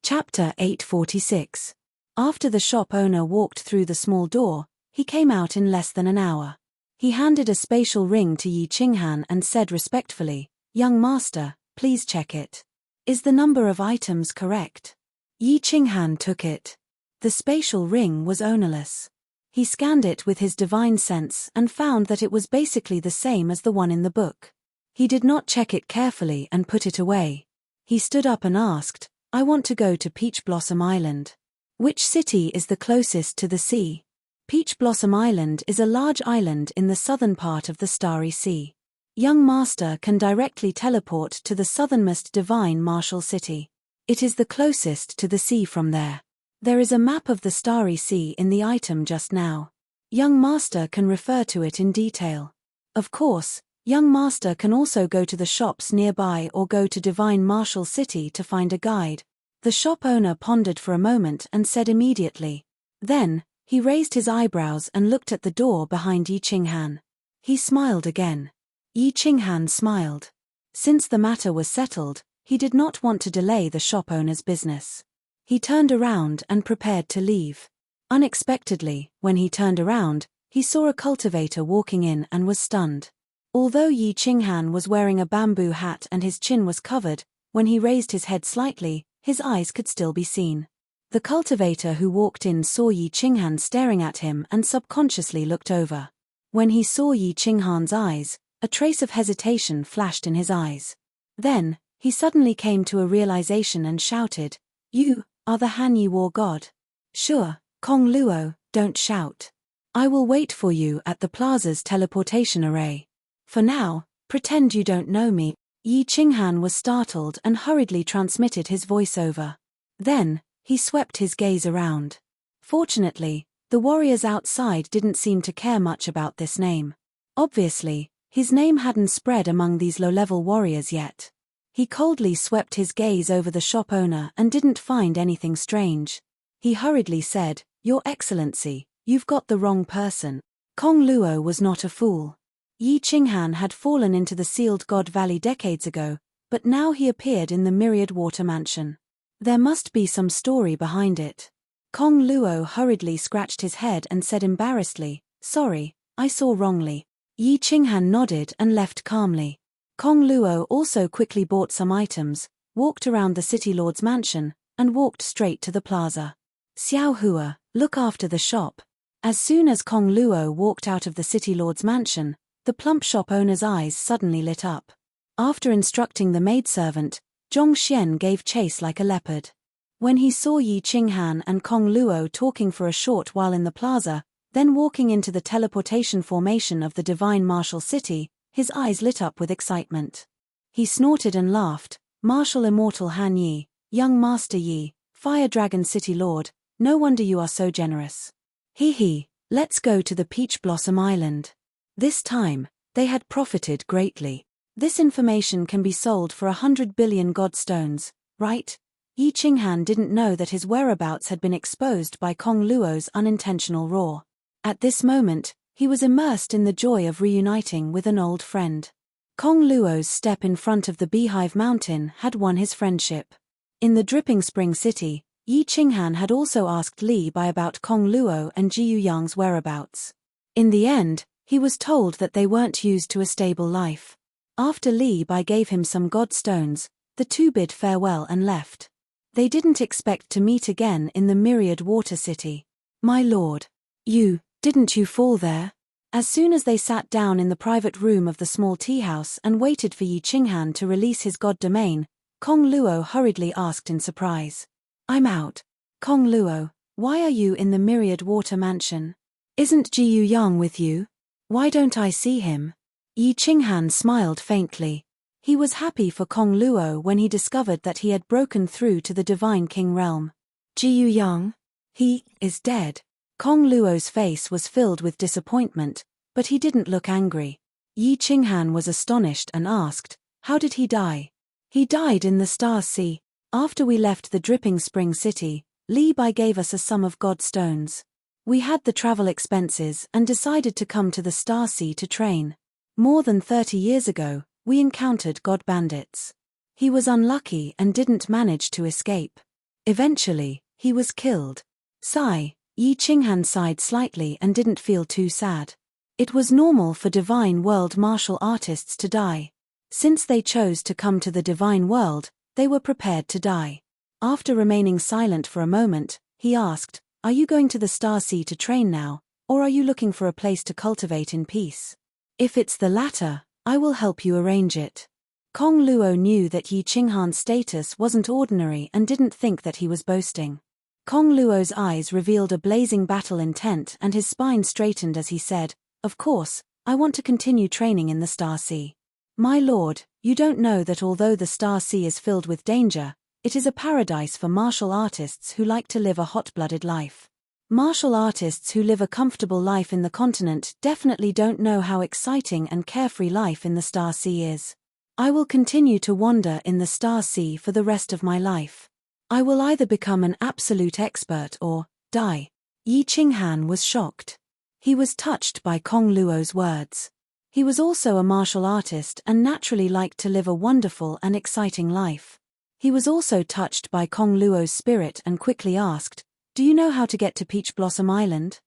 Chapter 846. After the shop owner walked through the small door, he came out in less than an hour. He handed a spatial ring to Yi Qinghan and said respectfully, "Young master, please check it. Is the number of items correct?" Yi Qinghan took it. The spatial ring was ownerless. He scanned it with his divine sense and found that it was basically the same as the one in the book. He did not check it carefully and put it away. He stood up and asked, "I want to go to Peach Blossom Island. Which city is the closest to the sea?" Peach Blossom Island is a large island in the southern part of the Starry Sea. Young Master can directly teleport to the southernmost divine martial city. It is the closest to the sea from there. There is a map of the Starry Sea in the item just now. Young Master can refer to it in detail. Of course, Young Master can also go to the shops nearby or go to Divine Martial City to find a guide. The shop owner pondered for a moment and said immediately. Then, he raised his eyebrows and looked at the door behind Yi Qinghan. He smiled again. Yi Qinghan smiled. Since the matter was settled, he did not want to delay the shop owner's business. He turned around and prepared to leave. Unexpectedly, when he turned around, he saw a cultivator walking in and was stunned. Although Yi Qinghan was wearing a bamboo hat and his chin was covered, when he raised his head slightly, his eyes could still be seen. The cultivator who walked in saw Yi Qinghan staring at him and subconsciously looked over. When he saw Yi Qinghan's eyes, a trace of hesitation flashed in his eyes. Then, he suddenly came to a realization and shouted, "You are the Han Yi War God." "Sure, Kong Luo, don't shout. I will wait for you at the plaza's teleportation array. For now, pretend you don't know me." Yi Qinghan was startled and hurriedly transmitted his voice over. Then, he swept his gaze around. Fortunately, the warriors outside didn't seem to care much about this name. Obviously, his name hadn't spread among these low-level warriors yet. He coldly swept his gaze over the shop owner and didn't find anything strange. He hurriedly said, "Your Excellency, you've got the wrong person. Kong Luo was not a fool. Yi Qinghan had fallen into the Sealed God Valley decades ago, but now he appeared in the Myriad Water Mansion. There must be some story behind it." Kong Luo hurriedly scratched his head and said embarrassedly, "Sorry, I saw wrongly." Yi Qinghan nodded and left calmly. Kong Luo also quickly bought some items, walked around the City Lord's mansion, and walked straight to the plaza. "Xiao Hua, look after the shop." As soon as Kong Luo walked out of the City Lord's mansion, the plump shop owner's eyes suddenly lit up. After instructing the maidservant, Zhong Xian gave chase like a leopard. When he saw Yi Qinghan and Kong Luo talking for a short while in the plaza, then walking into the teleportation formation of the Divine Martial City, his eyes lit up with excitement. He snorted and laughed, "Martial Immortal Han Yi, Young Master Yi, Fire Dragon City Lord, no wonder you are so generous. He, let's go to the Peach Blossom Island." This time, they had profited greatly. This information can be sold for 100 billion godstones, right? Yi Qinghan didn't know that his whereabouts had been exposed by Kong Luo's unintentional roar. At this moment, he was immersed in the joy of reuniting with an old friend. Kong Luo's step in front of the Beehive Mountain had won his friendship. In the Dripping Spring City, Yi Qinghan had also asked Li Bai about Kong Luo and Jiyu Yang's whereabouts. In the end, he was told that they weren't used to a stable life. After Li Bai gave him some godstones, the two bid farewell and left. They didn't expect to meet again in the Myriad Water City. "My lord. Didn't you fall there?" As soon as they sat down in the private room of the small tea house and waited for Yi Qinghan to release his god domain, Kong Luo hurriedly asked in surprise. "I'm out. Kong Luo, why are you in the Myriad Water Mansion? Isn't Jiyu Yang with you? Why don't I see him?" Yi Qinghan smiled faintly. He was happy for Kong Luo when he discovered that he had broken through to the Divine King realm. "Jiyu Yang? He is dead." Kong Luo's face was filled with disappointment, but he didn't look angry. Yi Qinghan was astonished and asked, "How did he die?" "He died in the Star Sea. After we left the Dripping Spring City, Li Bai gave us a sum of godstones. We had the travel expenses and decided to come to the Star Sea to train. More than 30 years ago, we encountered god bandits. He was unlucky and didn't manage to escape. Eventually, he was killed. Sigh, Yi Qinghan sighed slightly and didn't feel too sad. It was normal for divine world martial artists to die. Since they chose to come to the divine world, they were prepared to die. After remaining silent for a moment, he asked, "Are you going to the Star Sea to train now, or are you looking for a place to cultivate in peace? If it's the latter, I will help you arrange it." Kong Luo knew that Yi Qinghan's status wasn't ordinary and didn't think that he was boasting. Kong Luo's eyes revealed a blazing battle intent and his spine straightened as he said, "Of course, I want to continue training in the Star Sea. My lord, you don't know that although the Star Sea is filled with danger, it is a paradise for martial artists who like to live a hot-blooded life. Martial artists who live a comfortable life in the continent definitely don't know how exciting and carefree life in the Star Sea is. I will continue to wander in the Star Sea for the rest of my life. I will either become an absolute expert or die." Yi Qinghan was shocked. He was touched by Kong Luo's words. He was also a martial artist and naturally liked to live a wonderful and exciting life. He was also touched by Kong Luo's spirit and quickly asked, "Do you know how to get to Peach Blossom Island?"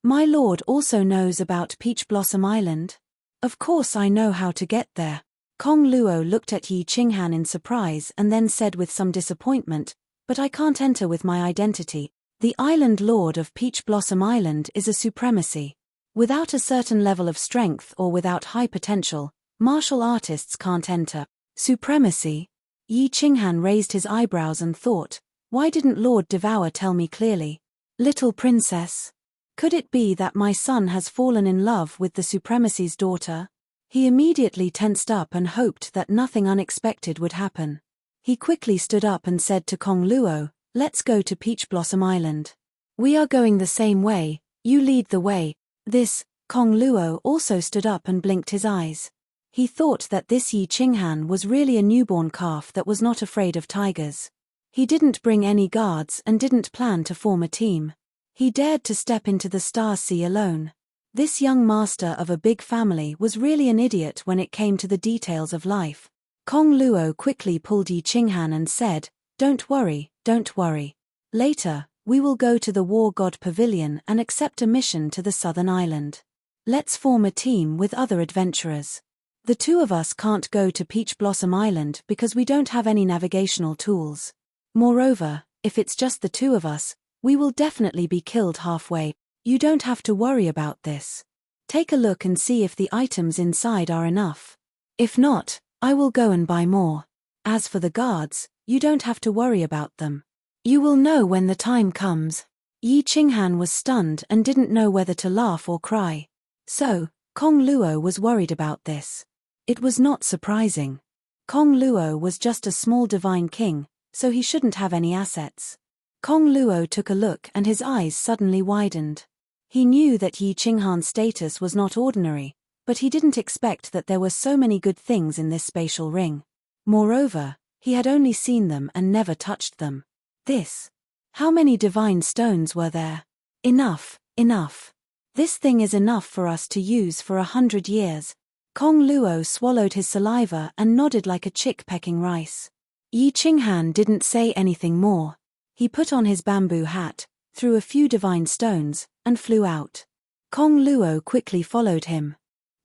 "My lord also knows about Peach Blossom Island. Of course I know how to get there." Kong Luo looked at Yi Qinghan in surprise and then said with some disappointment, "But I can't enter with my identity. The island lord of Peach Blossom Island is a supremacy. Without a certain level of strength or without high potential, martial artists can't enter." Supremacy? Yi Qinghan raised his eyebrows and thought, "Why didn't Lord Devour tell me clearly? Little princess? Could it be that my son has fallen in love with the supremacy's daughter?" He immediately tensed up and hoped that nothing unexpected would happen. He quickly stood up and said to Kong Luo, "Let's go to Peach Blossom Island. We are going the same way, you lead the way." Kong Luo also stood up and blinked his eyes. He thought that this Yi Qinghan was really a newborn calf that was not afraid of tigers. He didn't bring any guards and didn't plan to form a team. He dared to step into the Star Sea alone. This young master of a big family was really an idiot when it came to the details of life. Kong Luo quickly pulled Yi Qinghan and said, don't worry. Later, we will go to the War God Pavilion and accept a mission to the southern island. Let's form a team with other adventurers. The two of us can't go to Peach Blossom Island because we don't have any navigational tools. Moreover, if it's just the two of us, we will definitely be killed halfway. You don't have to worry about this. Take a look and see if the items inside are enough. If not, I will go and buy more. As for the guards, you don't have to worry about them. You will know when the time comes." Yi Qinghan was stunned and didn't know whether to laugh or cry. So, Kong Luo was worried about this. It was not surprising. Kong Luo was just a small divine king, so he shouldn't have any assets. Kong Luo took a look and his eyes suddenly widened. He knew that Yi Qinghan's status was not ordinary, but he didn't expect that there were so many good things in this spatial ring. Moreover, he had only seen them and never touched them. How many divine stones were there? Enough. This thing is enough for us to use for 100 years. Kong Luo swallowed his saliva and nodded like a chick pecking rice. Yi Qinghan didn't say anything more. He put on his bamboo hat, threw a few divine stones, and flew out. Kong Luo quickly followed him.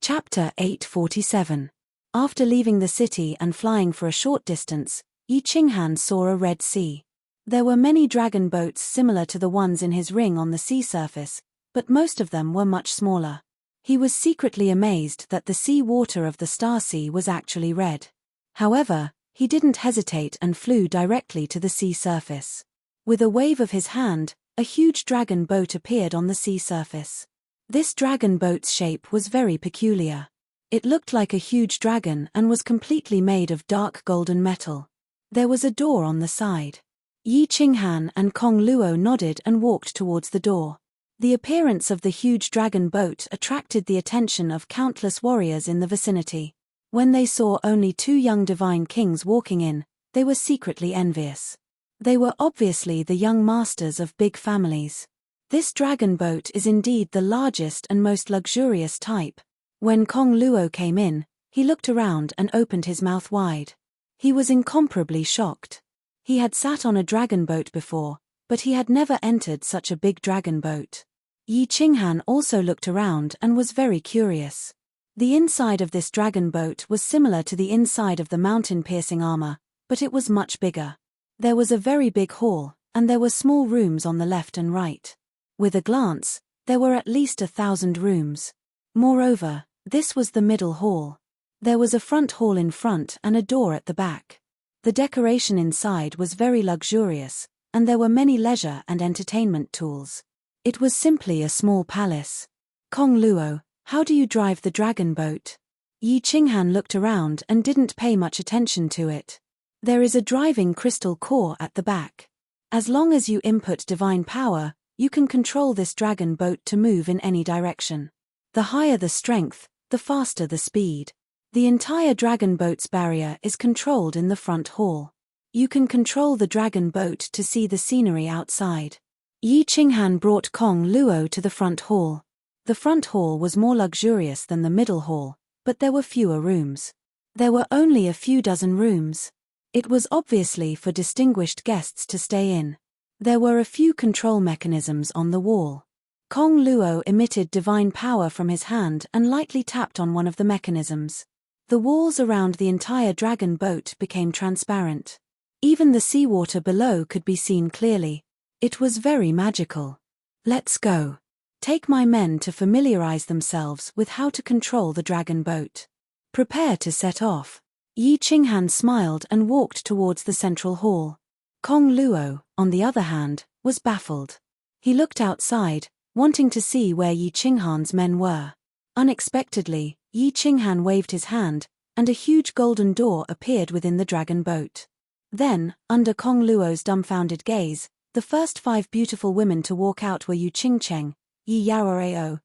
Chapter 847. After leaving the city and flying for a short distance, Yi Qinghan saw a red sea. There were many dragon boats similar to the ones in his ring on the sea surface, but most of them were much smaller. He was secretly amazed that the sea water of the Star Sea was actually red. However, he didn't hesitate and flew directly to the sea surface. With a wave of his hand, a huge dragon boat appeared on the sea surface. This dragon boat's shape was very peculiar. It looked like a huge dragon and was completely made of dark golden metal. There was a door on the side. Yi Qinghan and Kong Luo nodded and walked towards the door. The appearance of the huge dragon boat attracted the attention of countless warriors in the vicinity. When they saw only two young divine kings walking in, they were secretly envious. They were obviously the young masters of big families. This dragon boat is indeed the largest and most luxurious type. When Kong Luo came in, he looked around and opened his mouth wide. He was incomparably shocked. He had sat on a dragon boat before, but he had never entered such a big dragon boat. Yi Qinghan also looked around and was very curious. The inside of this dragon boat was similar to the inside of the mountain-piercing armor, but it was much bigger. There was a very big hall, and there were small rooms on the left and right. With a glance, there were at least 1,000 rooms. Moreover, this was the middle hall. There was a front hall in front and a door at the back. The decoration inside was very luxurious, and there were many leisure and entertainment tools. It was simply a small palace. Kong Luo, how do you drive the dragon boat? Yi Qinghan looked around and didn't pay much attention to it. There is a driving crystal core at the back. As long as you input divine power, you can control this dragon boat to move in any direction. The higher the strength, the faster the speed. The entire dragon boat's barrier is controlled in the front hall. You can control the dragon boat to see the scenery outside. Yi Qinghan brought Kong Luo to the front hall. The front hall was more luxurious than the middle hall, but there were fewer rooms. There were only a few dozen rooms. It was obviously for distinguished guests to stay in. There were a few control mechanisms on the wall. Kong Luo emitted divine power from his hand and lightly tapped on one of the mechanisms. The walls around the entire dragon boat became transparent. Even the seawater below could be seen clearly. It was very magical. Let's go. Take my men to familiarize themselves with how to control the dragon boat. Prepare to set off. Yi Qinghan smiled and walked towards the central hall. Kong Luo, on the other hand, was baffled. He looked outside, wanting to see where Yi Qinghan's men were. Unexpectedly, Yi Qinghan waved his hand, and a huge golden door appeared within the dragon boat. Then, under Kong Luo's dumbfounded gaze, the first 5 beautiful women to walk out were Yu Qingcheng, Yi Yaoreo,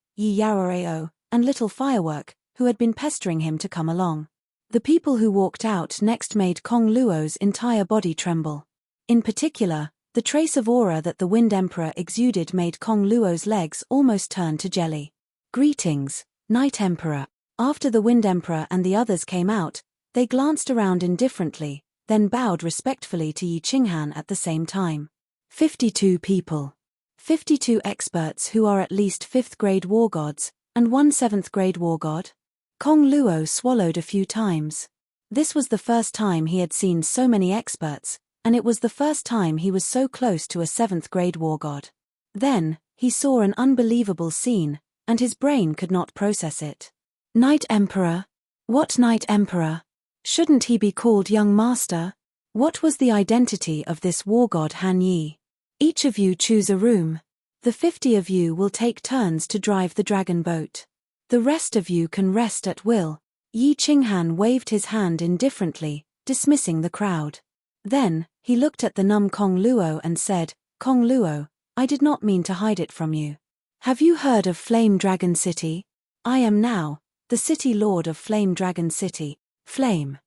and Little Firework, who had been pestering him to come along. The people who walked out next made Kong Luo's entire body tremble. In particular, the trace of aura that the Wind Emperor exuded made Kong Luo's legs almost turn to jelly. Greetings, Night Emperor. After the Wind Emperor and the others came out, they glanced around indifferently, then bowed respectfully to Yi Qinghan at the same time. 52 people. 52 experts who are at least 5th grade war gods, and 1 7th grade war god? Kong Luo swallowed a few times. This was the first time he had seen so many experts, and it was the first time he was so close to a 7th grade war god. Then, he saw an unbelievable scene, and his brain could not process it. Night Emperor? What Night Emperor? Shouldn't he be called Young Master? What was the identity of this war god Han Yi? Each of you choose a room. The 50 of you will take turns to drive the dragon boat. The rest of you can rest at will. Yi Qinghan waved his hand indifferently, dismissing the crowd. Then, he looked at the numb Kong Luo and said, Kong Luo, I did not mean to hide it from you. Have you heard of Flame Dragon City? I am now the City Lord of Flame Dragon City. Flame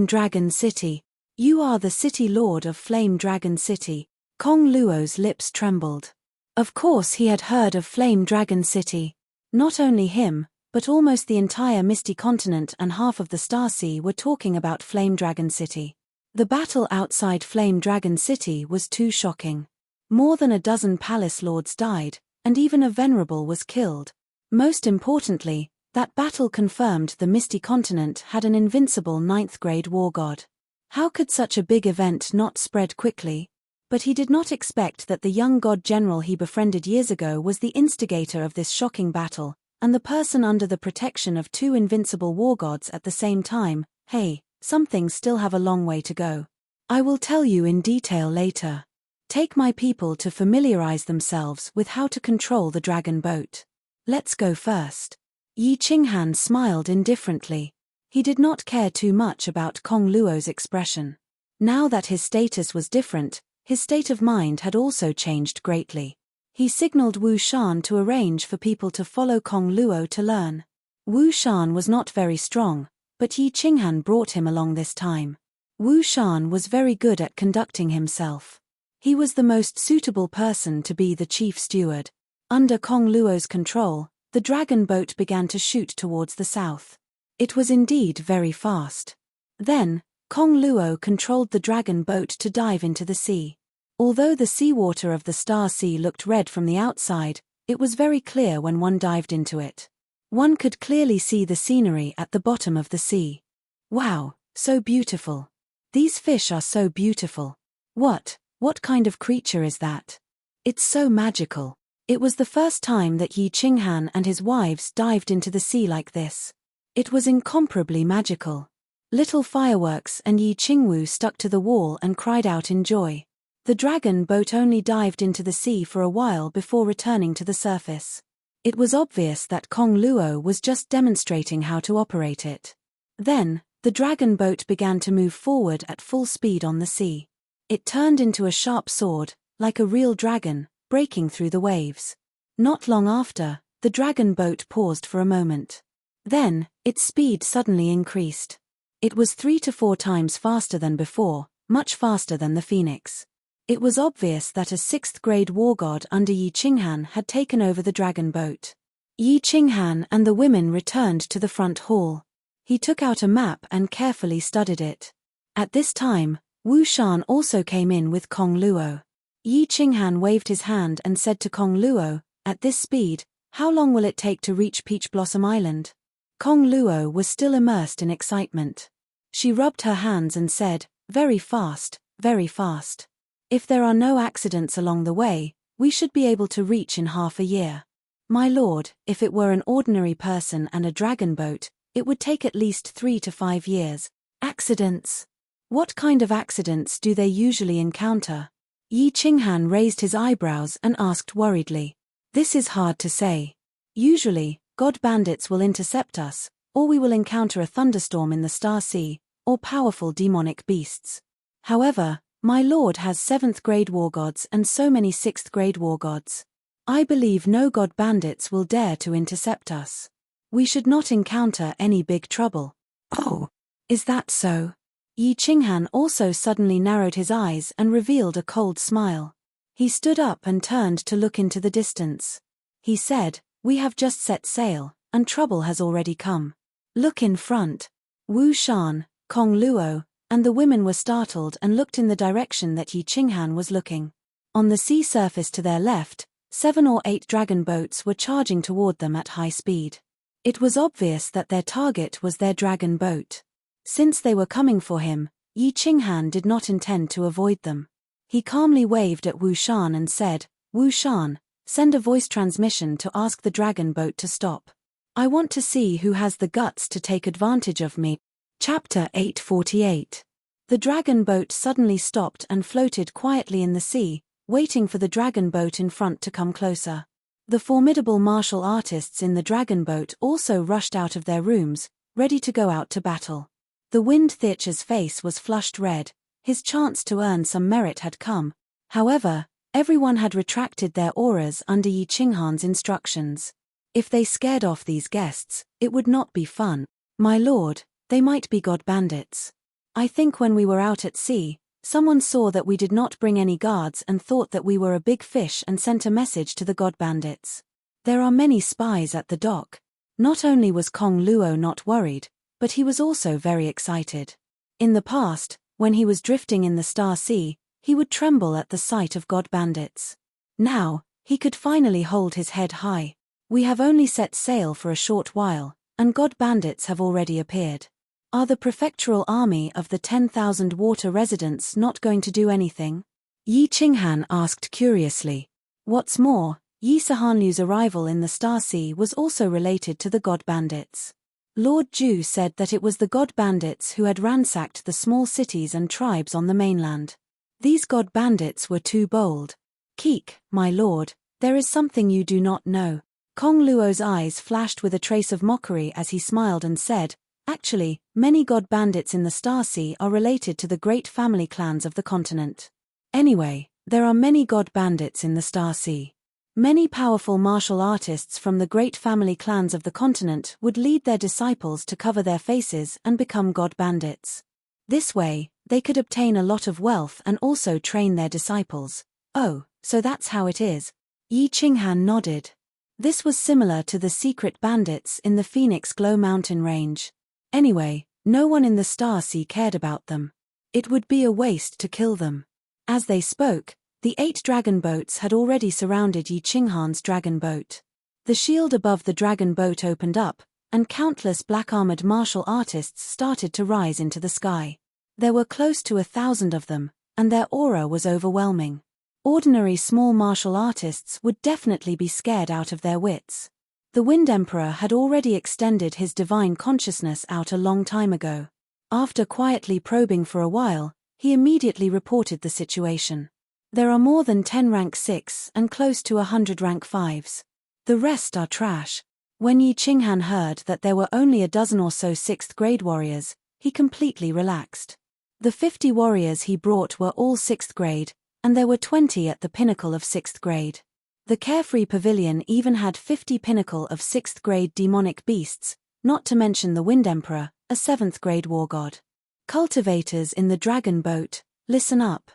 Dragon City. You are the City Lord of Flame Dragon City. Kong Luo's lips trembled. Of course he had heard of Flame Dragon City. Not only him, but almost the entire Misty Continent and half of the Star Sea were talking about Flame Dragon City. The battle outside Flame Dragon City was too shocking. More than a dozen palace lords died, and even a venerable was killed. Most importantly, that battle confirmed the Misty Continent had an invincible 9th grade war god. How could such a big event not spread quickly? But he did not expect that the young god general he befriended years ago was the instigator of this shocking battle, and the person under the protection of 2 invincible war gods at the same time. Hey, some things still have a long way to go. I will tell you in detail later. Take my people to familiarize themselves with how to control the dragon boat. Let's go first. Yi Qinghan smiled indifferently. He did not care too much about Kong Luo's expression. Now that his status was different, his state of mind had also changed greatly. He signaled Wu Shan to arrange for people to follow Kong Luo to learn. Wu Shan was not very strong, but Yi Qinghan brought him along this time. Wu Shan was very good at conducting himself. He was the most suitable person to be the chief steward. Under Kong Luo's control, the dragon boat began to shoot towards the south. It was indeed very fast. Then, Kong Luo controlled the dragon boat to dive into the sea. Although the seawater of the Star Sea looked red from the outside, it was very clear when one dived into it. One could clearly see the scenery at the bottom of the sea. Wow, so beautiful. These fish are so beautiful. What kind of creature is that? It's so magical. It was the first time that Yi Qinghan and his wives dived into the sea like this. It was incomparably magical. Little fireworks and Yi Qingwu stuck to the wall and cried out in joy. The dragon boat only dived into the sea for a while before returning to the surface. It was obvious that Kong Luo was just demonstrating how to operate it. Then, the dragon boat began to move forward at full speed on the sea. It turned into a sharp sword, like a real dragon, breaking through the waves. Not long after, the dragon boat paused for a moment. Then, its speed suddenly increased. It was 3 to 4 times faster than before, much faster than the phoenix. It was obvious that a 6th-grade war god under Yi Qinghan had taken over the dragon boat. Yi Qinghan and the women returned to the front hall. He took out a map and carefully studied it. At this time, Wu Shan also came in with Kong Luo. Yi Qinghan waved his hand and said to Kong Luo, "At this speed, how long will it take to reach Peach Blossom Island?" Kong Luo was still immersed in excitement. She rubbed her hands and said, very fast, very fast. If there are no accidents along the way, we should be able to reach in half a year. My lord, if it were an ordinary person and a dragon boat, it would take at least 3 to 5 years. Accidents? What kind of accidents do they usually encounter? Yi Qinghan raised his eyebrows and asked worriedly. This is hard to say. Usually, god bandits will intercept us, or we will encounter a thunderstorm in the Star Sea, or powerful demonic beasts. However, my lord has 7th-grade war gods and so many 6th-grade war gods. I believe no god bandits will dare to intercept us. We should not encounter any big trouble. Oh, is that so? Yi Qinghan also suddenly narrowed his eyes and revealed a cold smile. He stood up and turned to look into the distance. He said, "We have just set sail, and trouble has already come. Look in front." Wu Shan, Kong Luo, and the women were startled and looked in the direction that Yi Qinghan was looking. On the sea surface to their left, 7 or 8 dragon boats were charging toward them at high speed. It was obvious that their target was their dragon boat. Since they were coming for him, Yi Qinghan did not intend to avoid them. He calmly waved at Wu Shan and said, "Wu Shan, send a voice transmission to ask the dragon boat to stop. I want to see who has the guts to take advantage of me." Chapter 848. The dragon boat suddenly stopped and floated quietly in the sea, waiting for the dragon boat in front to come closer. The formidable martial artists in the dragon boat also rushed out of their rooms, ready to go out to battle. The Wind Theacher's face was flushed red. His chance to earn some merit had come. However, everyone had retracted their auras under Yi Qinghan's instructions. If they scared off these guests, it would not be fun. My lord, they might be god bandits. I think when we were out at sea, someone saw that we did not bring any guards and thought that we were a big fish and sent a message to the god bandits. There are many spies at the dock. Not only was Kong Luo not worried, but he was also very excited. In the past, when he was drifting in the Star Sea, he would tremble at the sight of god bandits. Now, he could finally hold his head high. We have only set sail for a short while, and god bandits have already appeared. Are the prefectural army of the 10,000 water residents not going to do anything? Yi Qinghan asked curiously. What's more, Yi Sahanliu's arrival in the Star Sea was also related to the god bandits. Lord Ju said that it was the god bandits who had ransacked the small cities and tribes on the mainland. These god bandits were too bold. Keek, my lord, there is something you do not know. Kong Luo's eyes flashed with a trace of mockery as he smiled and said, "Actually, many god bandits in the Star Sea are related to the great family clans of the continent. Anyway, there are many god bandits in the Star Sea. Many powerful martial artists from the great family clans of the continent would lead their disciples to cover their faces and become god bandits. This way, they could obtain a lot of wealth and also train their disciples." "Oh, so that's how it is." Yi Qinghan nodded. This was similar to the secret bandits in the Phoenix Glow mountain range. Anyway, No one in the Star Sea cared about them. It would be a waste to kill them. As they spoke, the 8 dragon boats had already surrounded Yi Qinghan's dragon boat. The shield above the dragon boat opened up, and countless black-armored martial artists started to rise into the sky. There were close to 1,000 of them, and their aura was overwhelming. Ordinary small martial artists would definitely be scared out of their wits. The Wind Emperor had already extended his divine consciousness out a long time ago. After quietly probing for a while, he immediately reported the situation. There are more than 10 rank 6 and close to 100 rank 5s. The rest are trash. When Yi Qinghan heard that there were only a dozen or so 6th grade warriors, he completely relaxed. The 50 warriors he brought were all 6th grade, and there were 20 at the pinnacle of 6th grade. The Carefree Pavilion even had 50 pinnacle of 6th grade demonic beasts, not to mention the Wind Emperor, a 7th grade war god. Cultivators in the dragon boat, listen up.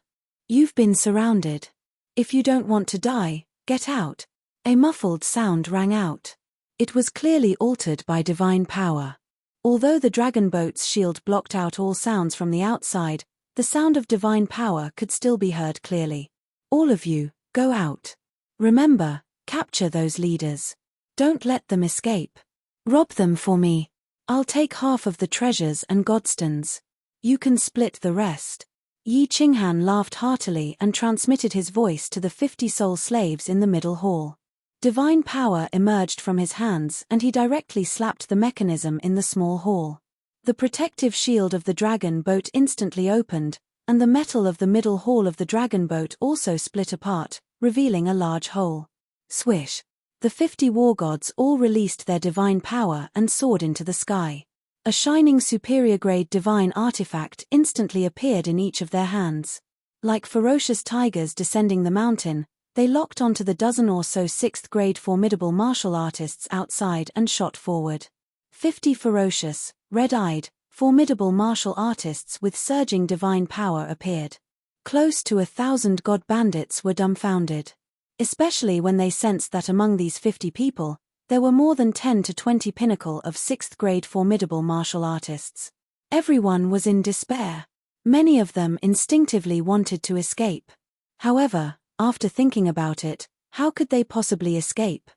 You've been surrounded. If you don't want to die, get out. A muffled sound rang out. It was clearly altered by divine power. Although the dragon boat's shield blocked out all sounds from the outside, the sound of divine power could still be heard clearly. All of you, go out. Remember, capture those leaders. Don't let them escape. Rob them for me. I'll take half of the treasures and godstones. You can split the rest. Yi Qinghan laughed heartily and transmitted his voice to the 50 soul slaves in the middle hall. Divine power emerged from his hands and he directly slapped the mechanism in the small hall. The protective shield of the dragon boat instantly opened, and the metal of the middle hall of the dragon boat also split apart, revealing a large hole. Swish! The 50 war gods all released their divine power and soared into the sky. A shining superior-grade divine artifact instantly appeared in each of their hands. Like ferocious tigers descending the mountain, they locked onto the dozen or so 6th grade formidable martial artists outside and shot forward. 50 ferocious, red-eyed, formidable martial artists with surging divine power appeared. Close to 1,000 god bandits were dumbfounded. Especially when they sensed that among these 50 people, there were more than 10 to 20 pinnacle of 6th grade formidable martial artists. Everyone was in despair. Many of them instinctively wanted to escape. However, after thinking about it, how could they possibly escape?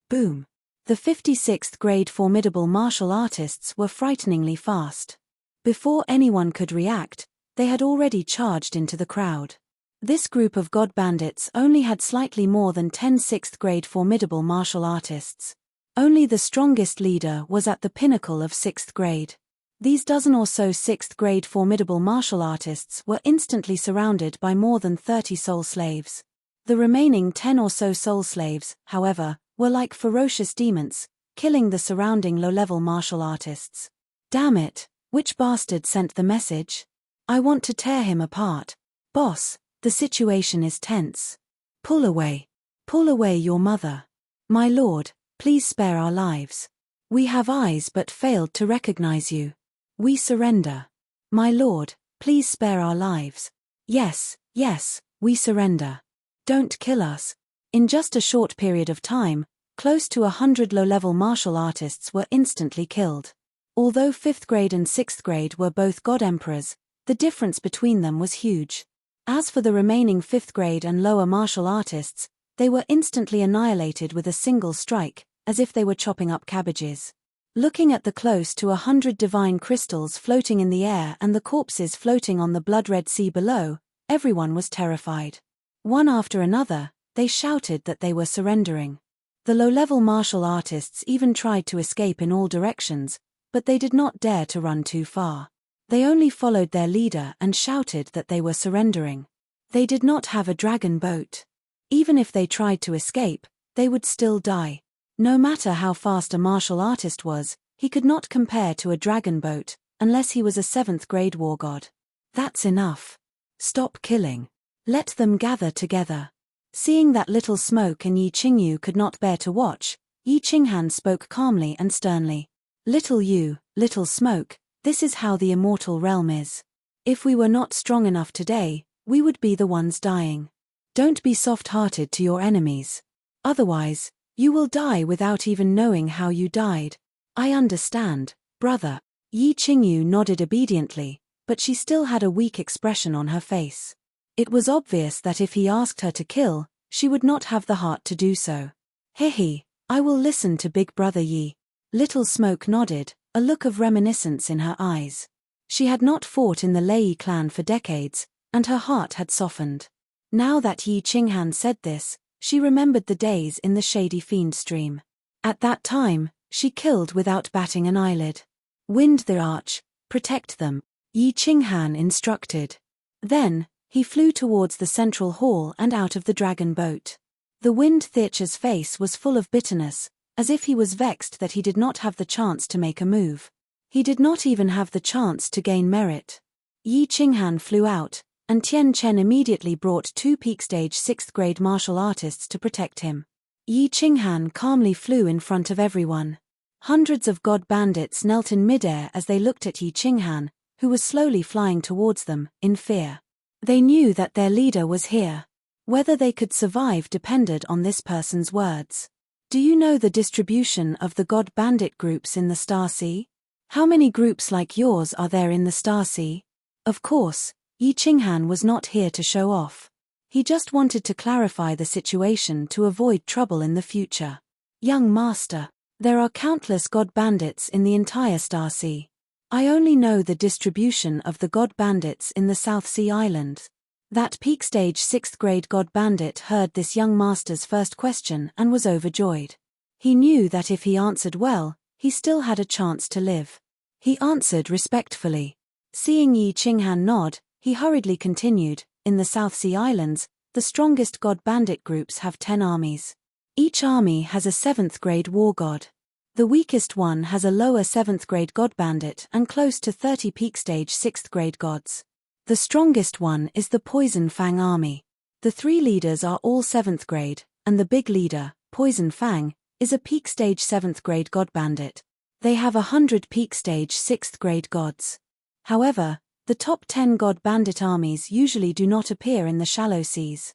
Boom! The 56th grade formidable martial artists were frighteningly fast. Before anyone could react, they had already charged into the crowd. This group of god bandits only had slightly more than 10 6th grade formidable martial artists. Only the strongest leader was at the pinnacle of 6th grade. These dozen or so 6th grade formidable martial artists were instantly surrounded by more than 30 soul slaves. The remaining 10 or so soul slaves, however, were like ferocious demons, killing the surrounding low-level martial artists. Damn it, which bastard sent the message? I want to tear him apart. Boss, the situation is tense. Pull away. Pull away your mother. My lord, please spare our lives. We have eyes but failed to recognize you. We surrender. My lord, please spare our lives. Yes, yes, we surrender. Don't kill us. In just a short period of time, close to 100 low-level martial artists were instantly killed. Although 5th grade and 6th grade were both god emperors, the difference between them was huge. As for the remaining 5th grade and lower martial artists, they were instantly annihilated with a single strike, as if they were chopping up cabbages. Looking at the close to 100 divine crystals floating in the air and the corpses floating on the blood-red sea below, everyone was terrified. One after another, they shouted that they were surrendering. The low-level martial artists even tried to escape in all directions, but they did not dare to run too far. They only followed their leader and shouted that they were surrendering. They did not have a dragon boat. Even if they tried to escape, they would still die. No matter how fast a martial artist was, he could not compare to a dragon boat, unless he was a 7th grade war god. That's enough. Stop killing. Let them gather together. Seeing that little smoke and Yi Qingyu could not bear to watch, Yi Qinghan spoke calmly and sternly. Little smoke, this is how the immortal realm is. If we were not strong enough today, we would be the ones dying. Don't be soft-hearted to your enemies. Otherwise, you will die without even knowing how you died. I understand, brother. Yi Qingyu nodded obediently, but she still had a weak expression on her face. It was obvious that if he asked her to kill, she would not have the heart to do so. Hehe, I will listen to Big Brother Yi. Little Smoke nodded, a look of reminiscence in her eyes. She had not fought in the Lei clan for decades, and her heart had softened. Now that Yi Qinghan said this, she remembered the days in the shady fiend stream. At that time, she killed without batting an eyelid. Wind the arch, protect them, Yi Qinghan instructed. Then, he flew towards the central hall and out of the dragon boat. The Wind Theacher's face was full of bitterness, as if he was vexed that he did not have the chance to make a move. He did not even have the chance to gain merit. Yi Qinghan flew out, and Tian Chen immediately brought 2 peak stage 6th grade martial artists to protect him. Yi Qinghan calmly flew in front of everyone. Hundreds of god bandits knelt in midair as they looked at Yi Qinghan, who was slowly flying towards them, in fear. They knew that their leader was here. Whether they could survive depended on this person's words. Do you know the distribution of the god bandit groups in the Star Sea? How many groups like yours are there in the Star Sea? Of course, Yi Qinghan was not here to show off. He just wanted to clarify the situation to avoid trouble in the future. Young master, there are countless god bandits in the entire Star Sea. I only know the distribution of the god bandits in the South Sea Islands. That peak stage 6th grade god bandit heard this young master's first question and was overjoyed. He knew that if he answered well, he still had a chance to live. He answered respectfully. Seeing Yi Qinghan nod, he hurriedly continued, in the South Sea Islands, the strongest god bandit groups have 10 armies. Each army has a 7th grade war god. The weakest one has a lower 7th grade god bandit and close to 30 peak stage 6th grade gods. The strongest one is the Poison Fang army. The 3 leaders are all 7th grade, and the big leader, Poison Fang, is a peak stage 7th grade god bandit. They have 100 peak stage 6th grade gods. However, the top 10 god bandit armies usually do not appear in the shallow seas.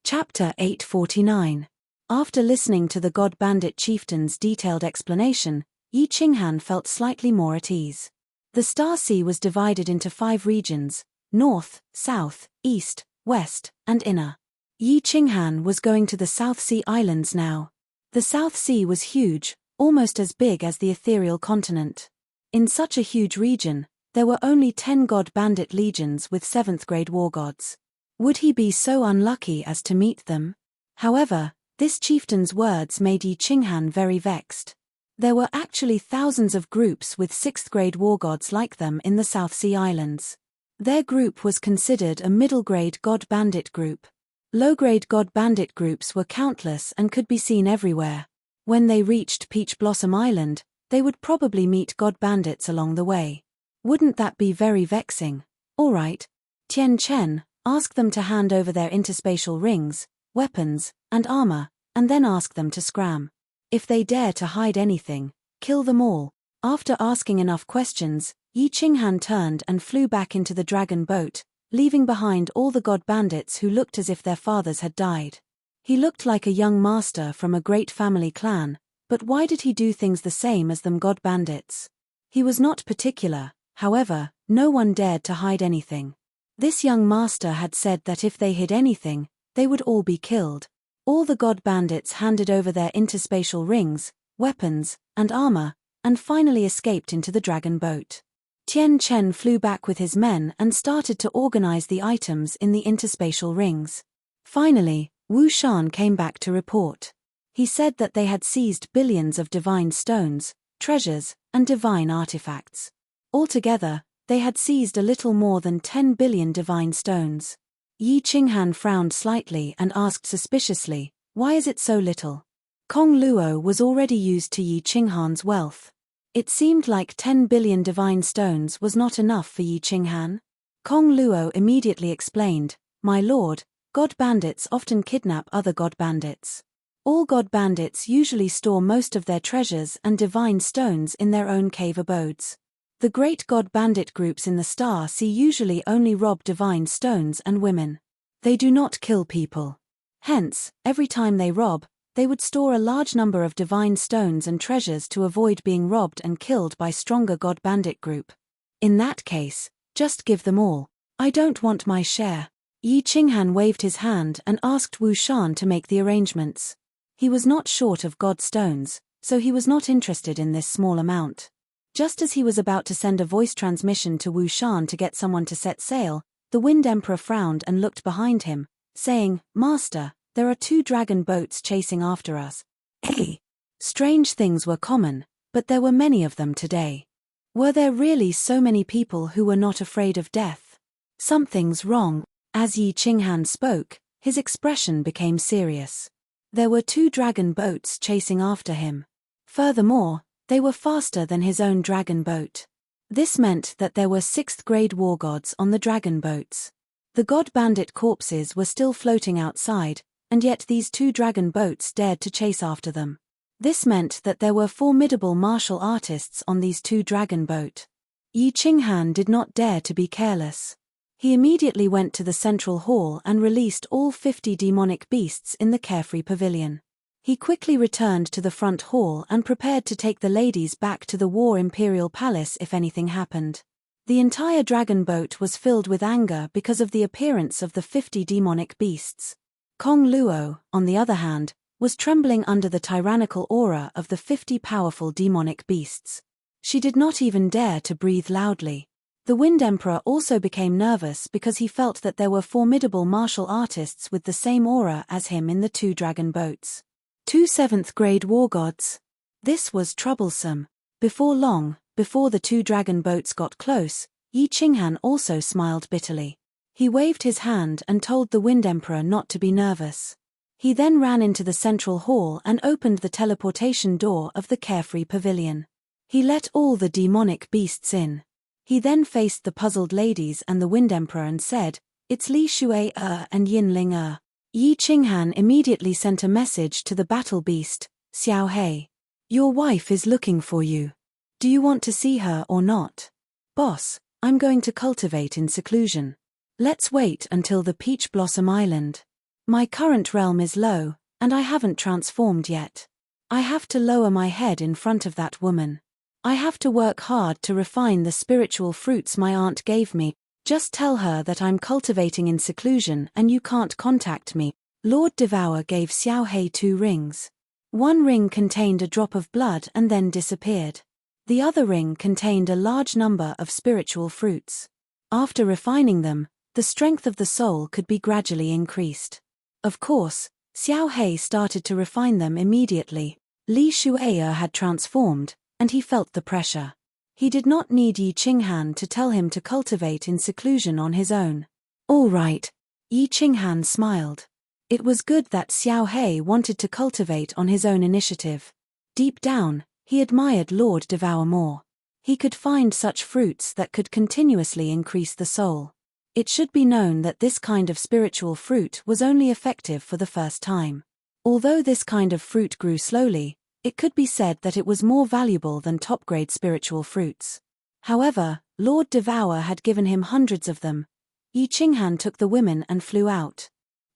Chapter 849. After listening to the god bandit chieftain's detailed explanation, Yi Qinghan felt slightly more at ease. The Star Sea was divided into 5 regions: North, South, East, West, and Inner. Yi Qinghan was going to the South Sea Islands now. The South Sea was huge, almost as big as the ethereal continent. In such a huge region, there were only 10 god bandit legions with 7th grade war gods. Would he be so unlucky as to meet them? However, this chieftain's words made Yi Qinghan very vexed. There were actually thousands of groups with 6th grade war gods like them in the South Sea Islands. Their group was considered a middle grade god bandit group. Low grade god bandit groups were countless and could be seen everywhere. When they reached Peach Blossom Island, they would probably meet god bandits along the way. Wouldn't that be very vexing? Alright, Tian Chen, ask them to hand over their interspatial rings, weapons, and armor, and then ask them to scram. If they dare to hide anything, kill them all. After asking enough questions, Yi Qinghan turned and flew back into the dragon boat, leaving behind all the god bandits who looked as if their fathers had died. He looked like a young master from a great family clan, but why did he do things the same as them god bandits? He was not particular. However, no one dared to hide anything. This young master had said that if they hid anything, they would all be killed. All the god bandits handed over their interspatial rings, weapons, and armor, and finally escaped into the dragon boat. Tian Chen flew back with his men and started to organize the items in the interspatial rings. Finally, Wu Shan came back to report. He said that they had seized billions of divine stones, treasures, and divine artifacts. Altogether, they had seized a little more than 10 billion divine stones. Yi Qinghan frowned slightly and asked suspiciously, why is it so little? Kong Luo was already used to Yi Qinghan's wealth. It seemed like 10 billion divine stones was not enough for Yi Qinghan. Kong Luo immediately explained, my lord, god bandits often kidnap other god bandits. All god bandits usually store most of their treasures and divine stones in their own cave abodes. The great god bandit groups in the Star Sea usually only rob divine stones and women. They do not kill people. Hence, every time they rob, They would store a large number of divine stones and treasures to avoid being robbed and killed by stronger god bandit group. In that case, just give them all. I don't want my share. Yi Qinghan waved his hand and asked Wu Shan to make the arrangements. He was not short of god stones, so he was not interested in this small amount. Just as he was about to send a voice transmission to Wu Shan to get someone to set sail, the Wind Emperor frowned and looked behind him, saying, "Master, there are 2 dragon boats chasing after us." Hey! Strange things were common, but there were many of them today. Were there really so many people who were not afraid of death? Something's wrong. As Yi Qinghan spoke, his expression became serious. There were 2 dragon boats chasing after him. Furthermore, they were faster than his own dragon boat. This meant that there were 6th-grade war gods on the dragon boats. The god bandit corpses were still floating outside, and yet these 2 dragon boats dared to chase after them. This meant that there were formidable martial artists on these 2 dragon boat. Yi Qinghan did not dare to be careless. He immediately went to the central hall and released all 50 demonic beasts in the carefree pavilion. He quickly returned to the front hall and prepared to take the ladies back to the War Imperial Palace if anything happened. The entire dragon boat was filled with anger because of the appearance of the 50 demonic beasts. Kong Luo, on the other hand, was trembling under the tyrannical aura of the 50 powerful demonic beasts. She did not even dare to breathe loudly. The Wind Emperor also became nervous because he felt that there were formidable martial artists with the same aura as him in the 2 dragon boats. 2 7th-grade war gods. This was troublesome. Before long, before the 2 dragon boats got close, Yi Qinghan also smiled bitterly. He waved his hand and told the Wind Emperor not to be nervous. He then ran into the central hall and opened the teleportation door of the carefree pavilion. He let all the demonic beasts in. He then faced the puzzled ladies and the Wind Emperor and said, "It's Li Shui and Yin Ling. Yi Qinghan immediately sent a message to the battle beast, "Xiao He. Your wife is looking for you. Do you want to see her or not?" "Boss, I'm going to cultivate in seclusion. Let's wait until the Peach Blossom Island. My current realm is low, and I haven't transformed yet. I have to lower my head in front of that woman. I have to work hard to refine the spiritual fruits my aunt gave me. Just tell her that I'm cultivating in seclusion and you can't contact me." Lord Devour gave Xiao He 2 rings. One ring contained a drop of blood and then disappeared. The other ring contained a large number of spiritual fruits. After refining them, the strength of the soul could be gradually increased. Of course, Xiao He started to refine them immediately. Li Shui had transformed, and he felt the pressure. He did not need Yi Qinghan to tell him to cultivate in seclusion on his own. "All right." Yi Qinghan smiled. It was good that Xiao He wanted to cultivate on his own initiative. Deep down, he admired Lord Devour more. He could find such fruits that could continuously increase the soul. It should be known that this kind of spiritual fruit was only effective for the first time. Although this kind of fruit grew slowly, it could be said that it was more valuable than top-grade spiritual fruits. However, Lord Devour had given him hundreds of them. Yi Qinghan took the women and flew out.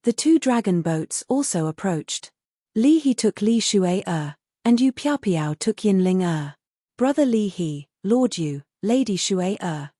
The 2 dragon boats also approached. Li He took Li Shui and Yu Piao took Yin Ling. Brother Li He, Lord Yu, Lady Shui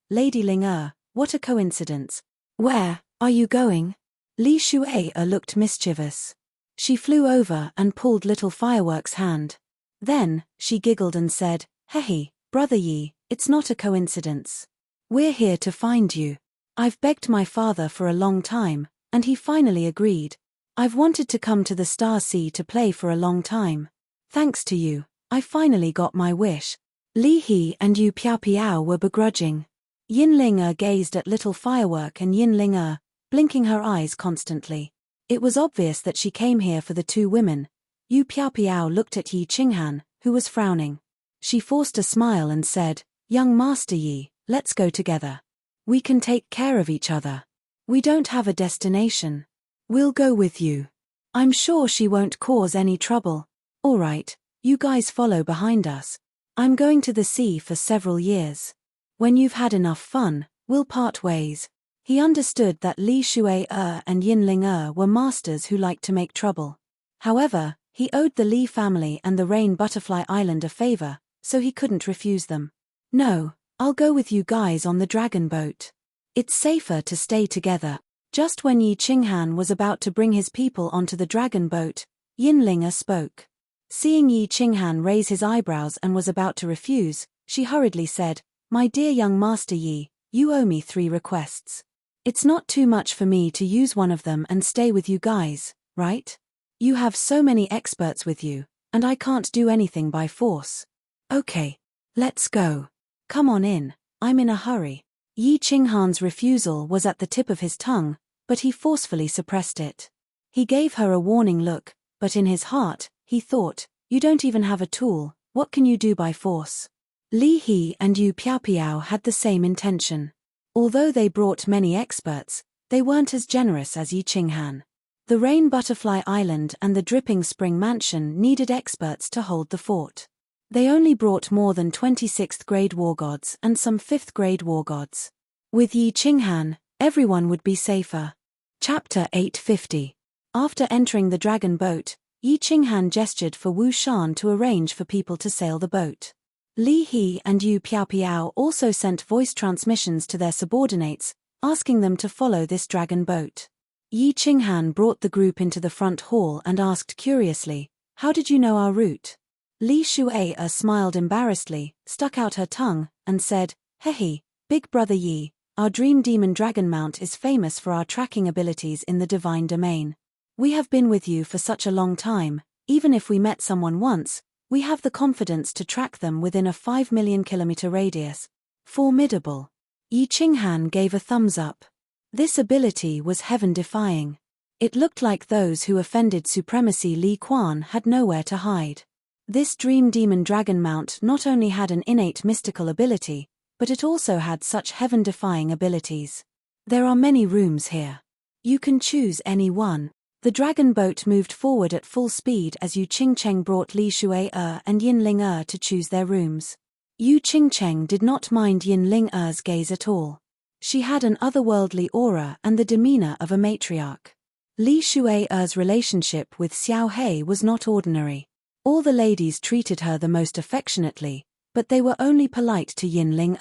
Lady Ling. What a coincidence. Where are you going? Li Shui looked mischievous. She flew over and pulled little Fireworks' hand. Then, she giggled and said, "Hey, Brother Yi, it's not a coincidence. We're here to find you. I've begged my father for a long time, and he finally agreed. I've wanted to come to the Star Sea to play for a long time. Thanks to you, I finally got my wish." Li He and Yu Piao were begrudging. Yin Ling gazed at little Firework and Yin Ling, blinking her eyes constantly. It was obvious that she came here for the 2 women. Yu Piao looked at Yi Qinghan, who was frowning. She forced a smile and said, "Young Master Yi, let's go together. We can take care of each other. We don't have a destination. We'll go with you. I'm sure she won't cause any trouble. All right, you guys follow behind us. I'm going to the sea for several years. When you've had enough fun, we'll part ways." He understood that Li Shui and Yin Ling were masters who liked to make trouble. However, He owed the Li family and the Rain Butterfly Island a favor, so he couldn't refuse them. No, I'll go with you guys on the dragon boat. It's safer to stay together. Just when Yi Qinghan was about to bring his people onto the dragon boat, Yinling spoke. Seeing Yi Qinghan raise his eyebrows and was about to refuse, she hurriedly said, "My dear young Master Yi, you owe me 3 requests. It's not too much for me to use one of them and stay with you guys, right? You have so many experts with you, and I can't do anything by force. Okay, let's go. Come on in, I'm in a hurry." Yi Qinghan's refusal was at the tip of his tongue, but he forcefully suppressed it. He gave her a warning look, but in his heart, he thought, "You don't even have a tool, what can you do by force?" Li He and Yu Piao had the same intention. Although they brought many experts, they weren't as generous as Yi Qinghan. The Rain Butterfly Island and the Dripping Spring Mansion needed experts to hold the fort. They only brought more than 26th grade war gods and some 5th grade war gods. With Yi Qinghan, everyone would be safer. Chapter 850. After entering the dragon boat, Yi Qinghan gestured for Wu Shan to arrange for people to sail the boat. Li He and Yu Piao also sent voice transmissions to their subordinates, asking them to follow this dragon boat. Yi Qinghan brought the group into the front hall and asked curiously, "How did you know our route?" Li Shuai smiled embarrassedly, stuck out her tongue, and said, "Hehe, Big Brother Yi, our Dream Demon Dragon Mount is famous for our tracking abilities in the divine domain. We have been with you for such a long time, even if we met someone once, we have the confidence to track them within a 5 million kilometer radius. Formidable." Yi Qinghan gave a thumbs up. This ability was heaven-defying. It looked like those who offended Supremacy Li Quan had nowhere to hide. This Dream Demon Dragon Mount not only had an innate mystical ability, but it also had such heaven-defying abilities. There are many rooms here. You can choose any one. The dragon boat moved forward at full speed as Yu Qingcheng brought Li Shuai and Yin Ling to choose their rooms. Yu Qingcheng did not mind Yin Ling gaze at all. She had an otherworldly aura and the demeanor of a matriarch. Li Shuai's relationship with Xiao He was not ordinary. All the ladies treated her the most affectionately, but they were only polite to Yin Ling.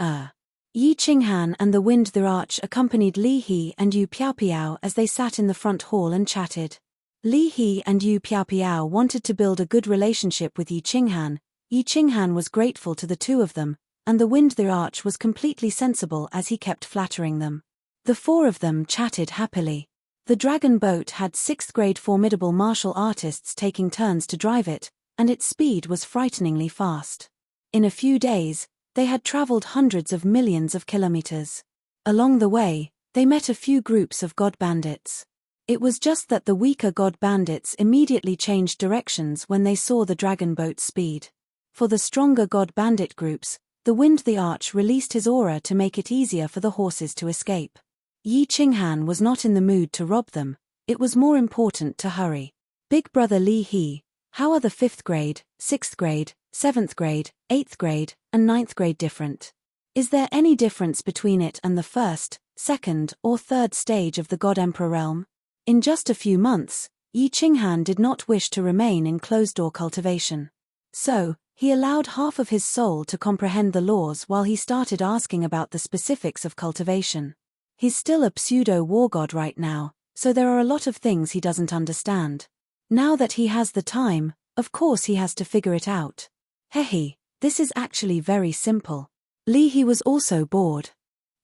Yi Qinghan and the Wind the Arch accompanied Li He and Yu Piao as they sat in the front hall and chatted. Li He and Yu Piao wanted to build a good relationship with Yi Qinghan. Yi Qinghan was grateful to the two of them, and the Wind the Arch was completely sensible as he kept flattering them. The 4 of them chatted happily. The dragon boat had 6th grade formidable martial artists taking turns to drive it, and its speed was frighteningly fast. In a few days, they had traveled hundreds of millions of kilometers. Along the way, they met a few groups of god bandits. It was just that the weaker god bandits immediately changed directions when they saw the dragon boat's speed. For the stronger god bandit groups, the Wind the Arch released his aura to make it easier for the horses to escape. Yi Qinghan was not in the mood to rob them, it was more important to hurry. "Big Brother Li He, how are the 5th grade, 6th grade, 7th grade, 8th grade, and 9th grade different? Is there any difference between it and the 1st, 2nd, or 3rd stage of the God Emperor realm?" In just a few months, Yi Qinghan did not wish to remain in closed-door cultivation. So, he allowed half of his soul to comprehend the laws while he started asking about the specifics of cultivation. He's still a pseudo-war god right now, so there are a lot of things he doesn't understand. Now that he has the time, of course he has to figure it out. "Hehe, this is actually very simple." Li He was also bored.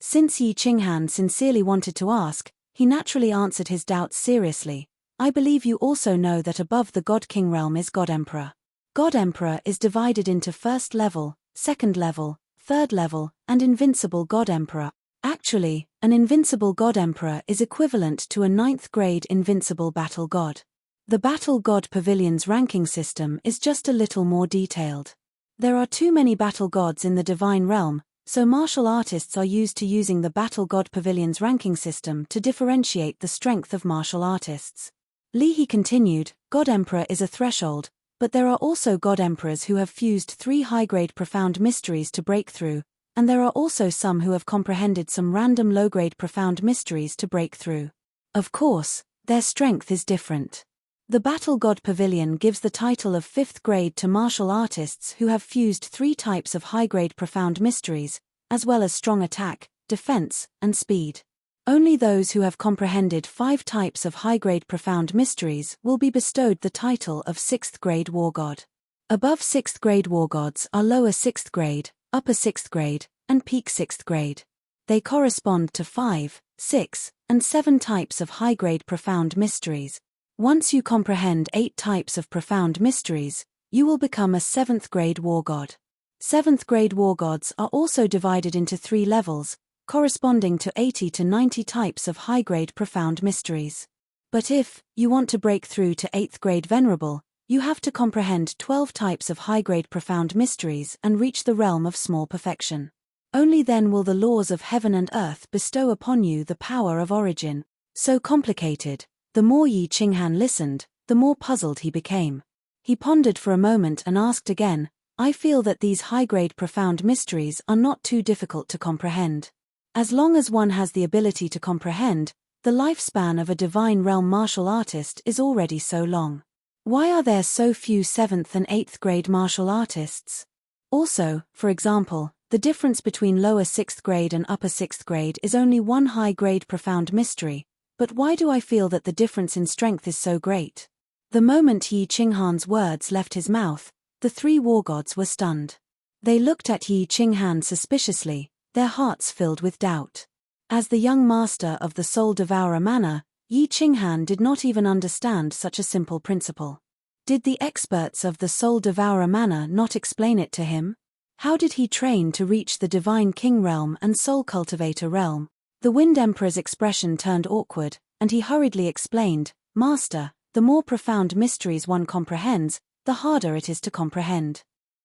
Since Yi Qinghan sincerely wanted to ask, he naturally answered his doubts seriously. "I believe you also know that above the God King realm is God Emperor. God Emperor is divided into 1st level, 2nd level, 3rd level, and Invincible God Emperor. Actually, an Invincible God Emperor is equivalent to a 9th grade Invincible Battle God. The Battle God Pavilion's ranking system is just a little more detailed. There are too many battle gods in the divine realm, so martial artists are used to using the Battle God Pavilion's ranking system to differentiate the strength of martial artists. Li He continued, "God Emperor is a threshold, but there are also God Emperors who have fused 3 high-grade profound mysteries to break through, and there are also some who have comprehended some random low-grade profound mysteries to break through. Of course, their strength is different. The Battle God Pavilion gives the title of 5th grade to martial artists who have fused 3 types of high-grade profound mysteries, as well as strong attack, defense, and speed. Only those who have comprehended 5 types of high-grade profound mysteries will be bestowed the title of 6th grade war god. Above 6th grade war gods are lower 6th grade, upper 6th grade, and peak 6th grade. They correspond to 5, 6, and 7 types of high-grade profound mysteries. Once you comprehend 8 types of profound mysteries, you will become a 7th grade war god. 7th grade war gods are also divided into 3 levels, corresponding to 80 to 90 types of high-grade profound mysteries. But if you want to break through to 8th grade venerable, you have to comprehend 12 types of high-grade profound mysteries and reach the realm of small perfection. Only then will the laws of heaven and earth bestow upon you the power of origin. So complicated. The more Yi Qinghan listened, the more puzzled he became. He pondered for a moment and asked again, I feel that these high-grade profound mysteries are not too difficult to comprehend. As long as one has the ability to comprehend, the lifespan of a divine realm martial artist is already so long. Why are there so few 7th and 8th grade martial artists? Also, for example, the difference between lower 6th grade and upper 6th grade is only 1 high-grade profound mystery, but why do I feel that the difference in strength is so great? The moment Yi Qinghan's words left his mouth, the 3 war gods were stunned. They looked at Yi Qinghan suspiciously, their hearts filled with doubt. As the young master of the Soul Devourer manner, Yi Qinghan did not even understand such a simple principle. Did the experts of the Soul Devourer manner not explain it to him? How did he train to reach the Divine King realm and Soul Cultivator realm? The Wind Emperor's expression turned awkward, and he hurriedly explained, Master, the more profound mysteries one comprehends, the harder it is to comprehend.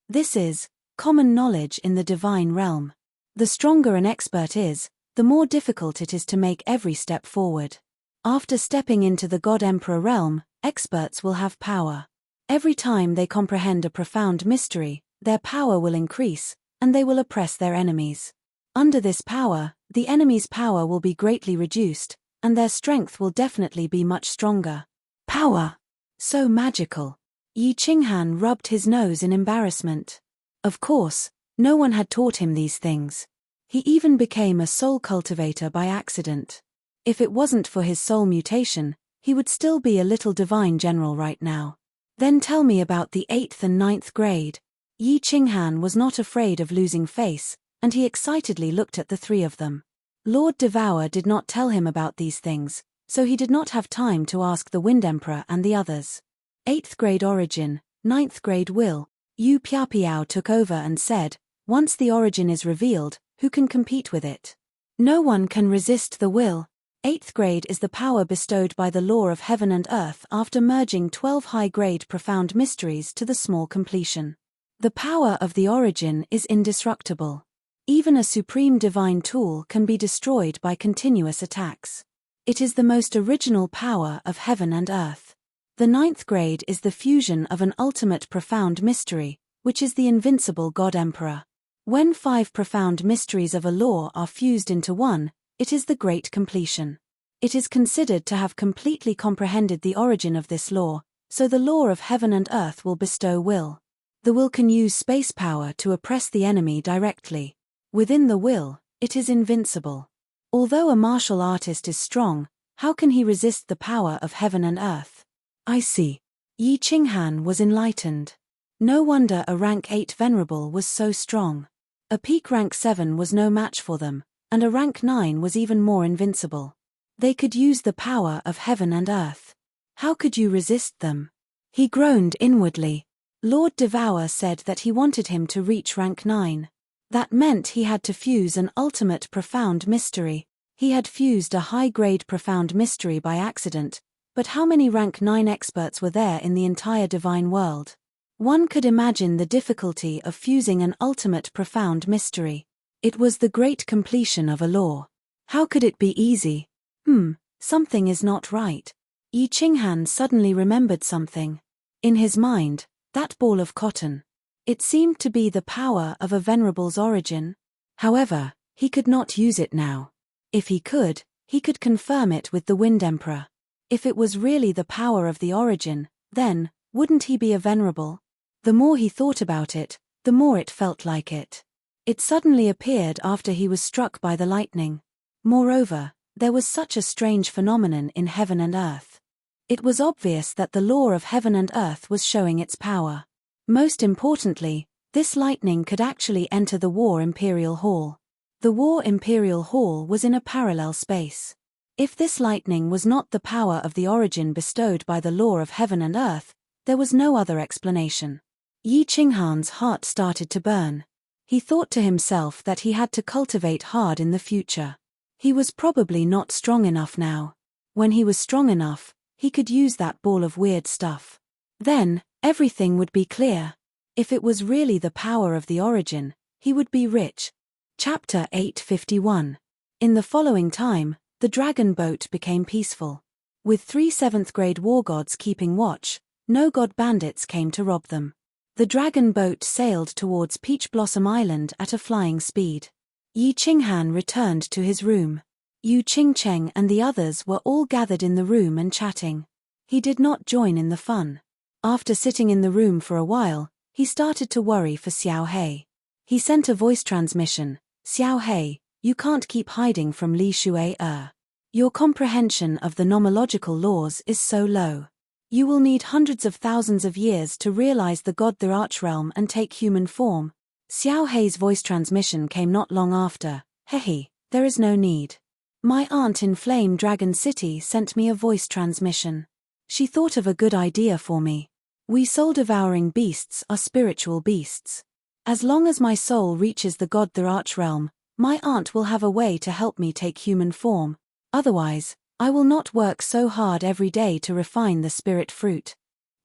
This is common knowledge in the divine realm. The stronger an expert is, the more difficult it is to make every step forward. After stepping into the God Emperor realm, experts will have power. Every time they comprehend a profound mystery, their power will increase, and they will oppress their enemies. Under this power, the enemy's power will be greatly reduced, and their strength will definitely be much stronger. Power! So magical. Yi Qinghan rubbed his nose in embarrassment. Of course, no one had taught him these things. He even became a soul cultivator by accident. If it wasn't for his soul mutation, he would still be a little divine general right now. Then tell me about the 8th and 9th grade. Yi Qinghan was not afraid of losing face, and he excitedly looked at the 3 of them. Lord Devour did not tell him about these things, so he did not have time to ask the Wind Emperor and the others. 8th grade origin, 9th grade will. Yu Piapiao took over and said, once the origin is revealed, who can compete with it? No one can resist the will. 8th grade is the power bestowed by the law of heaven and earth after merging 12 high-grade profound mysteries to the small completion. The power of the origin is indestructible. Even a supreme divine tool can be destroyed by continuous attacks. It is the most original power of heaven and earth. The 9th grade is the fusion of an ultimate profound mystery, which is the invincible God Emperor. When 5 profound mysteries of a law are fused into one, it is the great completion. It is considered to have completely comprehended the origin of this law, so the law of heaven and earth will bestow will. The will can use space power to oppress the enemy directly. Within the will, it is invincible. Although a martial artist is strong, how can he resist the power of heaven and earth? I see. Yi Qinghan was enlightened. No wonder a rank 8 venerable was so strong. A peak rank 7 was no match for them, and a rank 9 was even more invincible. They could use the power of heaven and earth. How could you resist them? He groaned inwardly. Lord Devour said that he wanted him to reach rank 9. That meant he had to fuse an ultimate profound mystery. He had fused a high-grade profound mystery by accident, but how many rank 9 experts were there in the entire divine world? One could imagine the difficulty of fusing an ultimate profound mystery. It was the great completion of a law. How could it be easy? Something is not right. Yi Qinghan suddenly remembered something. In his mind, that ball of cotton. It seemed to be the power of a venerable's origin. However, he could not use it now. If he could confirm it with the Wind Emperor. If it was really the power of the origin, then, wouldn't he be a venerable? The more he thought about it, the more it felt like it. It suddenly appeared after he was struck by the lightning. Moreover, there was such a strange phenomenon in heaven and earth. It was obvious that the law of heaven and earth was showing its power. Most importantly, this lightning could actually enter the War Imperial Hall. The War Imperial Hall was in a parallel space. If this lightning was not the power of the origin bestowed by the law of heaven and earth, there was no other explanation. Yi Qinghan's heart started to burn. He thought to himself that he had to cultivate hard in the future. He was probably not strong enough now. When he was strong enough, he could use that ball of weird stuff. Then, everything would be clear. If it was really the power of the origin, he would be rich. Chapter 851. In the following time, the dragon boat became peaceful. With 3 7th-grade war gods keeping watch, no god bandits came to rob them. The dragon boat sailed towards Peach Blossom Island at a flying speed. Yi Qinghan returned to his room. Yu Qingcheng and the others were all gathered in the room and chatting. He did not join in the fun. After sitting in the room for a while, he started to worry for Xiao He. He sent a voice transmission. Xiao He, you can't keep hiding from Li Shui. Your comprehension of the nomological laws is so low. You will need hundreds of thousands of years to realize the god the Archrealm and take human form. Xiao He's voice transmission came not long after. Hehe, there is no need. My aunt in Flame Dragon City sent me a voice transmission. She thought of a good idea for me. We soul-devouring beasts are spiritual beasts. As long as my soul reaches the god the Archrealm, my aunt will have a way to help me take human form. Otherwise, I will not work so hard every day to refine the spirit fruit.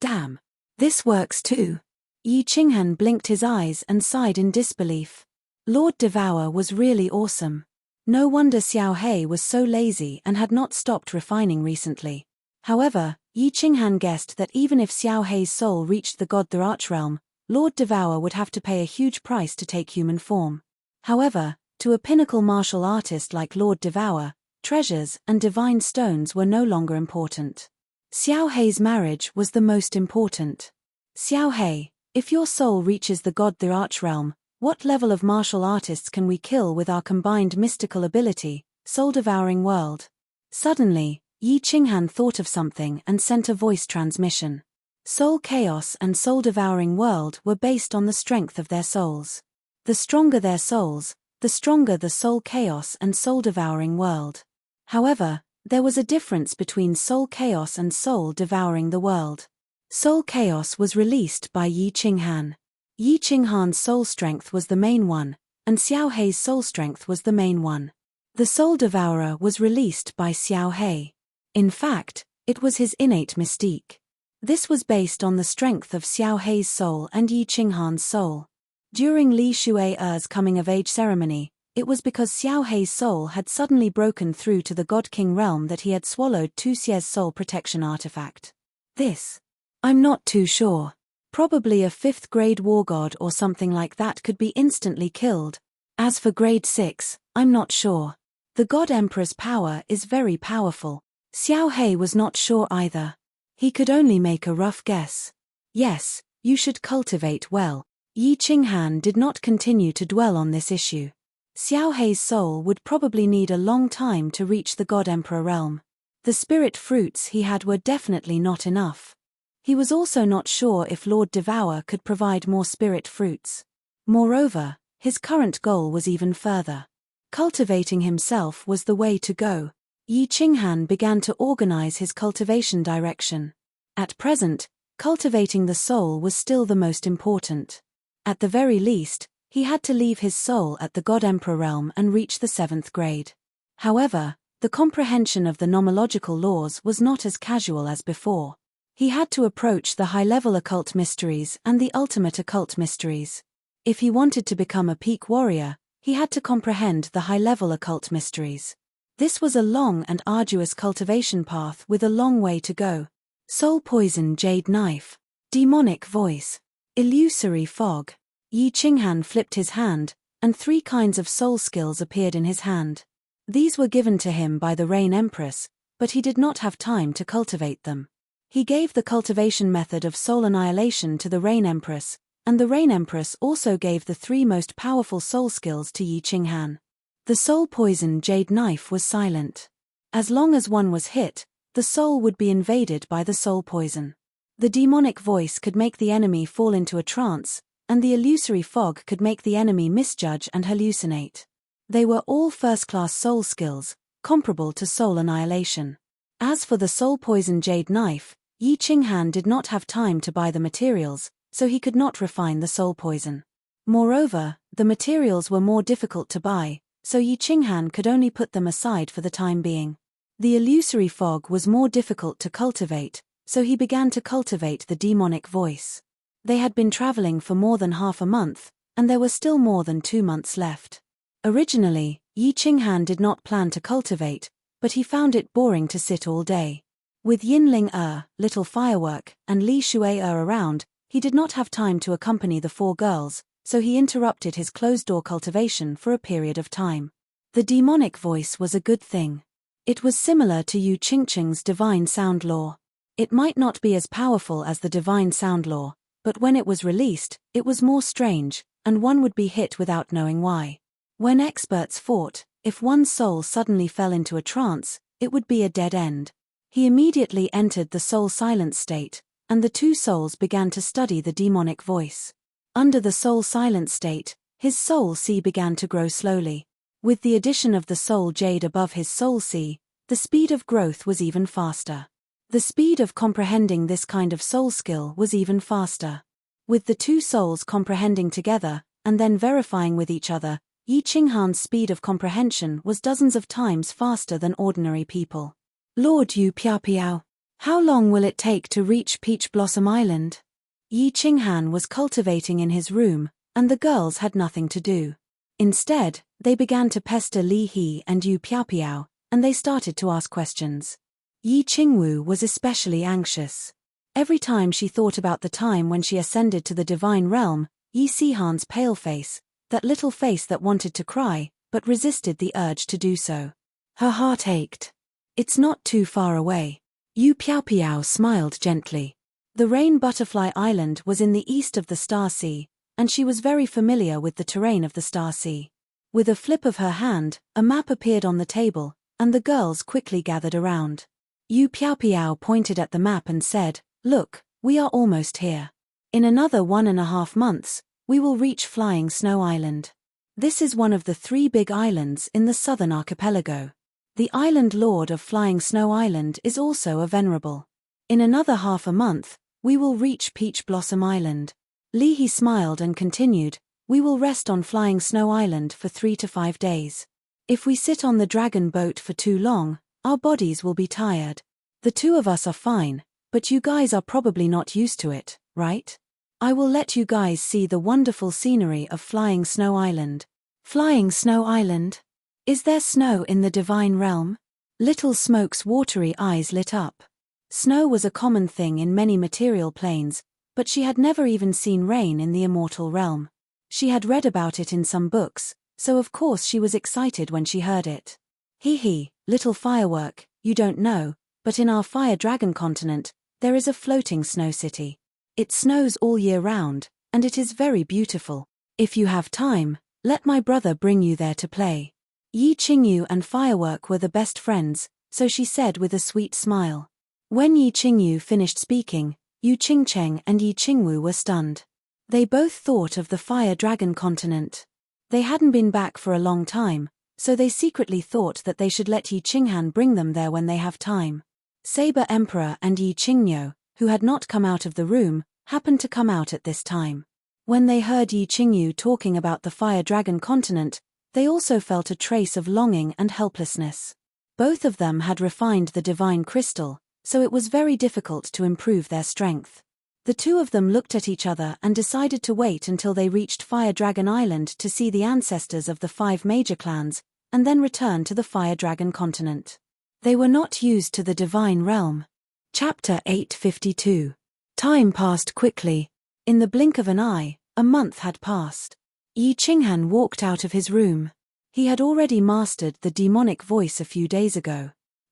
Damn. This works too. Yi Qinghan blinked his eyes and sighed in disbelief. Lord Devour was really awesome. No wonder Xiao He was so lazy and had not stopped refining recently. However, Yi Qinghan guessed that even if Xiao He's soul reached the god the Archrealm, Lord Devour would have to pay a huge price to take human form. However, to a pinnacle martial artist like Lord Devour, treasures and divine stones were no longer important. Xiao He's marriage was the most important. Xiao He, if your soul reaches the god the Archrealm, what level of martial artists can we kill with our combined mystical ability, soul-devouring world? Suddenly, Yi Qinghan thought of something and sent a voice transmission. Soul Chaos and soul-devouring world were based on the strength of their souls. The stronger their souls, the stronger the soul chaos and soul-devouring world. However, there was a difference between soul chaos and soul devouring the world. Soul chaos was released by Yi Qinghan. Yi Qinghan's soul strength was the main one, and Xiao He's soul strength was the main one. The soul devourer was released by Xiao He. In fact, it was his innate mystique. This was based on the strength of Xiao He's soul and Yi Qinghan's soul. During Li Shui's coming-of-age ceremony, it was because Xiao He's soul had suddenly broken through to the God King realm that he had swallowed Tu Xie's soul protection artifact. This? I'm not too sure. Probably a 5th-grade war god or something like that could be instantly killed. As for grade 6, I'm not sure. The God Emperor's power is very powerful. Xiao He was not sure either. He could only make a rough guess. Yes, you should cultivate well. Yi Qinghan did not continue to dwell on this issue. Xiao He's soul would probably need a long time to reach the God Emperor realm. The spirit fruits he had were definitely not enough. He was also not sure if Lord Devour could provide more spirit fruits. Moreover, his current goal was even further. Cultivating himself was the way to go. Yi Qinghan began to organize his cultivation direction. At present, cultivating the soul was still the most important. At the very least, he had to leave his soul at the God Emperor realm and reach the 7th grade. However, the comprehension of the nomological laws was not as casual as before. He had to approach the high-level occult mysteries and the ultimate occult mysteries. If he wanted to become a peak warrior, he had to comprehend the high-level occult mysteries. This was a long and arduous cultivation path with a long way to go. Soul poison jade knife. Demonic voice. Illusory fog. Yi Qinghan flipped his hand, and 3 kinds of soul skills appeared in his hand. These were given to him by the Rain Empress, but he did not have time to cultivate them. He gave the cultivation method of soul annihilation to the Rain Empress, and the Rain Empress also gave the 3 most powerful soul skills to Yi Qinghan. The soul poison jade knife was silent. As long as one was hit, the soul would be invaded by the soul poison. The demonic voice could make the enemy fall into a trance, and the illusory fog could make the enemy misjudge and hallucinate. They were all first-class soul skills, comparable to soul annihilation. As for the soul poison jade knife, Yi Qinghan did not have time to buy the materials, so he could not refine the soul poison. Moreover, the materials were more difficult to buy, so Yi Qinghan could only put them aside for the time being. The illusory fog was more difficult to cultivate, so he began to cultivate the demonic voice. They had been traveling for more than half a month, and there were still more than 2 months left. Originally, Yi Qinghan did not plan to cultivate, but he found it boring to sit all day. With Yinling Little Firework, and Li Shui around, he did not have time to accompany the 4 girls, so he interrupted his closed-door cultivation for a period of time. The demonic voice was a good thing. It was similar to Yu Qingqing's divine sound law. It might not be as powerful as the divine sound law, but when it was released, it was more strange, and one would be hit without knowing why. When experts fought, if one's soul suddenly fell into a trance, it would be a dead end. He immediately entered the soul silence state, and the 2 souls began to study the demonic voice. Under the soul silence state, his soul C began to grow slowly. With the addition of the soul jade above his soul C, the speed of growth was even faster. The speed of comprehending this kind of soul skill was even faster. With the 2 souls comprehending together, and then verifying with each other, Yi Qinghan's speed of comprehension was dozens of times faster than ordinary people. Lord Yu Piao, how long will it take to reach Peach Blossom Island? Yi Qinghan was cultivating in his room, and the girls had nothing to do. Instead, they began to pester Li He and Yu Piao, and they started to ask questions. Yi Qingwu was especially anxious. Every time she thought about the time when she ascended to the divine realm, Yi Sihan's pale face, that little face that wanted to cry, but resisted the urge to do so. Her heart ached. It's not too far away. Yu Piao smiled gently. The Rain Butterfly Island was in the east of the Star Sea, and she was very familiar with the terrain of the Star Sea. With a flip of her hand, a map appeared on the table, and the girls quickly gathered around. Yu Piao pointed at the map and said, "Look, we are almost here. In another 1.5 months, we will reach Flying Snow Island. This is one of the 3 big islands in the southern archipelago. The island lord of Flying Snow Island is also a venerable. In another half a month, we will reach Peach Blossom Island." Li He smiled and continued, "We will rest on Flying Snow Island for 3 to 5 days. If we sit on the dragon boat for too long, our bodies will be tired. The 2 of us are fine, but you guys are probably not used to it, right? I will let you guys see the wonderful scenery of Flying Snow Island." Flying Snow Island? Is there snow in the divine realm? Little Smoke's watery eyes lit up. Snow was a common thing in many material planes, but she had never even seen rain in the immortal realm. She had read about it in some books, so of course she was excited when she heard it. He, Little Firework, you don't know, but in our Fire Dragon continent, there is a floating snow city. It snows all year round, and it is very beautiful. If you have time, let my brother bring you there to play. Yi Qingyu and Firework were the best friends, so she said with a sweet smile. When Yi Qingyu finished speaking, Yu Qingcheng and Yi Qingwu were stunned. They both thought of the Fire Dragon continent. They hadn't been back for a long time, so they secretly thought that they should let Yi Qinghan bring them there when they have time. Saber Emperor and Yi Qingyo, who had not come out of the room, happened to come out at this time. When they heard Yi Qingyu talking about the Fire Dragon continent, they also felt a trace of longing and helplessness. Both of them had refined the divine crystal, so it was very difficult to improve their strength. The 2 of them looked at each other and decided to wait until they reached Fire Dragon Island to see the ancestors of the 5 major clans, and then return to the Fire Dragon continent. They were not used to the divine realm. Chapter 852. Time passed quickly. In the blink of an eye, a month had passed. Yi Qinghan walked out of his room. He had already mastered the demonic voice a few days ago.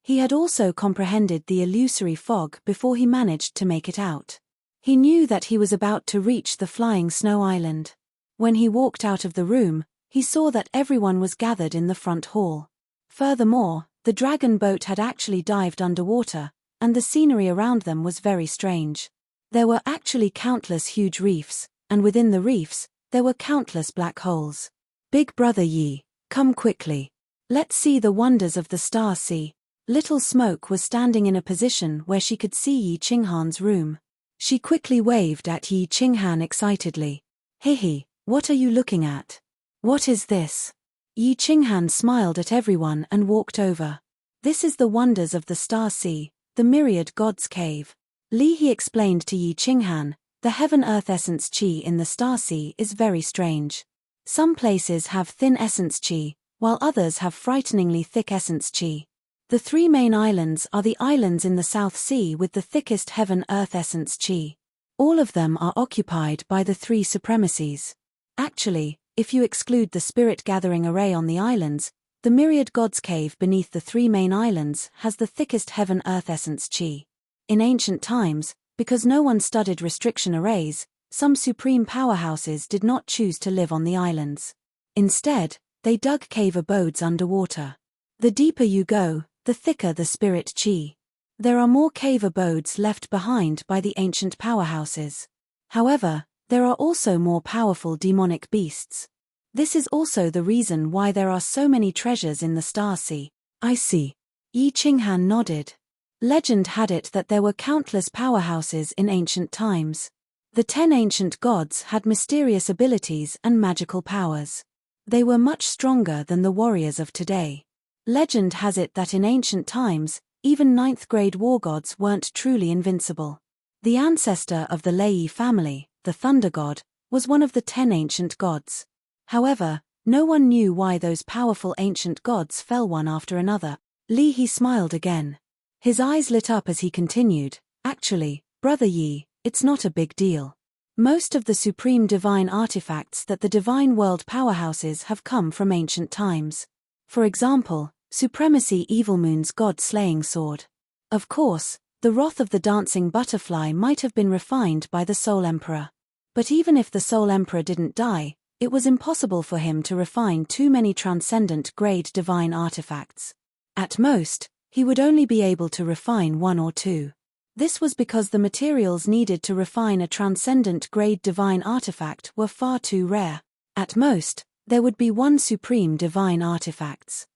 He had also comprehended the illusory fog before he managed to make it out. He knew that he was about to reach the flying snow island. When he walked out of the room, he saw that everyone was gathered in the front hall. Furthermore, the dragon boat had actually dived underwater, and the scenery around them was very strange. There were actually countless huge reefs, and within the reefs, there were countless black holes. Big brother Yi, come quickly. Let's see the wonders of the Star Sea. Little Smoke was standing in a position where she could see Yi Qinghan's room. She quickly waved at Yi Qinghan excitedly. Hehe, what are you looking at? What is this? Yi Qinghan smiled at everyone and walked over. This is the wonders of the Star Sea, the myriad gods' cave. Li He explained to Yi Qinghan, the heaven-earth essence qi in the Star Sea is very strange. Some places have thin essence qi, while others have frighteningly thick essence qi. The three main islands are the islands in the South Sea with the thickest heaven-earth essence qi. All of them are occupied by the three supremacies. Actually, if you exclude the spirit-gathering array on the islands, the myriad gods' cave beneath the three main islands has the thickest heaven-earth essence qi. In ancient times, because no one studied restriction arrays, some supreme powerhouses did not choose to live on the islands. Instead, they dug cave abodes underwater. The deeper you go, the thicker the spirit qi. There are more cave abodes left behind by the ancient powerhouses. However, there are also more powerful demonic beasts. This is also the reason why there are so many treasures in the Star Sea. I see. Yi Qinghan nodded. Legend had it that there were countless powerhouses in ancient times. The 10 ancient gods had mysterious abilities and magical powers. They were much stronger than the warriors of today. Legend has it that in ancient times, even 9th-grade war gods weren't truly invincible. The ancestor of the Lei family, the Thunder God, was one of the 10 ancient gods. However, no one knew why those powerful ancient gods fell one after another. Li He smiled again. His eyes lit up as he continued, actually, brother Yi, it's not a big deal. Most of the supreme divine artifacts that the divine world powerhouses have come from ancient times. For example, Supremacy Evilmoon's god-slaying sword. Of course, the wrath of the dancing butterfly might have been refined by the Soul Emperor. But even if the Soul Emperor didn't die, it was impossible for him to refine too many transcendent-grade divine artifacts. At most, he would only be able to refine 1 or 2. This was because the materials needed to refine a transcendent-grade divine artifact were far too rare. At most, there would be 1 supreme divine artifacts.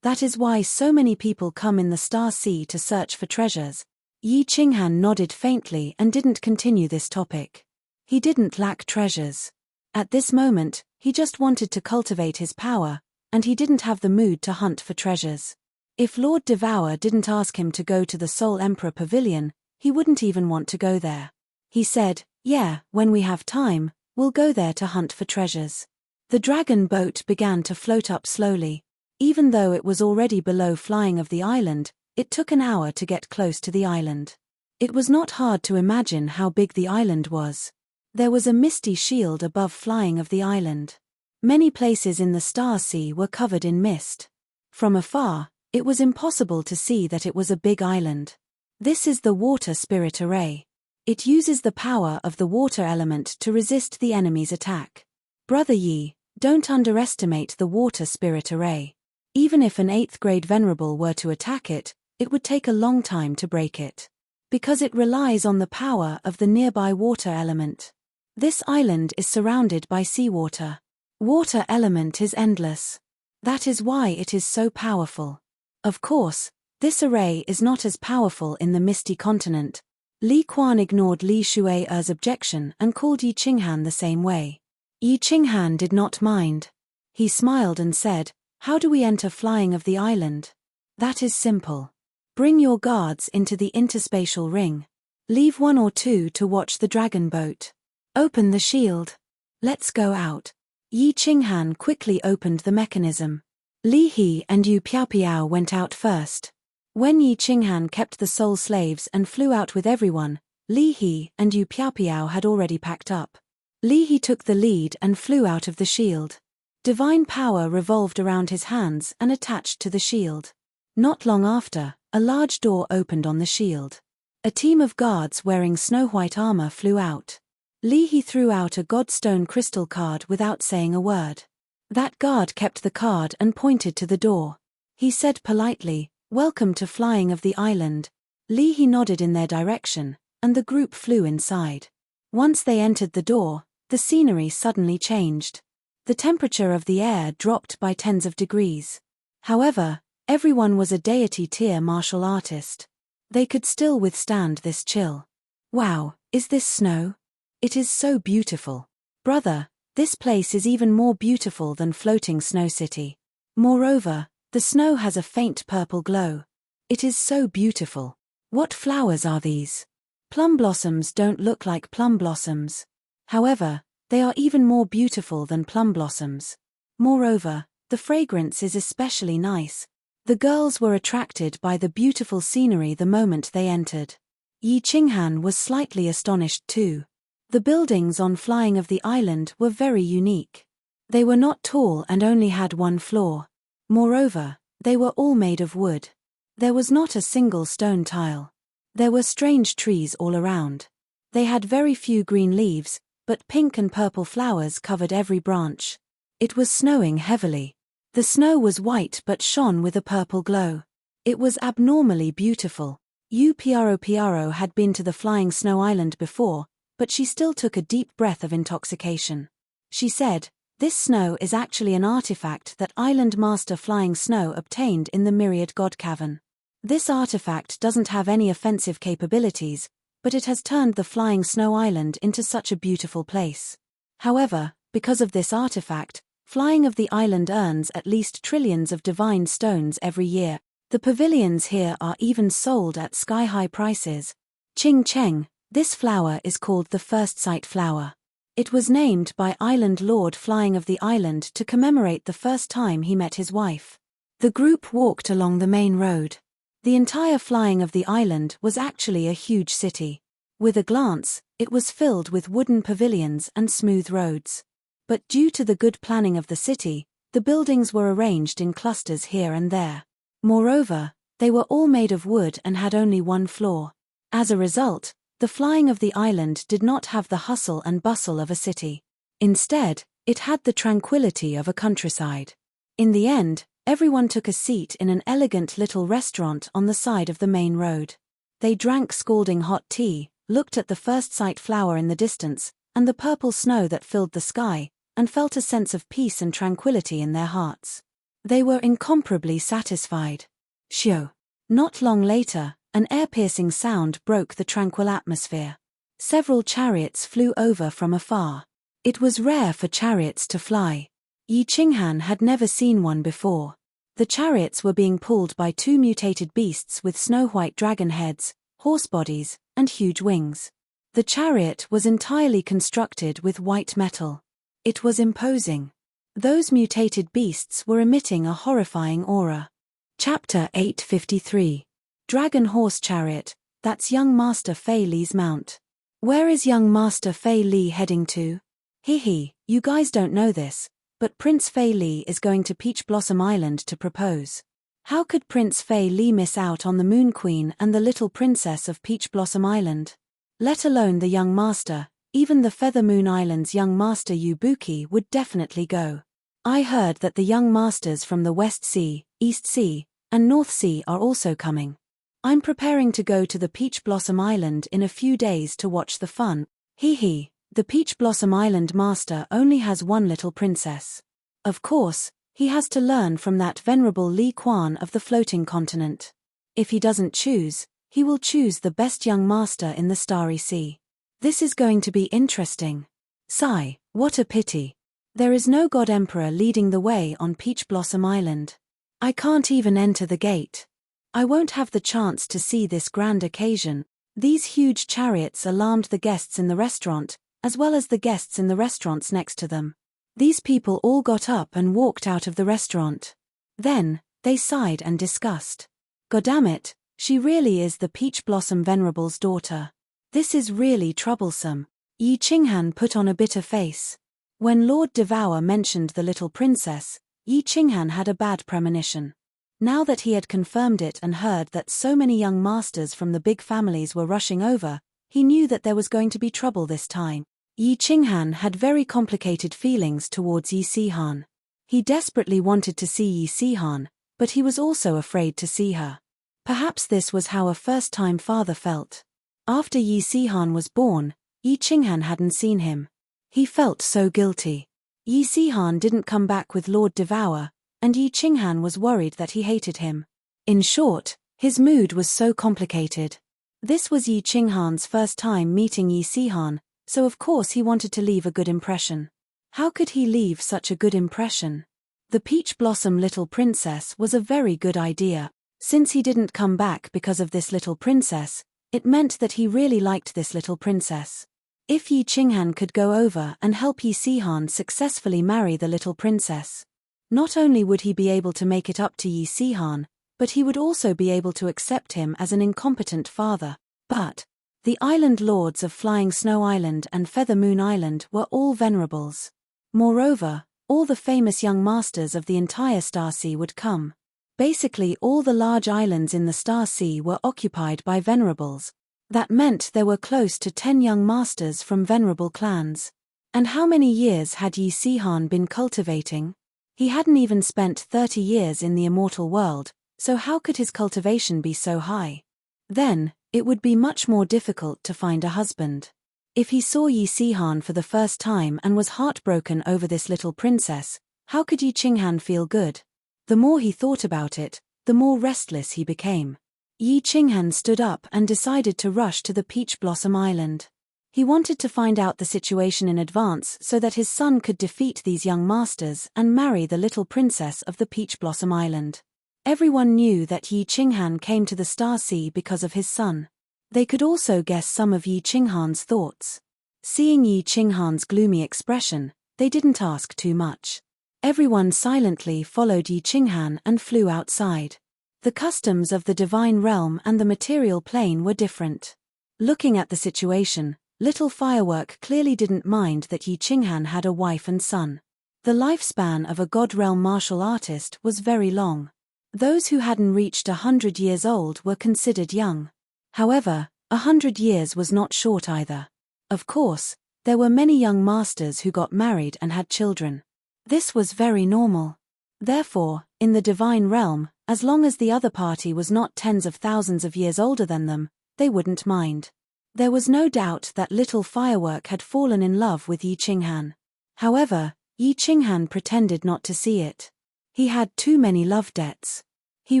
That is why so many people come in the Star Sea to search for treasures. Yi Qinghan nodded faintly and didn't continue this topic. He didn't lack treasures. At this moment, he just wanted to cultivate his power, and he didn't have the mood to hunt for treasures. If Lord Devour didn't ask him to go to the Soul Emperor Pavilion, he wouldn't even want to go there. He said, yeah, when we have time, we'll go there to hunt for treasures. The dragon boat began to float up slowly. Even though it was already below flying of the island, it took an hour to get close to the island. It was not hard to imagine how big the island was. There was a misty shield above flying of the island. Many places in the Star Sea were covered in mist. From afar, it was impossible to see that it was a big island. This is the water spirit array. It uses the power of the water element to resist the enemy's attack. Brother Yi, don't underestimate the water spirit array. Even if an 8th-grade venerable were to attack it, it would take a long time to break it. Because it relies on the power of the nearby water element. This island is surrounded by seawater. Water element is endless. That is why it is so powerful. Of course, this array is not as powerful in the Misty Continent. Li Quan ignored Li Shuai's objection and called Yi Qinghan the same way. Yi Qinghan did not mind. He smiled and said, how do we enter flying of the island? That is simple. Bring your guards into the interspatial ring. Leave 1 or 2 to watch the dragon boat. Open the shield. Let's go out. Yi Qinghan quickly opened the mechanism. Li He and Yu Piao went out first. When Yi Qinghan kept the soul slaves and flew out with everyone, Li He and Yu Piao had already packed up. Li He took the lead and flew out of the shield. Divine power revolved around his hands and attached to the shield. Not long after, A large door opened on the shield. A team of guards wearing snow-white armor flew out. He threw out a godstone crystal card without saying a word. That guard kept the card and pointed to the door. He said politely, "Welcome to Flying of the Island." He nodded in their direction, and the group flew inside. Once they entered the door, the scenery suddenly changed. The temperature of the air dropped by tens of degrees. However, everyone was a deity-tier martial artist. They could still withstand this chill. "Wow, is this snow? It is so beautiful. Brother, this place is even more beautiful than floating Snow City. Moreover, the snow has a faint purple glow. It is so beautiful. What flowers are these? Plum blossoms don't look like plum blossoms. However, they are even more beautiful than plum blossoms. Moreover, the fragrance is especially nice." The girls were attracted by the beautiful scenery the moment they entered. Qinghan was slightly astonished too. The buildings on Flying of the Island were very unique. They were not tall and only had one floor. Moreover, they were all made of wood. There was not a single stone tile. There were strange trees all around. They had very few green leaves, but pink and purple flowers covered every branch. It was snowing heavily. The snow was white but shone with a purple glow. It was abnormally beautiful. Piaro had been to the Flying Snow Island before, but she still took a deep breath of intoxication. She said, "This snow is actually an artifact that Island Master Flying Snow obtained in the Myriad God Cavern. This artifact doesn't have any offensive capabilities, but it has turned the Flying Snow Island into such a beautiful place. However, because of this artifact, Flying of the Island earns at least trillions of divine stones every year. The pavilions here are even sold at sky-high prices. Ching Cheng, this flower is called the First Sight Flower. It was named by Island Lord Flying of the Island to commemorate the first time he met his wife." The group walked along the main road. The entire Flying of the Island was actually a huge city. With a glance, it was filled with wooden pavilions and smooth roads. But due to the good planning of the city, the buildings were arranged in clusters here and there. Moreover, they were all made of wood and had only one floor. As a result, the Flying of the Island did not have the hustle and bustle of a city. Instead, it had the tranquility of a countryside. In the end, everyone took a seat in an elegant little restaurant on the side of the main road. They drank scalding hot tea, looked at the First Sight Flower in the distance, and the purple snow that filled the sky, and felt a sense of peace and tranquility in their hearts. They were incomparably satisfied. Shio. Not long later, an air-piercing sound broke the tranquil atmosphere. Several chariots flew over from afar. It was rare for chariots to fly. Qinghan had never seen one before. The chariots were being pulled by two mutated beasts with snow-white dragon heads, horse bodies, and huge wings. The chariot was entirely constructed with white metal. It was imposing. Those mutated beasts were emitting a horrifying aura. Chapter 853. Dragon Horse Chariot, that's young Master Fei Li's mount. Where is young Master Fei Li heading to? You guys don't know this, but Prince Fei Li is going to Peach Blossom Island to propose. How could Prince Fei Li miss out on the Moon Queen and the little princess of Peach Blossom Island? Let alone the young master, even the Feather Moon Island's young master Yubuki would definitely go. I heard that the young masters from the West Sea, East Sea, and North Sea are also coming. I'm preparing to go to the Peach Blossom Island in a few days to watch the fun. The Peach Blossom Island master only has one little princess. Of course, he has to learn from that venerable Li Quan of the floating continent. If he doesn't choose, he will choose the best young master in the Starry Sea. This is going to be interesting. Sigh, what a pity. There is no God Emperor leading the way on Peach Blossom Island. I can't even enter the gate. I won't have the chance to see this grand occasion. These huge chariots alarmed the guests in the restaurant, as well as the guests in the restaurants next to them. These people all got up and walked out of the restaurant. Then, they sighed and discussed. Goddamit, she really is the Peach Blossom Venerable's daughter. This is really troublesome. Qinghan put on a bitter face. When Lord Devour mentioned the little princess, Qinghan had a bad premonition. Now that he had confirmed it and heard that so many young masters from the big families were rushing over, he knew that there was going to be trouble this time. Yi Qinghan had very complicated feelings towards Yi Sihan. He desperately wanted to see Yi Sihan, but he was also afraid to see her. Perhaps this was how a first-time father felt. After Yi Sihan was born, Yi Qinghan hadn't seen him. He felt so guilty. Yi Sihan didn't come back with Lord Devour, and Yi Qinghan was worried that he hated him. In short, his mood was so complicated. This was Yi Qinghan's first time meeting Yi Sihan, so of course he wanted to leave a good impression. How could he leave such a good impression? The Peach Blossom Little Princess was a very good idea. Since he didn't come back because of this little princess, it meant that he really liked this little princess. If Yi Qinghan could go over and help Yi Sihan successfully marry the little princess, not only would he be able to make it up to Yi Sihan, but he would also be able to accept him as an incompetent father. But the island lords of Flying Snow Island and Feather Moon Island were all venerables. Moreover, all the famous young masters of the entire Star Sea would come. Basically all the large islands in the Star Sea were occupied by venerables. That meant there were close to 10 young masters from venerable clans. And how many years had Yi Sihan been cultivating? He hadn't even spent 30 years in the immortal world, so how could his cultivation be so high? Then, it would be much more difficult to find a husband. If he saw Yi Sihan for the first time and was heartbroken over this little princess, how could Yi Qinghan feel good? The more he thought about it, the more restless he became. Yi Qinghan stood up and decided to rush to the Peach Blossom Island. He wanted to find out the situation in advance so that his son could defeat these young masters and marry the little princess of the Peach Blossom Island. Everyone knew that Yi Qinghan came to the Star Sea because of his son. They could also guess some of Yi Qinghan's thoughts. Seeing Yi Qinghan's gloomy expression, they didn't ask too much. Everyone silently followed Yi Qinghan and flew outside. The customs of the divine realm and the material plane were different. Looking at the situation, Little Firework clearly didn't mind that Yi Qinghan had a wife and son. The lifespan of a God Realm martial artist was very long. Those who hadn't reached 100 years old were considered young. However, 100 years was not short either. Of course, there were many young masters who got married and had children. This was very normal. Therefore, in the divine realm, as long as the other party was not tens of thousands of years older than them, they wouldn't mind. There was no doubt that Little Firework had fallen in love with Yi Qinghan. However, Yi Qinghan pretended not to see it. He had too many love debts. He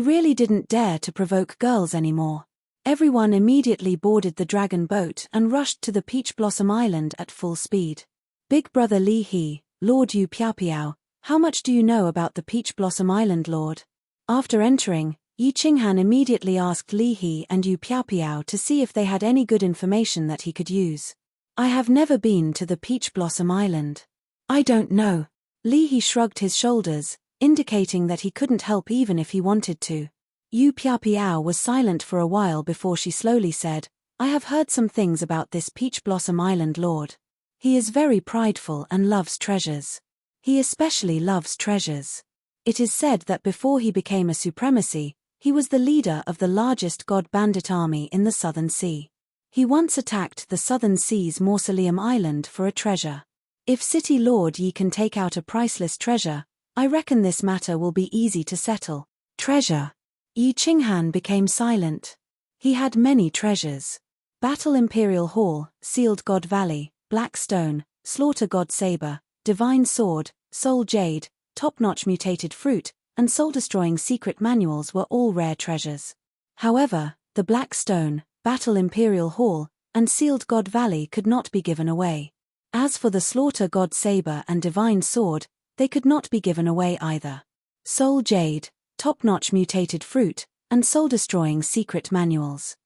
really didn't dare to provoke girls anymore. Everyone immediately boarded the dragon boat and rushed to the Peach Blossom Island at full speed. Big brother Li He, Lord Yu Piao, how much do you know about the Peach Blossom Island, Lord? After entering, Yi Qinghan immediately asked Li He and Yu Piao to see if they had any good information that he could use. I have never been to the Peach Blossom Island. I don't know. Li He shrugged his shoulders, indicating that he couldn't help even if he wanted to. Yu Piao was silent for a while before she slowly said, I have heard some things about this Peach Blossom Island Lord. He is very prideful and loves treasures. He especially loves treasures. It is said that before he became a supremacy, he was the leader of the largest god bandit army in the Southern Sea. He once attacked the Southern Sea's Mausoleum Island for a treasure. If City Lord Yi can take out a priceless treasure, I reckon this matter will be easy to settle. Treasure. Yi Qinghan became silent. He had many treasures. Battle Imperial Hall, Sealed God Valley, Black Stone, Slaughter God Saber, Divine Sword, Soul Jade, Top-Notch Mutated Fruit, and Soul-Destroying Secret Manuals were all rare treasures. However, the Black Stone, Battle Imperial Hall, and Sealed God Valley could not be given away. As for the Slaughter God Saber and Divine Sword, they could not be given away either. Soul Jade, Top-Notch Mutated Fruit, and Soul-Destroying Secret Manuals.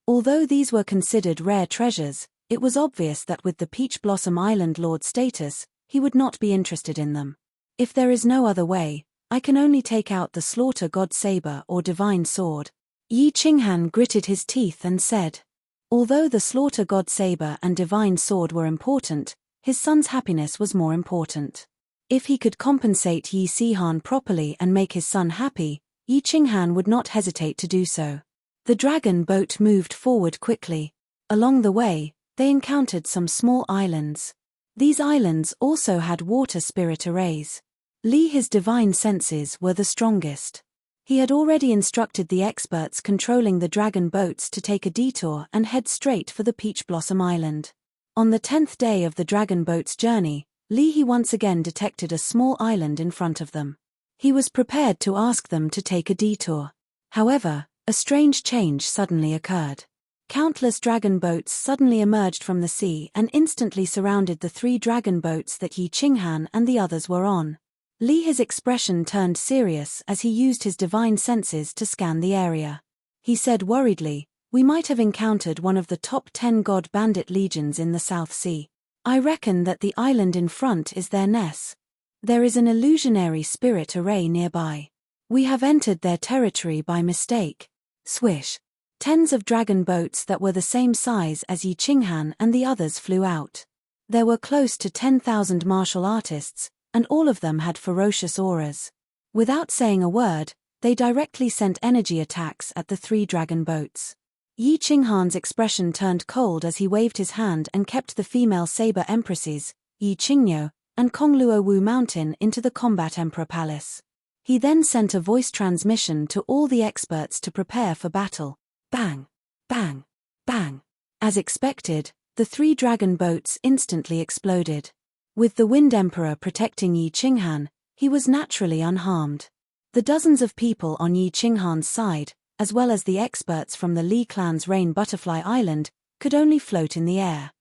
Although these were considered rare treasures, it was obvious that with the Peach Blossom Island Lord status, he would not be interested in them. If there is no other way, I can only take out the Slaughter God Saber or Divine Sword. Yi Qinghan gritted his teeth and said. Although the Slaughter God Saber and Divine Sword were important, his son's happiness was more important. If he could compensate Yi Sihan properly and make his son happy, Yi Qinghan would not hesitate to do so. The dragon boat moved forward quickly. Along the way, they encountered some small islands. These islands also had water spirit arrays. His divine senses were the strongest. He had already instructed the experts controlling the dragon boats to take a detour and head straight for the Peach Blossom Island. On the 10th day of the dragon boat's journey, He once again detected a small island in front of them. He was prepared to ask them to take a detour. However, a strange change suddenly occurred. Countless dragon boats suddenly emerged from the sea and instantly surrounded the 3 dragon boats that Yi Qinghan and the others were on. His expression turned serious as he used his divine senses to scan the area. He said worriedly, "We might have encountered one of the top 10 god bandit legions in the South Sea. I reckon that the island in front is their nest. There is an illusionary spirit array nearby. We have entered their territory by mistake." Swish. Tens of dragon boats that were the same size as Yi Qinghan and the others flew out. There were close to 10,000 martial artists, and all of them had ferocious auras. Without saying a word, they directly sent energy attacks at the 3 dragon boats. Yi Qinghan's expression turned cold as he waved his hand and kept the female saber empresses, Yi Qingyo and Kongluo Wu Mountain into the Combat Emperor Palace. He then sent a voice transmission to all the experts to prepare for battle. Bang! Bang! Bang! As expected, the 3 dragon boats instantly exploded. With the Wind Emperor protecting Yi Qinghan, he was naturally unharmed. The dozens of people on Yi Qinghan's side, as well as the experts from the Li clan's Rain Butterfly Island, could only float in the air.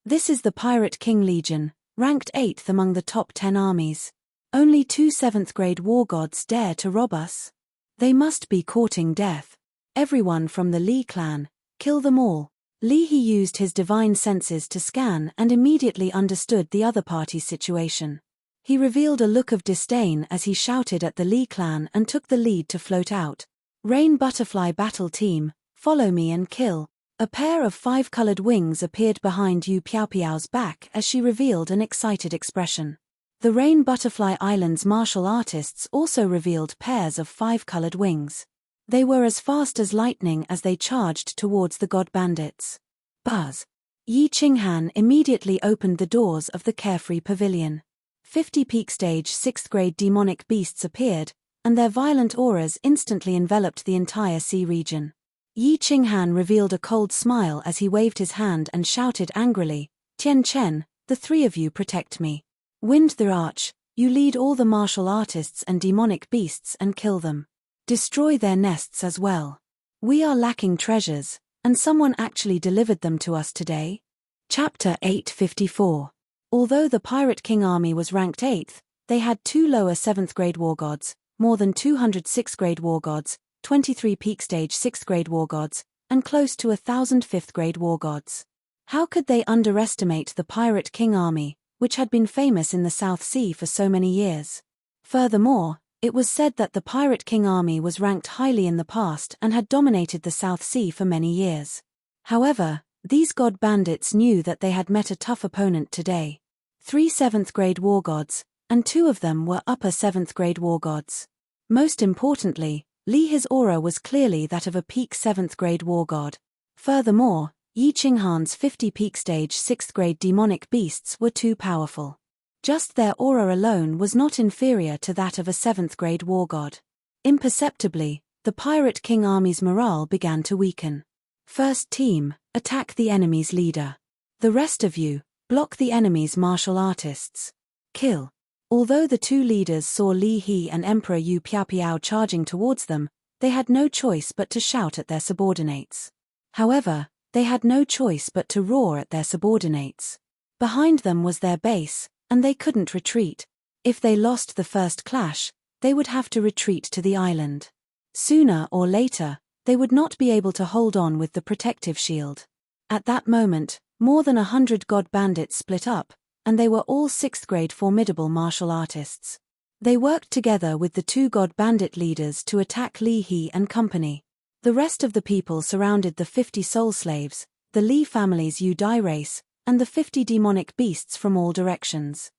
This is the Pirate King Legion, ranked 8th among the top 10 armies. Only 2 7th-grade war gods dare to rob us. They must be courting death. Everyone from the Li clan, kill them all. He used his divine senses to scan and immediately understood the other party's situation. He revealed a look of disdain as he shouted at the Li clan and took the lead to float out. Rain Butterfly Battle Team, follow me and kill. A pair of 5-colored wings appeared behind Yu Piaopiao's back as she revealed an excited expression. The Rain Butterfly Island's martial artists also revealed pairs of 5-colored wings. They were as fast as lightning as they charged towards the god bandits. Buzz! Yi Qinghan immediately opened the doors of the Carefree Pavilion. 50 peak stage 6th-grade demonic beasts appeared, and their violent auras instantly enveloped the entire sea region. Yi Qinghan revealed a cold smile as he waved his hand and shouted angrily, "Tian Chen, the 3 of you protect me. Wind the Arch, you lead all the martial artists and demonic beasts and kill them. Destroy their nests as well. We are lacking treasures, and someone actually delivered them to us today." Chapter 854. Although the Pirate King army was ranked 8th, they had 2 lower 7th-grade war gods, more than 200 6th-grade war gods, 23 peak stage 6th-grade war gods, and close to 1,000 5th-grade war gods. How could they underestimate the Pirate King army, which had been famous in the South Sea for so many years? Furthermore, it was said that the Pirate King army was ranked highly in the past and had dominated the South Sea for many years. However, these god bandits knew that they had met a tough opponent today. 3 7th-grade war gods, and 2 of them were upper 7th-grade war gods. Most importantly, His aura was clearly that of a peak 7th-grade war god. Furthermore, Yi Qinghan's 50 peak stage 6th-grade demonic beasts were too powerful. Just their aura alone was not inferior to that of a 7th-grade war god. Imperceptibly, the Pirate King army's morale began to weaken. First team, attack the enemy's leader. The rest of you, block the enemy's martial artists. Kill. Although the 2 leaders saw Li He and Emperor Yu Piaopiao charging towards them, they had no choice but to shout at their subordinates. However, they had no choice but to roar at their subordinates. Behind them was their base, and they couldn't retreat. If they lost the first clash, they would have to retreat to the island. Sooner or later, they would not be able to hold on with the protective shield. At that moment, more than 100 god bandits split up, and they were all 6th-grade formidable martial artists. They worked together with the 2 god bandit leaders to attack Li He and company. The rest of the people surrounded the 50 soul slaves, the Li family's Yu Dai race, and the 50 demonic beasts from all directions.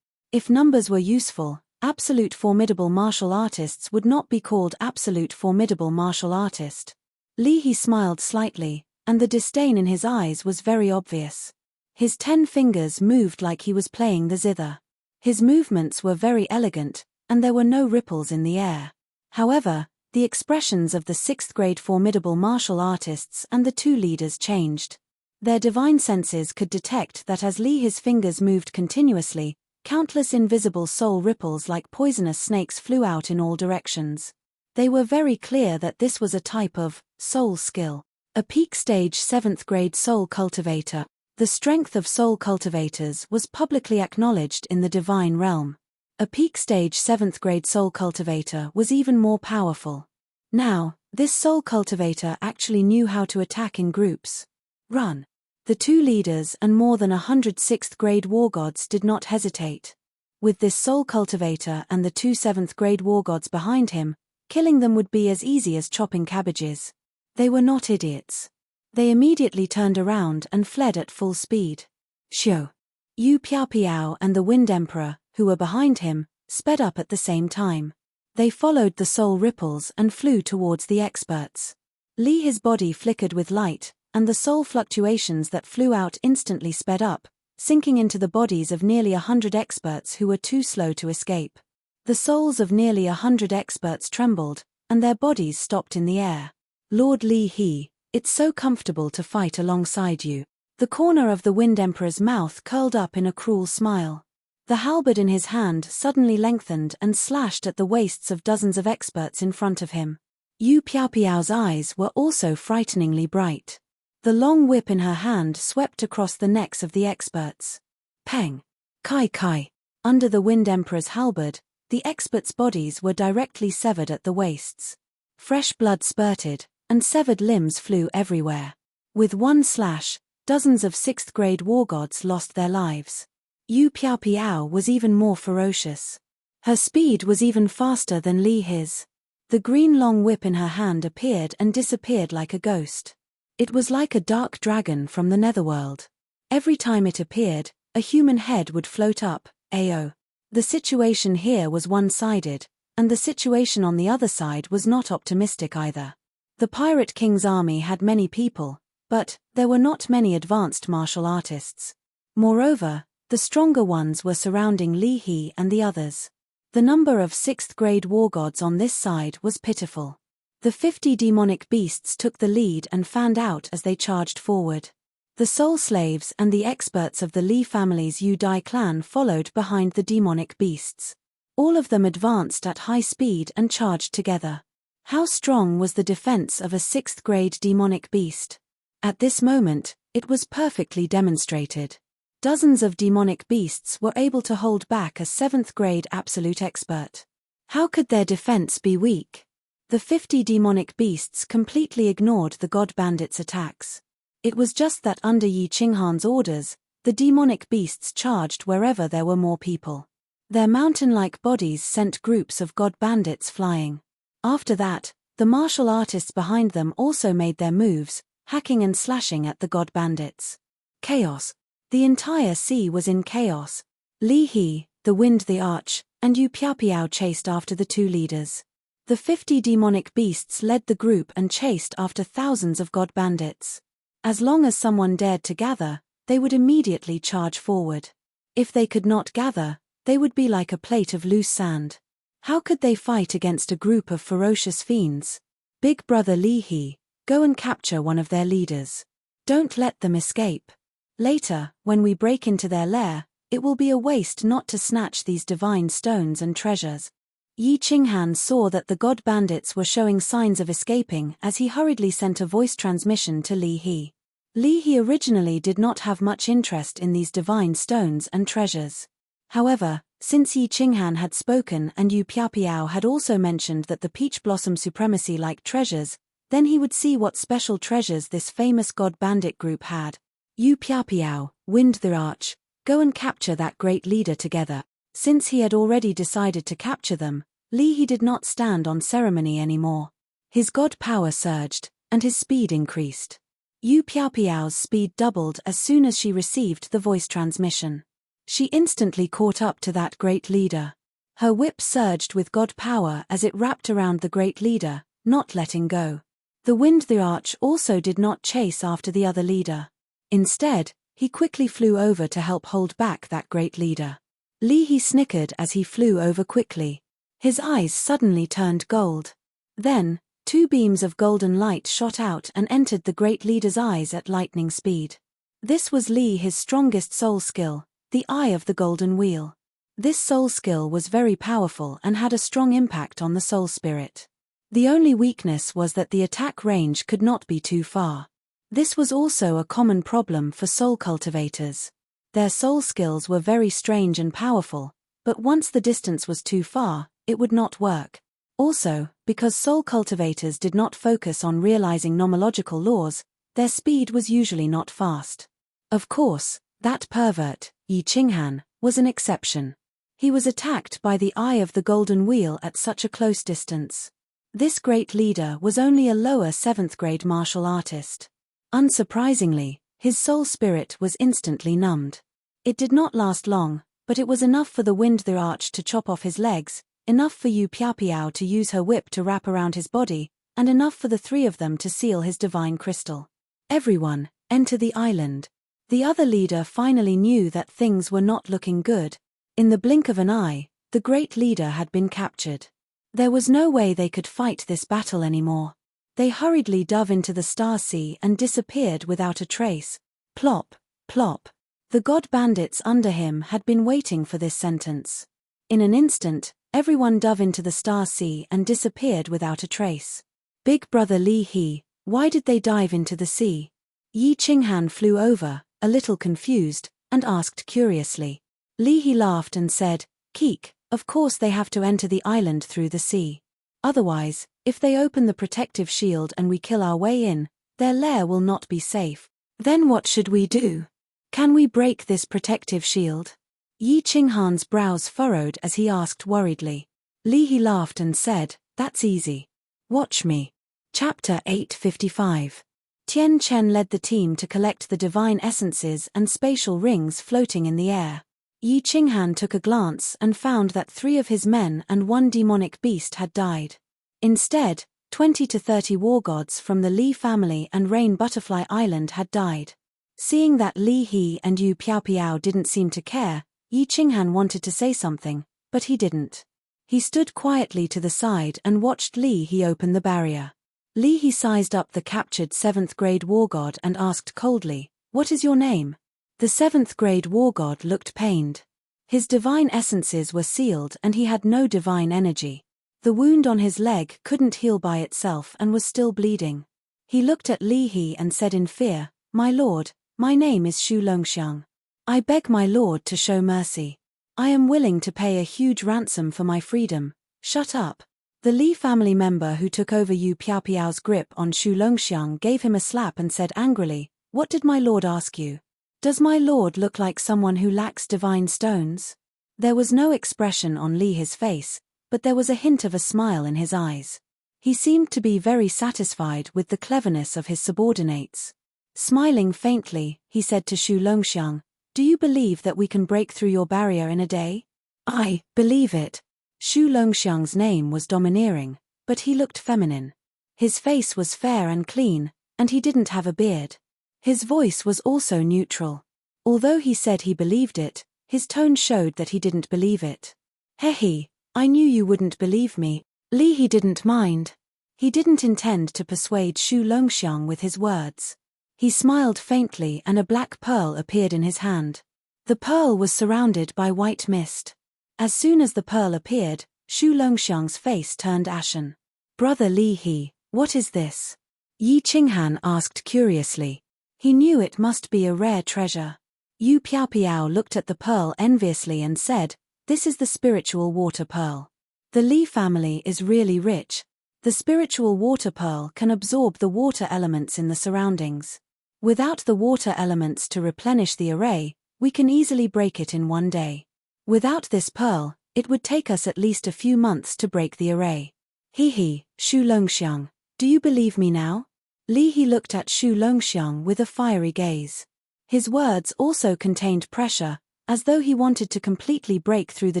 If numbers were useful, Absolute formidable martial artists would not be called absolute formidable martial artist. Li He smiled slightly, and the disdain in his eyes was very obvious. His 10 fingers moved like he was playing the zither. His movements were very elegant, and there were no ripples in the air. However, the expressions of the 6th grade formidable martial artists and the 2 leaders changed. Their divine senses could detect that as Li He's fingers moved continuously, countless invisible soul ripples like poisonous snakes flew out in all directions. They were very clear that this was a type of soul skill. A peak stage 7th grade soul cultivator. The strength of soul cultivators was publicly acknowledged in the divine realm. A peak stage 7th grade soul cultivator was even more powerful. Now, this soul cultivator actually knew how to attack in groups. Run. The 2 leaders and more than 100 6th grade war gods did not hesitate. With this soul cultivator and the 2 7th grade war gods behind him, killing them would be as easy as chopping cabbages. They were not idiots. They immediately turned around and fled at full speed. Xiu. Yu Piao and the Wind Emperor, who were behind him, sped up at the same time. They followed the soul ripples and flew towards the experts. Li He's body flickered with light, and the soul fluctuations that flew out instantly sped up, sinking into the bodies of nearly 100 experts who were too slow to escape. The souls of nearly 100 experts trembled, and their bodies stopped in the air. Lord Li He, it's so comfortable to fight alongside you. The corner of the Wind Emperor's mouth curled up in a cruel smile. The halberd in his hand suddenly lengthened and slashed at the waists of dozens of experts in front of him. Yu Piao's eyes were also frighteningly bright. The long whip in her hand swept across the necks of the experts. Peng! Kai Kai! Under the Wind Emperor's halberd, the experts' bodies were directly severed at the waists. Fresh blood spurted, and severed limbs flew everywhere. With one slash, dozens of 6th grade war gods lost their lives. Yu Piao was even more ferocious. Her speed was even faster than Li He's. The green long whip in her hand appeared and disappeared like a ghost. It was like a dark dragon from the netherworld. Every time it appeared, a human head would float up. Ao. The situation here was one-sided, and the situation on the other side was not optimistic either. The Pirate King's army had many people, but there were not many advanced martial artists. Moreover, the stronger ones were surrounding Li He and the others. The number of 6th grade war gods on this side was pitiful. The 50 demonic beasts took the lead and fanned out as they charged forward. The soul slaves and the experts of the Li family's Yu Dai clan followed behind the demonic beasts. All of them advanced at high speed and charged together. How strong was the defense of a 6th grade demonic beast? At this moment, it was perfectly demonstrated. Dozens of demonic beasts were able to hold back a 7th grade absolute expert. How could their defense be weak? The 50 demonic beasts completely ignored the god bandits' attacks. It was just that under Yi Qinghan's orders, the demonic beasts charged wherever there were more people. Their mountain-like bodies sent groups of god bandits flying. After that, the martial artists behind them also made their moves, hacking and slashing at the god bandits. Chaos. The entire sea was in chaos. Li He, the Wind the Arch, and Yu Piao chased after the 2 leaders. The 50 demonic beasts led the group and chased after thousands of god bandits. As long as someone dared to gather, they would immediately charge forward. If they could not gather, they would be like a plate of loose sand. How could they fight against a group of ferocious fiends? Big brother Li He, go and capture one of their leaders. Don't let them escape. Later, when we break into their lair, it will be a waste not to snatch these divine stones and treasures. Yi Qinghan saw that the god bandits were showing signs of escaping as he hurriedly sent a voice transmission to Li He. Li He originally did not have much interest in these divine stones and treasures. However, since Yi Qinghan had spoken and Yu Piao had also mentioned that the peach blossom supremacy liked treasures, then he would see what special treasures this famous god bandit group had. Yu Piao, Wind the Arch, go and capture that great leader together. Since he had already decided to capture them, Li He did not stand on ceremony anymore. His god power surged, and his speed increased. Yu Piao's speed doubled as soon as she received the voice transmission. She instantly caught up to that great leader. Her whip surged with god power as it wrapped around the great leader, not letting go. The wind the arch also did not chase after the other leader. Instead, he quickly flew over to help hold back that great leader. He snickered as he flew over quickly. His eyes suddenly turned gold. Then, two beams of golden light shot out and entered the great leader's eyes at lightning speed. This was his strongest soul skill, the Eye of the Golden Wheel. This soul skill was very powerful and had a strong impact on the soul spirit. The only weakness was that the attack range could not be too far. This was also a common problem for soul cultivators. Their soul skills were very strange and powerful, but once the distance was too far, it would not work. Also, because soul cultivators did not focus on realizing nomological laws, their speed was usually not fast. Of course, that pervert, Enchanting, was an exception. He was attacked by the Eye of the Golden Wheel at such a close distance. This great leader was only a lower 7th grade martial artist. Unsurprisingly, his soul spirit was instantly numbed. It did not last long, but it was enough for the wind the arch to chop off his legs, enough for Yu Piapiao to use her whip to wrap around his body, and enough for the three of them to seal his divine crystal. Everyone, enter the island. The other leader finally knew that things were not looking good. In the blink of an eye, the great leader had been captured. There was no way they could fight this battle anymore. They hurriedly dove into the star sea and disappeared without a trace. Plop, plop. The god bandits under him had been waiting for this sentence. In an instant, everyone dove into the star sea and disappeared without a trace. Big brother He, why did they dive into the sea? Enchanting flew over, a little confused, and asked curiously. He laughed and said, Keek, of course they have to enter the island through the sea. Otherwise, if they open the protective shield and we kill our way in, their lair will not be safe. Then what should we do? Can we break this protective shield? Enchanting's brows furrowed as he asked worriedly. He laughed and said, that's easy. Watch me. Chapter 855. Tian Chen led the team to collect the divine essences and spatial rings floating in the air. Enchanting took a glance and found that 3 of his men and 1 demonic beast had died. Instead, 20 to 30 war gods from the Li family and Rain Butterfly Island had died. Seeing that He and Yu Piapiao didn't seem to care, Enchanting wanted to say something, but he didn't. He stood quietly to the side and watched He open the barrier. He sized up the captured 7th grade war god and asked coldly, "What is your name?" The 7th grade war god looked pained. His divine essences were sealed and he had no divine energy. The wound on his leg couldn't heal by itself and was still bleeding. He looked at He and said in fear, "My lord, my name is Shu Longxiang. I beg my lord to show mercy. I am willing to pay a huge ransom for my freedom." "Shut up." The Li family member who took over Yu Piapiao's grip on Shu Longxiang gave him a slap and said angrily, "What did my lord ask you? Does my lord look like someone who lacks divine stones?" There was no expression on His face, but there was a hint of a smile in his eyes. He seemed to be very satisfied with the cleverness of his subordinates. Smiling faintly, he said to Shu Longxiang, "Do you believe that we can break through your barrier in a day?" "I believe it." Shu Longxiang's name was domineering, but he looked feminine. His face was fair and clean, and he didn't have a beard. His voice was also neutral. Although he said he believed it, his tone showed that he didn't believe it. "Hehe, I knew you wouldn't believe me." He didn't mind. He didn't intend to persuade Shu Longxiang with his words. He smiled faintly and a black pearl appeared in his hand. The pearl was surrounded by white mist. As soon as the pearl appeared, Shu Longxiang's face turned ashen. "Brother He, what is this?" Enchanting asked curiously. He knew it must be a rare treasure. Yu Piapiao looked at the pearl enviously and said, "This is the spiritual water pearl. The Li family is really rich. The spiritual water pearl can absorb the water elements in the surroundings. Without the water elements to replenish the array, we can easily break it in one day. Without this pearl, it would take us at least a few months to break the array." "Hehe, Shu Longxiang, do you believe me now?" He looked at Shu Longxiang with a fiery gaze. His words also contained pressure, as though he wanted to completely break through the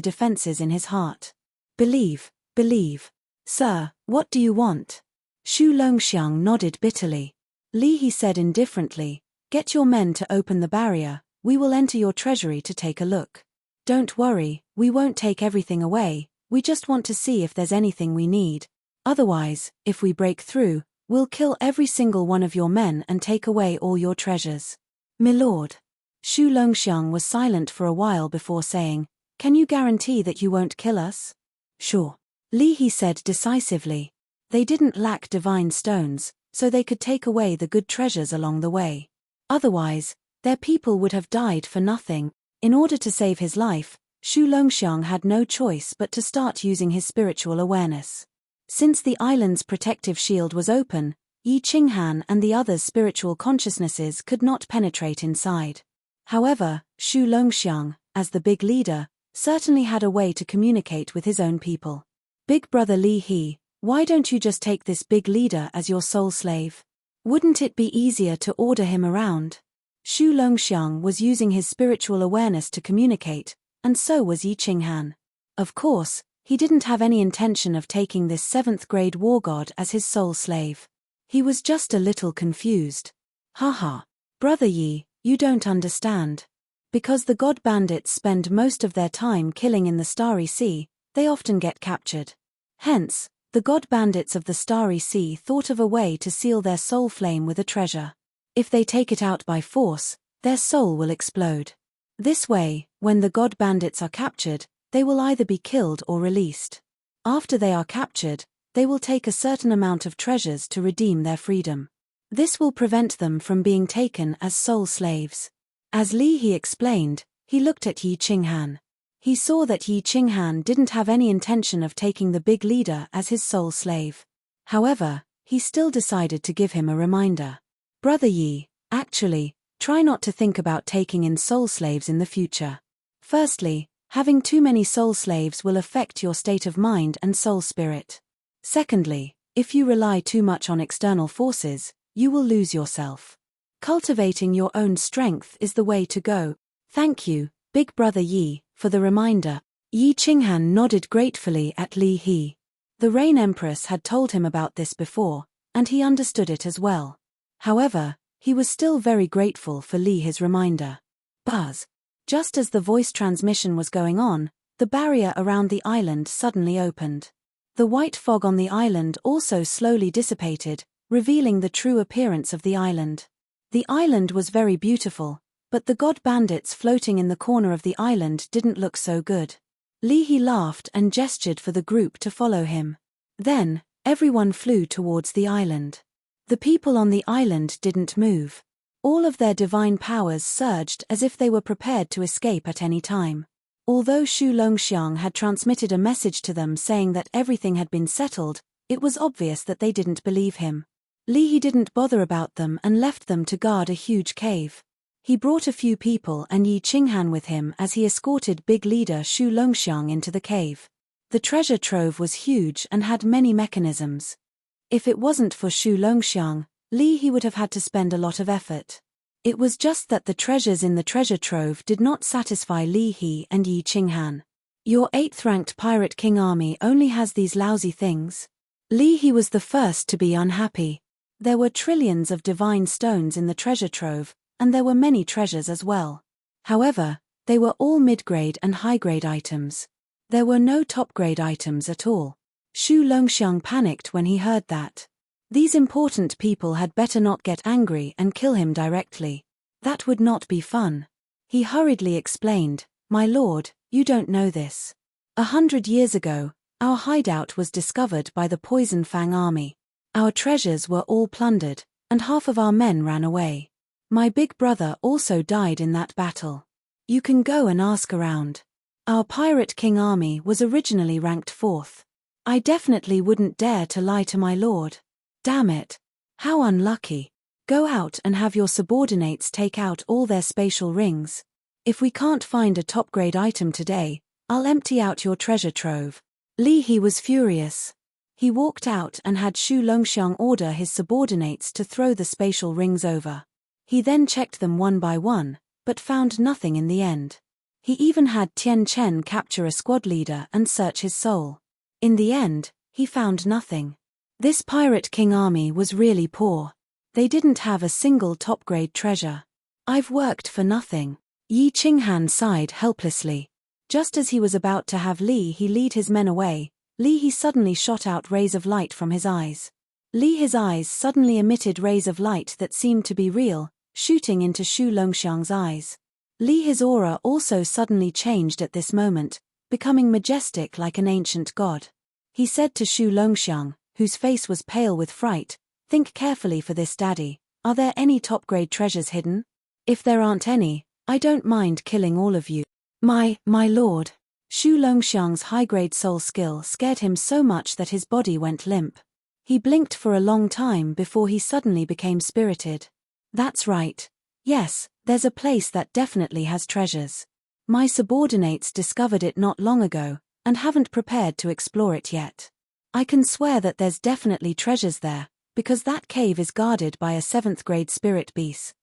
defenses in his heart. Believe. Sir, what do you want? Shu Longxiang nodded bitterly. Li He said indifferently, get your men to open the barrier, we will enter your treasury to take a look. Don't worry, we won't take everything away, we just want to see if there's anything we need. Otherwise, if we break through, we'll kill every single one of your men and take away all your treasures. Milord. Shu Longxiang was silent for a while before saying, can you guarantee that you won't kill us? Sure. Li He said decisively. They didn't lack divine stones, so they could take away the good treasures along the way. Otherwise, their people would have died for nothing. In order to save his life, Shu Longxiang had no choice but to start using his spiritual awareness. Since the island's protective shield was open, Yi Qinghan and the others' spiritual consciousnesses could not penetrate inside. However, Shu Longxiang, as the big leader, certainly had a way to communicate with his own people. Big brother Li He, why don't you just take this big leader as your soul slave? Wouldn't it be easier to order him around? Shu Longxiang was using his spiritual awareness to communicate, and so was Yi Qinghan. Of course, he didn't have any intention of taking this 7th-grade war god as his soul slave. He was just a little confused. Haha. Brother Yi, you don't understand. Because the god bandits spend most of their time killing in the Starry Sea, they often get captured. Hence, the god bandits of the Starry Sea thought of a way to seal their soul flame with a treasure. If they take it out by force, their soul will explode. This way, when the god bandits are captured, they will either be killed or released. After they are captured, they will take a certain amount of treasures to redeem their freedom. This will prevent them from being taken as soul slaves. As Li He explained, he looked at Yi Qinghan. He saw that Yi Qinghan didn't have any intention of taking the big leader as his soul slave. However, he still decided to give him a reminder. Brother Yi, actually, try not to think about taking in soul slaves in the future. Firstly, having too many soul slaves will affect your state of mind and soul spirit. Secondly, if you rely too much on external forces, you will lose yourself. Cultivating your own strength is the way to go. Thank you, Big Brother Yi, for the reminder. Yi Qinghan nodded gratefully at Li He. The Rain Empress had told him about this before, and he understood it as well. However, he was still very grateful for Li He's reminder. Buzz. Just as the voice transmission was going on, the barrier around the island suddenly opened. The white fog on the island also slowly dissipated, revealing the true appearance of the island. The island was very beautiful, but the god bandits floating in the corner of the island didn't look so good. Li He laughed and gestured for the group to follow him. Then, everyone flew towards the island. The people on the island didn't move. All of their divine powers surged as if they were prepared to escape at any time. Although Shu Longxiang had transmitted a message to them saying that everything had been settled, it was obvious that they didn't believe him. Li He didn't bother about them and left them to guard a huge cave. He brought a few people and Yi Qinghan with him as he escorted big leader Shu Longxiang into the cave. The treasure trove was huge and had many mechanisms. If it wasn't for Shu Longxiang, Li He would have had to spend a lot of effort. It was just that the treasures in the treasure trove did not satisfy Li He and Yi Qinghan. Your 8th-ranked pirate king army only has these lousy things. Li He was the first to be unhappy. There were trillions of divine stones in the treasure trove, and there were many treasures as well. However, they were all mid-grade and high-grade items. There were no top-grade items at all. Shu Longxiang panicked when he heard that. These important people had better not get angry and kill him directly. That would not be fun. He hurriedly explained, "My lord, you don't know this. 100 years ago, our hideout was discovered by the Poison Fang army. Our treasures were all plundered, and half of our men ran away. My big brother also died in that battle. You can go and ask around. Our pirate king army was originally ranked 4th. I definitely wouldn't dare to lie to my lord. Damn it. How unlucky. Go out and have your subordinates take out all their spatial rings. If we can't find a top-grade item today, I'll empty out your treasure trove." Li He was furious. He walked out and had Shu Longxiang order his subordinates to throw the spatial rings over. He then checked them one by one, but found nothing in the end. He even had Tian Chen capture a squad leader and search his soul. In the end, he found nothing. This Pirate King army was really poor. They didn't have a single top-grade treasure. I've worked for nothing. Yi Qinghan sighed helplessly. Just as he was about to have Li He lead his men away, Li He suddenly shot out rays of light from his eyes. His eyes suddenly emitted rays of light that seemed to be real, shooting into Shu Longxiang's eyes. His aura also suddenly changed at this moment, becoming majestic like an ancient god. He said to Shu Longxiang, whose face was pale with fright, "Think carefully for this, Daddy. Are there any top-grade treasures hidden? If there aren't any, I don't mind killing all of you." My lord. Shu Longxiang's high-grade soul skill scared him so much that his body went limp. He blinked for a long time before he suddenly became spirited. "That's right. Yes, there's a place that definitely has treasures. My subordinates discovered it not long ago, and haven't prepared to explore it yet. I can swear that there's definitely treasures there, because that cave is guarded by a 7th grade spirit beast."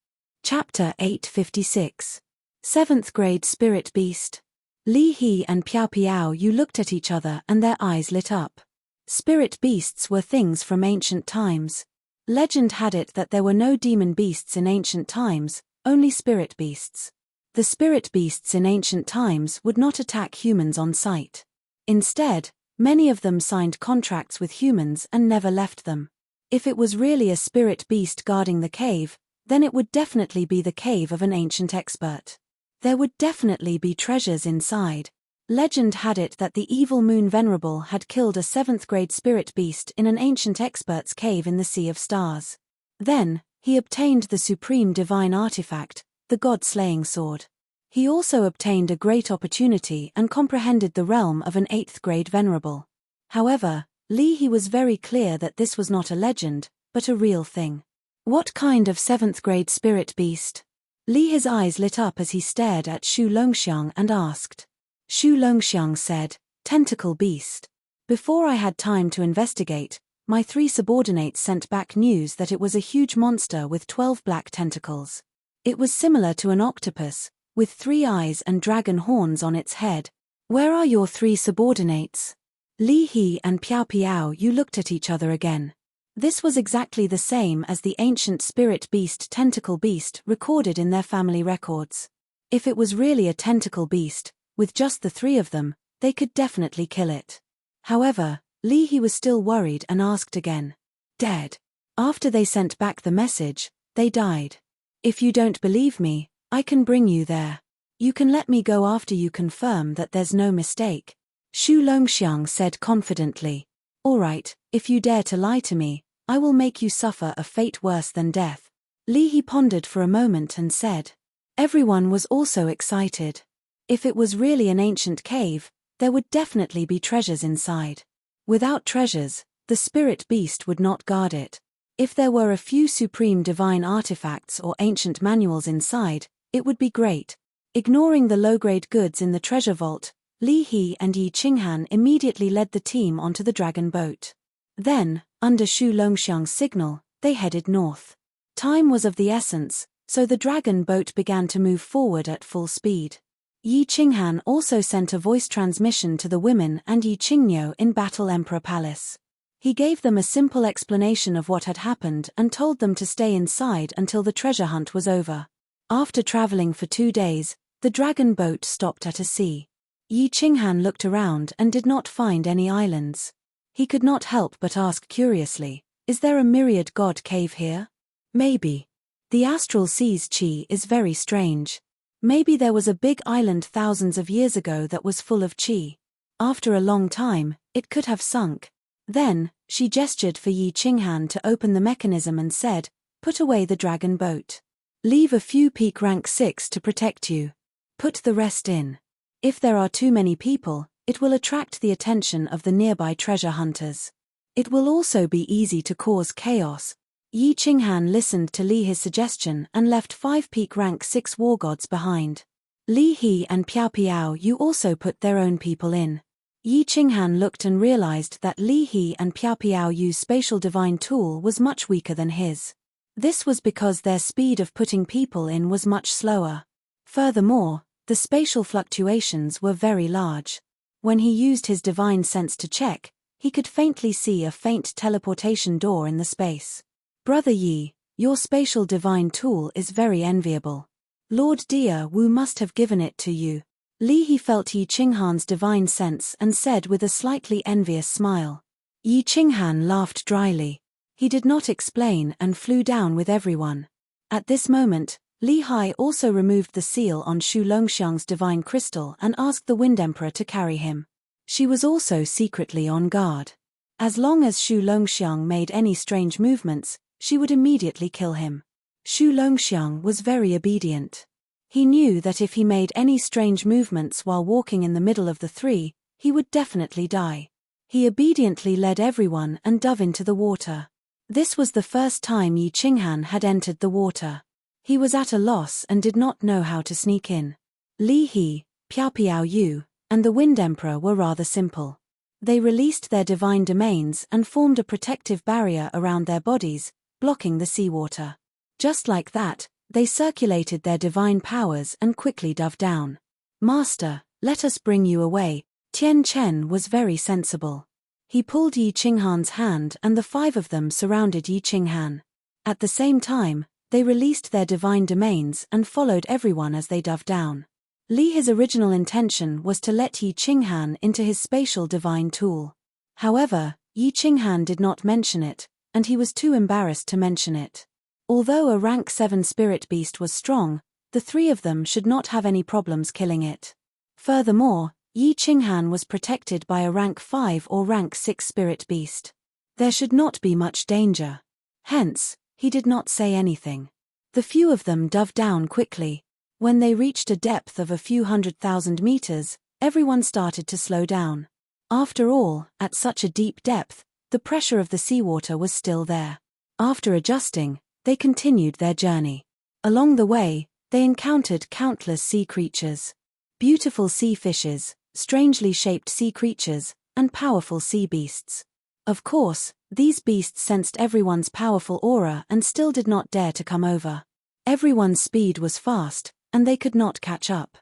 Chapter 856. 7th grade spirit beast. Li He and Piao Piao Yu looked at each other and their eyes lit up. Spirit beasts were things from ancient times. Legend had it that there were no demon beasts in ancient times, only spirit beasts. The spirit beasts in ancient times would not attack humans on sight. Instead, many of them signed contracts with humans and never left them. If it was really a spirit beast guarding the cave, then it would definitely be the cave of an ancient expert. There would definitely be treasures inside. Legend had it that the evil Moon Venerable had killed a 7th grade spirit beast in an ancient expert's cave in the Sea of Stars. Then, he obtained the supreme divine artifact, the God-slaying sword. He also obtained a great opportunity and comprehended the realm of an 8th grade venerable. However, He was very clear that this was not a legend, but a real thing. What kind of 7th grade spirit beast? His eyes lit up as he stared at Shu Longxiang and asked. Shu Longxiang said, "Tentacle beast." Before I had time to investigate, my 3 subordinates sent back news that it was a huge monster with 12 black tentacles. It was similar to an octopus, with 3 eyes and dragon horns on its head. "Where are your 3 subordinates?" Li He and Piao Piao Yu looked at each other again. This was exactly the same as the ancient spirit beast tentacle beast recorded in their family records. If it was really a tentacle beast, with just the 3 of them, they could definitely kill it. However, He was still worried and asked again. "Dead?" After they sent back the message, they died. "If you don't believe me, I can bring you there. You can let me go after you confirm that there's no mistake." Shu Longxiang said confidently. "All right, if you dare to lie to me, I will make you suffer a fate worse than death." He pondered for a moment and said. Everyone was also excited. If it was really an ancient cave, there would definitely be treasures inside. Without treasures, the spirit beast would not guard it. If there were a few supreme divine artifacts or ancient manuals inside, it would be great. Ignoring the low-grade goods in the treasure vault, He and Yi Qinghan immediately led the team onto the dragon boat. Then, under Shu Longxiang's signal, they headed north. Time was of the essence, so the dragon boat began to move forward at full speed. Yi Qinghan also sent a voice transmission to the women and Yi Qingniu in Battle Emperor Palace. He gave them a simple explanation of what had happened and told them to stay inside until the treasure hunt was over. After traveling for 2 days, the dragon boat stopped at a sea. Yi Qinghan looked around and did not find any islands. He could not help but ask curiously, "Is there a myriad god cave here?" "Maybe. The astral sea's chi is very strange. Maybe there was a big island thousands of years ago that was full of chi. After a long time, it could have sunk." Then, she gestured for Yi Qinghan to open the mechanism and said, "Put away the dragon boat. Leave a few peak rank 6 to protect you. Put the rest in. If there are too many people, it will attract the attention of the nearby treasure hunters. It will also be easy to cause chaos." Yi Qinghan listened to his suggestion and left 5 peak rank 6 war gods behind. He and Piao Piao Yu also put their own people in. Yi Qinghan looked and realized that He and Piao Piao Yu's spatial divine tool was much weaker than his. This was because their speed of putting people in was much slower. Furthermore, The spatial fluctuations were very large. When he used his divine sense to check, he could faintly see a faint teleportation door in the space. Brother Yi, your spatial divine tool is very enviable. Lord Dia Wu must have given it to you. Li He felt Yi Qinghan's divine sense and said with a slightly envious smile. Yi Qinghan laughed dryly. He did not explain and flew down with everyone. At this moment, Li Hai also removed the seal on Shu Longxiang's divine crystal and asked the Wind Emperor to carry him. She was also secretly on guard. As long as Shu Longxiang made any strange movements, she would immediately kill him. Shu Longxiang was very obedient. He knew that if he made any strange movements while walking in the middle of the three, he would definitely die. He obediently led everyone and dove into the water. This was the first time Yi Qinghan had entered the water. He was at a loss and did not know how to sneak in. Li He, Piao Piao Yu, and the Wind Emperor were rather simple. They released their divine domains and formed a protective barrier around their bodies, blocking the seawater. Just like that, they circulated their divine powers and quickly dove down. Master, let us bring you away. Tian Chen was very sensible. He pulled Yi Qinghan's hand and the five of them surrounded Yi Qinghan. At the same time, they released their divine domains and followed everyone as they dove down. Li His original intention was to let Yi Qinghan into his spatial divine tool. However, Yi Qinghan did not mention it, and he was too embarrassed to mention it. Although a rank 7 spirit beast was strong, the three of them should not have any problems killing it. Furthermore, Yi Qinghan was protected by a rank 5 or rank 6 spirit beast. There should not be much danger. Hence, he did not say anything. The few of them dove down quickly. When they reached a depth of a few 100,000 meters, everyone started to slow down. After all, at such a deep depth, the pressure of the seawater was still there. After adjusting, they continued their journey. Along the way, they encountered countless sea creatures. Beautiful sea fishes, strangely shaped sea creatures, and powerful sea beasts. Of course, these beasts sensed everyone's powerful aura and still did not dare to come over. Everyone's speed was fast, and they could not catch up.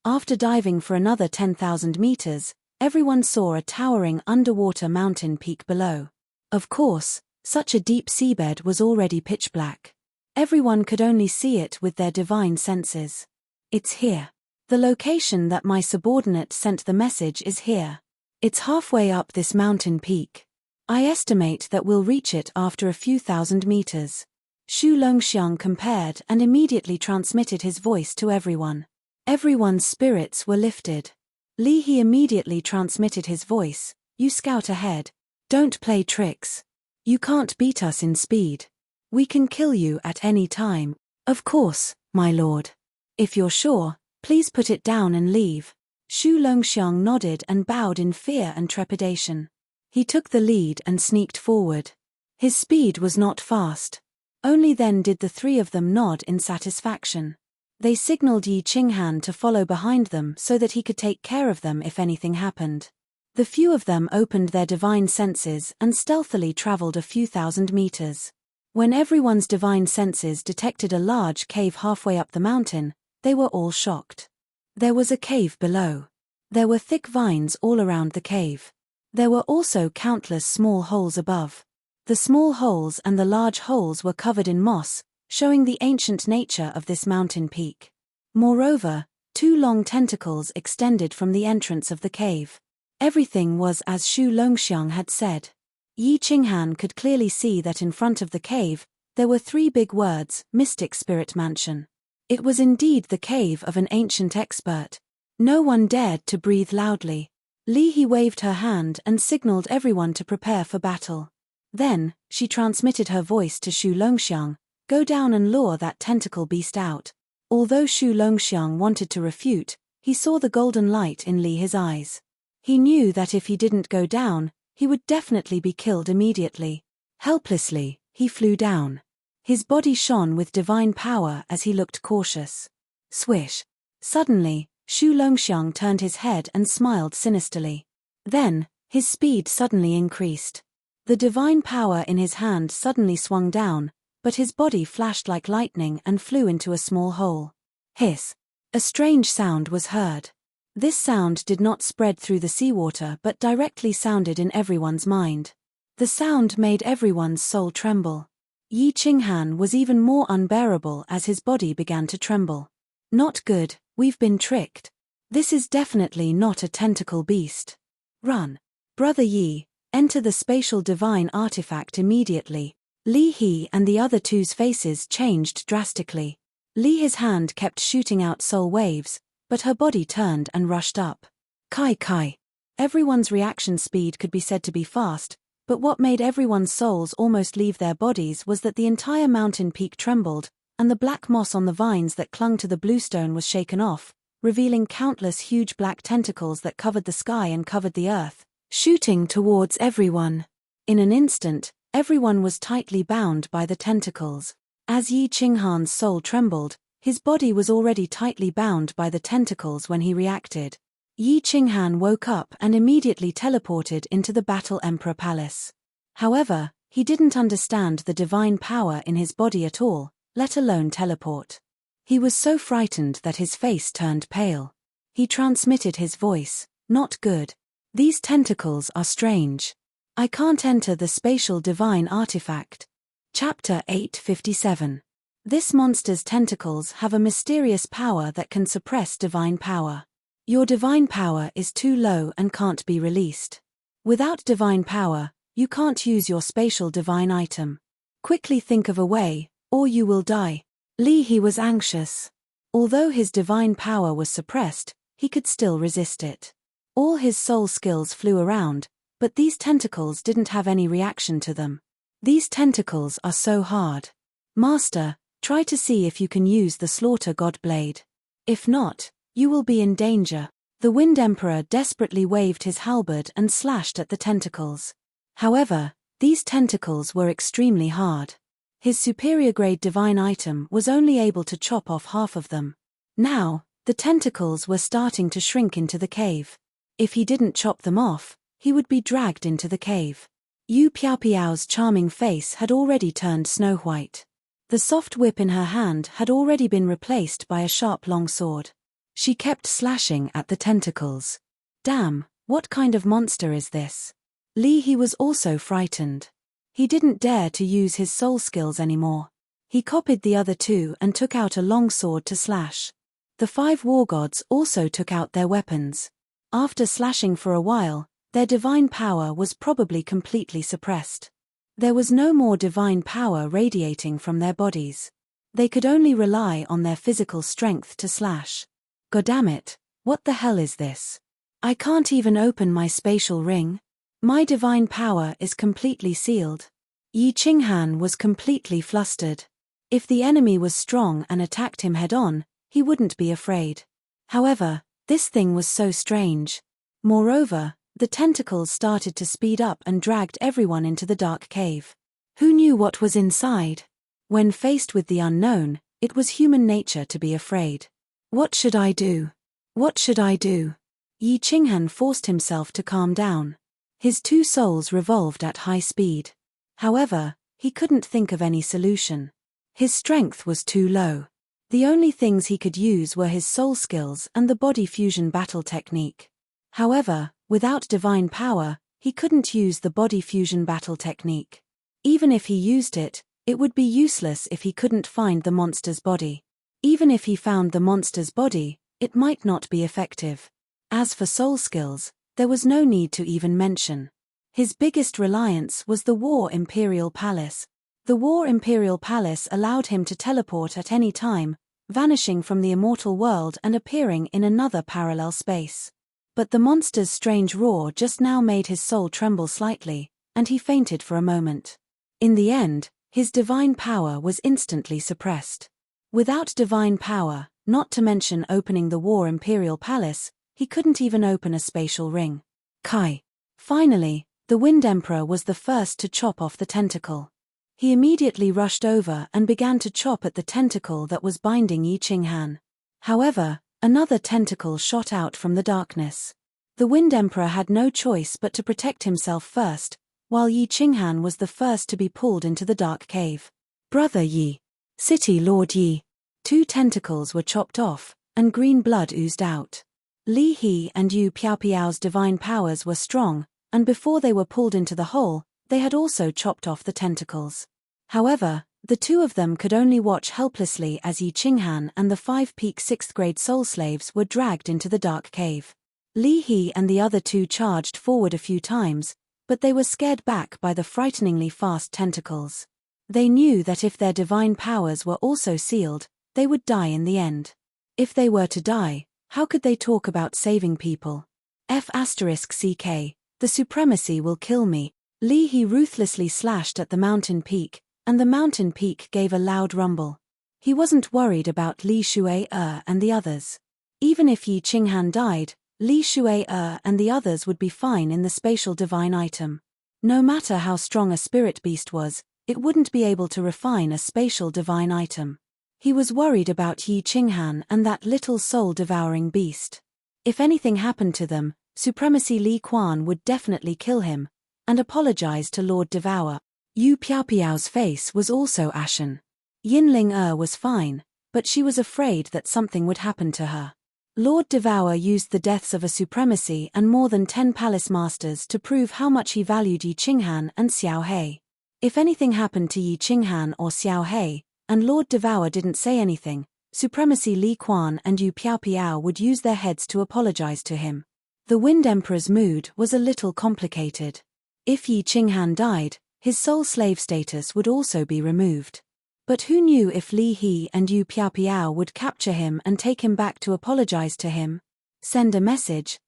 After diving for another 10,000 meters, everyone saw a towering underwater mountain peak below. Of course, such a deep seabed was already pitch black. Everyone could only see it with their divine senses. It's here. The location that my subordinate sent the message is here. It's halfway up this mountain peak. I estimate that we'll reach it after a few thousand meters. Shu Longxiang compared and immediately transmitted his voice to everyone. Everyone's spirits were lifted. Li He immediately transmitted his voice. You scout ahead. Don't play tricks. You can't beat us in speed. We can kill you at any time. Of course, my lord. If you're sure, please put it down and leave. Shu Longxiang nodded and bowed in fear and trepidation. He took the lead and sneaked forward. His speed was not fast. Only then did the three of them nod in satisfaction. They signaled Yi Qinghan to follow behind them so that he could take care of them if anything happened. The few of them opened their divine senses and stealthily traveled a few thousand meters. When everyone's divine senses detected a large cave halfway up the mountain, they were all shocked. There was a cave below. There were thick vines all around the cave. There were also countless small holes above. The small holes and the large holes were covered in moss, showing the ancient nature of this mountain peak. Moreover, two long tentacles extended from the entrance of the cave. Everything was as Shu Longxiang had said. Yi Qinghan could clearly see that in front of the cave, there were three big words, Mystic Spirit Mansion. It was indeed the cave of an ancient expert. No one dared to breathe loudly. Li He waved her hand and signaled everyone to prepare for battle. Then, she transmitted her voice to Shu Longxiang, go down and lure that tentacle beast out. Although Shu Longxiang wanted to refute, he saw the golden light in Li He's eyes. He knew that if he didn't go down, he would definitely be killed immediately. Helplessly, he flew down. His body shone with divine power as he looked cautious. Swish. Suddenly, Shu Longxiang turned his head and smiled sinisterly. Then, his speed suddenly increased. The divine power in his hand suddenly swung down, but his body flashed like lightning and flew into a small hole. Hiss. A strange sound was heard. This sound did not spread through the seawater but directly sounded in everyone's mind. The sound made everyone's soul tremble. Yi Qinghan was even more unbearable as his body began to tremble. Not good, we've been tricked. This is definitely not a tentacle beast. Run. Brother Yi, enter the spatial divine artifact immediately. Li He and the other two's faces changed drastically. Li He's hand kept shooting out soul waves, but her body turned and rushed up. Kai Kai. Everyone's reaction speed could be said to be fast, but what made everyone's souls almost leave their bodies was that the entire mountain peak trembled, and the black moss on the vines that clung to the bluestone was shaken off, revealing countless huge black tentacles that covered the sky and covered the earth, shooting towards everyone. In an instant, everyone was tightly bound by the tentacles. As Yi Qinghan's soul trembled, his body was already tightly bound by the tentacles when he reacted. Yi Qinghan woke up and immediately teleported into the Battle Emperor Palace. However, he didn't understand the divine power in his body at all, let alone teleport. He was so frightened that his face turned pale. He transmitted his voice, "Not good. These tentacles are strange. I can't enter the spatial divine artifact." Chapter 857. This monster's tentacles have a mysterious power that can suppress divine power. Your divine power is too low and can't be released. Without divine power, you can't use your spatial divine item. Quickly think of a way, or you will die. Li He was anxious. Although his divine power was suppressed, he could still resist it. All his soul skills flew around, but these tentacles didn't have any reaction to them. These tentacles are so hard. Master, try to see if you can use the Slaughter God Blade. If not, you will be in danger. The Wind Emperor desperately waved his halberd and slashed at the tentacles. However, these tentacles were extremely hard. His superior-grade divine item was only able to chop off half of them. Now, the tentacles were starting to shrink into the cave. If he didn't chop them off, he would be dragged into the cave. Yu Piaopiao's charming face had already turned snow-white. The soft whip in her hand had already been replaced by a sharp long sword. She kept slashing at the tentacles. Damn, what kind of monster is this? Li He was also frightened. He didn't dare to use his soul skills anymore. He copied the other two and took out a long sword to slash. The 5 war gods also took out their weapons. After slashing for a while, their divine power was probably completely suppressed. There was no more divine power radiating from their bodies. They could only rely on their physical strength to slash. Goddamit, what the hell is this? I can't even open my spatial ring. My divine power is completely sealed. Yi Qinghan was completely flustered. If the enemy was strong and attacked him head-on, he wouldn't be afraid. However, this thing was so strange. Moreover, the tentacles started to speed up and dragged everyone into the dark cave. Who knew what was inside? When faced with the unknown, it was human nature to be afraid. What should I do? What should I do? Yi Qinghan forced himself to calm down. His 2 souls revolved at high speed. However, he couldn't think of any solution. His strength was too low. The only things he could use were his soul skills and the body fusion battle technique. However, without divine power, he couldn't use the body fusion battle technique. Even if he used it, it would be useless if he couldn't find the monster's body. Even if he found the monster's body, it might not be effective. As for soul skills, there was no need to even mention. His biggest reliance was the War Imperial Palace. The War Imperial Palace allowed him to teleport at any time, vanishing from the immortal world and appearing in another parallel space. But the monster's strange roar just now made his soul tremble slightly, and he fainted for a moment. In the end, his divine power was instantly suppressed. Without divine power, not to mention opening the War Imperial Palace, he couldn't even open a spatial ring. Kai. Finally, the Wind Emperor was the first to chop off the tentacle. He immediately rushed over and began to chop at the tentacle that was binding Yi Qinghan. However, another tentacle shot out from the darkness. The Wind Emperor had no choice but to protect himself first, while Yi Qinghan was the first to be pulled into the dark cave. Brother Yi. City Lord Yi. 2 tentacles were chopped off, and green blood oozed out. Li He and Yu Piaopiao's divine powers were strong, and before they were pulled into the hole, they had also chopped off the tentacles. However, the two of them could only watch helplessly as Yi Qinghan and the 5-peak 6th-grade soul slaves were dragged into the dark cave. Li He and the other two charged forward a few times, but they were scared back by the frighteningly fast tentacles. They knew that if their divine powers were also sealed, they would die in the end. If they were to die, how could they talk about saving people? F***CK, the supremacy will kill me. Li He ruthlessly slashed at the mountain peak, and the mountain peak gave a loud rumble. He wasn't worried about Li Shuai and the others. Even if Yi Qinghan died, Li Shuai and the others would be fine in the spatial divine item. No matter how strong a spirit beast was, it wouldn't be able to refine a spatial divine item. He was worried about Yi Qinghan and that little soul-devouring beast. If anything happened to them, Supremacy Li Quan would definitely kill him, and apologize to Lord Devour. Yu Piaopiao's face was also ashen. Yinling was fine, but she was afraid that something would happen to her. Lord Devour used the deaths of a supremacy and more than 10 palace masters to prove how much he valued Yi Qinghan and Xiao He. If anything happened to Yi Qinghan or Xiao He, and Lord Devour didn't say anything, Supremacy Li Quan and Yu Piaopiao would use their heads to apologize to him. The Wind Emperor's mood was a little complicated. If Yi Qinghan died, his soul slave status would also be removed. But who knew if Li He and Yu Piaopiao would capture him and take him back to apologize to him? Send a message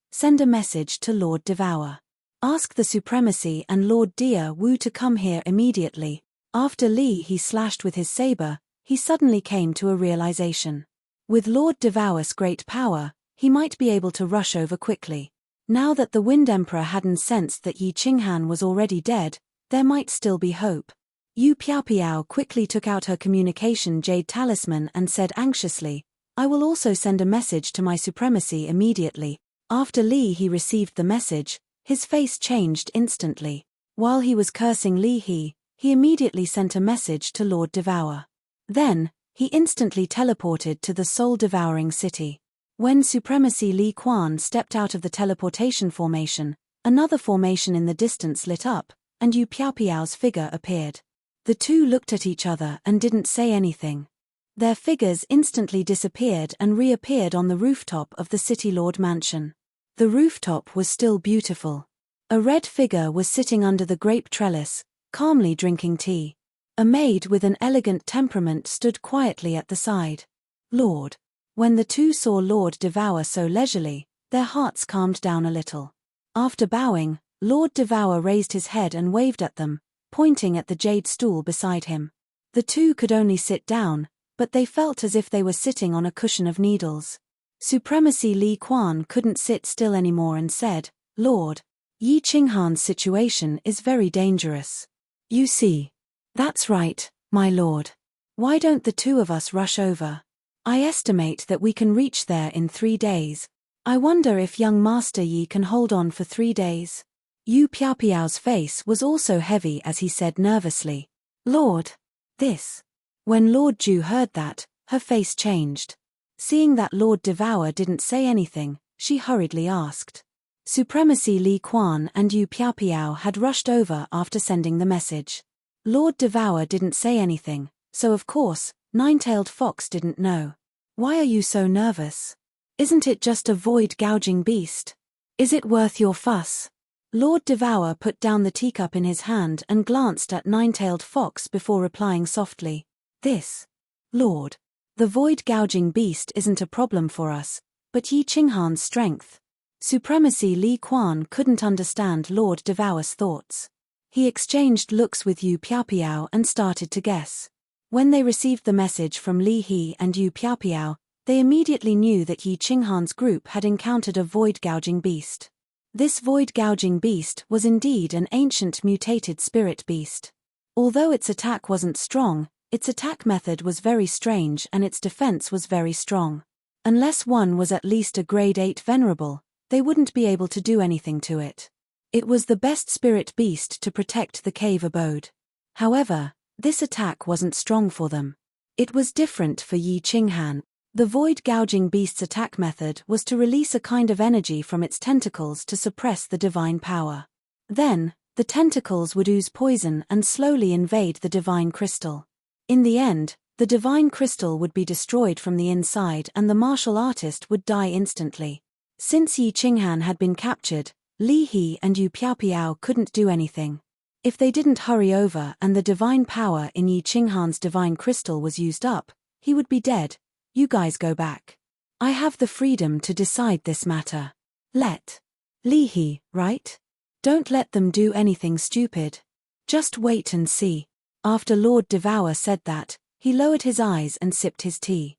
to Lord Devour. Ask the Supremacy and Lord Dia Wu to come here immediately. After Li He slashed with his saber, he suddenly came to a realization. With Lord Devour's great power, he might be able to rush over quickly. Now that the Wind Emperor hadn't sensed that Yi Qinghan was already dead, there might still be hope. Yu Piaopiao quickly took out her communication jade talisman and said anxiously, "I will also send a message to my supremacy immediately." After Li He received the message, his face changed instantly. While he was cursing Li He immediately sent a message to Lord Devour. Then, he instantly teleported to the soul-devouring city. When Supremacy Li Quan stepped out of the teleportation formation, another formation in the distance lit up, and Yu Piaopiao's figure appeared. The two looked at each other and didn't say anything. Their figures instantly disappeared and reappeared on the rooftop of the City Lord Mansion. The rooftop was still beautiful. A red figure was sitting under the grape trellis, calmly drinking tea. A maid with an elegant temperament stood quietly at the side. Lord. When the two saw Lord Devour so leisurely, their hearts calmed down a little. After bowing, Lord Devour raised his head and waved at them, pointing at the jade stool beside him. The two could only sit down, but they felt as if they were sitting on a cushion of needles. Supremacy Li Quan couldn't sit still anymore and said, "Lord, Yi Qinghan's situation is very dangerous. You see." "That's right, my lord. Why don't the two of us rush over? I estimate that we can reach there in 3 days. I wonder if young Master Yi can hold on for 3 days." Yu Piaopiao's face was also heavy as he said nervously, "Lord, this." When Lord Ju heard that, her face changed. Seeing that Lord Devour didn't say anything, she hurriedly asked. Supremacy Li Quan and Yu Piaopiao had rushed over after sending the message. Lord Devour didn't say anything, so of course, Nine-Tailed Fox didn't know. "Why are you so nervous? Isn't it just a void-gouging beast? Is it worth your fuss?" Lord Devour put down the teacup in his hand and glanced at Nine-Tailed Fox before replying softly, "This. Lord. The void-gouging beast isn't a problem for us, but Yi Qinghan's strength." Supremacy Li Quan couldn't understand Lord Devour's thoughts. He exchanged looks with Yu Piaopiao and started to guess. When they received the message from Li He and Yu Piaopiao, they immediately knew that Yi Qinghan's group had encountered a void-gouging beast. This void-gouging beast was indeed an ancient mutated spirit beast. Although its attack wasn't strong, its attack method was very strange and its defense was very strong. Unless one was at least a grade 8 venerable, they wouldn't be able to do anything to it. It was the best spirit beast to protect the cave abode. However, this attack wasn't strong for them. It was different for Yi Qinghan. The void-gouging beast's attack method was to release a kind of energy from its tentacles to suppress the divine power. Then, the tentacles would ooze poison and slowly invade the divine crystal. In the end, the divine crystal would be destroyed from the inside and the martial artist would die instantly. Since Yi Qinghan had been captured, Li He and Yu Piaopiao couldn't do anything. If they didn't hurry over and the divine power in Yi Qinghan's divine crystal was used up, he would be dead. You guys go back. I have the freedom to decide this matter. Let Li He, right? Don't let them do anything stupid. Just wait and see. After Lord Devour said that, he lowered his eyes and sipped his tea.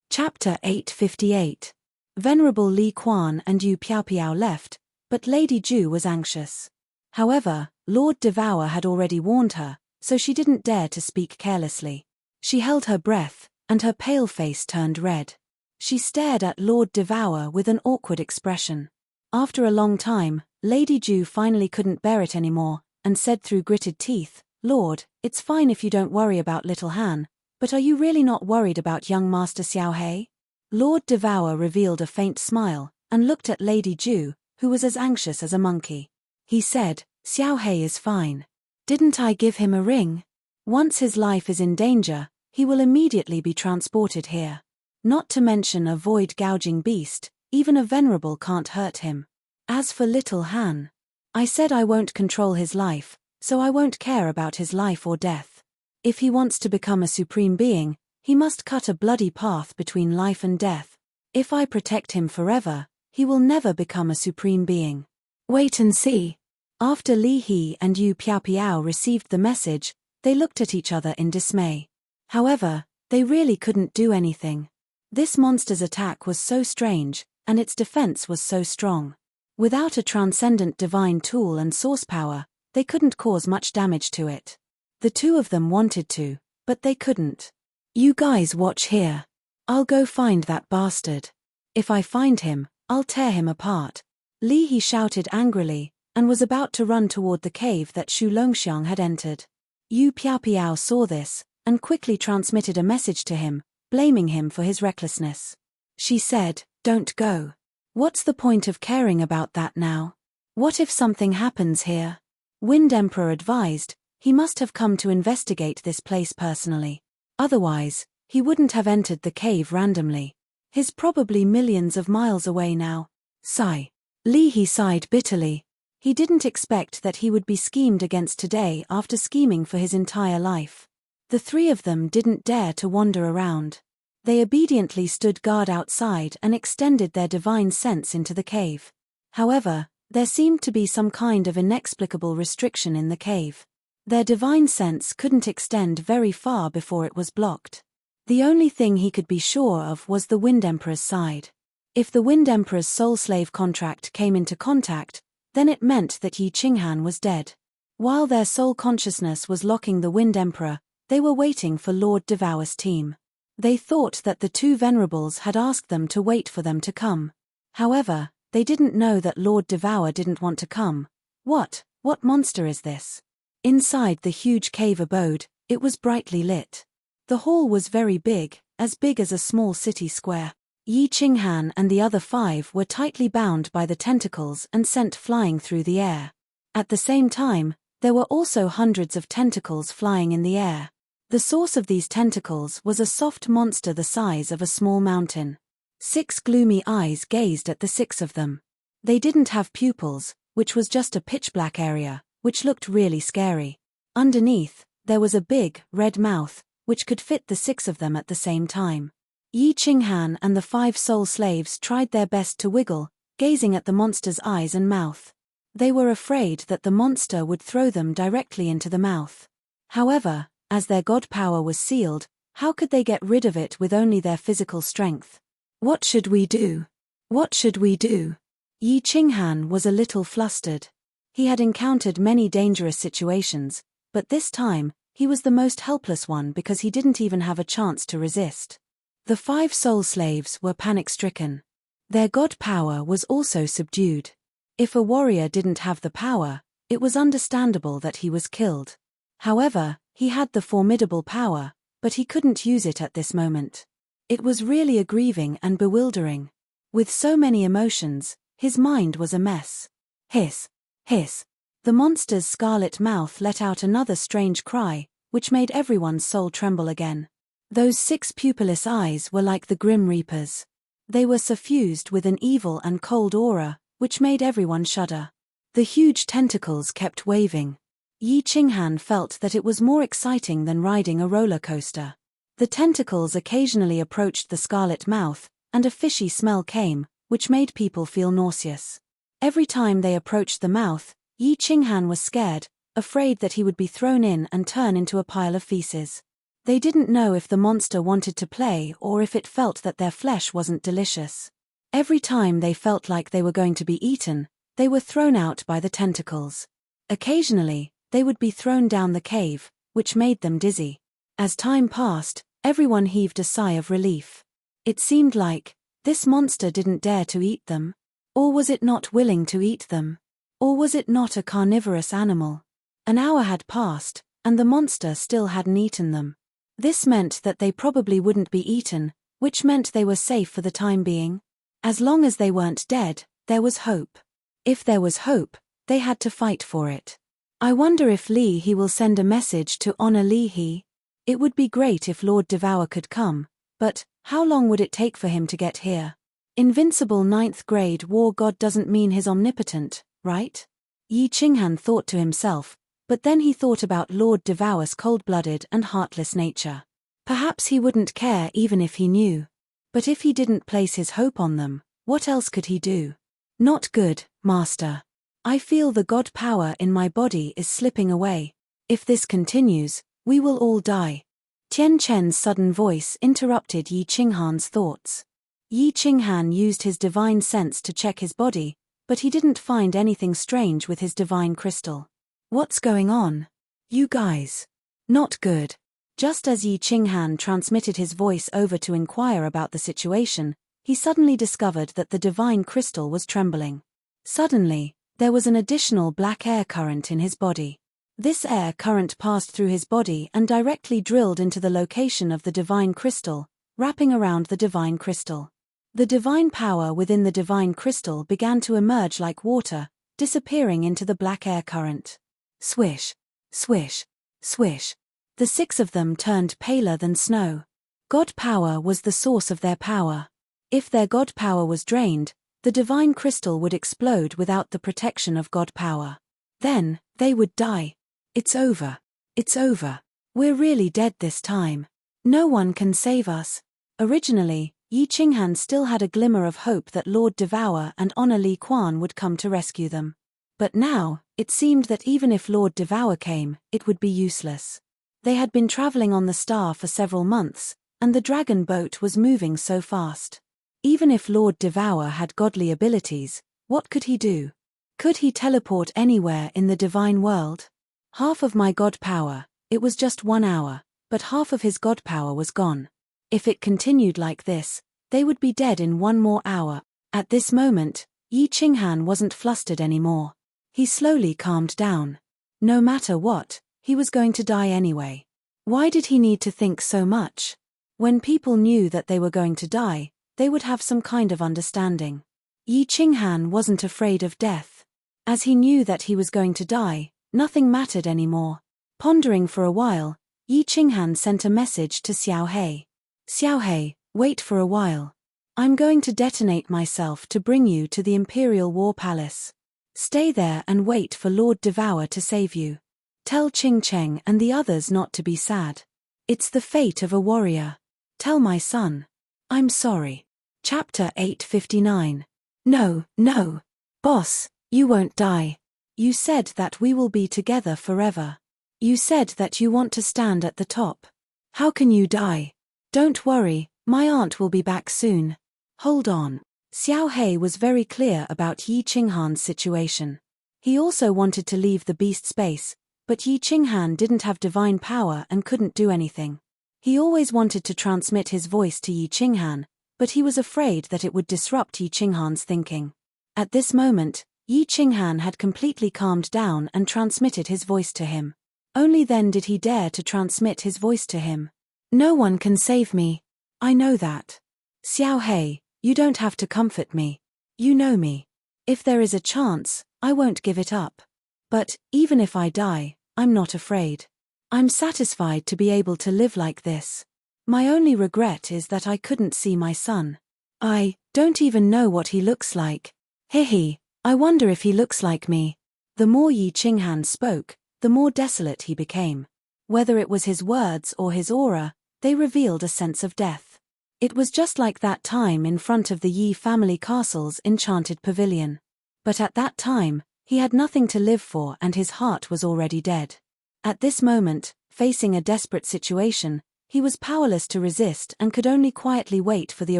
Chapter 858. Venerable Li Quan and Yu Piaopiao left, but Lady Ju was anxious. However, Lord Devour had already warned her, so she didn't dare to speak carelessly. She held her breath, and her pale face turned red. She stared at Lord Devour with an awkward expression. After a long time, Lady Ju finally couldn't bear it anymore, and said through gritted teeth, "Lord, it's fine if you don't worry about little Han, but are you really not worried about young Master Xiao He?" Lord Devour revealed a faint smile, and looked at Lady Ju, who was as anxious as a monkey. He said, "Xiao He is fine. Didn't I give him a ring? Once his life is in danger, he will immediately be transported here. Not to mention a void-gouging beast, even a venerable can't hurt him. As for little Han, I said I won't control his life, so I won't care about his life or death. If he wants to become a supreme being, he must cut a bloody path between life and death. If I protect him forever, he will never become a supreme being. Wait and see." After Li He and Yu Piaopiao received the message, they looked at each other in dismay. However, they really couldn't do anything. This monster's attack was so strange, and its defense was so strong. Without a transcendent divine tool and source power, they couldn't cause much damage to it. The two of them wanted to, but they couldn't. "You guys watch here. I'll go find that bastard. If I find him, I'll tear him apart." Li He shouted angrily, and was about to run toward the cave that Shu Longxiang had entered. Yu Piaopiao saw this, and quickly transmitted a message to him, blaming him for his recklessness. She said, "Don't go. What's the point of caring about that now? What if something happens here?" Wind Emperor advised, he must have come to investigate this place personally. Otherwise, he wouldn't have entered the cave randomly. He's probably millions of miles away now. Sigh. Li He sighed bitterly. He didn't expect that he would be schemed against today after scheming for his entire life. The three of them didn't dare to wander around. They obediently stood guard outside and extended their divine sense into the cave. However, there seemed to be some kind of inexplicable restriction in the cave. Their divine sense couldn't extend very far before it was blocked. The only thing he could be sure of was the Wind Emperor's side. If the Wind Emperor's soul slave contract came into contact, then it meant that Yi Qinghan was dead. While their soul consciousness was locking the Wind Emperor, they were waiting for Lord Devour's team. They thought that the two venerables had asked them to wait for them to come. However, they didn't know that Lord Devour didn't want to come. What monster is this? Inside the huge cave abode, it was brightly lit. The hall was very big as a small city square. Yi Qinghan and the other 5 were tightly bound by the tentacles and sent flying through the air. At the same time, there were also hundreds of tentacles flying in the air. The source of these tentacles was a soft monster the size of a small mountain. 6 gloomy eyes gazed at the 6 of them. They didn't have pupils, which was just a pitch-black area, which looked really scary. Underneath, there was a big, red mouth, which could fit the 6 of them at the same time. Yi Qinghan and the 5 soul slaves tried their best to wiggle, gazing at the monster's eyes and mouth. They were afraid that the monster would throw them directly into the mouth. However, as their god power was sealed, how could they get rid of it with only their physical strength? What should we do? What should we do? Yi Qinghan was a little flustered. He had encountered many dangerous situations, but this time, he was the most helpless one because he didn't even have a chance to resist. The 5 soul slaves were panic-stricken. Their god power was also subdued. If a warrior didn't have the power, it was understandable that he was killed. However, he had the formidable power, but he couldn't use it at this moment. It was really aggrieving and bewildering. With so many emotions, his mind was a mess. Hiss, hiss. The monster's scarlet mouth let out another strange cry, which made everyone's soul tremble again. Those 6 pupilless eyes were like the Grim Reaper's. They were suffused with an evil and cold aura, which made everyone shudder. The huge tentacles kept waving. Yi Qinghan felt that it was more exciting than riding a roller coaster. The tentacles occasionally approached the scarlet mouth, and a fishy smell came, which made people feel nauseous. Every time they approached the mouth, Yi Qinghan was scared, afraid that he would be thrown in and turn into a pile of feces. They didn't know if the monster wanted to play or if it felt that their flesh wasn't delicious. Every time they felt like they were going to be eaten, they were thrown out by the tentacles. Occasionally, they would be thrown down the cave, which made them dizzy. As time passed, everyone heaved a sigh of relief. It seemed like this monster didn't dare to eat them. Or was it not willing to eat them? Or was it not a carnivorous animal? An hour had passed, and the monster still hadn't eaten them. This meant that they probably wouldn't be eaten, which meant they were safe for the time being. As long as they weren't dead, there was hope. If there was hope, they had to fight for it. I wonder if Li He will send a message to honor Li He. It would be great if Lord Devour could come, but how long would it take for him to get here? Invincible 9th grade war god doesn't mean he's omnipotent, right? Yi Qinghan thought to himself, but then he thought about Lord Devour's cold-blooded and heartless nature. Perhaps he wouldn't care even if he knew. But if he didn't place his hope on them, what else could he do? Not good, Master. I feel the god power in my body is slipping away. If this continues, we will all die. Tian Chen's sudden voice interrupted Yi Qinghan's thoughts. Yi Qinghan used his divine sense to check his body, but he didn't find anything strange with his divine crystal. What's going on? You guys. Not good. Just as Yi Qinghan transmitted his voice over to inquire about the situation, he suddenly discovered that the divine crystal was trembling. Suddenly, there was an additional black air current in his body. This air current passed through his body and directly drilled into the location of the divine crystal, wrapping around the divine crystal. The divine power within the divine crystal began to emerge like water, disappearing into the black air current. Swish, swish, swish. The 6 of them turned paler than snow. God power was the source of their power. If their God power was drained, the divine crystal would explode without the protection of God power. Then, they would die. It's over. It's over. We're really dead this time. No one can save us. Originally, Yi Qinghan still had a glimmer of hope that Lord Devour and Honor Li Quan would come to rescue them. But now, it seemed that even if Lord Devour came, it would be useless. They had been traveling on the star for several months, and the dragon boat was moving so fast. Even if Lord Devour had godly abilities, what could he do? Could he teleport anywhere in the divine world? Half of my god power, it was just 1 hour, but half of his god power was gone. If it continued like this, they would be dead in 1 more hour. At this moment, Yi Qinghan wasn't flustered anymore. He slowly calmed down. No matter what, he was going to die anyway. Why did he need to think so much? When people knew that they were going to die, they would have some kind of understanding. Yi Qinghan wasn't afraid of death. As he knew that he was going to die, nothing mattered anymore. Pondering for a while, Yi Qinghan sent a message to Xiao He. Xiao He, wait for a while. I'm going to detonate myself to bring you to the Imperial War Palace. Stay there and wait for Lord Devour to save you. Tell Qing Cheng and the others not to be sad. It's the fate of a warrior. Tell my son. I'm sorry. Chapter 859. No, no. Boss, you won't die. You said that we will be together forever. You said that you want to stand at the top. How can you die? Don't worry, my aunt will be back soon. Hold on. Xiao He was very clear about Yi Qinghan's situation. He also wanted to leave the beast space, but Yi Qinghan didn't have divine power and couldn't do anything. He always wanted to transmit his voice to Yi Qinghan, but he was afraid that it would disrupt Yi Qinghan's thinking. At this moment, Yi Qinghan had completely calmed down and transmitted his voice to him. Only then did he dare to transmit his voice to him. No one can save me. I know that. Xiao Hei, you don't have to comfort me. You know me. If there is a chance, I won't give it up. But, even if I die, I'm not afraid. I'm satisfied to be able to live like this. My only regret is that I couldn't see my son. I don't even know what he looks like. Hehe, I wonder if he looks like me. The more Yi Qinghan spoke, the more desolate he became. Whether it was his words or his aura, they revealed a sense of death. It was just like that time in front of the Yi family castle's enchanted pavilion. But at that time, he had nothing to live for and his heart was already dead. At this moment, facing a desperate situation, he was powerless to resist and could only quietly wait for the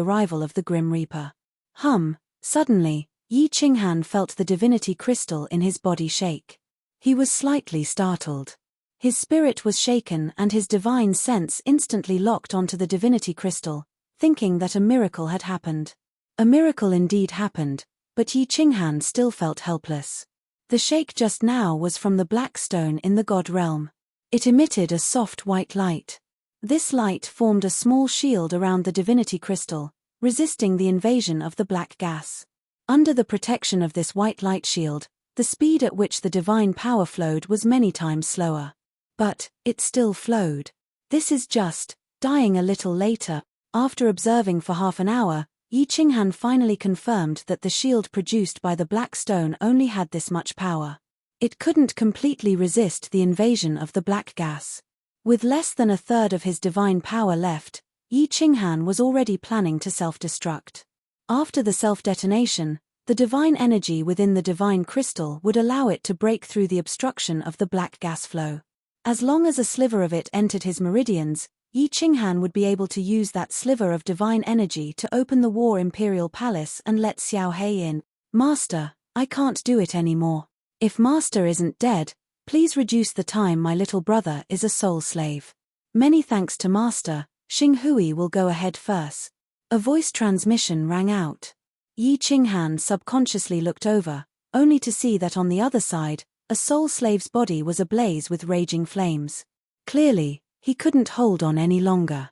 arrival of the Grim Reaper. Suddenly, Yi Qinghan felt the divinity crystal in his body shake. He was slightly startled. His spirit was shaken and his divine sense instantly locked onto the divinity crystal, thinking that a miracle had happened. A miracle indeed happened, but Yi Qinghan still felt helpless. The shake just now was from the black stone in the god realm. It emitted a soft white light. This light formed a small shield around the divinity crystal, resisting the invasion of the black gas. Under the protection of this white light shield, the speed at which the divine power flowed was many times slower. But it still flowed. This is just dying a little later. After observing for half an hour, Yi Qinghan finally confirmed that the shield produced by the black stone only had this much power. It couldn't completely resist the invasion of the black gas. With less than a third of his divine power left, Yi Qinghan was already planning to self-destruct. After the self-detonation, the divine energy within the divine crystal would allow it to break through the obstruction of the black gas flow. As long as a sliver of it entered his meridians, Yi Qinghan would be able to use that sliver of divine energy to open the War Imperial Palace and let Xiao Hei in. Master, I can't do it anymore. If Master isn't dead, please reduce the time my little brother is a soul slave. Many thanks to Master, Xing Hui will go ahead first. A voice transmission rang out. Yi Qinghan subconsciously looked over, only to see that on the other side, a soul slave's body was ablaze with raging flames. Clearly, he couldn't hold on any longer.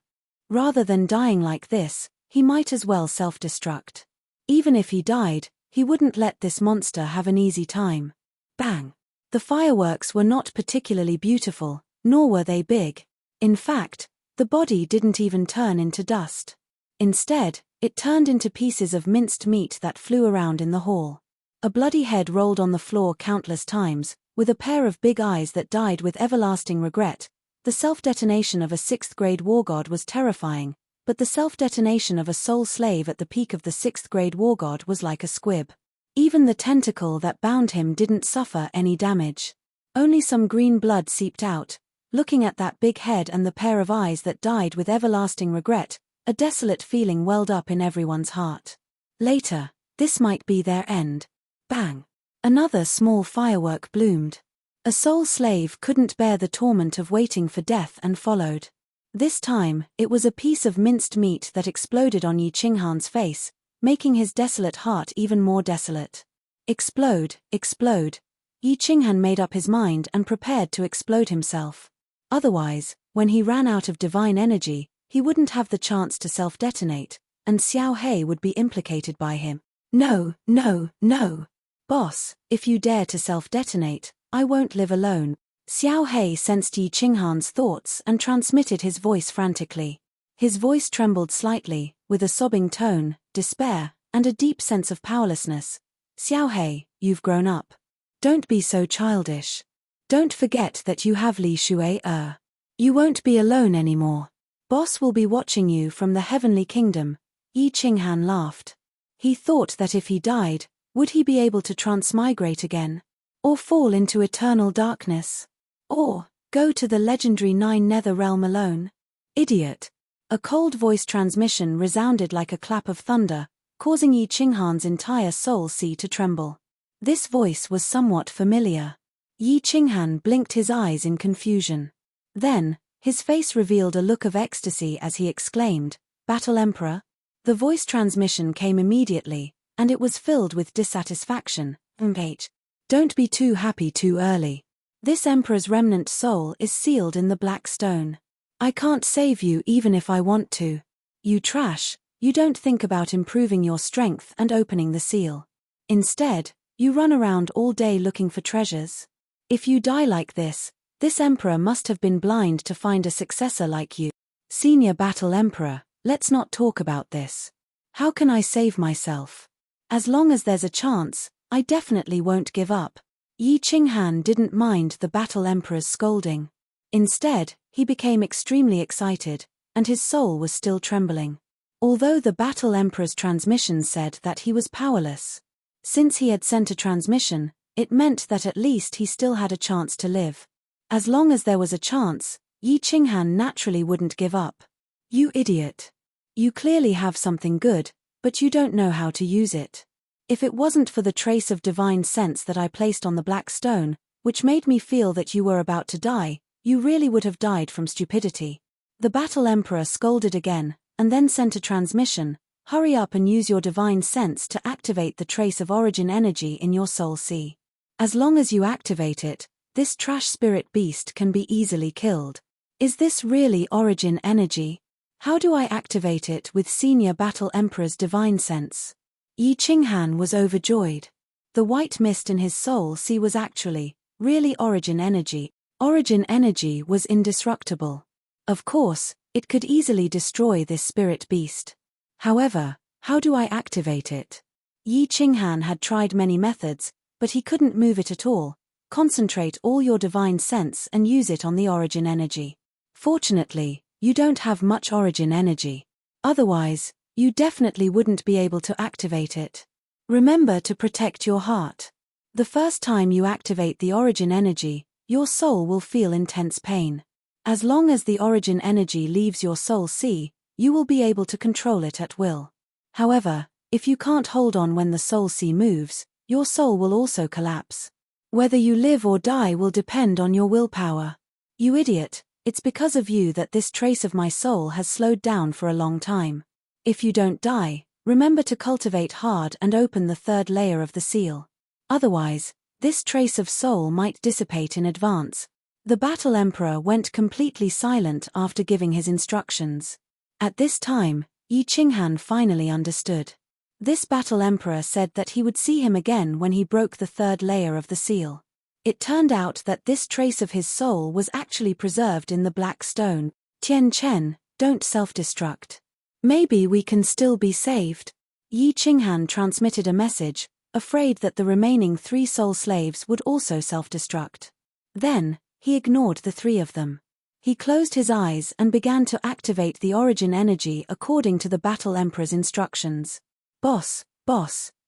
Rather than dying like this, he might as well self-destruct. Even if he died, he wouldn't let this monster have an easy time. Bang! The fireworks were not particularly beautiful, nor were they big. In fact, the body didn't even turn into dust. Instead, it turned into pieces of minced meat that flew around in the hall. A bloody head rolled on the floor countless times, with a pair of big eyes that died with everlasting regret. The self-detonation of a 6th-grade war god was terrifying, but the self-detonation of a soul slave at the peak of the 6th-grade war god was like a squib. Even the tentacle that bound him didn't suffer any damage. Only some green blood seeped out. Looking at that big head and the pair of eyes that died with everlasting regret, a desolate feeling welled up in everyone's heart. Later, this might be their end. Bang! Another small firework bloomed. A soul slave couldn't bear the torment of waiting for death and followed. This time, it was a piece of minced meat that exploded on Yi Qinghan's face, making his desolate heart even more desolate. Explode, explode. Yi Qinghan made up his mind and prepared to explode himself. Otherwise, when he ran out of divine energy, he wouldn't have the chance to self-detonate, and Xiao Hei would be implicated by him. No, no, no. Boss, if you dare to self-detonate, I won't live alone. Xiao Hei sensed Yi Qinghan's thoughts and transmitted his voice frantically. His voice trembled slightly, with a sobbing tone, despair, and a deep sense of powerlessness. Xiao Hei, you've grown up. Don't be so childish. Don't forget that you have Li Shui. You won't be alone anymore. Boss will be watching you from the heavenly kingdom. Yi Qinghan laughed. He thought that if he died, would he be able to transmigrate again? Or fall into eternal darkness? Or go to the legendary 9 Nether Realm alone? Idiot! A cold voice transmission resounded like a clap of thunder, causing Yi Qinghan's entire soul sea to tremble. This voice was somewhat familiar. Yi Qinghan blinked his eyes in confusion. Then, his face revealed a look of ecstasy as he exclaimed, "Battle Emperor?" The voice transmission came immediately, and it was filled with dissatisfaction. Don't be too happy too early. This Emperor's remnant soul is sealed in the black stone. I can't save you even if I want to. You trash, you don't think about improving your strength and opening the seal. Instead, you run around all day looking for treasures. If you die like this emperor must have been blind to find a successor like you. Senior Battle Emperor, let's not talk about this. How can I save myself? As long as there's a chance, I definitely won't give up. Yi Qinghan didn't mind the Battle Emperor's scolding. Instead, he became extremely excited, and his soul was still trembling. Although the Battle Emperor's transmission said that he was powerless. Since he had sent a transmission, it meant that at least he still had a chance to live. As long as there was a chance, Yi Qinghan naturally wouldn't give up. You idiot. You clearly have something good, but you don't know how to use it. If it wasn't for the trace of divine sense that I placed on the black stone, which made me feel that you were about to die, you really would have died from stupidity. The Battle Emperor scolded again, and then sent a transmission. Hurry up and use your divine sense to activate the trace of origin energy in your soul sea. As long as you activate it, this trash spirit beast can be easily killed. Is this really origin energy? How do I activate it with Senior Battle Emperor's divine sense? Yi Qinghan was overjoyed. The white mist in his soul sea was actually, really origin energy. Origin energy was indestructible. Of course, it could easily destroy this spirit beast. However, how do I activate it? Yi Qinghan had tried many methods, but he couldn't move it at all. Concentrate all your divine sense and use it on the origin energy. Fortunately, you don't have much origin energy. Otherwise, you definitely wouldn't be able to activate it. Remember to protect your heart. The first time you activate the origin energy, your soul will feel intense pain. As long as the origin energy leaves your soul sea, you will be able to control it at will. However, if you can't hold on when the soul sea moves, your soul will also collapse. Whether you live or die will depend on your willpower. You idiot, it's because of you that this trace of my soul has slowed down for a long time. If you don't die, remember to cultivate hard and open the third layer of the seal. Otherwise, this trace of soul might dissipate in advance. The Battle Emperor went completely silent after giving his instructions. At this time, Yi Qinghan finally understood. This Battle Emperor said that he would see him again when he broke the third layer of the seal. It turned out that this trace of his soul was actually preserved in the black stone. Tian Chen, don't self-destruct. Maybe we can still be saved. Yi Qinghan transmitted a message, afraid that the remaining 3 soul slaves would also self-destruct. Then, he ignored the 3 of them. He closed his eyes and began to activate the origin energy according to the Battle Emperor's instructions. Boss,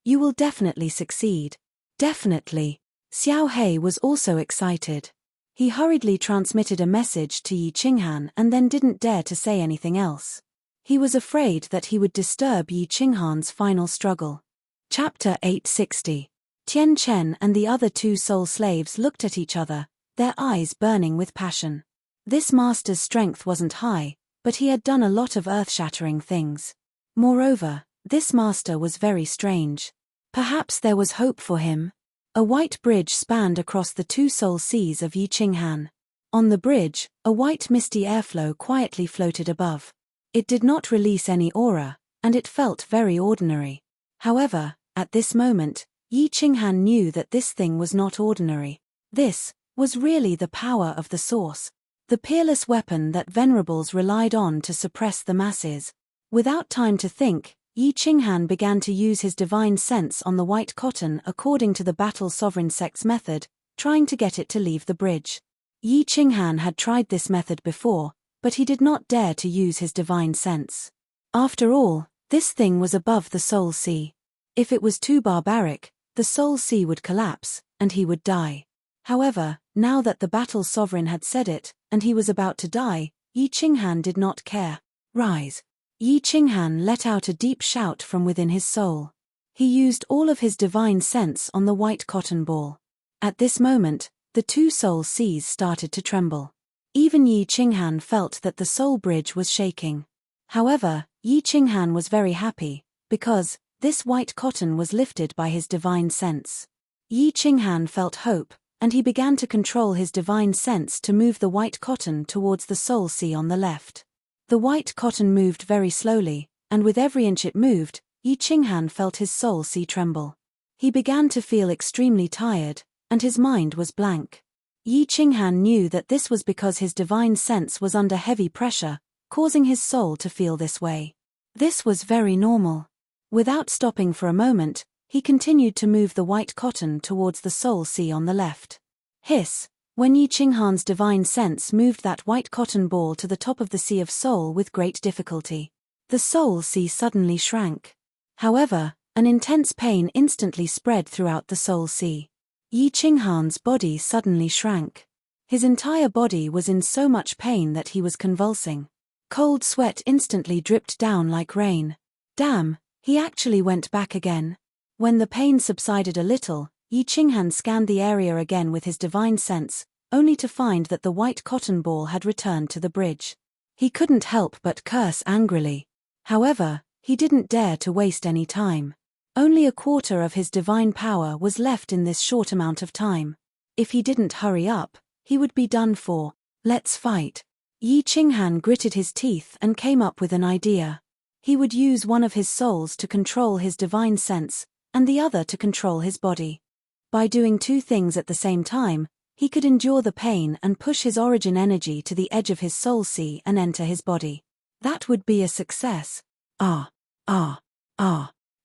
you will definitely succeed. Definitely. Xiao Hei was also excited. He hurriedly transmitted a message to Yi Qinghan and then didn't dare to say anything else. He was afraid that he would disturb Yi Qinghan's final struggle. Chapter 860. Tian Chen and the other 2 soul slaves looked at each other, their eyes burning with passion. This master's strength wasn't high, but he had done a lot of earth-shattering things. Moreover, this master was very strange. Perhaps there was hope for him. A white bridge spanned across the 2 soul seas of Yi Qinghan. On the bridge, a white misty airflow quietly floated above. It did not release any aura, and it felt very ordinary. However, at this moment, Yi Qinghan knew that this thing was not ordinary. This was really the power of the source, the peerless weapon that venerables relied on to suppress the masses. Without time to think, Yi Qinghan began to use his divine sense on the white cotton according to the Battle Sovereign Sect's method, trying to get it to leave the bridge. Yi Qinghan had tried this method before, but he did not dare to use his divine sense. After all, this thing was above the soul sea. If it was too barbaric, the soul sea would collapse, and he would die. However, now that the Battle Sovereign had said it, and he was about to die, Yi Qinghan did not care. Rise. Yi Qinghan let out a deep shout from within his soul. He used all of his divine sense on the white cotton ball. At this moment, the 2 soul seas started to tremble. Even Yi Qinghan felt that the soul bridge was shaking. However, Yi Qinghan was very happy, because this white cotton was lifted by his divine sense. Yi Qinghan felt hope, and he began to control his divine sense to move the white cotton towards the soul sea on the left. The white cotton moved very slowly, and with every inch it moved, Yi Qinghan felt his soul sea tremble. He began to feel extremely tired, and his mind was blank. Yi Qinghan knew that this was because his divine sense was under heavy pressure, causing his soul to feel this way. This was very normal. Without stopping for a moment, he continued to move the white cotton towards the soul sea on the left. Hiss! When Yi Qinghan's divine sense moved that white cotton ball to the top of the sea of soul with great difficulty, the soul sea suddenly shrank. However, an intense pain instantly spread throughout the soul sea. Yi Qinghan's body suddenly shrank. His entire body was in so much pain that he was convulsing. Cold sweat instantly dripped down like rain. Damn, he actually went back again. When the pain subsided a little, Yi Qinghan scanned the area again with his divine sense, only to find that the white cotton ball had returned to the bridge. He couldn't help but curse angrily. However, he didn't dare to waste any time. Only a quarter of his divine power was left in this short amount of time. If he didn't hurry up, he would be done for. Let's fight. Yi Qinghan gritted his teeth and came up with an idea. He would use one of his souls to control his divine sense, and the other to control his body. By doing two things at the same time, he could endure the pain and push his origin energy to the edge of his soul sea and enter his body. That would be a success. Ah.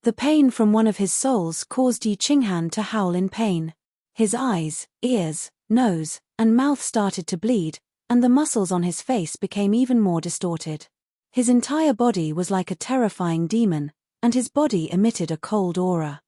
The pain from one of his souls caused Yi Qinghan to howl in pain. His eyes, ears, nose, and mouth started to bleed, and the muscles on his face became even more distorted. His entire body was like a terrifying demon, and his body emitted a cold aura.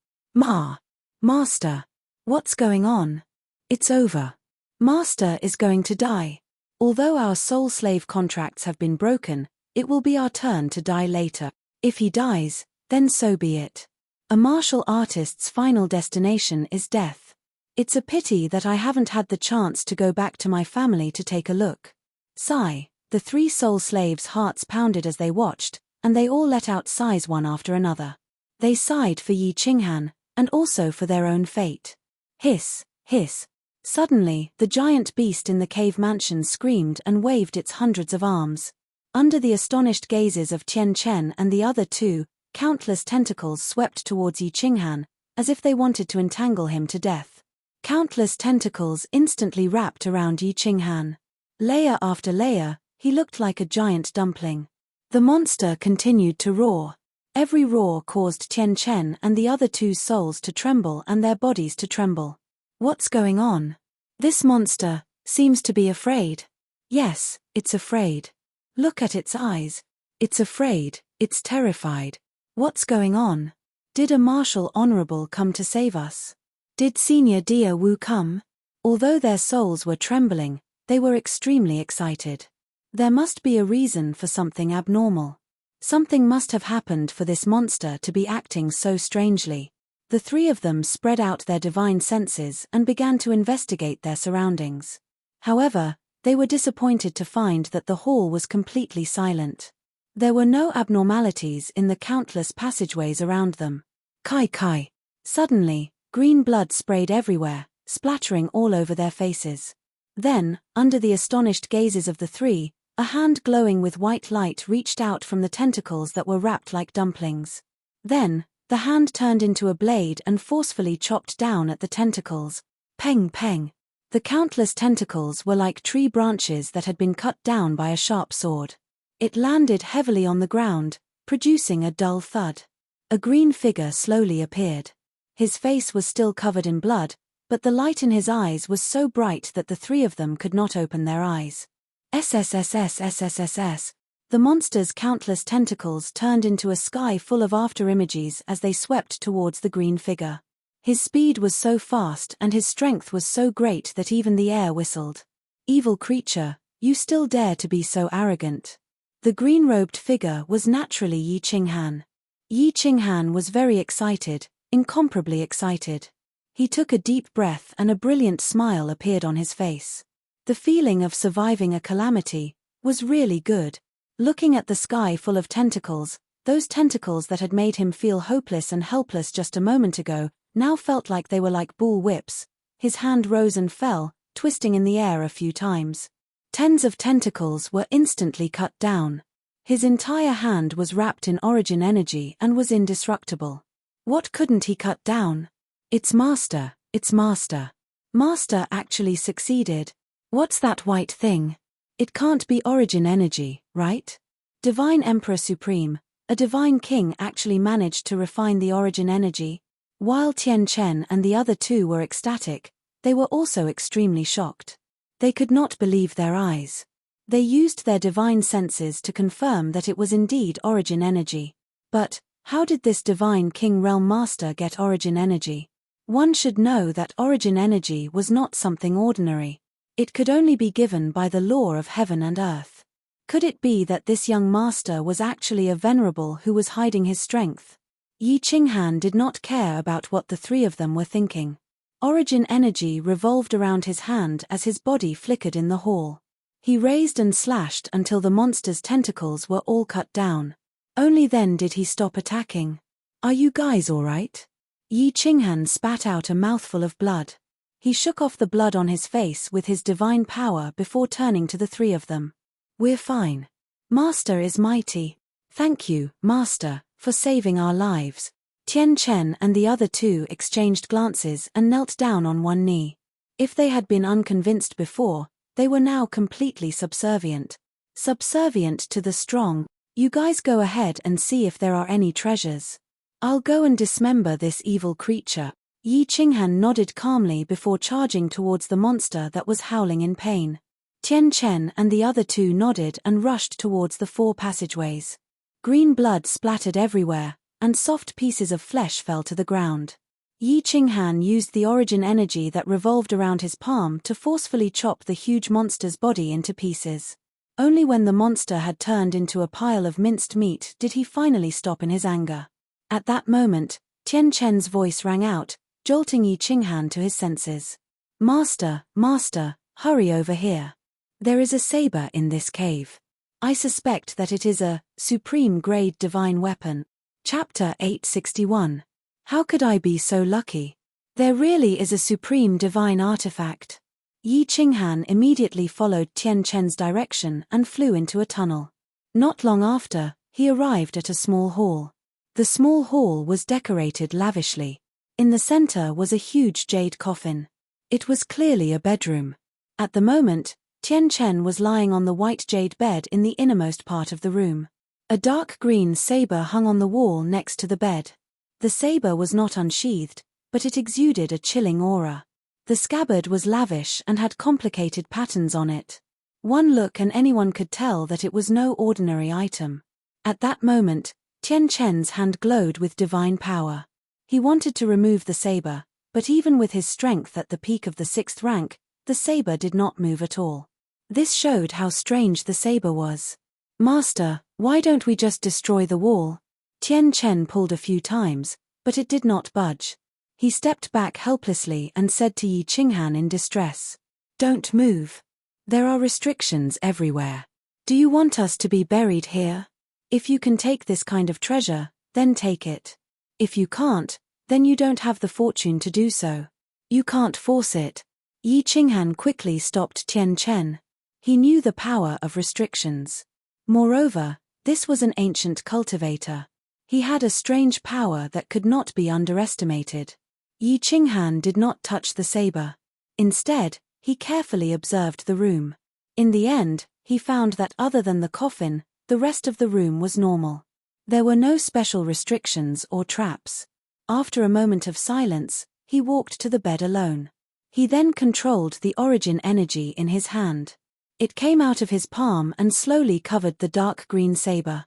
Master! What's going on? It's over. Master is going to die. Although our soul slave contracts have been broken, it will be our turn to die later. If he dies, then so be it. A martial artist's final destination is death. It's a pity that I haven't had the chance to go back to my family to take a look. Sigh. The three soul slaves' hearts pounded as they watched, and they all let out sighs one after another. They sighed for Yi Qinghan, and also for their own fate. Hiss, hiss. Suddenly, the giant beast in the cave mansion screamed and waved its hundreds of arms. Under the astonished gazes of Tian Chen and the other two, countless tentacles swept towards Yi Qinghan, as if they wanted to entangle him to death. Countless tentacles instantly wrapped around Yi Qinghan. Layer after layer, he looked like a giant dumpling. The monster continued to roar. Every roar caused Tian Chen and the other two souls to tremble and their bodies to tremble. What's going on? This monster seems to be afraid. Yes, it's afraid. Look at its eyes. It's afraid, it's terrified. What's going on? Did a martial honorable come to save us? Did Senior Dia Wu come? Although their souls were trembling, they were extremely excited. There must be a reason for something abnormal. Something must have happened for this monster to be acting so strangely. The three of them spread out their divine senses and began to investigate their surroundings. However, they were disappointed to find that the hall was completely silent. There were no abnormalities in the countless passageways around them. Kai. Suddenly, green blood sprayed everywhere, splattering all over their faces. Then, under the astonished gazes of the three, a hand glowing with white light reached out from the tentacles that were wrapped like dumplings. Then, the hand turned into a blade and forcefully chopped down at the tentacles. Peng peng. The countless tentacles were like tree branches that had been cut down by a sharp sword. It landed heavily on the ground, producing a dull thud. A green figure slowly appeared. His face was still covered in blood, but the light in his eyes was so bright that the three of them could not open their eyes. SSSS. The monster's countless tentacles turned into a sky full of after-images as they swept towards the green figure. His speed was so fast and his strength was so great that even the air whistled. Evil creature, you still dare to be so arrogant. The green-robed figure was naturally Yi Qinghan. Yi Qinghan was very excited, incomparably excited. He took a deep breath and a brilliant smile appeared on his face. The feeling of surviving a calamity was really good. Looking at the sky full of tentacles, those tentacles that had made him feel hopeless and helpless just a moment ago, now felt like they were like bull whips. His hand rose and fell, twisting in the air a few times. Tens of tentacles were instantly cut down. His entire hand was wrapped in origin energy and was indestructible. What couldn't he cut down? It's Master, it's Master. Master actually succeeded. What's that white thing? It can't be origin energy, right? Divine Emperor Supreme, a divine king actually managed to refine the origin energy. While Tian Chen and the other two were ecstatic, they were also extremely shocked. They could not believe their eyes. They used their divine senses to confirm that it was indeed origin energy. But, how did this divine king realm master get origin energy? One should know that origin energy was not something ordinary. It could only be given by the law of heaven and earth. Could it be that this young master was actually a venerable who was hiding his strength? Yi Qinghan did not care about what the three of them were thinking. Origin energy revolved around his hand as his body flickered in the hall. He raised and slashed until the monster's tentacles were all cut down. Only then did he stop attacking. Are you guys all right? Yi Qinghan spat out a mouthful of blood. He shook off the blood on his face with his divine power before turning to the three of them. We're fine. Master is mighty. Thank you, Master, for saving our lives. Tian Chen and the other two exchanged glances and knelt down on one knee. If they had been unconvinced before, they were now completely subservient. Subservient to the strong. You guys go ahead and see if there are any treasures. I'll go and dismember this evil creature. Yi Qinghan nodded calmly before charging towards the monster that was howling in pain. Tian Chen and the other two nodded and rushed towards the 4 passageways. Green blood splattered everywhere, and soft pieces of flesh fell to the ground. Yi Qinghan used the origin energy that revolved around his palm to forcefully chop the huge monster's body into pieces. Only when the monster had turned into a pile of minced meat did he finally stop in his anger. At that moment, Tian Chen's voice rang out, jolting Yi Qinghan to his senses. Master, Master, hurry over here. There is a saber in this cave. I suspect that it is a supreme-grade divine weapon. Chapter 861. How could I be so lucky? There really is a supreme divine artifact. Yi Qinghan immediately followed Tian Chen's direction and flew into a tunnel. Not long after, he arrived at a small hall. The small hall was decorated lavishly. In the center was a huge jade coffin. It was clearly a bedroom. At the moment, Tian Chen was lying on the white jade bed in the innermost part of the room. A dark green saber hung on the wall next to the bed. The saber was not unsheathed, but it exuded a chilling aura. The scabbard was lavish and had complicated patterns on it. One look and anyone could tell that it was no ordinary item. At that moment, Tian Chen's hand glowed with divine power. He wanted to remove the saber, but even with his strength at the peak of the 6th rank, the saber did not move at all. This showed how strange the saber was. Master, why don't we just destroy the wall? Tian Chen pulled a few times, but it did not budge. He stepped back helplessly and said to Yi Qinghan in distress. Don't move. There are restrictions everywhere. Do you want us to be buried here? If you can take this kind of treasure, then take it. If you can't, then you don't have the fortune to do so. You can't force it. Yi Qinghan quickly stopped Tian Chen. He knew the power of restrictions. Moreover, this was an ancient cultivator. He had a strange power that could not be underestimated. Yi Qinghan did not touch the saber. Instead, he carefully observed the room. In the end, he found that other than the coffin, the rest of the room was normal. There were no special restrictions or traps. After a moment of silence, he walked to the bed alone. He then controlled the origin energy in his hand. It came out of his palm and slowly covered the dark green saber.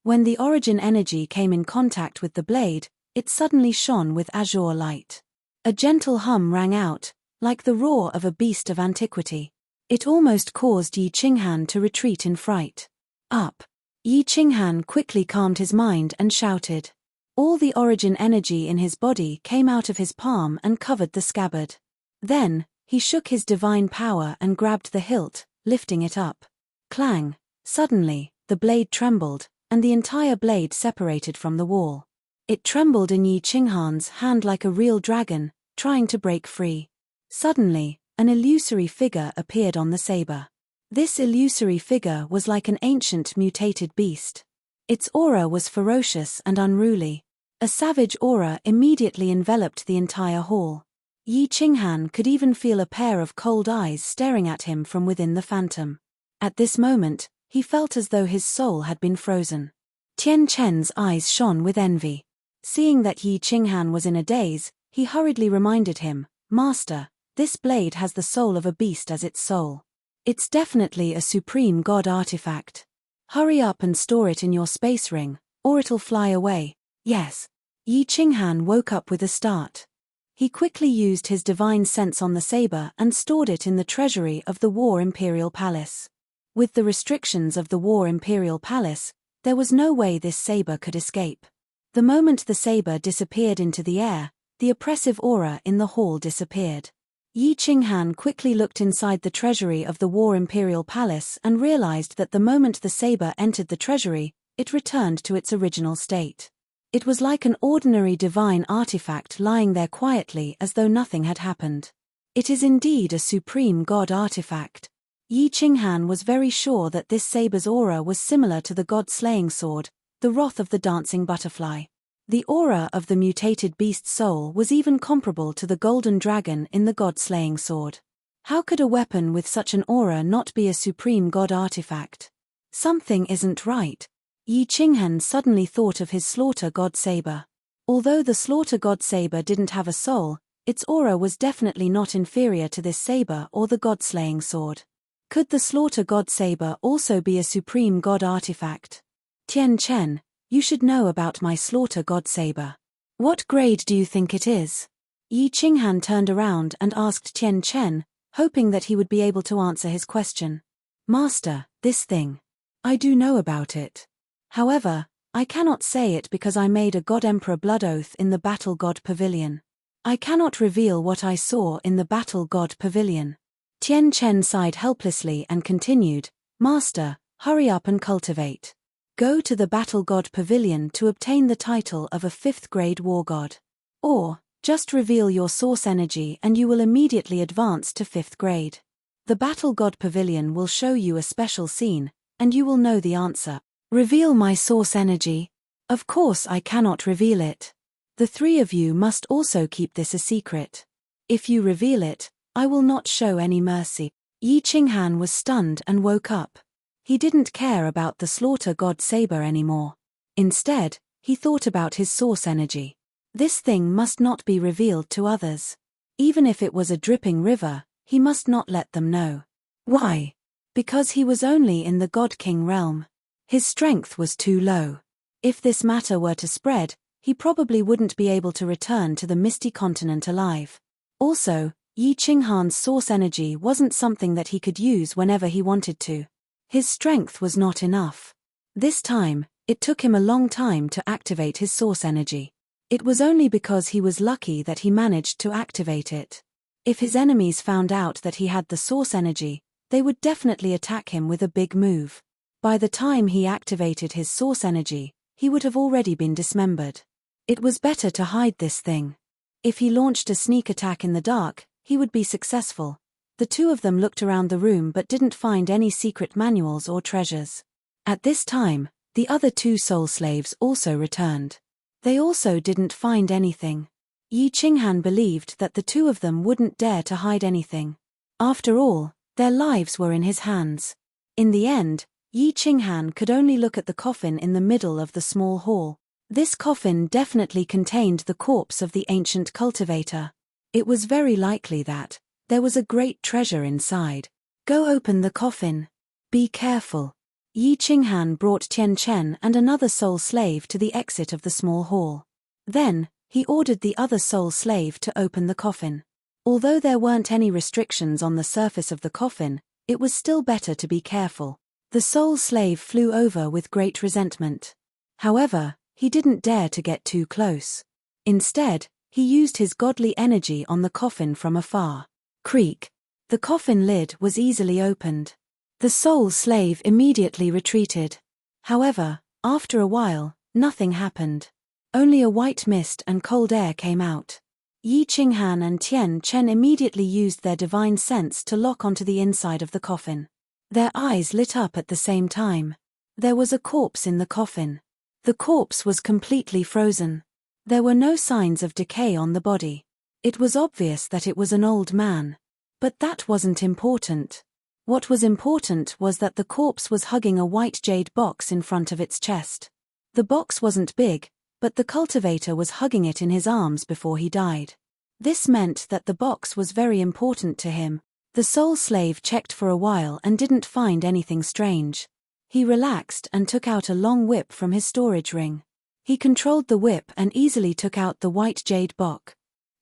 When the origin energy came in contact with the blade, it suddenly shone with azure light. A gentle hum rang out, like the roar of a beast of antiquity. It almost caused Yi Qinghan to retreat in fright. Up! Yi Qinghan quickly calmed his mind and shouted. All the origin energy in his body came out of his palm and covered the scabbard. Then, he shook his divine power and grabbed the hilt, lifting it up. Clang! Suddenly, the blade trembled, and the entire blade separated from the wall. It trembled in Yi Qinghan's hand like a real dragon, trying to break free. Suddenly, an illusory figure appeared on the saber. This illusory figure was like an ancient mutated beast. Its aura was ferocious and unruly. A savage aura immediately enveloped the entire hall. Yi Qinghan could even feel a pair of cold eyes staring at him from within the phantom. At this moment, he felt as though his soul had been frozen. Tian Chen's eyes shone with envy. Seeing that Yi Qinghan was in a daze, he hurriedly reminded him, "Master, this blade has the soul of a beast as its soul. It's definitely a supreme god artifact. Hurry up and store it in your space ring, or it'll fly away." "Yes." Yi Qinghan woke up with a start. He quickly used his divine sense on the saber and stored it in the treasury of the War Imperial Palace. With the restrictions of the War Imperial Palace, there was no way this saber could escape. The moment the saber disappeared into the air, the oppressive aura in the hall disappeared. Yi Qinghan quickly looked inside the treasury of the War Imperial Palace and realized that the moment the saber entered the treasury, it returned to its original state. It was like an ordinary divine artifact lying there quietly as though nothing had happened. It is indeed a supreme god artifact. Yi Qinghan was very sure that this saber's aura was similar to the god-slaying sword, the wrath of the dancing butterfly. The aura of the mutated beast's soul was even comparable to the golden dragon in the god-slaying sword. How could a weapon with such an aura not be a supreme god artifact? Something isn't right. Yi Qinghan suddenly thought of his slaughter god saber. Although the slaughter god saber didn't have a soul, its aura was definitely not inferior to this saber or the god-slaying sword. Could the slaughter god saber also be a supreme god artifact? "Tian Chen, you should know about my slaughter god saber. What grade do you think it is?" Yi Qinghan turned around and asked Tian Chen, hoping that he would be able to answer his question. "Master, this thing. I do know about it. However, I cannot say it because I made a God-Emperor blood oath in the Battle God Pavilion. I cannot reveal what I saw in the Battle God Pavilion." Tian Chen sighed helplessly and continued, "Master, hurry up and cultivate. Go to the Battle God Pavilion to obtain the title of a 5th grade war god. Or, just reveal your source energy and you will immediately advance to 5th grade. The Battle God Pavilion will show you a special scene, and you will know the answer." "Reveal my source energy? Of course I cannot reveal it. The three of you must also keep this a secret. If you reveal it, I will not show any mercy." Yi Qinghan was stunned and woke up. He didn't care about the slaughter god saber anymore. Instead, he thought about his source energy. This thing must not be revealed to others. Even if it was a dripping river, he must not let them know. Why? Because he was only in the God King realm. His strength was too low. If this matter were to spread, he probably wouldn't be able to return to the Misty Continent alive. Also, Yi Qinghan's source energy wasn't something that he could use whenever he wanted to. His strength was not enough. This time, it took him a long time to activate his source energy. It was only because he was lucky that he managed to activate it. If his enemies found out that he had the source energy, they would definitely attack him with a big move. By the time he activated his source energy, he would have already been dismembered. It was better to hide this thing. If he launched a sneak attack in the dark, he would be successful. The two of them looked around the room but didn't find any secret manuals or treasures. At this time, the other two soul slaves also returned. They also didn't find anything. Yi Qinghan believed that the two of them wouldn't dare to hide anything. After all, their lives were in his hands. In the end, Yi Qinghan could only look at the coffin in the middle of the small hall. This coffin definitely contained the corpse of the ancient cultivator. It was very likely that there was a great treasure inside. "Go open the coffin. Be careful." Yi Qinghan brought Tian Chen and another soul slave to the exit of the small hall. Then, he ordered the other soul slave to open the coffin. Although there weren't any restrictions on the surface of the coffin, it was still better to be careful. The soul slave flew over with great resentment. However, he didn't dare to get too close. Instead, he used his godly energy on the coffin from afar. Creak. The coffin lid was easily opened. The soul slave immediately retreated. However, after a while, nothing happened. Only a white mist and cold air came out. Yi Qinghan and Tian Chen immediately used their divine sense to lock onto the inside of the coffin. Their eyes lit up at the same time. There was a corpse in the coffin. The corpse was completely frozen. There were no signs of decay on the body. It was obvious that it was an old man. But that wasn't important. What was important was that the corpse was hugging a white jade box in front of its chest. The box wasn't big, but the cultivator was hugging it in his arms before he died. This meant that the box was very important to him. The soul slave checked for a while and didn't find anything strange. He relaxed and took out a long whip from his storage ring. He controlled the whip and easily took out the white jade box.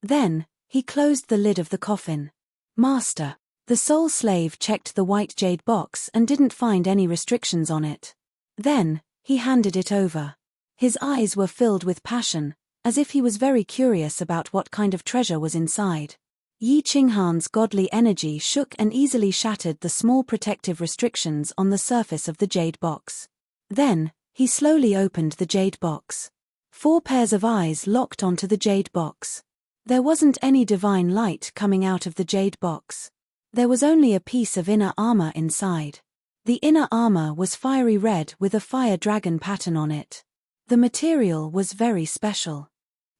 Then, he closed the lid of the coffin. Master. The soul slave checked the white jade box and didn't find any restrictions on it. Then, he handed it over. His eyes were filled with passion, as if he was very curious about what kind of treasure was inside. Yi Qinghan's godly energy shook and easily shattered the small protective restrictions on the surface of the jade box. Then, he slowly opened the jade box. 4 pairs of eyes locked onto the jade box. There wasn't any divine light coming out of the jade box. There was only a piece of inner armor inside. The inner armor was fiery red with a fire dragon pattern on it. The material was very special.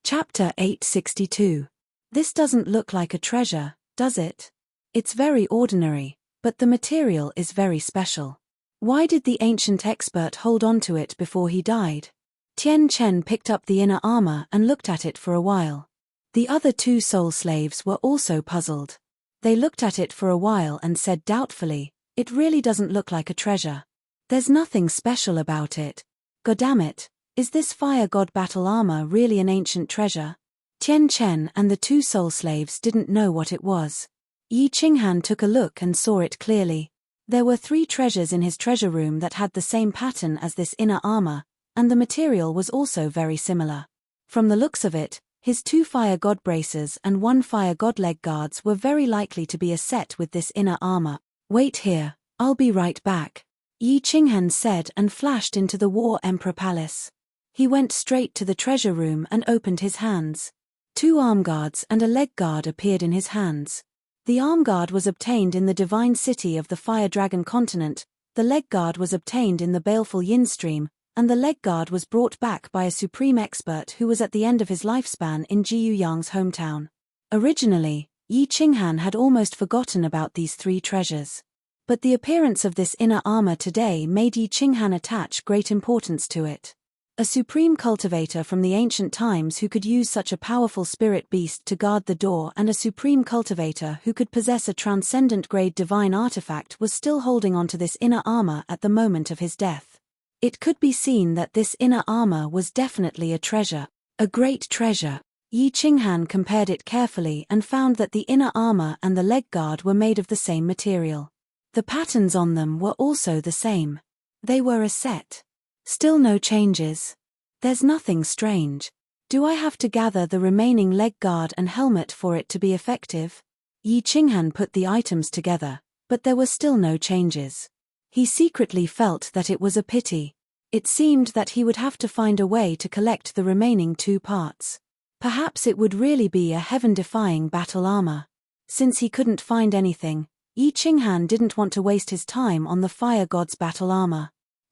Chapter 862. This doesn't look like a treasure, does it? It's very ordinary, but the material is very special. Why did the ancient expert hold on to it before he died? Tian Chen picked up the inner armor and looked at it for a while. The other 2 soul slaves were also puzzled. They looked at it for a while and said doubtfully, "It really doesn't look like a treasure. There's nothing special about it. Goddammit, is this fire god battle armor really an ancient treasure?" Tian Chen and the 2 soul slaves didn't know what it was. Yi Qinghan took a look and saw it clearly. There were 3 treasures in his treasure room that had the same pattern as this inner armor, and the material was also very similar. From the looks of it, his 2 fire god braces and 1 fire god leg guards were very likely to be a set with this inner armor. "Wait here, I'll be right back," Yi Qinghan said and flashed into the War Emperor Palace. He went straight to the treasure room and opened his hands. 2 arm guards and a leg guard appeared in his hands. The arm guard was obtained in the divine city of the Fire Dragon continent, the leg guard was obtained in the baleful Yin stream, and the leg guard was brought back by a supreme expert who was at the end of his lifespan in Jiyu Yang's hometown. Originally, Yi Qinghan had almost forgotten about these 3 treasures. But the appearance of this inner armor today made Yi Qinghan attach great importance to it. A supreme cultivator from the ancient times who could use such a powerful spirit beast to guard the door and a supreme cultivator who could possess a transcendent-grade divine artifact was still holding onto this inner armor at the moment of his death. It could be seen that this inner armor was definitely a treasure, a great treasure. Yi Qinghan compared it carefully and found that the inner armor and the leg guard were made of the same material. The patterns on them were also the same. They were a set. Still no changes. There's nothing strange. Do I have to gather the remaining leg guard and helmet for it to be effective? Yi Qinghan put the items together, but there were still no changes. He secretly felt that it was a pity. It seemed that he would have to find a way to collect the remaining 2 parts. Perhaps it would really be a heaven-defying battle armor. Since he couldn't find anything, Yi Qinghan didn't want to waste his time on the fire god's battle armor.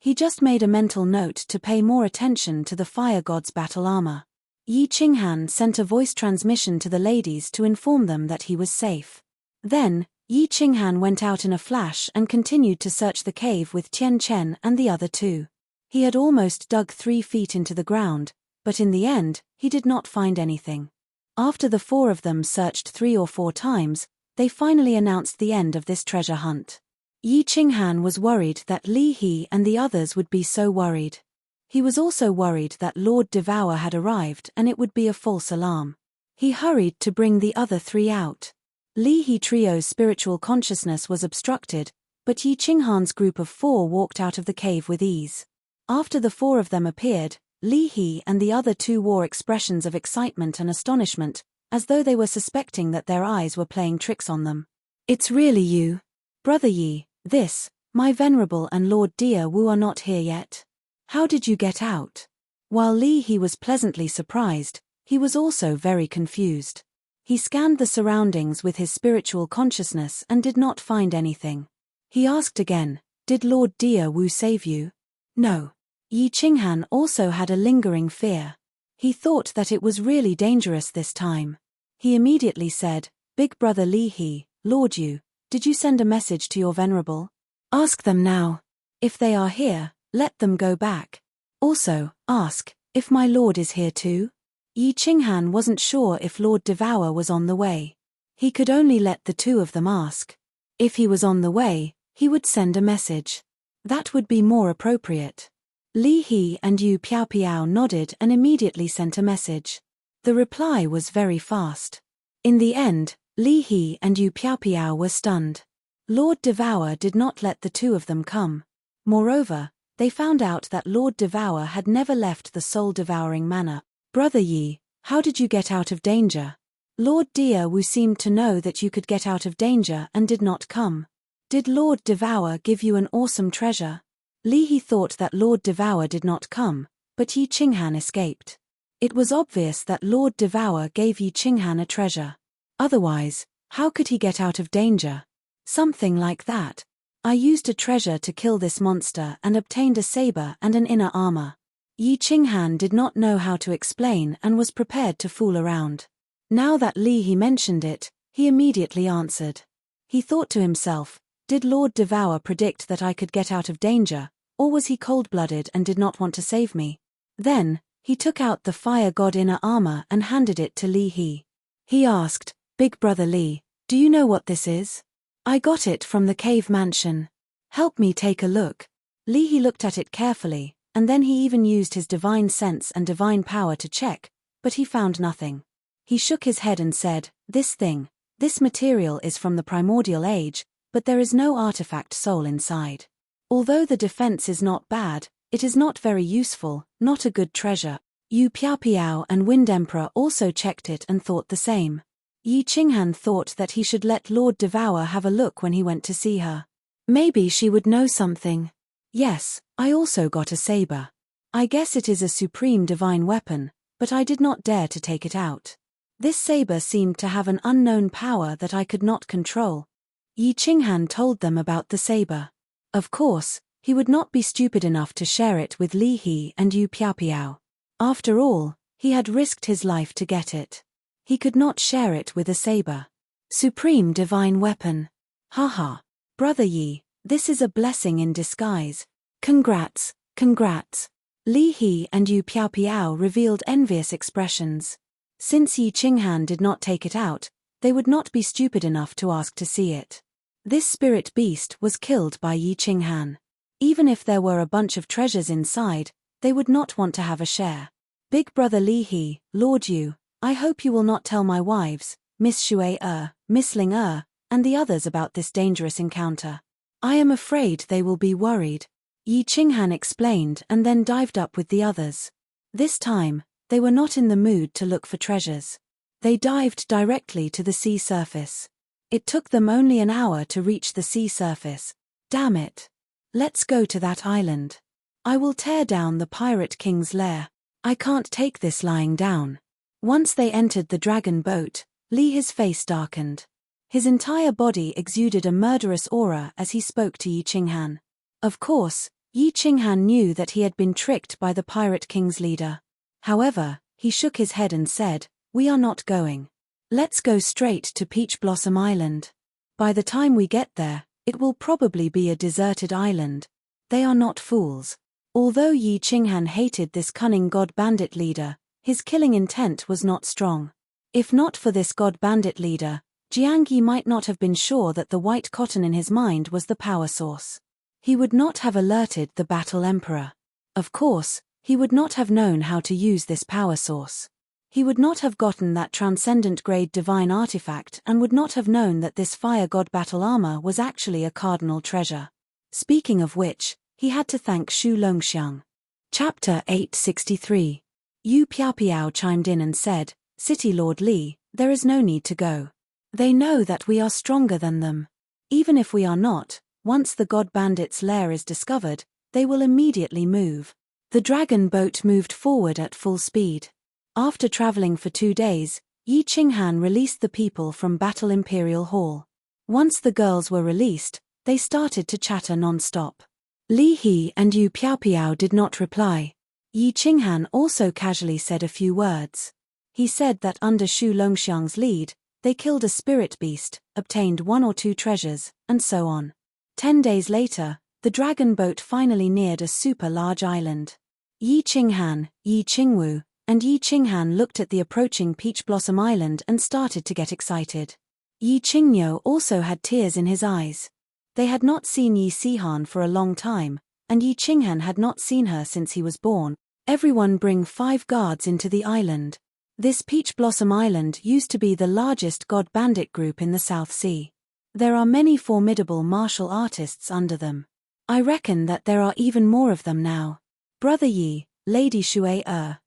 He just made a mental note to pay more attention to the fire god's battle armor. Yi Qinghan sent a voice transmission to the ladies to inform them that he was safe. Then, Yi Qinghan went out in a flash and continued to search the cave with Tian Chen and the other 2. He had almost dug 3 feet into the ground, but in the end, he did not find anything. After the 4 of them searched 3 or 4 times, they finally announced the end of this treasure hunt. Yi Qinghan was worried that Li He and the others would be so worried. He was also worried that Lord Devour had arrived and it would be a false alarm. He hurried to bring the other 3 out. Li He Trio's spiritual consciousness was obstructed, but Yi Qinghan's group of 4 walked out of the cave with ease. After the 4 of them appeared, Li He and the other 2 wore expressions of excitement and astonishment, as though they were suspecting that their eyes were playing tricks on them. "It's really you, Brother Yi. This, my venerable and Lord Dear Wu are not here yet. How did you get out?" While Li He was pleasantly surprised, he was also very confused. He scanned the surroundings with his spiritual consciousness and did not find anything. He asked again, "Did Lord Dia Wu save you?" "No." Yi Qinghan also had a lingering fear. He thought that it was really dangerous this time. He immediately said, "Big brother Li He, Lord Yu, did you send a message to your venerable? Ask them now. If they are here, let them go back. Also, ask, if my lord is here too?" Yi Qinghan wasn't sure if Lord Devour was on the way. He could only let the two of them ask. If he was on the way, he would send a message. That would be more appropriate. Li He and Yu Piao nodded and immediately sent a message. The reply was very fast. In the end, Li He and Yu Piao were stunned. Lord Devour did not let the two of them come. Moreover, they found out that Lord Devour had never left the soul-devouring manor. "Brother Yi, how did you get out of danger? Lord Dia Wu seemed to know that you could get out of danger and did not come. Did Lord Devour give you an awesome treasure?" Li He thought that Lord Devour did not come, but Yi Qinghan escaped. It was obvious that Lord Devour gave Yi Qinghan a treasure. Otherwise, how could he get out of danger? Something like that. "I used a treasure to kill this monster and obtained a saber and an inner armor." Yi Qinghan did not know how to explain and was prepared to fool around. Now that Li He mentioned it, he immediately answered. He thought to himself, "Did Lord Devour predict that I could get out of danger, or was he cold-blooded and did not want to save me?" Then, he took out the fire god inner armor and handed it to Li He. He asked, "Big brother Li, do you know what this is? I got it from the cave mansion. Help me take a look." Li He looked at it carefully, and then he even used his divine sense and divine power to check, but he found nothing. He shook his head and said, This material is from the primordial age, but there is no artifact soul inside. Although the defense is not bad, it is not very useful, not a good treasure." Yu Piao and Wind Emperor also checked it and thought the same. Yi Qinghan thought that he should let Lord Devour have a look when he went to see her. Maybe she would know something. "Yes, I also got a saber. I guess it is a supreme divine weapon, but I did not dare to take it out. This saber seemed to have an unknown power that I could not control." Yi Qinghan told them about the saber. Of course, he would not be stupid enough to share it with Li He and Yu Piao. After all, he had risked his life to get it. He could not share it with a saber. Supreme divine weapon. Haha. Brother Yi, this is a blessing in disguise. Congrats, congrats. Li He and Yu Piao revealed envious expressions. Since Yi Qinghan did not take it out, they would not be stupid enough to ask to see it. This spirit beast was killed by Yi Qinghan. Even if there were a bunch of treasures inside, they would not want to have a share. "Big brother Li He, Lord Yu, I hope you will not tell my wives, Miss Shui Miss Ling and the others about this dangerous encounter. I am afraid they will be worried." Yi Qinghan explained and then dived up with the others. This time, they were not in the mood to look for treasures. They dived directly to the sea surface. It took them only an hour to reach the sea surface. Damn it. Let's go to that island. I will tear down the Pirate King's lair. I can't take this lying down. Once they entered the dragon boat, His face darkened. His entire body exuded a murderous aura as he spoke to Yi Qinghan. Of course, Yi Qinghan knew that he had been tricked by the Pirate King's leader. However, he shook his head and said, "We are not going. Let's go straight to Peach Blossom Island. By the time we get there, it will probably be a deserted island. They are not fools." Although Yi Qinghan hated this cunning god bandit leader, his killing intent was not strong. If not for this god bandit leader, Jiang Yi might not have been sure that the white cotton in his mind was the power source. He would not have alerted the Battle Emperor. Of course, he would not have known how to use this power source. He would not have gotten that transcendent-grade divine artifact and would not have known that this fire god battle armor was actually a cardinal treasure. Speaking of which, he had to thank Shu Longxiang. Chapter 863. Yu Piao chimed in and said, "City Lord Li, there is no need to go. They know that we are stronger than them. Even if we are not, once the god bandit's lair is discovered, they will immediately move." The dragon boat moved forward at full speed. After traveling for 2 days, Yi Qinghan released the people from Battle Imperial Hall. Once the girls were released, They started to chatter non-stop. Li He and Yu Piao did not reply. Yi Qinghan also casually said a few words. He said that under Shu Longxiang's lead, they killed a spirit beast, obtained 1 or 2 treasures, and so on. 10 days later, the dragon boat finally neared a super large island. Yi Qinghan, Yi Qingwu, and Yi Qinghan looked at the approaching Peach Blossom Island and started to get excited. Yi Qingyo also had tears in his eyes. They had not seen Yi Sihan for a long time, and Yi Qinghan had not seen her since he was born. Everyone bring 5 guards into the island. This Peach Blossom Island used to be the largest god bandit group in the South Sea. There are many formidable martial artists under them. I reckon that there are even more of them now. Brother Yi, Lady Shui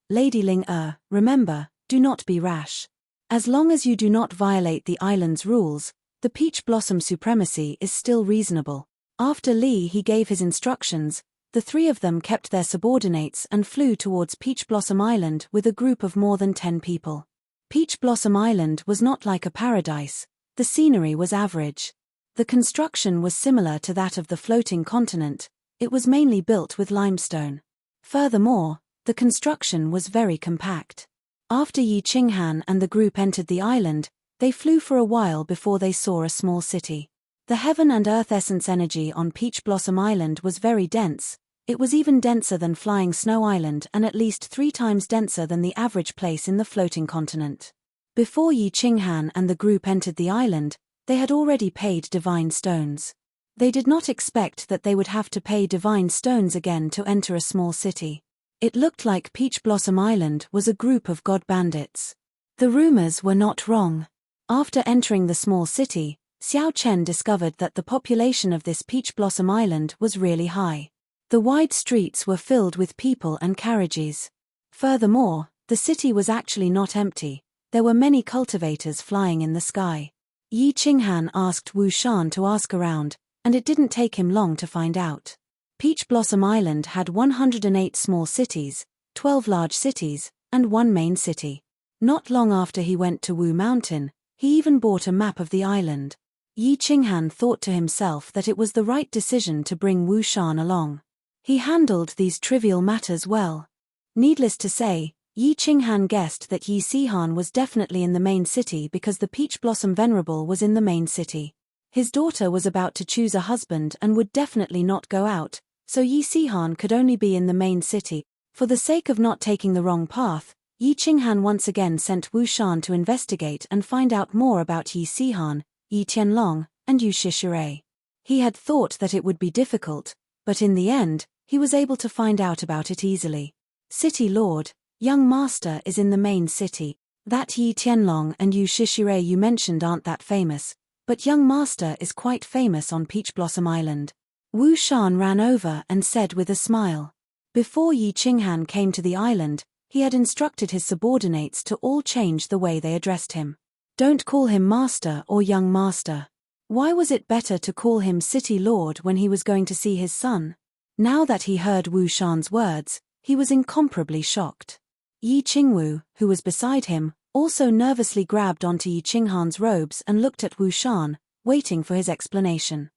Lady Ling remember, do not be rash. As long as you do not violate the island's rules, the Peach Blossom supremacy is still reasonable. After Li He gave his instructions, the 3 of them kept their subordinates and flew towards Peach Blossom Island with a group of more than 10 people. Peach Blossom Island was not like a paradise. The scenery was average. The construction was similar to that of the floating continent. It was mainly built with limestone. Furthermore, the construction was very compact. After Yi Qinghan and the group entered the island, they flew for a while before they saw a small city. The heaven and earth essence energy on Peach Blossom Island was very dense. It was even denser than Flying Snow Island and at least 3 times denser than the average place in the floating continent. Before Yi Qinghan and the group entered the island, they had already paid divine stones. They did not expect that they would have to pay divine stones again to enter a small city. It looked like Peach Blossom Island was a group of god bandits. The rumors were not wrong. After entering the small city, Xiao Chen discovered that the population of this Peach Blossom Island was really high. The wide streets were filled with people and carriages. Furthermore, the city was actually not empty. There were many cultivators flying in the sky. Yi Qinghan asked Wu Shan to ask around, and it didn't take him long to find out. Peach Blossom Island had 108 small cities, 12 large cities, and 1 main city. Not long after he went to Wu Mountain, he even bought a map of the island. Yi Qinghan thought to himself that it was the right decision to bring Wu Shan along. He handled these trivial matters well. Needless to say, Yi Qinghan guessed that Yi Sihan was definitely in the main city because the Peach Blossom Venerable was in the main city. His daughter was about to choose a husband and would definitely not go out, so Yi Sihan could only be in the main city. For the sake of not taking the wrong path, Yi Qinghan once again sent Wu Shan to investigate and find out more about Yi Sihan, Yi Tianlong, and Yu Shishirai. He had thought that it would be difficult, but in the end, he was able to find out about it easily. City Lord, young master is in the main city. That Yi Tianlong and Yu Shishirai you mentioned aren't that famous, but young master is quite famous on Peach Blossom Island. Wu Shan ran over and said with a smile. Before Yi Qinghan came to the island, he had instructed his subordinates to all change the way they addressed him. Don't call him master or young master. Why was it better to call him City Lord when he was going to see his son? Now that he heard Wu Shan's words, he was incomparably shocked. Yi Qingwu, who was beside him, also nervously grabbed onto Yi Qinghan's robes and looked at Wu Shan, waiting for his explanation.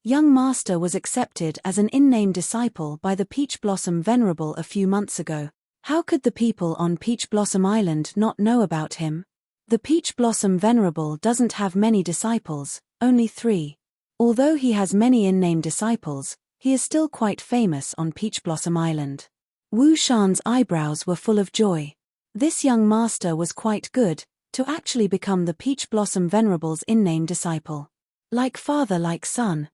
Young master was accepted as an in-name disciple by the Peach Blossom Venerable a few months ago. How could the people on Peach Blossom Island not know about him? The Peach Blossom Venerable doesn't have many disciples, only 3. Although he has many in-name disciples, he is still quite famous on Peach Blossom Island. Wu Shan's eyebrows were full of joy. This young master was quite good, to actually become the Peach Blossom Venerable's in-name disciple. Like father like son.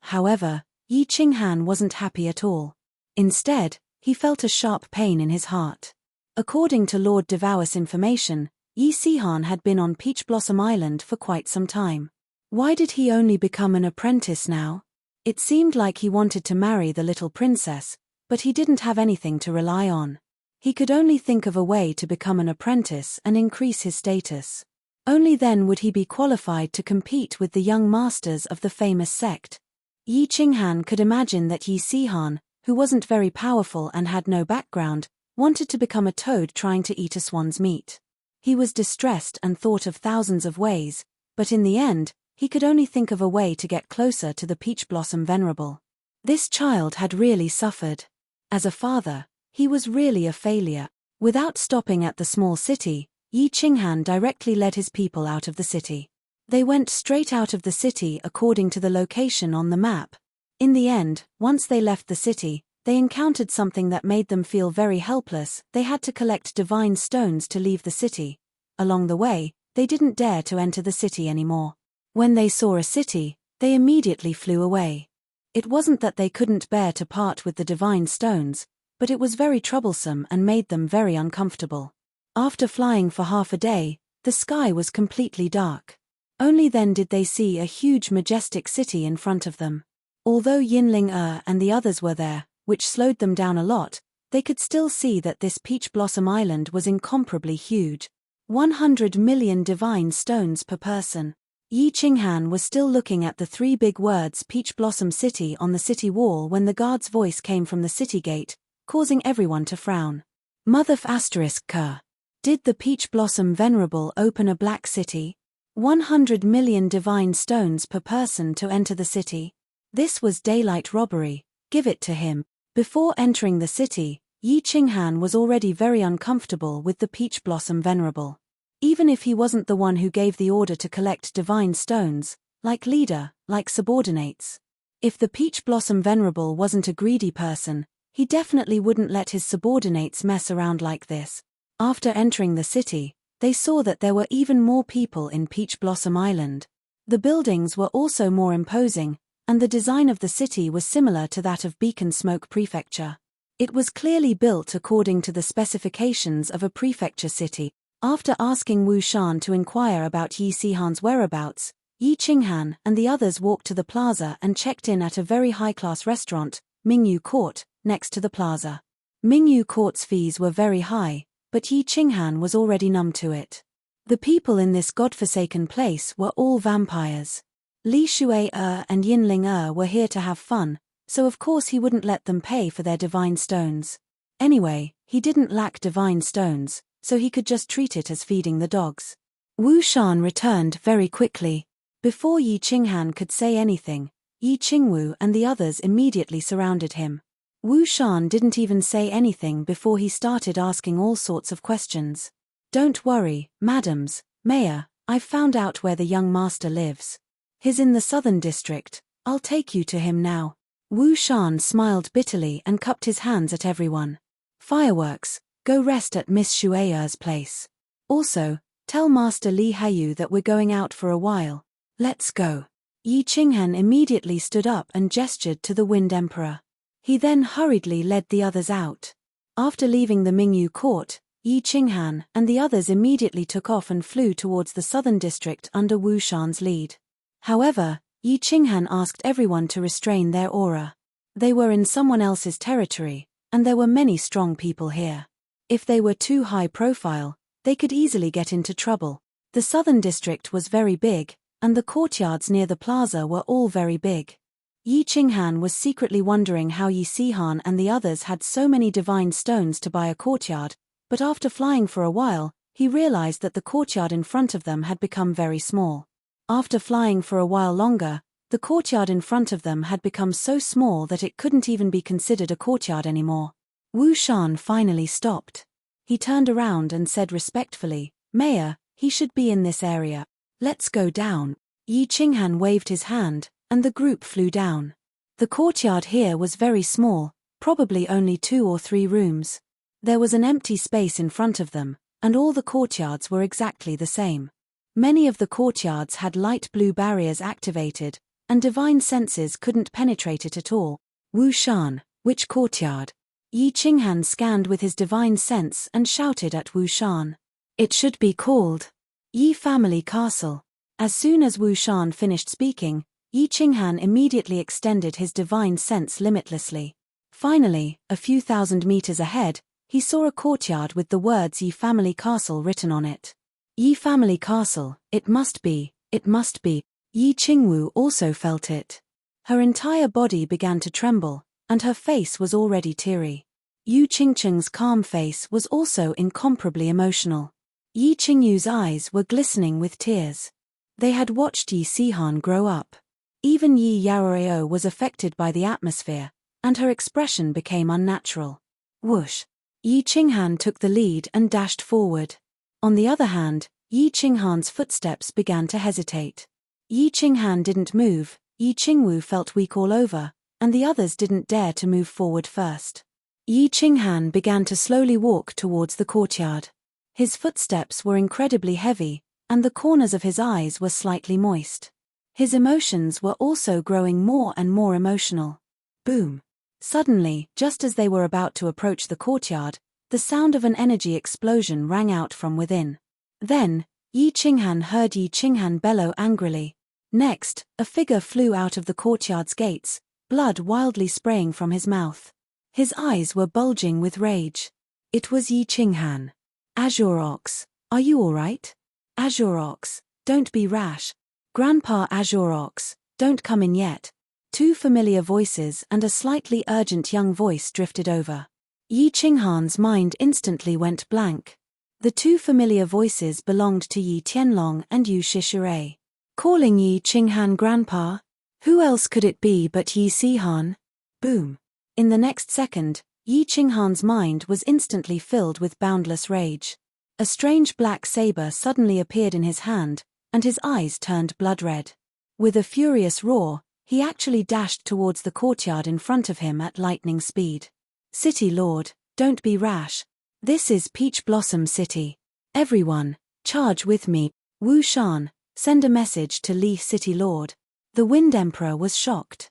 However, Yi Qinghan wasn't happy at all. Instead, he felt a sharp pain in his heart. According to Lord Devour's information, Yi Sihan had been on Peach Blossom Island for quite some time. Why did he only become an apprentice now? It seemed like he wanted to marry the little princess, but he didn't have anything to rely on. He could only think of a way to become an apprentice and increase his status. Only then would he be qualified to compete with the young masters of the famous sect. Yi Qinghan could imagine that Yi Sihan, who wasn't very powerful and had no background, wanted to become a toad trying to eat a swan's meat. He was distressed and thought of thousands of ways, but in the end, he could only think of a way to get closer to the Peach Blossom Venerable. This child had really suffered. As a father, he was really a failure. Without stopping at the small city, Yi Qinghan directly led his people out of the city. They went straight out of the city according to the location on the map. In the end, once they left the city, they encountered something that made them feel very helpless. They had to collect divine stones to leave the city. Along the way, they didn't dare to enter the city anymore. When they saw a city, they immediately flew away. It wasn't that they couldn't bear to part with the divine stones, but it was very troublesome and made them very uncomfortable. After flying for half a day, the sky was completely dark. Only then did they see a huge majestic city in front of them. Although Yinling and the others were there, which slowed them down a lot, they could still see that this Peach Blossom Island was incomparably huge. 100 million divine stones per person. Yi Qinghan was still looking at the 3 big words Peach Blossom City on the city wall when the guard's voice came from the city gate, causing everyone to frown. Mother ****. Did the Peach Blossom Venerable open a black city? 100 million divine stones per person to enter the city? This was daylight robbery, give it to him. Before entering the city, Yi Qinghan was already very uncomfortable with the Peach Blossom Venerable. Even if he wasn't the one who gave the order to collect divine stones, like leader, like subordinates. If the Peach Blossom Venerable wasn't a greedy person, he definitely wouldn't let his subordinates mess around like this. After entering the city, they saw that there were even more people in Peach Blossom Island. The buildings were also more imposing, and the design of the city was similar to that of Beacon Smoke Prefecture. It was clearly built according to the specifications of a prefecture city. After asking Wu Shan to inquire about Yi Sihan's whereabouts, Yi Qinghan and the others walked to the plaza and checked in at a very high-class restaurant, Mingyu Court, next to the plaza. Mingyu Court's fees were very high, but Yi Qinghan was already numb to it. The people in this godforsaken place were all vampires. Li Shui and Yinling were here to have fun, so of course he wouldn't let them pay for their divine stones. Anyway, he didn't lack divine stones, so he could just treat it as feeding the dogs. Wu Shan returned very quickly. Before Yi Qinghan could say anything, Yi Qingwu and the others immediately surrounded him. Wu Shan didn't even say anything before he started asking all sorts of questions. Don't worry, madams, Mayor, I've found out where the young master lives. He's in the southern district, I'll take you to him now. Wu Shan smiled bitterly and cupped his hands at everyone. Fireworks, go rest at Miss Shue's place. Also, tell Master Li Hayu that we're going out for a while. Let's go. Yi Qinghan immediately stood up and gestured to the Wind Emperor. He then hurriedly led the others out. After leaving the Mingyu Court, Yi Qinghan and the others immediately took off and flew towards the southern district under Wu Shan's lead. However, Yi Qinghan asked everyone to restrain their aura. They were in someone else's territory, and there were many strong people here. If they were too high profile, they could easily get into trouble. The southern district was very big, and the courtyards near the plaza were all very big. Yi Qinghan was secretly wondering how Yi Sihan and the others had so many divine stones to buy a courtyard, but after flying for a while, he realized that the courtyard in front of them had become very small. After flying for a while longer, the courtyard in front of them had become so small that it couldn't even be considered a courtyard anymore. Wu Shan finally stopped. He turned around and said respectfully, Mayor, he should be in this area. Let's go down. Yi Qinghan waved his hand, and the group flew down. The courtyard here was very small, probably only 2 or 3 rooms. There was an empty space in front of them, and all the courtyards were exactly the same. Many of the courtyards had light blue barriers activated, and divine senses couldn't penetrate it at all. Wu Shan, which courtyard? Yi Qinghan scanned with his divine sense and shouted at Wu Shan. It should be called Yi Family Castle. As soon as Wu Shan finished speaking, Yi Qinghan immediately extended his divine sense limitlessly. Finally, a few thousand meters ahead, he saw a courtyard with the words Yi Family Castle written on it. Yi Family Castle, it must be, it must be. Yi Qingwu also felt it. Her entire body began to tremble, and her face was already teary. Yu Qingcheng's calm face was also incomparably emotional. Yi Qingyu's eyes were glistening with tears. They had watched Yi Sihan grow up. Even Yi Yaoreo was affected by the atmosphere, and her expression became unnatural. Whoosh! Yi Qinghan took the lead and dashed forward. On the other hand, Yi Qinghan's footsteps began to hesitate. Yi Qinghan didn't move, Yi Qingwu felt weak all over, and the others didn't dare to move forward first. Yi Qinghan began to slowly walk towards the courtyard. His footsteps were incredibly heavy, and the corners of his eyes were slightly moist. His emotions were also growing more and more emotional. Boom! Suddenly, just as they were about to approach the courtyard, the sound of an energy explosion rang out from within. Then, Yi Qinghan heard Yi Qinghan bellow angrily. Next, a figure flew out of the courtyard's gates, blood wildly spraying from his mouth. His eyes were bulging with rage. It was Yi Qinghan. Azure Ox, are you all right? Azure Ox, don't be rash. Grandpa Azure Ox, don't come in yet. Two familiar voices and a slightly urgent young voice drifted over. Yi Qinghan's mind instantly went blank. The two familiar voices belonged to Yi Tianlong and Yu Shishirai. Calling Yi Qinghan Grandpa? Who else could it be but Yi Sihan? Boom! In the next second, Yi Qinghan's mind was instantly filled with boundless rage. A strange black saber suddenly appeared in his hand, and his eyes turned blood-red. With a furious roar, he actually dashed towards the courtyard in front of him at lightning speed. City Lord, don't be rash. This is Peach Blossom City. Everyone, charge with me. Wu Shan, send a message to Li City Lord. The Wind Emperor was shocked.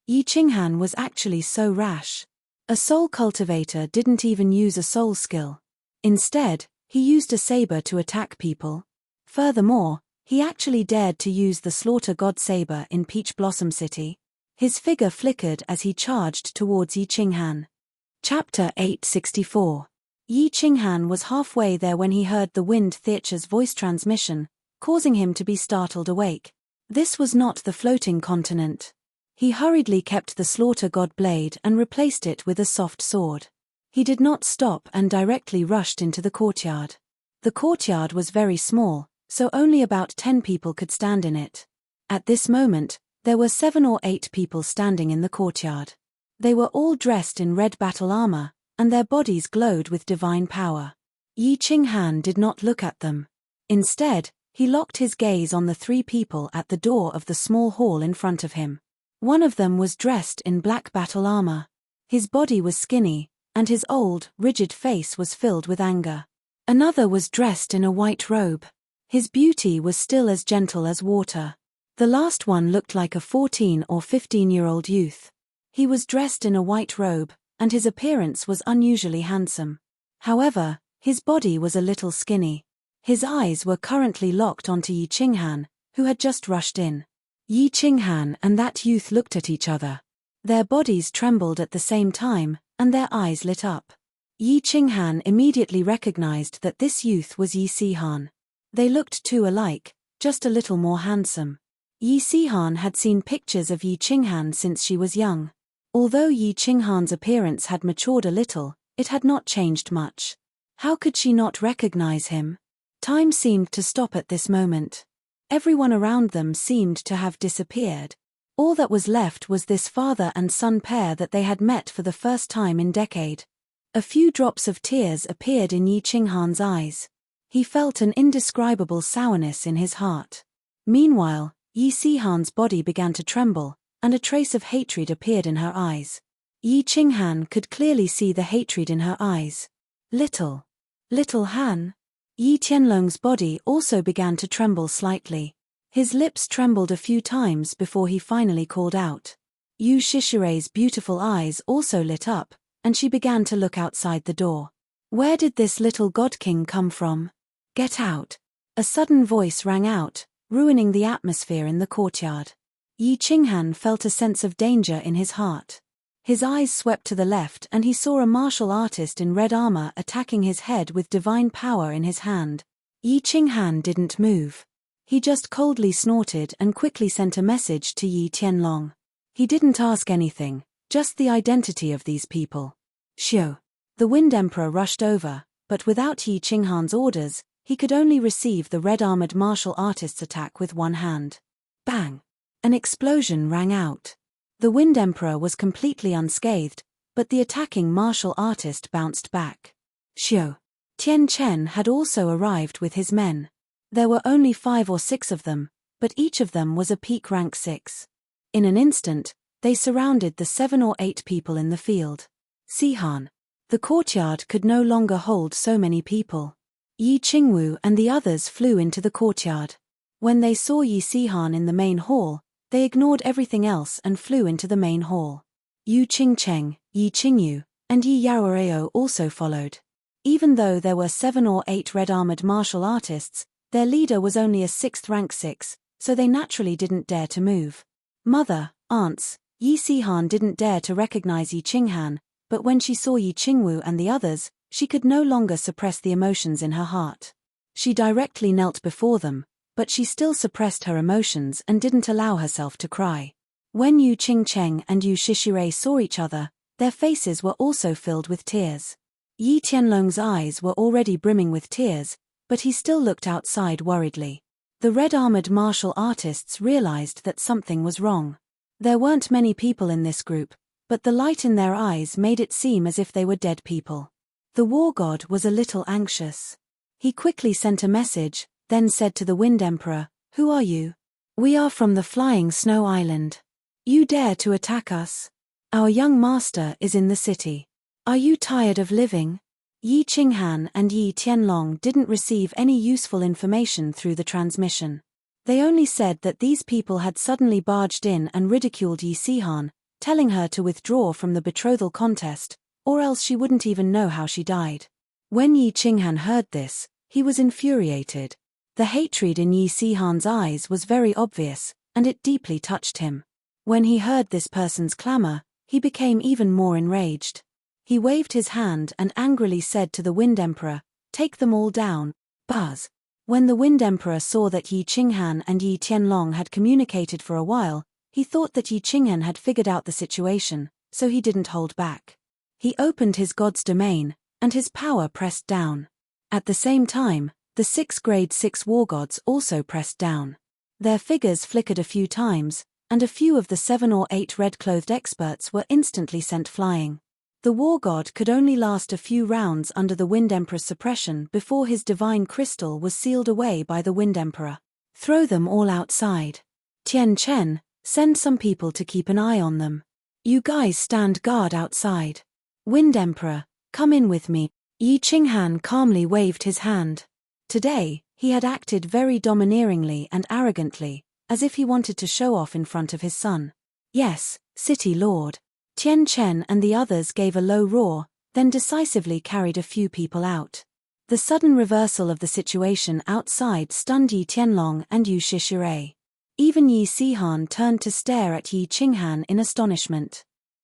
Yi Qinghan was actually so rash. A soul cultivator didn't even use a soul skill. Instead, he used a saber to attack people. Furthermore, he actually dared to use the Slaughter God saber in Peach Blossom City. His figure flickered as he charged towards Yi Qinghan. Chapter 864. Yi Qinghan was halfway there when he heard the Wind Theater's voice transmission, causing him to be startled awake. This was not the floating continent. He hurriedly kept the Slaughter God blade and replaced it with a soft sword. He did not stop and directly rushed into the courtyard. The courtyard was very small, so only about 10 people could stand in it. At this moment, there were 7 or 8 people standing in the courtyard. They were all dressed in red battle armor, and their bodies glowed with divine power. Yi Qinghan did not look at them. Instead, he locked his gaze on the 3 people at the door of the small hall in front of him. One of them was dressed in black battle armor. His body was skinny, and his old, rigid face was filled with anger. Another was dressed in a white robe. His beauty was still as gentle as water. The last one looked like a 14 or 15-year-old youth. He was dressed in a white robe, and his appearance was unusually handsome. However, his body was a little skinny. His eyes were currently locked onto Yi Qinghan, who had just rushed in. Yi Qinghan and that youth looked at each other. Their bodies trembled at the same time, and their eyes lit up. Yi Qinghan immediately recognized that this youth was Yi Sihan. They looked too alike, just a little more handsome. Yi Sihan had seen pictures of Yi Qinghan since she was young. Although Yi Qinghan's appearance had matured a little, it had not changed much. How could she not recognize him? Time seemed to stop at this moment. Everyone around them seemed to have disappeared. All that was left was this father and son pair that they had met for the first time in decade. A few drops of tears appeared in Yi Qinghan's eyes. He felt an indescribable sourness in his heart. Meanwhile, Yi Sihan's body began to tremble, and a trace of hatred appeared in her eyes. Yi Qinghan could clearly see the hatred in her eyes. Little Han. Yi Tianlong's body also began to tremble slightly. His lips trembled a few times before he finally called out. Yu Shishirai's beautiful eyes also lit up, and she began to look outside the door. Where did this little god king come from? Get out! A sudden voice rang out, ruining the atmosphere in the courtyard. Yi Qinghan felt a sense of danger in his heart. His eyes swept to the left and he saw a martial artist in red armor attacking his head with divine power in his hand. Yi Qinghan didn't move. He just coldly snorted and quickly sent a message to Yi Tianlong. He didn't ask anything, just the identity of these people. Xiu. The Wind Emperor rushed over, but without Yi Qinghan's orders, he could only receive the red-armored martial artist's attack with one hand. Bang! An explosion rang out. The Wind Emperor was completely unscathed, but the attacking martial artist bounced back. Xiao Tian Chen had also arrived with his men. There were only 5 or 6 of them, but each of them was a peak rank 6. In an instant, they surrounded the 7 or 8 people in the field. Sihan. The courtyard could no longer hold so many people. Yi Qingwu and the others flew into the courtyard. When they saw Yi Sihan in the main hall, they ignored everything else and flew into the main hall. Yu Qingcheng, Yi Qingyu, and Yi Yaoreo also followed. Even though there were 7 or 8 red-armored martial artists, their leader was only a 6th rank 6, so they naturally didn't dare to move. Mother, aunts, Yi Sihan didn't dare to recognize Yi Qinghan, but when she saw Yi Qingwu and the others, she could no longer suppress the emotions in her heart. She directly knelt before them, but she still suppressed her emotions and didn't allow herself to cry. When Yu Qingcheng and Yu Shishirei saw each other, their faces were also filled with tears. Yi Tianlong's eyes were already brimming with tears, but he still looked outside worriedly. The red-armored martial artists realized that something was wrong. There weren't many people in this group, but the light in their eyes made it seem as if they were dead people. The war god was a little anxious. He quickly sent a message, then said to the Wind Emperor, "Who are you?" "We are from the Flying Snow Island. You dare to attack us? Our young master is in the city. Are you tired of living?" Yi Qinghan and Yi Tianlong didn't receive any useful information through the transmission. They only said that these people had suddenly barged in and ridiculed Yi Sihan, telling her to withdraw from the betrothal contest, or else she wouldn't even know how she died. When Yi Qinghan heard this, he was infuriated. The hatred in Yi Sihan's eyes was very obvious, and it deeply touched him. When he heard this person's clamor, he became even more enraged. He waved his hand and angrily said to the Wind Emperor, "Take them all down, Buzz." When the Wind Emperor saw that Yi Qinghan and Yi Tianlong had communicated for a while, he thought that Yi Qinghan had figured out the situation, so he didn't hold back. He opened his god's domain, and his power pressed down. At the same time, the 6 grade 6 war gods also pressed down. Their figures flickered a few times, and a few of the 7 or 8 red-clothed experts were instantly sent flying. The war god could only last a few rounds under the Wind Emperor's suppression before his divine crystal was sealed away by the Wind Emperor. "Throw them all outside. Tian Chen, send some people to keep an eye on them. You guys stand guard outside. Wind Emperor, come in with me." Yi Qinghan calmly waved his hand. Today, he had acted very domineeringly and arrogantly, as if he wanted to show off in front of his son. "Yes, City Lord." Tian Chen and the others gave a low roar, then decisively carried a few people out. The sudden reversal of the situation outside stunned Yi Tianlong and Yu Shishirei. Even Yi Sihan turned to stare at Yi Qinghan in astonishment.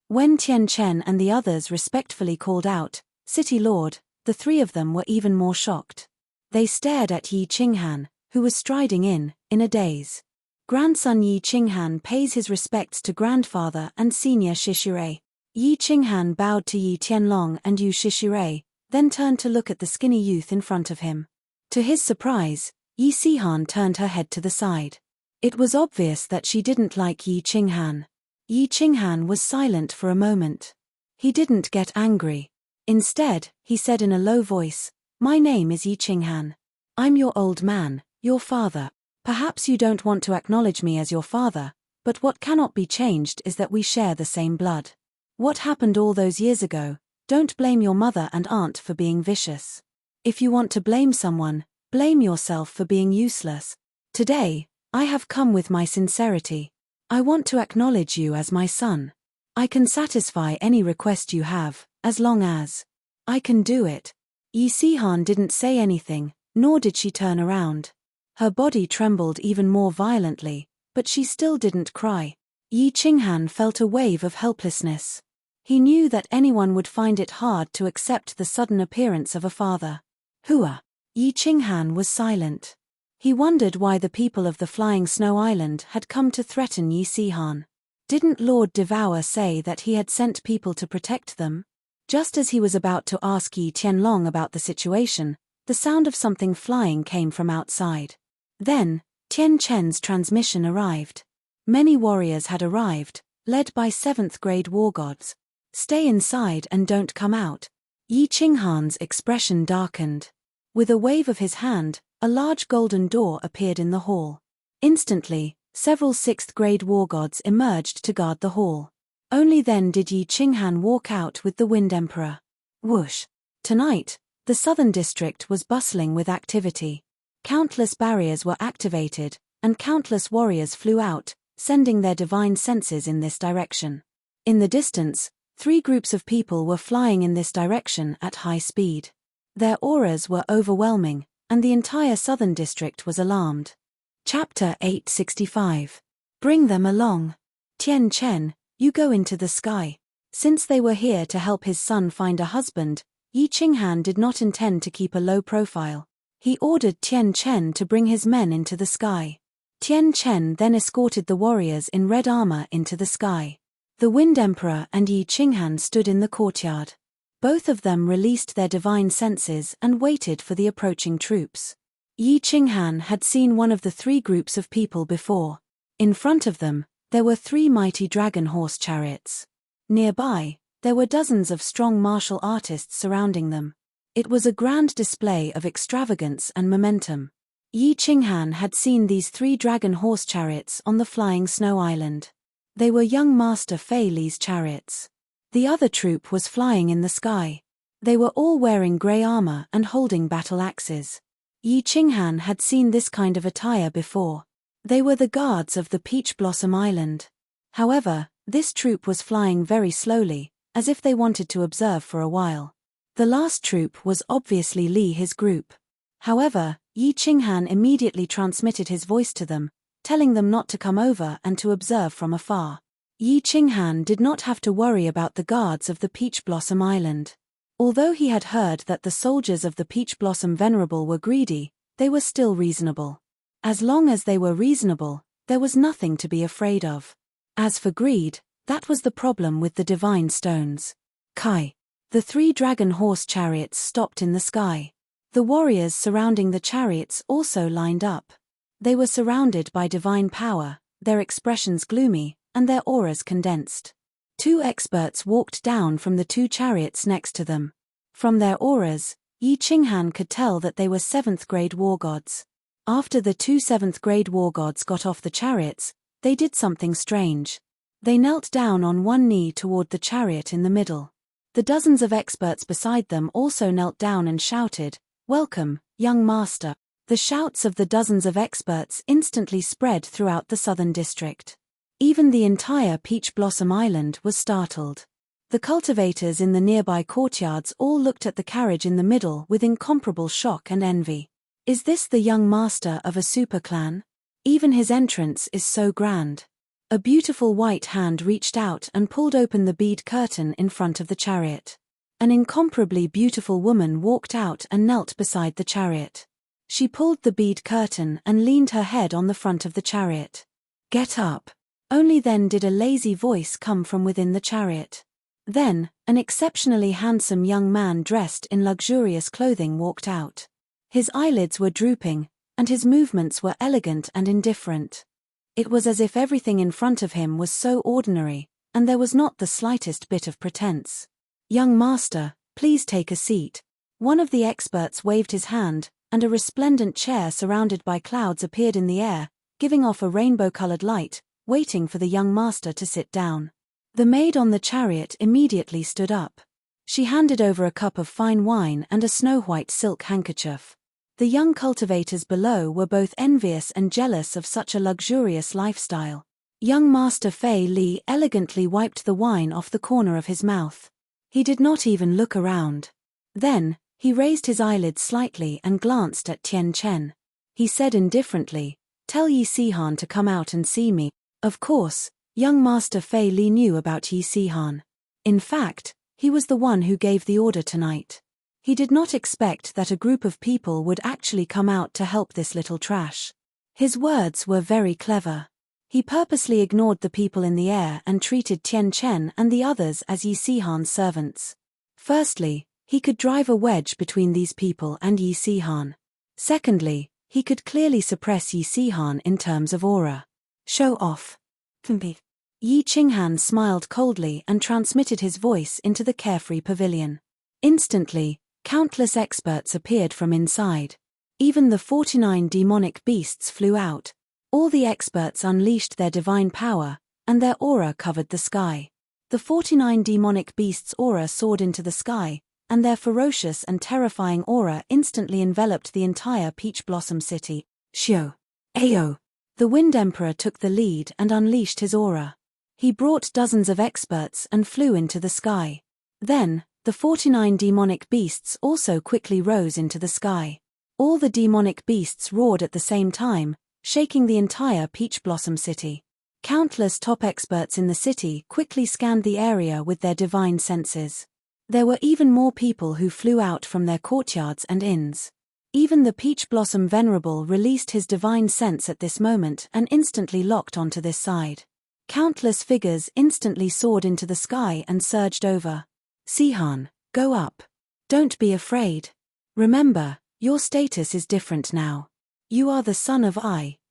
When Tian Chen and the others respectfully called out, "City Lord," the 3 of them were even more shocked. They stared at Yi Qinghan, who was striding in a daze. Grandson Yi Qinghan pays his respects to grandfather and senior Shishirei. Yi Qinghan bowed to Yi Tianlong and Yu Shishirei, then turned to look at the skinny youth in front of him. To his surprise, Yi Sihan turned her head to the side. It was obvious that she didn't like Yi Qinghan. Yi Qinghan was silent for a moment. He didn't get angry. Instead, he said in a low voice, "My name is Yi Qinghan. I'm your old man, your father. Perhaps you don't want to acknowledge me as your father, but what cannot be changed is that we share the same blood. What happened all those years ago, don't blame your mother and aunt for being vicious. If you want to blame someone, blame yourself for being useless. Today, I have come with my sincerity. I want to acknowledge you as my son. I can satisfy any request you have, as long as I can do it." Yi Sihan didn't say anything, nor did she turn around. Her body trembled even more violently, but she still didn't cry. Yi Qinghan felt a wave of helplessness. He knew that anyone would find it hard to accept the sudden appearance of a father. "Hua." Yi Qinghan was silent. He wondered why the people of the Flying Snow Island had come to threaten Yi Sihan. Didn't Lord Devour say that he had sent people to protect them? Just as he was about to ask Yi Tianlong about the situation, the sound of something flying came from outside. Then, Tian Chen's transmission arrived. Many warriors had arrived, led by 7th grade war gods. "Stay inside and don't come out." Yi Qinghan's expression darkened. With a wave of his hand, a large golden door appeared in the hall. Instantly, several 6th grade war gods emerged to guard the hall. Only then did Yi Qinghan walk out with the Wind Emperor. Whoosh! Tonight, the southern district was bustling with activity. Countless barriers were activated, and countless warriors flew out, sending their divine senses in this direction. In the distance, 3 groups of people were flying in this direction at high speed. Their auras were overwhelming, and the entire southern district was alarmed. Chapter 865. Bring them along. Tian Chen, you go into the sky. Since they were here to help his son find a husband, Yi Qinghan did not intend to keep a low profile. He ordered Tian Chen to bring his men into the sky. Tian Chen then escorted the warriors in red armor into the sky. The Wind Emperor and Yi Qinghan stood in the courtyard. Both of them released their divine senses and waited for the approaching troops. Yi Qinghan had seen one of the 3 groups of people before. In front of them, there were 3 mighty dragon horse chariots. Nearby, there were dozens of strong martial artists surrounding them. It was a grand display of extravagance and momentum. Yi Qinghan had seen these 3 dragon horse chariots on the flying snow island. They were young Master Fei Li's chariots. The other troop was flying in the sky. They were all wearing grey armor and holding battle axes. Yi Qinghan had seen this kind of attire before. They were the guards of the Peach Blossom Island. However, this troop was flying very slowly, as if they wanted to observe for a while. The last troop was obviously Li his group. However, Yi Qinghan immediately transmitted his voice to them, telling them not to come over and to observe from afar. Yi Qinghan did not have to worry about the guards of the Peach Blossom Island. Although he had heard that the soldiers of the Peach Blossom Venerable were greedy, they were still reasonable. As long as they were reasonable, there was nothing to be afraid of. As for greed, that was the problem with the divine stones. Kai. The 3 dragon horse chariots stopped in the sky. The warriors surrounding the chariots also lined up. They were surrounded by divine power, their expressions gloomy, and their auras condensed. 2 experts walked down from the 2 chariots next to them. From their auras, Yi Qinghan could tell that they were 7th grade war gods. After the 2 7th grade war gods got off the chariots, they did something strange. They knelt down on one knee toward the chariot in the middle. The dozens of experts beside them also knelt down and shouted, "Welcome, young master." The shouts of the dozens of experts instantly spread throughout the southern district. Even the entire Peach Blossom Island was startled. The cultivators in the nearby courtyards all looked at the carriage in the middle with incomparable shock and envy. Is this the young master of a super clan? Even his entrance is so grand. A beautiful white hand reached out and pulled open the bead curtain in front of the chariot. An incomparably beautiful woman walked out and knelt beside the chariot. She pulled the bead curtain and leaned her head on the front of the chariot. "Get up." Only then did a lazy voice come from within the chariot. Then, an exceptionally handsome young man dressed in luxurious clothing walked out. His eyelids were drooping, and his movements were elegant and indifferent. It was as if everything in front of him was so ordinary, and there was not the slightest bit of pretense. "Young master, please take a seat." One of the experts waved his hand, and a resplendent chair surrounded by clouds appeared in the air, giving off a rainbow-colored light, waiting for the young master to sit down. The maid on the chariot immediately stood up. She handed over a cup of fine wine and a snow-white silk handkerchief. The young cultivators below were both envious and jealous of such a luxurious lifestyle. Young Master Fei Li elegantly wiped the wine off the corner of his mouth. He did not even look around. Then, he raised his eyelids slightly and glanced at Tian Chen. He said indifferently, "Tell Yi Sihan to come out and see me." Of course, young Master Fei Li knew about Yi Sihan. In fact, he was the one who gave the order tonight. He did not expect that a group of people would actually come out to help this little trash. His words were very clever. He purposely ignored the people in the air and treated Tian Chen and the others as Yi Sihan's servants. Firstly, He could drive a wedge between these people and Yi Sihan. Secondly, he could clearly suppress Yi Sihan in terms of aura. Show off. Yi Qinghan smiled coldly and transmitted his voice into the carefree pavilion. Instantly, countless experts appeared from inside. Even the 49 demonic beasts flew out. All the experts unleashed their divine power, and their aura covered the sky. The 49 demonic beasts' aura soared into the sky, and their ferocious and terrifying aura instantly enveloped the entire Peach Blossom City. Xiao. Ayo. The Wind Emperor took the lead and unleashed his aura. He brought dozens of experts and flew into the sky. Then, the 49 demonic beasts also quickly rose into the sky. All the demonic beasts roared at the same time, shaking the entire Peach Blossom City. Countless top experts in the city quickly scanned the area with their divine senses. There were even more people who flew out from their courtyards and inns. Even the Peach Blossom Venerable released his divine sense at this moment and instantly locked onto this side. Countless figures instantly soared into the sky and surged over. Sihan, go up. Don't be afraid. Remember, your status is different now. You are the son of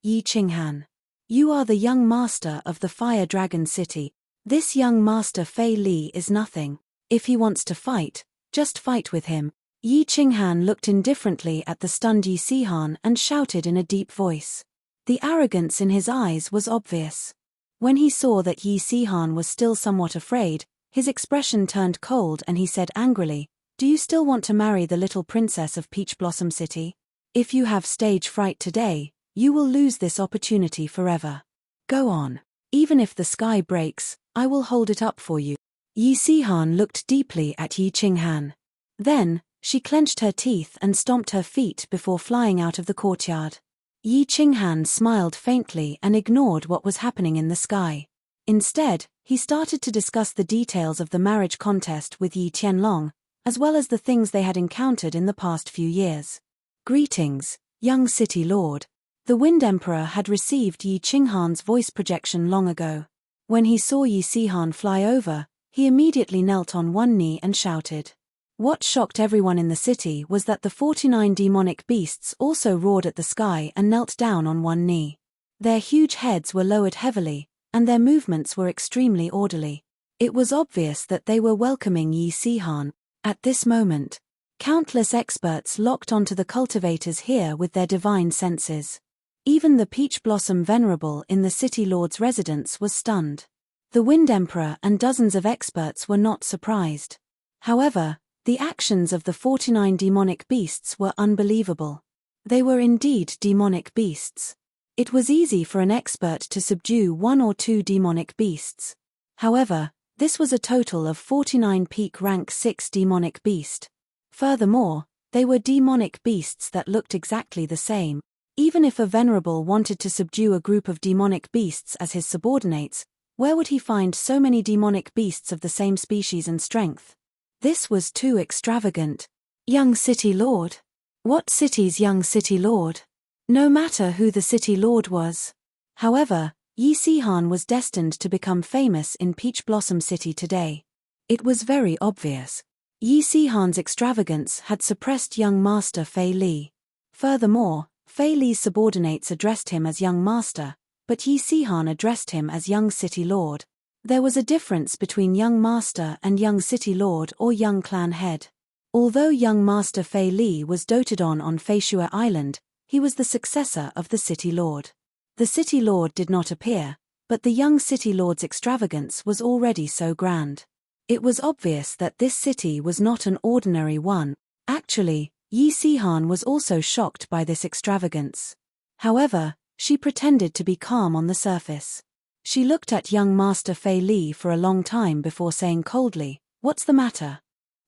Yi Qinghan. You are the young master of the Fire Dragon City. This young master Fei Li is nothing. If he wants to fight, just fight with him. Yi Qinghan looked indifferently at the stunned Yi Sihan and shouted in a deep voice. The arrogance in his eyes was obvious. When he saw that Yi Sihan was still somewhat afraid, his expression turned cold and he said angrily, "Do you still want to marry the little princess of Peach Blossom City? If you have stage fright today, you will lose this opportunity forever. Go on. Even if the sky breaks, I will hold it up for you." Yi Sihan looked deeply at Yi Qinghan. Then, she clenched her teeth and stomped her feet before flying out of the courtyard. Yi Qinghan smiled faintly and ignored what was happening in the sky. Instead, he started to discuss the details of the marriage contest with Yi Tianlong, as well as the things they had encountered in the past few years. Greetings, young city lord. The Wind Emperor had received Yi Qinghan's voice projection long ago. When he saw Yi Sihan fly over, he immediately knelt on one knee and shouted. What shocked everyone in the city was that the 49 demonic beasts also roared at the sky and knelt down on one knee. Their huge heads were lowered heavily, and their movements were extremely orderly. It was obvious that they were welcoming Yi Sihan. At this moment, countless experts locked onto the cultivators here with their divine senses. Even the Peach Blossom Venerable in the City Lord's residence was stunned. The Wind Emperor and dozens of experts were not surprised. However, the actions of the 49 demonic beasts were unbelievable. They were indeed demonic beasts. It was easy for an expert to subdue 1 or 2 demonic beasts. However, this was a total of 49 peak rank 6 demonic beast. Furthermore, they were demonic beasts that looked exactly the same. Even if a venerable wanted to subdue a group of demonic beasts as his subordinates, where would he find so many demonic beasts of the same species and strength? This was too extravagant. Young City Lord? What city's young City Lord? No matter who the City Lord was. However, Yi Sihan was destined to become famous in Peach Blossom City today. It was very obvious. Yi Sihan's extravagance had suppressed young master Fei Li. Furthermore, Fei Li's subordinates addressed him as young master, but Yi Sihan addressed him as young City Lord. There was a difference between young master and young City Lord or young clan head. Although young master Fei Li was doted on Feishue Island, he was the successor of the City Lord. The City Lord did not appear, but the young City Lord's extravagance was already so grand. It was obvious that this city was not an ordinary one. Actually, Yi Sihan was also shocked by this extravagance. However, she pretended to be calm on the surface. She looked at young master Fei Li for a long time before saying coldly, "What's the matter?"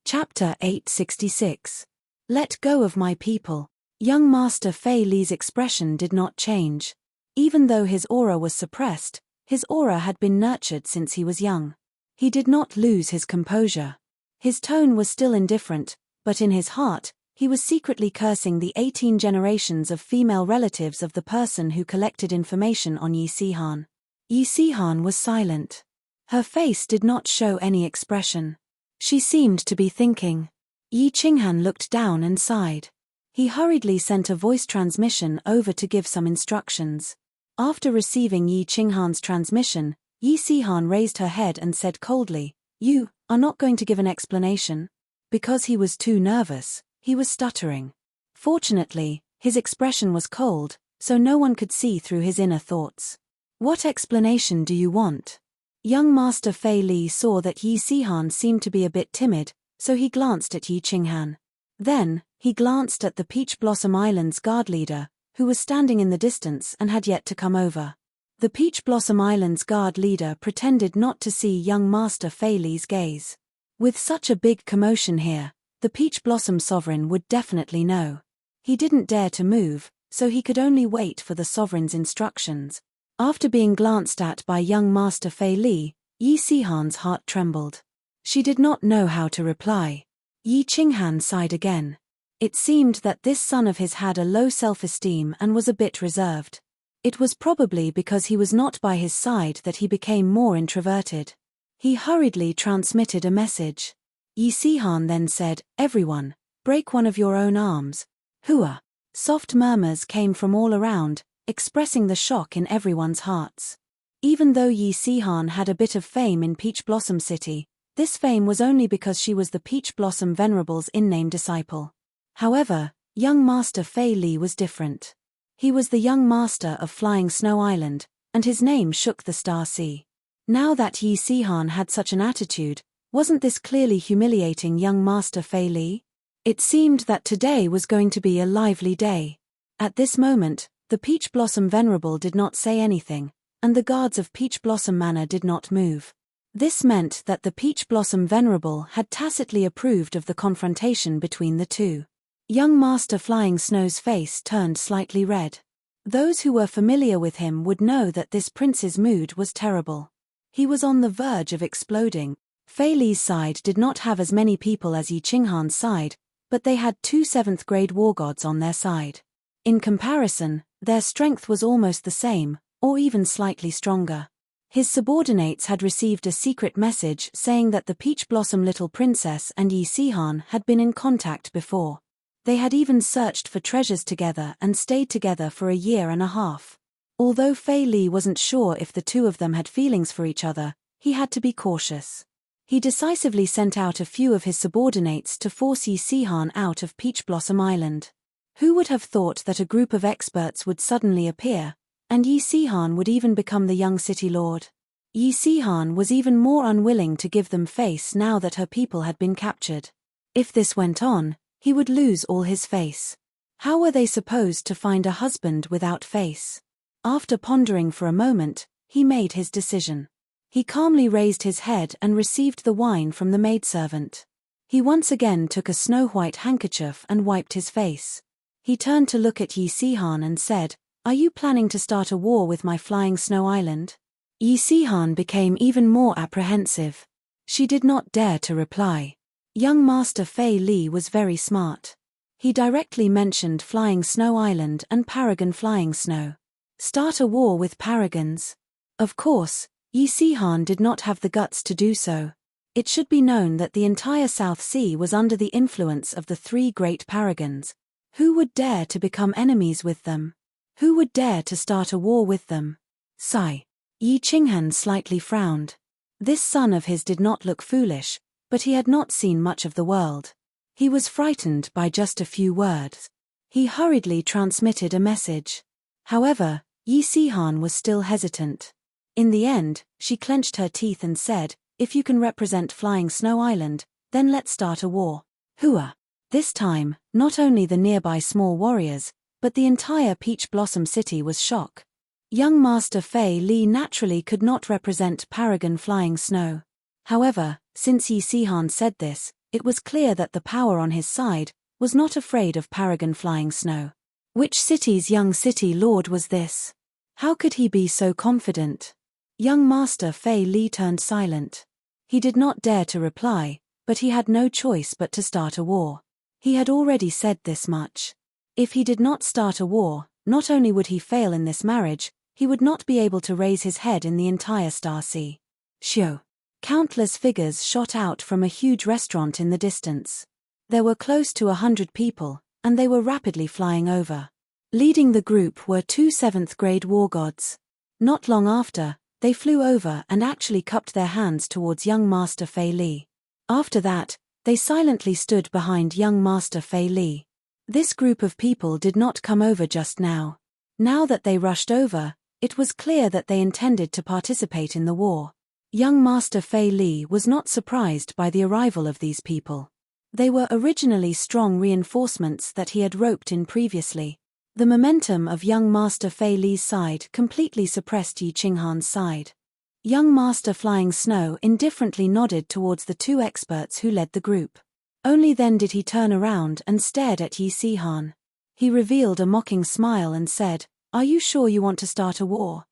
Chapter 866. Let go of my people. Young master Fei Li's expression did not change. Even though his aura was suppressed, his aura had been nurtured since he was young. He did not lose his composure. His tone was still indifferent, but in his heart, he was secretly cursing the 18 generations of female relatives of the person who collected information on Yi Sihan. Yi Sihan was silent. Her face did not show any expression. She seemed to be thinking. Yi Qinghan looked down and sighed. He hurriedly sent a voice transmission over to give some instructions. After receiving Yi Qinghan's transmission, Yi Sihan raised her head and said coldly, "You are not going to give an explanation?" Because he was too nervous, he was stuttering. Fortunately, his expression was cold, so no one could see through his inner thoughts. "What explanation do you want?" Young Master Fei Li saw that Yi Sihan seemed to be a bit timid, so he glanced at Yi Qinghan. Then, he glanced at the Peach Blossom Island's guard leader, who was standing in the distance and had yet to come over. The Peach Blossom Island's guard leader pretended not to see young Master Fei Li's gaze. With such a big commotion here, the Peach Blossom Sovereign would definitely know. He didn't dare to move, so he could only wait for the Sovereign's instructions. After being glanced at by young Master Fei Li, Yi Sihan's heart trembled. She did not know how to reply. Yi Qinghan sighed again. It seemed that this son of his had a low self-esteem and was a bit reserved. It was probably because he was not by his side that he became more introverted. He hurriedly transmitted a message. Yi Sihan then said, "Everyone, break one of your own arms." Hua! Soft murmurs came from all around, expressing the shock in everyone's hearts. Even though Yi Sihan had a bit of fame in Peach Blossom City, this fame was only because she was the Peach Blossom Venerable's in-name disciple. However, young Master Fei Li was different. He was the young master of Flying Snow Island, and his name shook the Star Sea. Now that Yi Sihan had such an attitude, wasn't this clearly humiliating young Master Fei Li? It seemed that today was going to be a lively day. At this moment, the Peach Blossom Venerable did not say anything, and the guards of Peach Blossom Manor did not move. This meant that the Peach Blossom Venerable had tacitly approved of the confrontation between the two. Young Master Flying Snow's face turned slightly red. Those who were familiar with him would know that this prince's mood was terrible. He was on the verge of exploding. Fei Li's side did not have as many people as Yi Qinghan's side, but they had 2 7th-grade war gods on their side. In comparison, their strength was almost the same, or even slightly stronger. His subordinates had received a secret message saying that the Peach Blossom Little Princess and Yi Sihan had been in contact before. They had even searched for treasures together and stayed together for a year and a half. Although Fei Li wasn't sure if the two of them had feelings for each other, he had to be cautious. He decisively sent out a few of his subordinates to force Yi Sihan out of Peach Blossom Island. Who would have thought that a group of experts would suddenly appear, and Yi Sihan would even become the young city lord? Yi Sihan was even more unwilling to give them face now that her people had been captured. If this went on, he would lose all his face. How were they supposed to find a husband without face? After pondering for a moment, he made his decision. He calmly raised his head and received the wine from the maidservant. He once again took a snow-white handkerchief and wiped his face. He turned to look at Yi Sihan and said, "Are you planning to start a war with my Flying Snow Island?" Yi Sihan became even more apprehensive. She did not dare to reply. Young Master Fei Li was very smart. He directly mentioned Flying Snow Island and Paragon Flying Snow. Start a war with paragons? Of course, Yi Sihan did not have the guts to do so. It should be known that the entire South Sea was under the influence of the 3 great paragons. Who would dare to become enemies with them? Who would dare to start a war with them? Sigh. Yi Qinghan slightly frowned. This son of his did not look foolish, but he had not seen much of the world. He was frightened by just a few words. He hurriedly transmitted a message. However, Yi Sihan was still hesitant. In the end, she clenched her teeth and said, "If you can represent Flying Snow Island, then let's start a war." Hua! This time, not only the nearby small warriors, but the entire Peach Blossom City was shocked. Young Master Fei Li naturally could not represent Paragon Flying Snow. However, since Yi Sihan said this, it was clear that the power on his side was not afraid of Paragon Flying Snow. Which city's young city lord was this? How could he be so confident? Young Master Fei Li turned silent. He did not dare to reply, but he had no choice but to start a war. He had already said this much. If he did not start a war, not only would he fail in this marriage, he would not be able to raise his head in the entire Star Sea. Shio! Countless figures shot out from a huge restaurant in the distance. There were close to 100 people, and they were rapidly flying over. Leading the group were two 7th-grade war gods. Not long after, they flew over and actually cupped their hands towards young Master Fei Li. After that, they silently stood behind young Master Fei Li. This group of people did not come over just now. Now that they rushed over, it was clear that they intended to participate in the war. Young Master Fei Li was not surprised by the arrival of these people. They were originally strong reinforcements that he had roped in previously. The momentum of young Master Fei Li's side completely suppressed Yi Qinghan's side. Young Master Flying Snow indifferently nodded towards the two experts who led the group. Only then did he turn around and stared at Yi Qinghan. He revealed a mocking smile and said, "Are you sure you want to start a war?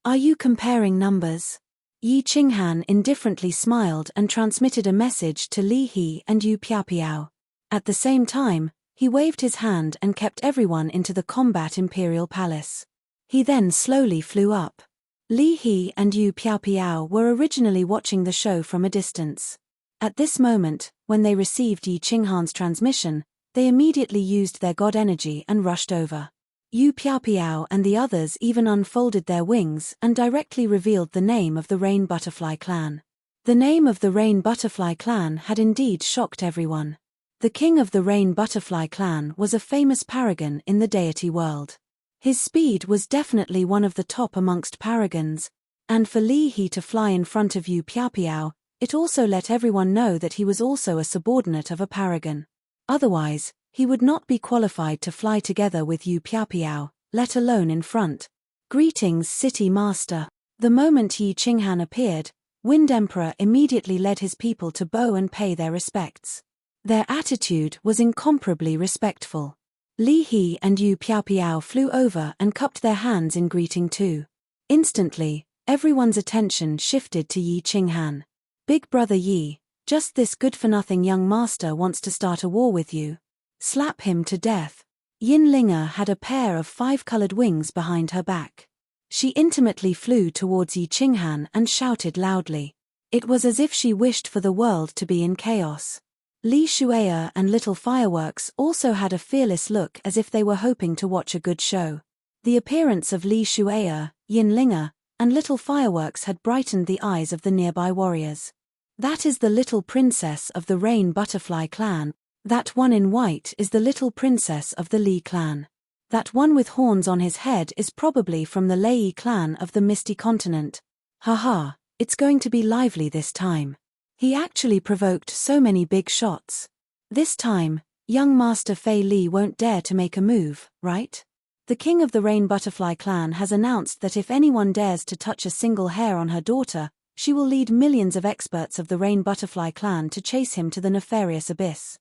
Are you comparing numbers?" Yi Qinghan indifferently smiled and transmitted a message to Li He and Yu Piapiao. At the same time, he waved his hand and kept everyone into the combat Imperial Palace. He then slowly flew up. Li He and Yu Piapiao were originally watching the show from a distance. At this moment, when they received Yi Qinghan's transmission, they immediately used their god energy and rushed over. Yu Piapiao and the others even unfolded their wings and directly revealed the name of the Rain Butterfly Clan. The name of the Rain Butterfly Clan had indeed shocked everyone. The king of the Rain Butterfly Clan was a famous paragon in the deity world. His speed was definitely one of the top amongst paragons, and for Li He to fly in front of Yu Piapiao, it also let everyone know that he was also a subordinate of a paragon. Otherwise, he would not be qualified to fly together with Yu Piapiao, let alone in front. "Greetings, City Master." The moment Yi Qinghan appeared, Wind Emperor immediately led his people to bow and pay their respects. Their attitude was incomparably respectful. Li He and Yu Piapiao flew over and cupped their hands in greeting too. Instantly, everyone's attention shifted to Yi Qinghan. "Big brother Yi, just this good-for-nothing young master wants to start a war with you. Slap him to death." Yin Linger had a pair of 5-colored wings behind her back. She intimately flew towards Yi Qinghan and shouted loudly. It was as if she wished for the world to be in chaos. Li Shueya and Little Fireworks also had a fearless look as if they were hoping to watch a good show. The appearance of Li Shueya, Yin Linger, and Little Fireworks had brightened the eyes of the nearby warriors. "That is the little princess of the Rain Butterfly Clan. That one in white is the little princess of the Li clan. That one with horns on his head is probably from the Lei clan of the Misty Continent. Haha, it's going to be lively this time." He actually provoked so many big shots. This time, young Master Fei Li won't dare to make a move, right? The king of the Rain Butterfly Clan has announced that if anyone dares to touch a single hair on her daughter, she will lead millions of experts of the Rain Butterfly Clan to chase him to the nefarious abyss.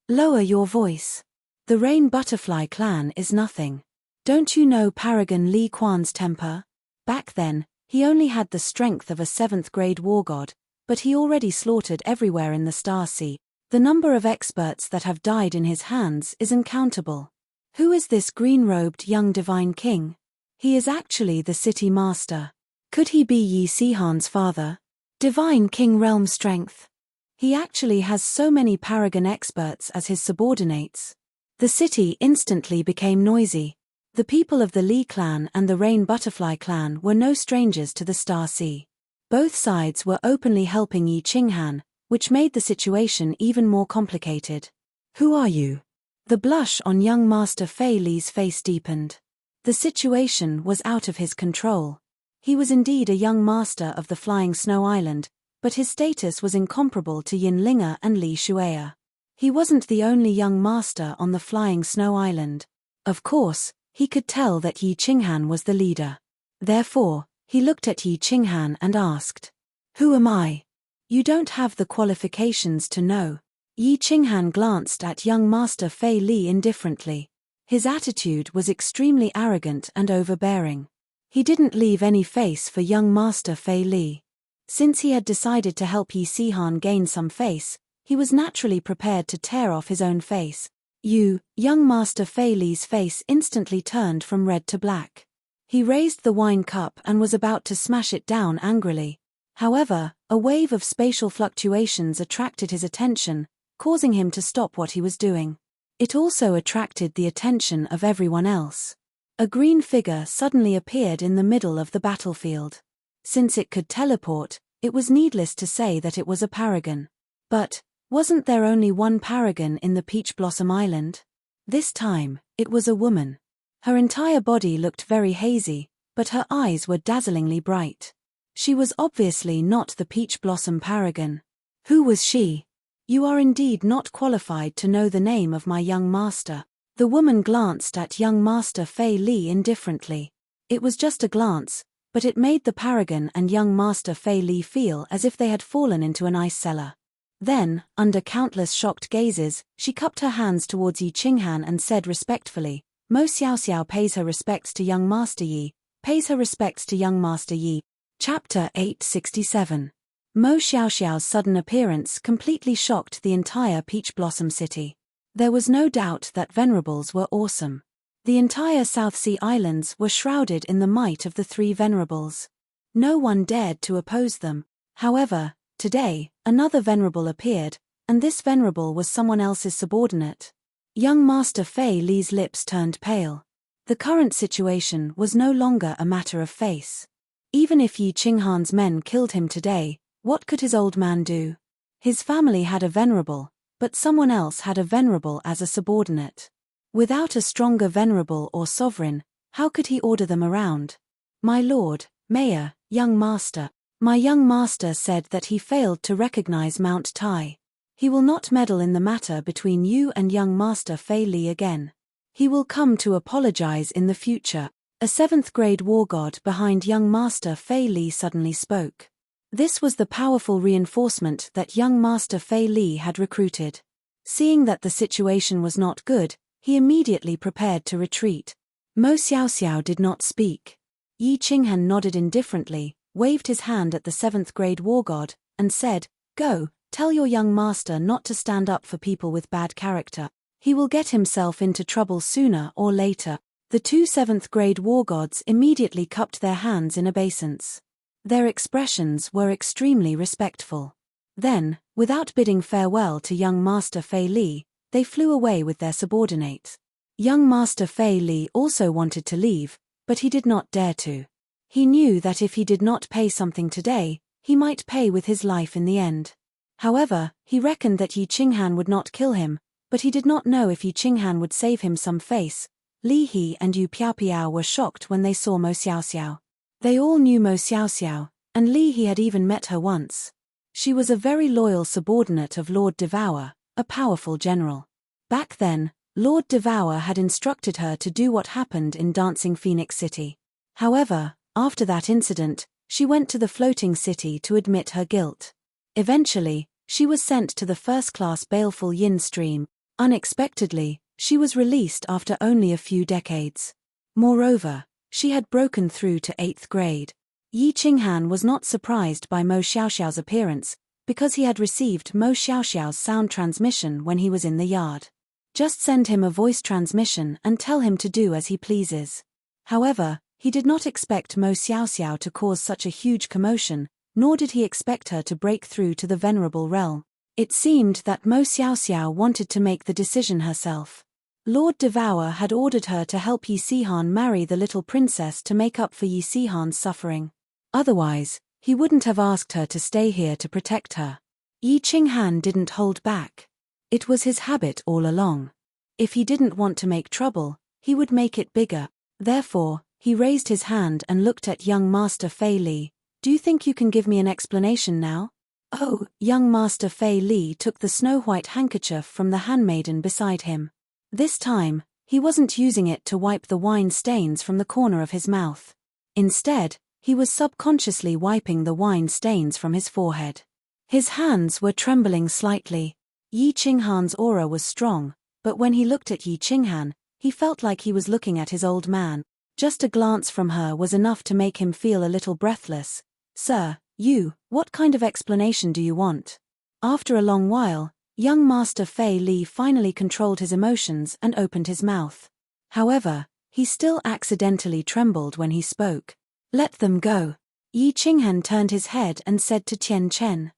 Lower your voice. The Rain Butterfly Clan is nothing. Don't you know Paragon Li Quan's temper? Back then, he only had the strength of a 7th-grade war god, but he already slaughtered everywhere in the Star Sea. The number of experts that have died in his hands is uncountable. Who is this green-robed young divine king? He is actually the city master. Could he be Yi Qinghan's father? Divine King Realm Strength. He actually has so many paragon experts as his subordinates. The city instantly became noisy. The people of the Li clan and the Rain Butterfly clan were no strangers to the Star Sea. Both sides were openly helping Yi Qinghan, which made the situation even more complicated. "Who are you?" The blush on young Master Fei Li's face deepened. The situation was out of his control. He was indeed a young master of the Flying Snow Island, but his status was incomparable to Yin Linger and Li Shueya. He wasn't the only young master on the Flying Snow Island. Of course, he could tell that Yi Qinghan was the leader. Therefore, he looked at Yi Qinghan and asked, "Who am I?" "You don't have the qualifications to know." Yi Qinghan glanced at young Master Fei Li indifferently. His attitude was extremely arrogant and overbearing. He didn't leave any face for young Master Fei Li. Since he had decided to help Yi Qinghan gain some face, he was naturally prepared to tear off his own face. Young Master Fei Li's face instantly turned from red to black. He raised the wine cup and was about to smash it down angrily. However, a wave of spatial fluctuations attracted his attention, causing him to stop what he was doing. It also attracted the attention of everyone else. A green figure suddenly appeared in the middle of the battlefield. Since it could teleport, it was needless to say that it was a paragon. But, wasn't there only one paragon in the Peach Blossom Island? This time, it was a woman. Her entire body looked very hazy, but her eyes were dazzlingly bright. She was obviously not the Peach Blossom paragon. Who was she? You are indeed not qualified to know the name of my young master. The woman glanced at young Master Fei Li indifferently. It was just a glance, but it made the paragon and young Master Fei Li feel as if they had fallen into an ice cellar. Then, under countless shocked gazes, she cupped her hands towards Yi Qinghan and said respectfully, Mo Xiaoxiao pays her respects to young Master Yi, pays her respects to young Master Yi. Chapter 867. Mo Xiaoxiao's sudden appearance completely shocked the entire Peach Blossom City. There was no doubt that Venerables were awesome. The entire South Sea Islands were shrouded in the might of the three Venerables. No one dared to oppose them. However, today, another Venerable appeared, and this Venerable was someone else's subordinate. Young Master Fei Li's lips turned pale. The current situation was no longer a matter of face. Even if Yi Qinghan's men killed him today, what could his old man do? His family had a Venerable, but someone else had a Venerable as a subordinate. Without a stronger Venerable or sovereign, how could he order them around? My lord, Mayor, young master. My young master said that he failed to recognize Mount Tai. He will not meddle in the matter between you and young Master Fei Li again. He will come to apologize in the future. A 7th grade war god behind young Master Fei Li suddenly spoke. This was the powerful reinforcement that young Master Fei Li had recruited. Seeing that the situation was not good, he immediately prepared to retreat. Mo Xiaoxiao did not speak. Yi Qinghan nodded indifferently, waved his hand at the 7th grade war god, and said, Go, tell your young master not to stand up for people with bad character. He will get himself into trouble sooner or later. The two 7th grade war gods immediately cupped their hands in obeisance. Their expressions were extremely respectful. Then, without bidding farewell to young Master Fei Li, they flew away with their subordinates. Young Master Fei Li also wanted to leave, but he did not dare to. He knew that if he did not pay something today, he might pay with his life in the end. However, he reckoned that Yi Qinghan would not kill him, but he did not know if Yi Qinghan would save him some face. Li He and Yu Piaopiao were shocked when they saw Mo Xiaoxiao. They all knew Mo Xiaoxiao, and Li He had even met her once. She was a very loyal subordinate of Lord Devour, a powerful general. Back then, Lord Devour had instructed her to do what happened in Dancing Phoenix City. However, after that incident, she went to the floating city to admit her guilt. Eventually, she was sent to the first-class baleful yin stream. Unexpectedly, she was released after only a few decades. Moreover, she had broken through to 8th grade. Yi Qinghan was not surprised by Mo Xiaoxiao's appearance, because he had received Mo Xiaoxiao's sound transmission when he was in the yard. Just send him a voice transmission and tell him to do as he pleases. However, he did not expect Mo Xiaoxiao to cause such a huge commotion, nor did he expect her to break through to the venerable realm. It seemed that Mo Xiaoxiao wanted to make the decision herself. Lord Devour had ordered her to help Yi Xihan marry the little princess to make up for Yi Xihan's suffering. Otherwise, he wouldn't have asked her to stay here to protect her. Yi Qinghan didn't hold back. It was his habit all along. If he didn't want to make trouble, he would make it bigger. Therefore, he raised his hand and looked at young Master Fei Li. Do you think you can give me an explanation now? Oh, young Master Fei Li took the snow-white handkerchief from the handmaiden beside him. This time, he wasn't using it to wipe the wine stains from the corner of his mouth. Instead, he was subconsciously wiping the wine stains from his forehead. His hands were trembling slightly. Yi Qinghan's aura was strong, but when he looked at Yi Qinghan, he felt like he was looking at his old man. Just a glance from her was enough to make him feel a little breathless. Sir, what kind of explanation do you want? After a long while, young Master Fei Li finally controlled his emotions and opened his mouth. However, he still accidentally trembled when he spoke. Let them go. Yi Qinghan turned his head and said to Tian Chen.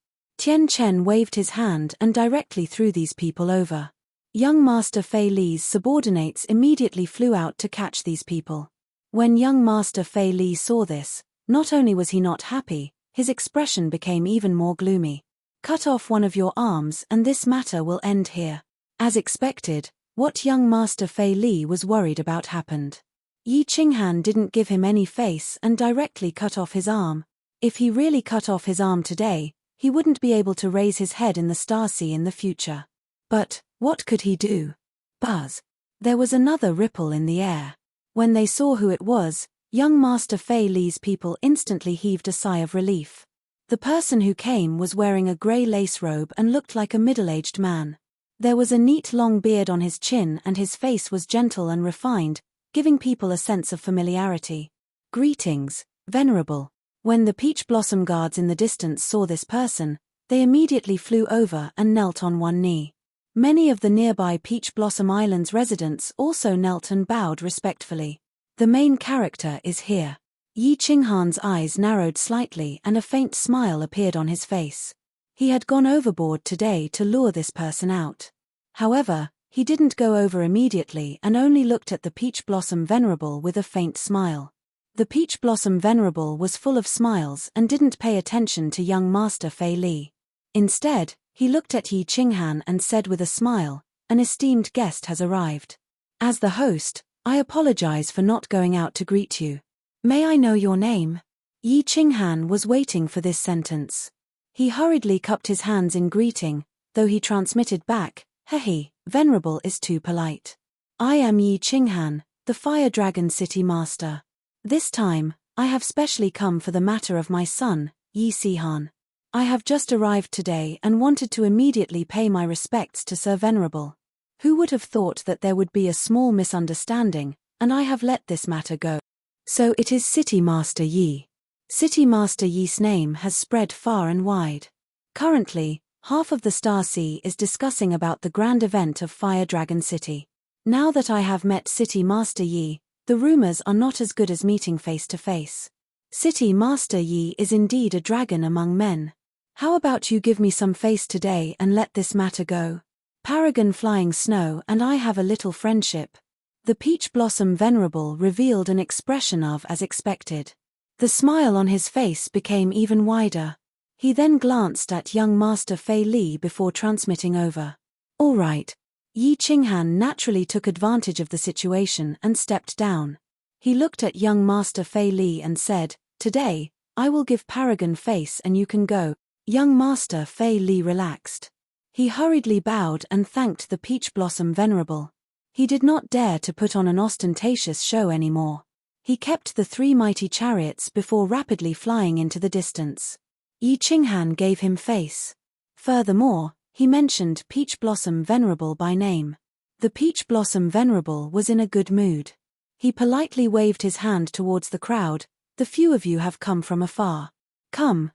Tian Chen waved his hand and directly threw these people over. Young Master Fei Li's subordinates immediately flew out to catch these people. When young Master Fei Li saw this, not only was he not happy, his expression became even more gloomy. Cut off one of your arms and this matter will end here. As expected, what young Master Fei Li was worried about happened. Yi Qinghan didn't give him any face and directly cut off his arm. If he really cut off his arm today, he wouldn't be able to raise his head in the Star Sea in the future. But what could he do? Buzz. There was another ripple in the air. When they saw who it was, young Master Fei Li's people instantly heaved a sigh of relief. The person who came was wearing a grey lace robe and looked like a middle-aged man. There was a neat long beard on his chin and his face was gentle and refined, giving people a sense of familiarity. Greetings, Venerable. When the Peach Blossom guards in the distance saw this person, they immediately flew over and knelt on one knee. Many of the nearby Peach Blossom Island's residents also knelt and bowed respectfully. The main character is here. Yi Qinghan's eyes narrowed slightly and a faint smile appeared on his face. He had gone overboard today to lure this person out. However, he didn't go over immediately and only looked at the Peach Blossom Venerable with a faint smile. The Peach Blossom Venerable was full of smiles and didn't pay attention to young Master Fei Li. Instead, he looked at Yi Qinghan and said with a smile, "An esteemed guest has arrived. As the host, I apologize for not going out to greet you. May I know your name?" Yi Qinghan was waiting for this sentence. He hurriedly cupped his hands in greeting, though he transmitted back, "Hehe, Venerable is too polite. I am Yi Qinghan, the Fire Dragon City Master. This time, I have specially come for the matter of my son, Yi Sihan. I have just arrived today and wanted to immediately pay my respects to Sir Venerable. Who would have thought that there would be a small misunderstanding, and I have let this matter go. So it is City Master Yi. City Master Yi's name has spread far and wide. Currently, half of the Star Sea is discussing about the grand event of Fire Dragon City. Now that I have met City Master Yi, the rumors are not as good as meeting face to face. City Master Yi is indeed a dragon among men. How about you give me some face today and let this matter go? Paragon Flying Snow and I have a little friendship." The Peach Blossom Venerable revealed an expression of as expected. The smile on his face became even wider. He then glanced at young Master Fei Li before transmitting over. "All right." Yi Qinghan naturally took advantage of the situation and stepped down. He looked at young Master Fei Li and said, "Today, I will give Paragon face and you can go." Young Master Fei Li relaxed. He hurriedly bowed and thanked the Peach Blossom Venerable. He did not dare to put on an ostentatious show anymore. He kept the three mighty chariots before rapidly flying into the distance. Yi Qinghan gave him face. Furthermore, he mentioned Peach Blossom Venerable by name. The Peach Blossom Venerable was in a good mood. He politely waved his hand towards the crowd. "The few of you have come from afar. Come,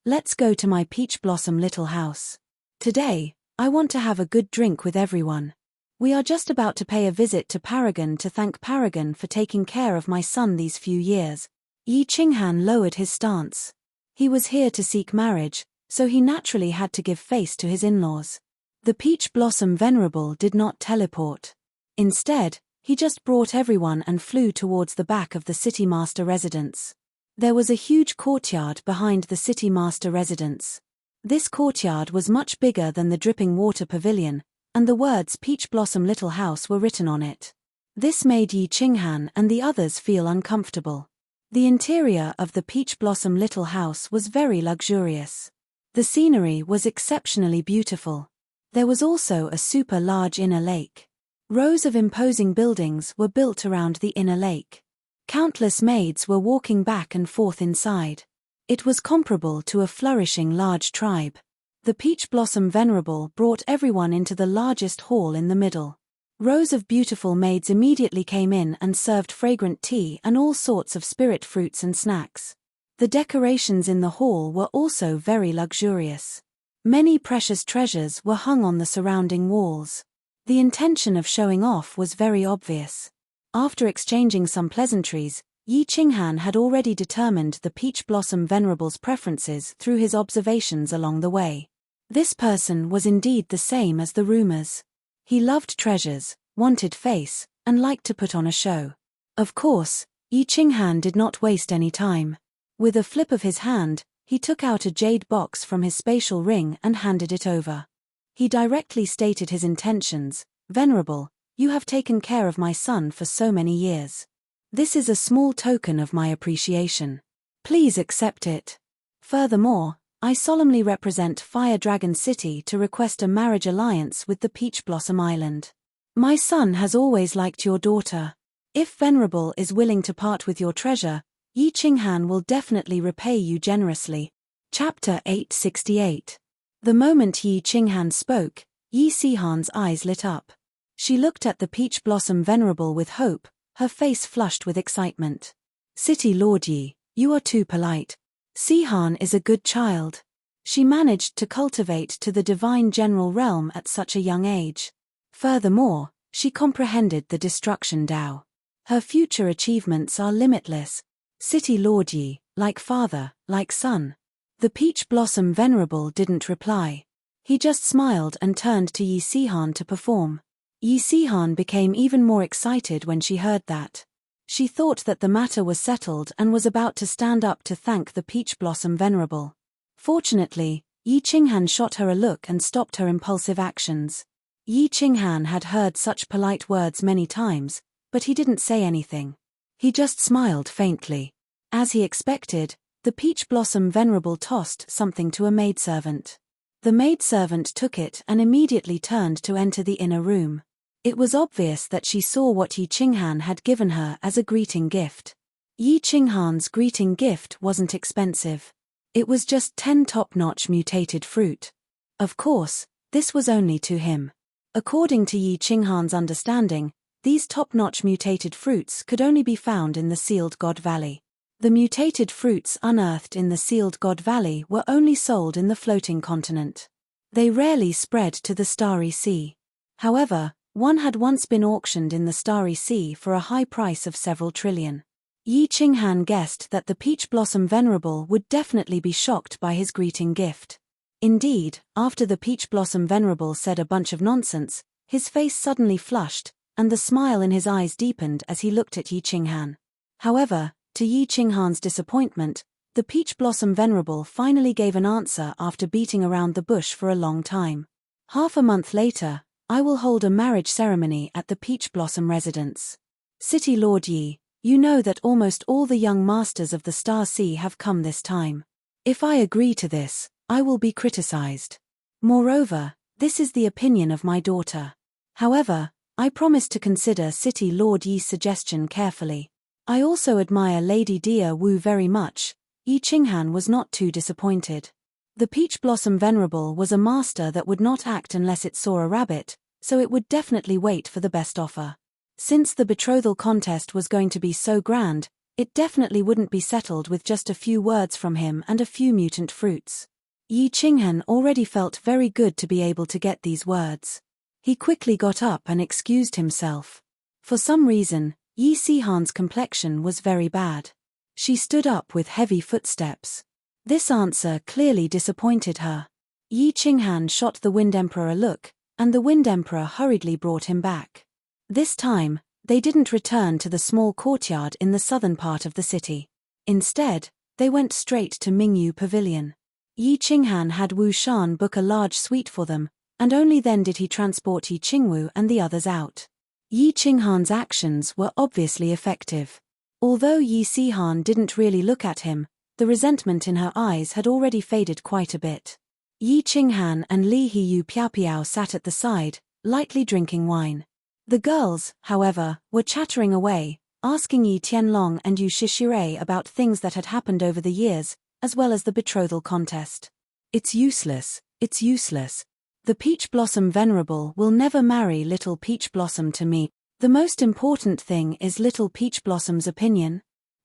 let's go to my Peach Blossom little house. Today, I want to have a good drink with everyone. We are just about to pay a visit to Paragon to thank Paragon for taking care of my son these few years." Yi Qinghan lowered his stance. He was here to seek marriage, so he naturally had to give face to his in-laws. The Peach Blossom Venerable did not teleport. Instead, he just brought everyone and flew towards the back of the City Master residence. There was a huge courtyard behind the City Master residence. This courtyard was much bigger than the Dripping Water Pavilion, and the words Peach Blossom Little House were written on it. This made Yi Qinghan and the others feel uncomfortable. The interior of the Peach Blossom Little House was very luxurious. The scenery was exceptionally beautiful. There was also a super large inner lake. Rows of imposing buildings were built around the inner lake. Countless maids were walking back and forth inside. It was comparable to a flourishing large tribe. The Peach Blossom Venerable brought everyone into the largest hall in the middle. Rows of beautiful maids immediately came in and served fragrant tea and all sorts of spirit fruits and snacks. The decorations in the hall were also very luxurious. Many precious treasures were hung on the surrounding walls. The intention of showing off was very obvious. After exchanging some pleasantries, Yi Qinghan had already determined the Peach Blossom Venerable's preferences through his observations along the way. This person was indeed the same as the rumors. He loved treasures, wanted face, and liked to put on a show. Of course, Yi Qinghan did not waste any time. With a flip of his hand, he took out a jade box from his spatial ring and handed it over. He directly stated his intentions. Venerable, you have taken care of my son for so many years. This is a small token of my appreciation. Please accept it. Furthermore, I solemnly represent Fire Dragon City to request a marriage alliance with the Peach Blossom Island. My son has always liked your daughter. If Venerable is willing to part with your treasure, Yi Qinghan will definitely repay you generously. Chapter 868. The moment Yi Qinghan spoke, Yi Sihan's eyes lit up. She looked at the Peach Blossom Venerable with hope, her face flushed with excitement. City Lord Yi, you are too polite. Sihan is a good child. She managed to cultivate to the divine general realm at such a young age. Furthermore, she comprehended the destruction Tao. Her future achievements are limitless. City Lord Yi, like father, like son. The Peach Blossom Venerable didn't reply. He just smiled and turned to Yi Sihan to perform. Yi Sihan became even more excited when she heard that. She thought that the matter was settled and was about to stand up to thank the Peach Blossom Venerable. Fortunately, Yi Qinghan shot her a look and stopped her impulsive actions. Yi Qinghan had heard such polite words many times, but he didn't say anything. He just smiled faintly. As he expected, the Peach Blossom Venerable tossed something to a maidservant. The maidservant took it and immediately turned to enter the inner room. It was obvious that she saw what Yi Qinghan had given her as a greeting gift. Yi Qinghan's greeting gift wasn't expensive. It was just 10 top-notch mutated fruit. Of course, this was only to him. According to Yi Qinghan's understanding, these top-notch mutated fruits could only be found in the Sealed God Valley. The mutated fruits unearthed in the Sealed God Valley were only sold in the floating continent. They rarely spread to the Starry Sea. However, one had once been auctioned in the Starry Sea for a high price of several trillion. Yi Qinghan guessed that the Peach Blossom Venerable would definitely be shocked by his greeting gift. Indeed, after the Peach Blossom Venerable said a bunch of nonsense, his face suddenly flushed, and the smile in his eyes deepened as he looked at Yi Qinghan. However, to Yi Qinghan's disappointment, the Peach Blossom Venerable finally gave an answer after beating around the bush for a long time. Half a month later, I will hold a marriage ceremony at the Peach Blossom residence. City Lord Yi, you know that almost all the young masters of the Star Sea have come this time. If I agree to this, I will be criticized. Moreover, this is the opinion of my daughter. However, I promise to consider City Lord Yi's suggestion carefully. I also admire Lady Dia Wu very much. Yi Qinghan was not too disappointed. The Peach Blossom Venerable was a master that would not act unless it saw a rabbit, so it would definitely wait for the best offer. Since the betrothal contest was going to be so grand, it definitely wouldn't be settled with just a few words from him and a few mutant fruits. Yi Qinghan already felt very good to be able to get these words. He quickly got up and excused himself. For some reason, Yi Sihan's complexion was very bad. She stood up with heavy footsteps. This answer clearly disappointed her. Yi Qinghan shot the Wind Emperor a look, and the Wind Emperor hurriedly brought him back. This time, they didn't return to the small courtyard in the southern part of the city. Instead, they went straight to Mingyu Pavilion. Yi Qinghan had Wu Shan book a large suite for them, and only then did he transport Yi Qingwu and the others out. Yi Qinghan's actions were obviously effective. Although Yi Sihan didn't really look at him, the resentment in her eyes had already faded quite a bit. Yi Qinghan and Li Hiyu Piao sat at the side, lightly drinking wine. The girls, however, were chattering away, asking Yi Tianlong and Yu Shishire about things that had happened over the years, as well as the betrothal contest. It's useless, it's useless. The Peach Blossom Venerable will never marry Little Peach Blossom to me. The most important thing is Little Peach Blossom's opinion.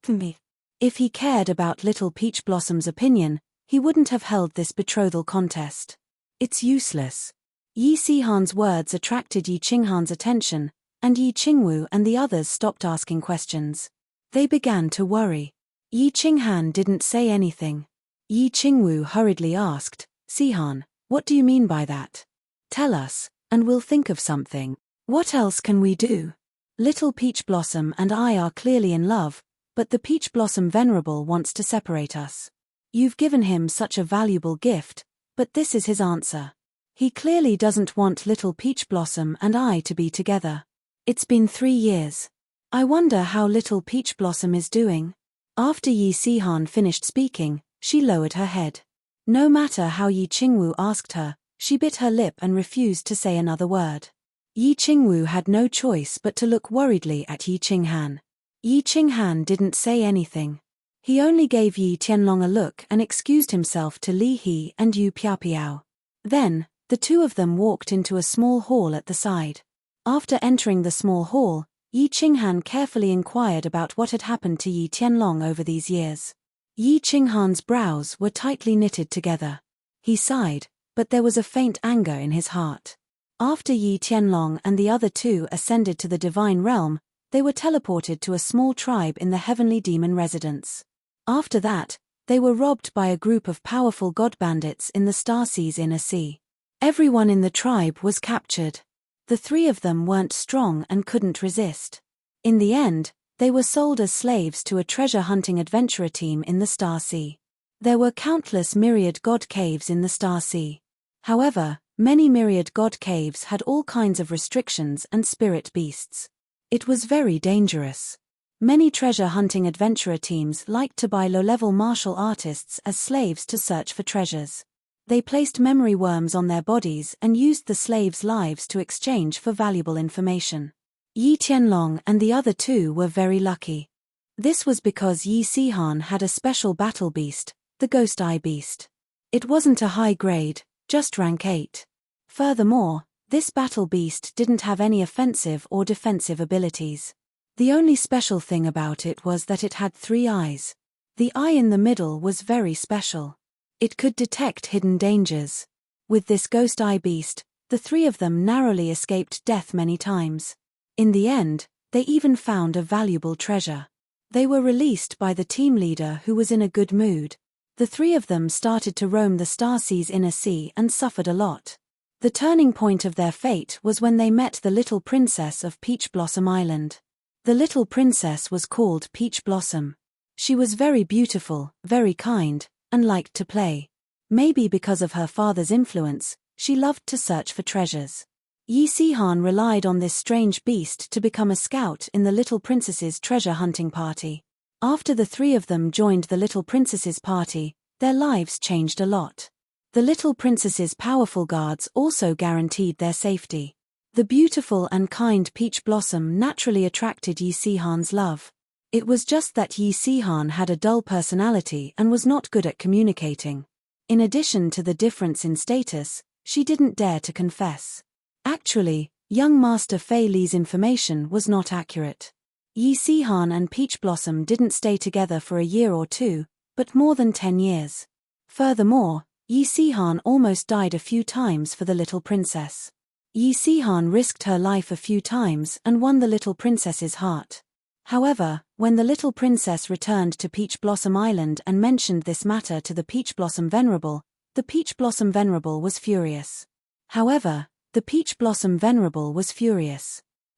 Me. If he cared about Little Peach Blossom's opinion, he wouldn't have held this betrothal contest. It's useless. Yi Sihan's words attracted Yi Qinghan's attention, and Yi Qingwu and the others stopped asking questions. They began to worry. Yi Qinghan didn't say anything. Yi Qingwu hurriedly asked, "Sihan, what do you mean by that? Tell us, and we'll think of something. What else can we do? Little Peach Blossom and I are clearly in love, but the Peach Blossom Venerable wants to separate us. You've given him such a valuable gift, but this is his answer. He clearly doesn't want Little Peach Blossom and I to be together. It's been 3 years. I wonder how Little Peach Blossom is doing." After Yi Sihan finished speaking, she lowered her head. No matter how Yi Qingwu asked her, she bit her lip and refused to say another word. Yi Qingwu had no choice but to look worriedly at Yi Qinghan. Yi Qinghan didn't say anything. He only gave Yi Tianlong a look and excused himself to Li He and Yu Piaopiao. Then, the two of them walked into a small hall at the side. After entering the small hall, Yi Qinghan carefully inquired about what had happened to Yi Tianlong over these years. Yi Qinghan's brows were tightly knitted together. He sighed, but there was a faint anger in his heart. After Yi Tianlong and the other two ascended to the divine realm, they were teleported to a small tribe in the heavenly demon residence. After that, they were robbed by a group of powerful god bandits in the Starsea's inner sea. Everyone in the tribe was captured. The 3 of them weren't strong and couldn't resist. In the end, they were sold as slaves to a treasure-hunting adventurer team in the Starsea. There were countless myriad god caves in the Starsea. However, many myriad god caves had all kinds of restrictions and spirit beasts. It was very dangerous. Many treasure-hunting adventurer teams liked to buy low-level martial artists as slaves to search for treasures. They placed memory worms on their bodies and used the slaves' lives to exchange for valuable information. Yi Tianlong and the other 2 were very lucky. This was because Yi Sihan had a special battle beast, the Ghost Eye Beast. It wasn't a high grade, just rank 8. Furthermore, this battle beast didn't have any offensive or defensive abilities. The only special thing about it was that it had 3 eyes. The eye in the middle was very special. It could detect hidden dangers. With this Ghost Eye Beast, the 3 of them narrowly escaped death many times. In the end, they even found a valuable treasure. They were released by the team leader who was in a good mood. The 3 of them started to roam the Starsea's inner sea and suffered a lot. The turning point of their fate was when they met the little princess of Peach Blossom Island. The little princess was called Peach Blossom. She was very beautiful, very kind, and liked to play. Maybe because of her father's influence, she loved to search for treasures. Yi Sihan relied on this strange beast to become a scout in the little princess's treasure hunting party. After the 3 of them joined the little princess's party, their lives changed a lot. The little princess's powerful guards also guaranteed their safety. The beautiful and kind Peach Blossom naturally attracted Yi Sihan's love. It was just that Yi Sihan had a dull personality and was not good at communicating. In addition to the difference in status, she didn't dare to confess. Actually, young Master Fei Li's information was not accurate. Yi Sihan and Peach Blossom didn't stay together for a year or 2, but more than 10 years. Furthermore, Yi Sihan almost died a few times for the little princess. Yi Sihan risked her life a few times and won the little princess's heart. However, when the little princess returned to Peach Blossom Island and mentioned this matter to the Peach Blossom Venerable, the Peach Blossom Venerable was furious.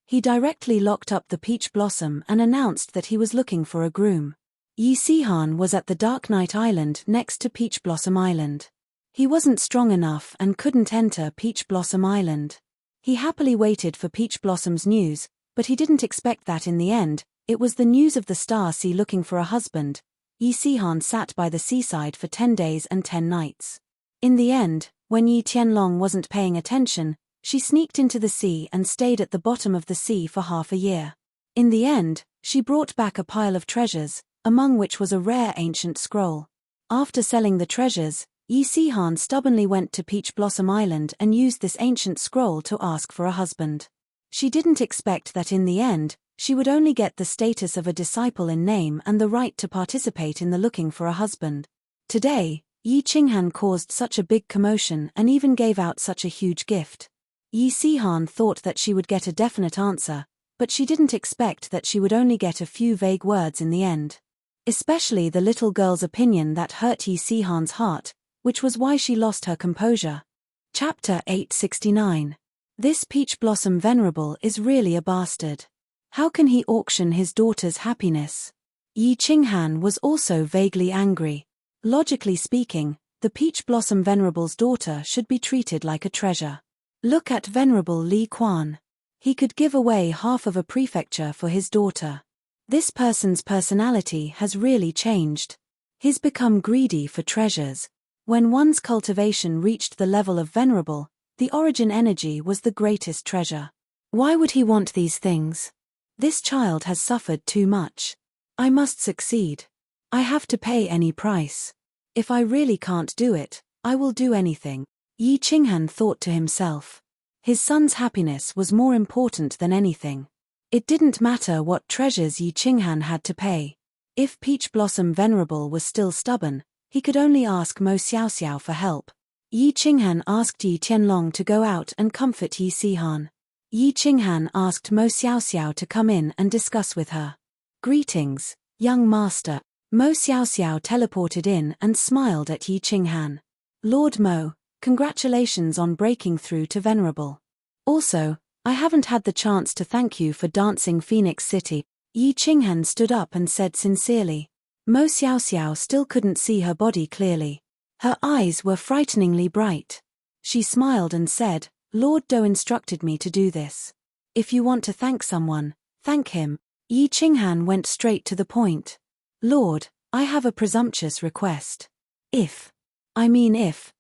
He directly locked up the Peach Blossom and announced that he was looking for a groom. Yi Sihan was at the Dark Night Island next to Peach Blossom Island. He wasn't strong enough and couldn't enter Peach Blossom Island. He happily waited for Peach Blossom's news, but he didn't expect that in the end. It was the news of the Star Sea looking for a husband. Yi Sihan sat by the seaside for 10 days and 10 nights. In the end, when Yi Tianlong wasn't paying attention, she sneaked into the sea and stayed at the bottom of the sea for half a year. In the end, she brought back a pile of treasures, among which was a rare ancient scroll. After selling the treasures, Yi Sihan stubbornly went to Peach Blossom Island and used this ancient scroll to ask for a husband. She didn't expect that in the end, she would only get the status of a disciple in name and the right to participate in the looking for a husband. Today, Yi Qinghan caused such a big commotion and even gave out such a huge gift. Yi Sihan thought that she would get a definite answer, but she didn't expect that she would only get a few vague words in the end. Especially the little girl's opinion that hurt Yi Sihan's heart, which was why she lost her composure. Chapter 869. This Peach Blossom Venerable is really a bastard. How can he auction his daughter's happiness? Yi Qinghan was also vaguely angry. Logically speaking, the Peach Blossom Venerable's daughter should be treated like a treasure. Look at Venerable Li Quan. He could give away half of a prefecture for his daughter. This person's personality has really changed. He's become greedy for treasures. When one's cultivation reached the level of venerable, the origin energy was the greatest treasure. Why would he want these things? This child has suffered too much. I must succeed. I have to pay any price. If I really can't do it, I will do anything. Yi Qinghan thought to himself. His son's happiness was more important than anything. It didn't matter what treasures Yi Qinghan had to pay. If Peach Blossom Venerable was still stubborn, he could only ask Mo Xiaoxiao for help. Yi Qinghan asked Yi Tianlong to go out and comfort Yi Sihan. Yi Qinghan asked Mo Xiaoxiao to come in and discuss with her. Greetings, young master. Mo Xiaoxiao teleported in and smiled at Yi Qinghan. Lord Mo, congratulations on breaking through to Venerable. Also, I haven't had the chance to thank you for dancing Phoenix City. Yi Qinghan stood up and said sincerely. Mo Xiaoxiao still couldn't see her body clearly. Her eyes were frighteningly bright. She smiled and said, Lord Do instructed me to do this. If you want to thank someone, thank him. Yi Qinghan went straight to the point. Lord, I have a presumptuous request. If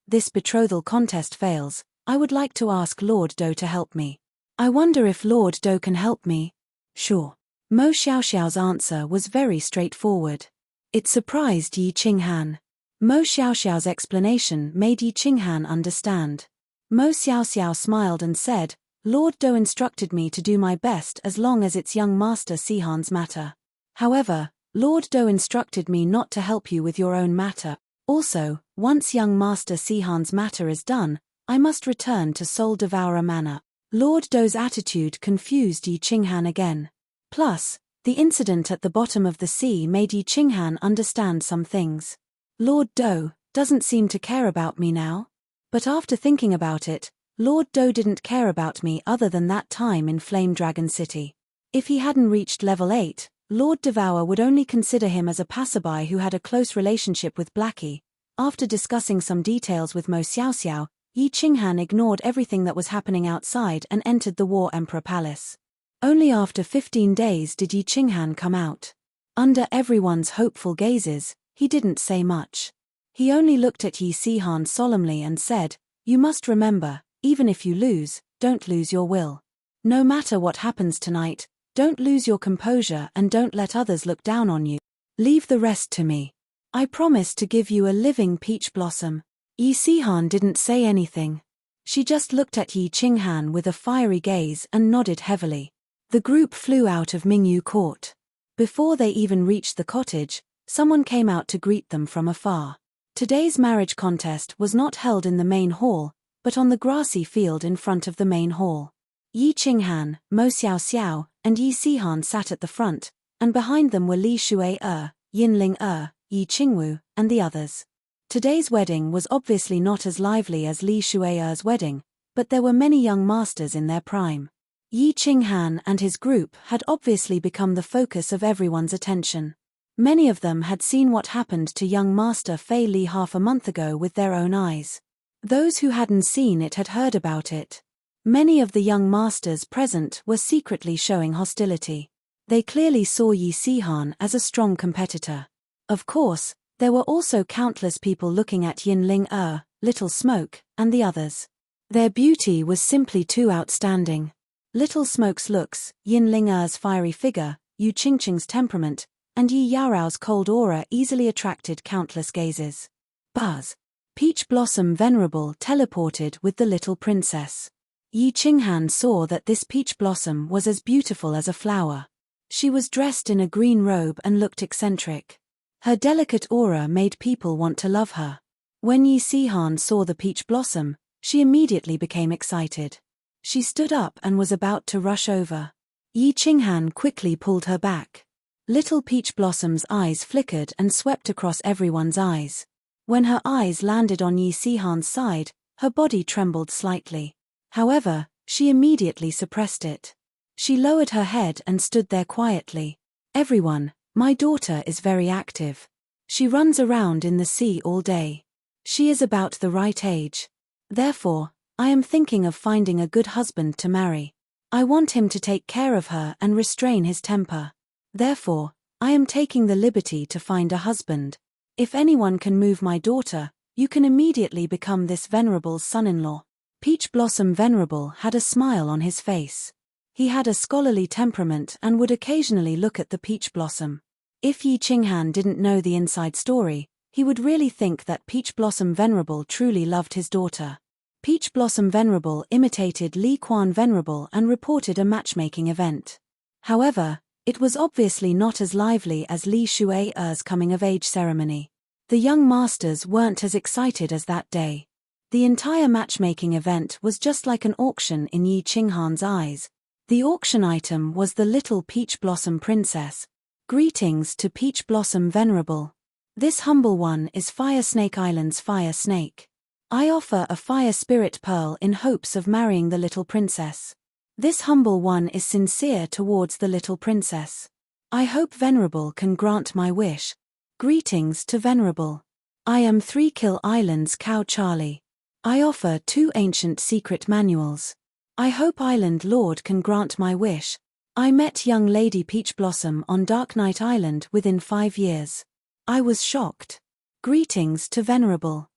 this betrothal contest fails, I would like to ask Lord Do to help me. I wonder if Lord Do can help me. Sure. Mo Xiaoxiao's answer was very straightforward. It surprised Yi Qinghan. Mo Xiaoxiao's explanation made Yi Qinghan understand. Mo Xiaoxiao smiled and said, Lord Do instructed me to do my best as long as it's young Master Sihan's matter. However, Lord Do instructed me not to help you with your own matter. Also, once young Master Sihan's matter is done, I must return to Soul Devourer Manor. Lord Do's attitude confused Yi Qinghan again. Plus, the incident at the bottom of the sea made Yi Qinghan understand some things. Lord Do doesn't seem to care about me now. But after thinking about it, Lord Do didn't care about me other than that time in Flame Dragon City. If he hadn't reached level 8, Lord Devour would only consider him as a passerby who had a close relationship with Blackie. After discussing some details with Mo Xiaoxiao, Yi Qinghan ignored everything that was happening outside and entered the War Emperor Palace. Only after 15 days did Yi Qinghan come out. Under everyone's hopeful gazes, he didn't say much. He only looked at Yi Sihan solemnly and said, You must remember, even if you lose, don't lose your will. No matter what happens tonight, don't lose your composure and don't let others look down on you. Leave the rest to me. I promise to give you a living peach blossom. Yi Sihan didn't say anything. She just looked at Yi Qinghan with a fiery gaze and nodded heavily. The group flew out of Mingyu Court. Before they even reached the cottage, someone came out to greet them from afar. Today's marriage contest was not held in the main hall, but on the grassy field in front of the main hall. Yi Qinghan, Mo Xiaoxiao, and Yi Sihan sat at the front, and behind them were Li Shuai-er, Yinling-er, Yi Qingwu, and the others. Today's wedding was obviously not as lively as Li Shuai-er's wedding, but there were many young masters in their prime. Yi Qinghan and his group had obviously become the focus of everyone's attention. Many of them had seen what happened to young Master Fei Li half a month ago with their own eyes. Those who hadn't seen it had heard about it. Many of the young masters present were secretly showing hostility. They clearly saw Yi Sihan as a strong competitor. Of course, there were also countless people looking at Yinling-er, Little Smoke, and the others. Their beauty was simply too outstanding. Little Smoke's looks, Yinling-er's fiery figure, Yu Qingqing's temperament, and Yi Yaorao's cold aura easily attracted countless gazes. Buzz. Peach Blossom Venerable teleported with the little princess. Yi Qinghan saw that this peach blossom was as beautiful as a flower. She was dressed in a green robe and looked eccentric. Her delicate aura made people want to love her. When Yi Sihan saw the peach blossom, she immediately became excited. She stood up and was about to rush over. Yi Qinghan quickly pulled her back. Little Peach Blossom's eyes flickered and swept across everyone's eyes. When her eyes landed on Yi Sihan's side, her body trembled slightly. However, she immediately suppressed it. She lowered her head and stood there quietly. Everyone, my daughter is very active. She runs around in the sea all day. She is about the right age. Therefore, I am thinking of finding a good husband to marry. I want him to take care of her and restrain his temper. Therefore, I am taking the liberty to find a husband. If anyone can move my daughter, you can immediately become this venerable's son-in-law. Peach Blossom Venerable had a smile on his face. He had a scholarly temperament and would occasionally look at the peach blossom. If Yi Qinghan didn't know the inside story, he would really think that Peach Blossom Venerable truly loved his daughter. Peach Blossom Venerable imitated Li Quan Venerable and reported a matchmaking event. However, it was obviously not as lively as Li Shuai's coming-of-age ceremony. The young masters weren't as excited as that day. The entire matchmaking event was just like an auction in Yi Qinghan's eyes. The auction item was the little Peach Blossom Princess. Greetings to Peach Blossom Venerable. This humble one is Fire Snake Island's Fire Snake. I offer a fire spirit pearl in hopes of marrying the little princess. This humble one is sincere towards the little princess. I hope Venerable can grant my wish. Greetings to Venerable. I am 3 Kill Island's Cow Charlie. I offer 2 ancient secret manuals. I hope Island Lord can grant my wish. I met young Lady Peach Blossom on Dark Knight Island within 5 years. I was shocked. Greetings to Venerable.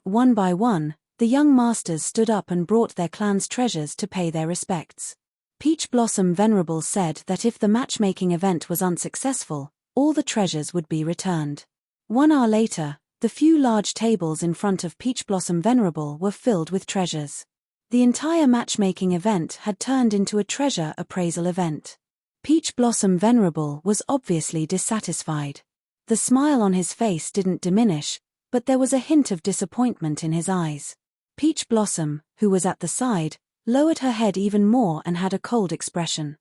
One by one, the young masters stood up and brought their clan's treasures to pay their respects. Peach Blossom Venerable said that if the matchmaking event was unsuccessful, all the treasures would be returned. 1 hour later, the few large tables in front of Peach Blossom Venerable were filled with treasures. The entire matchmaking event had turned into a treasure appraisal event. Peach Blossom Venerable was obviously dissatisfied. The smile on his face didn't diminish, but there was a hint of disappointment in his eyes. Peach Blossom, who was at the side, lowered her head even more and had a cold expression.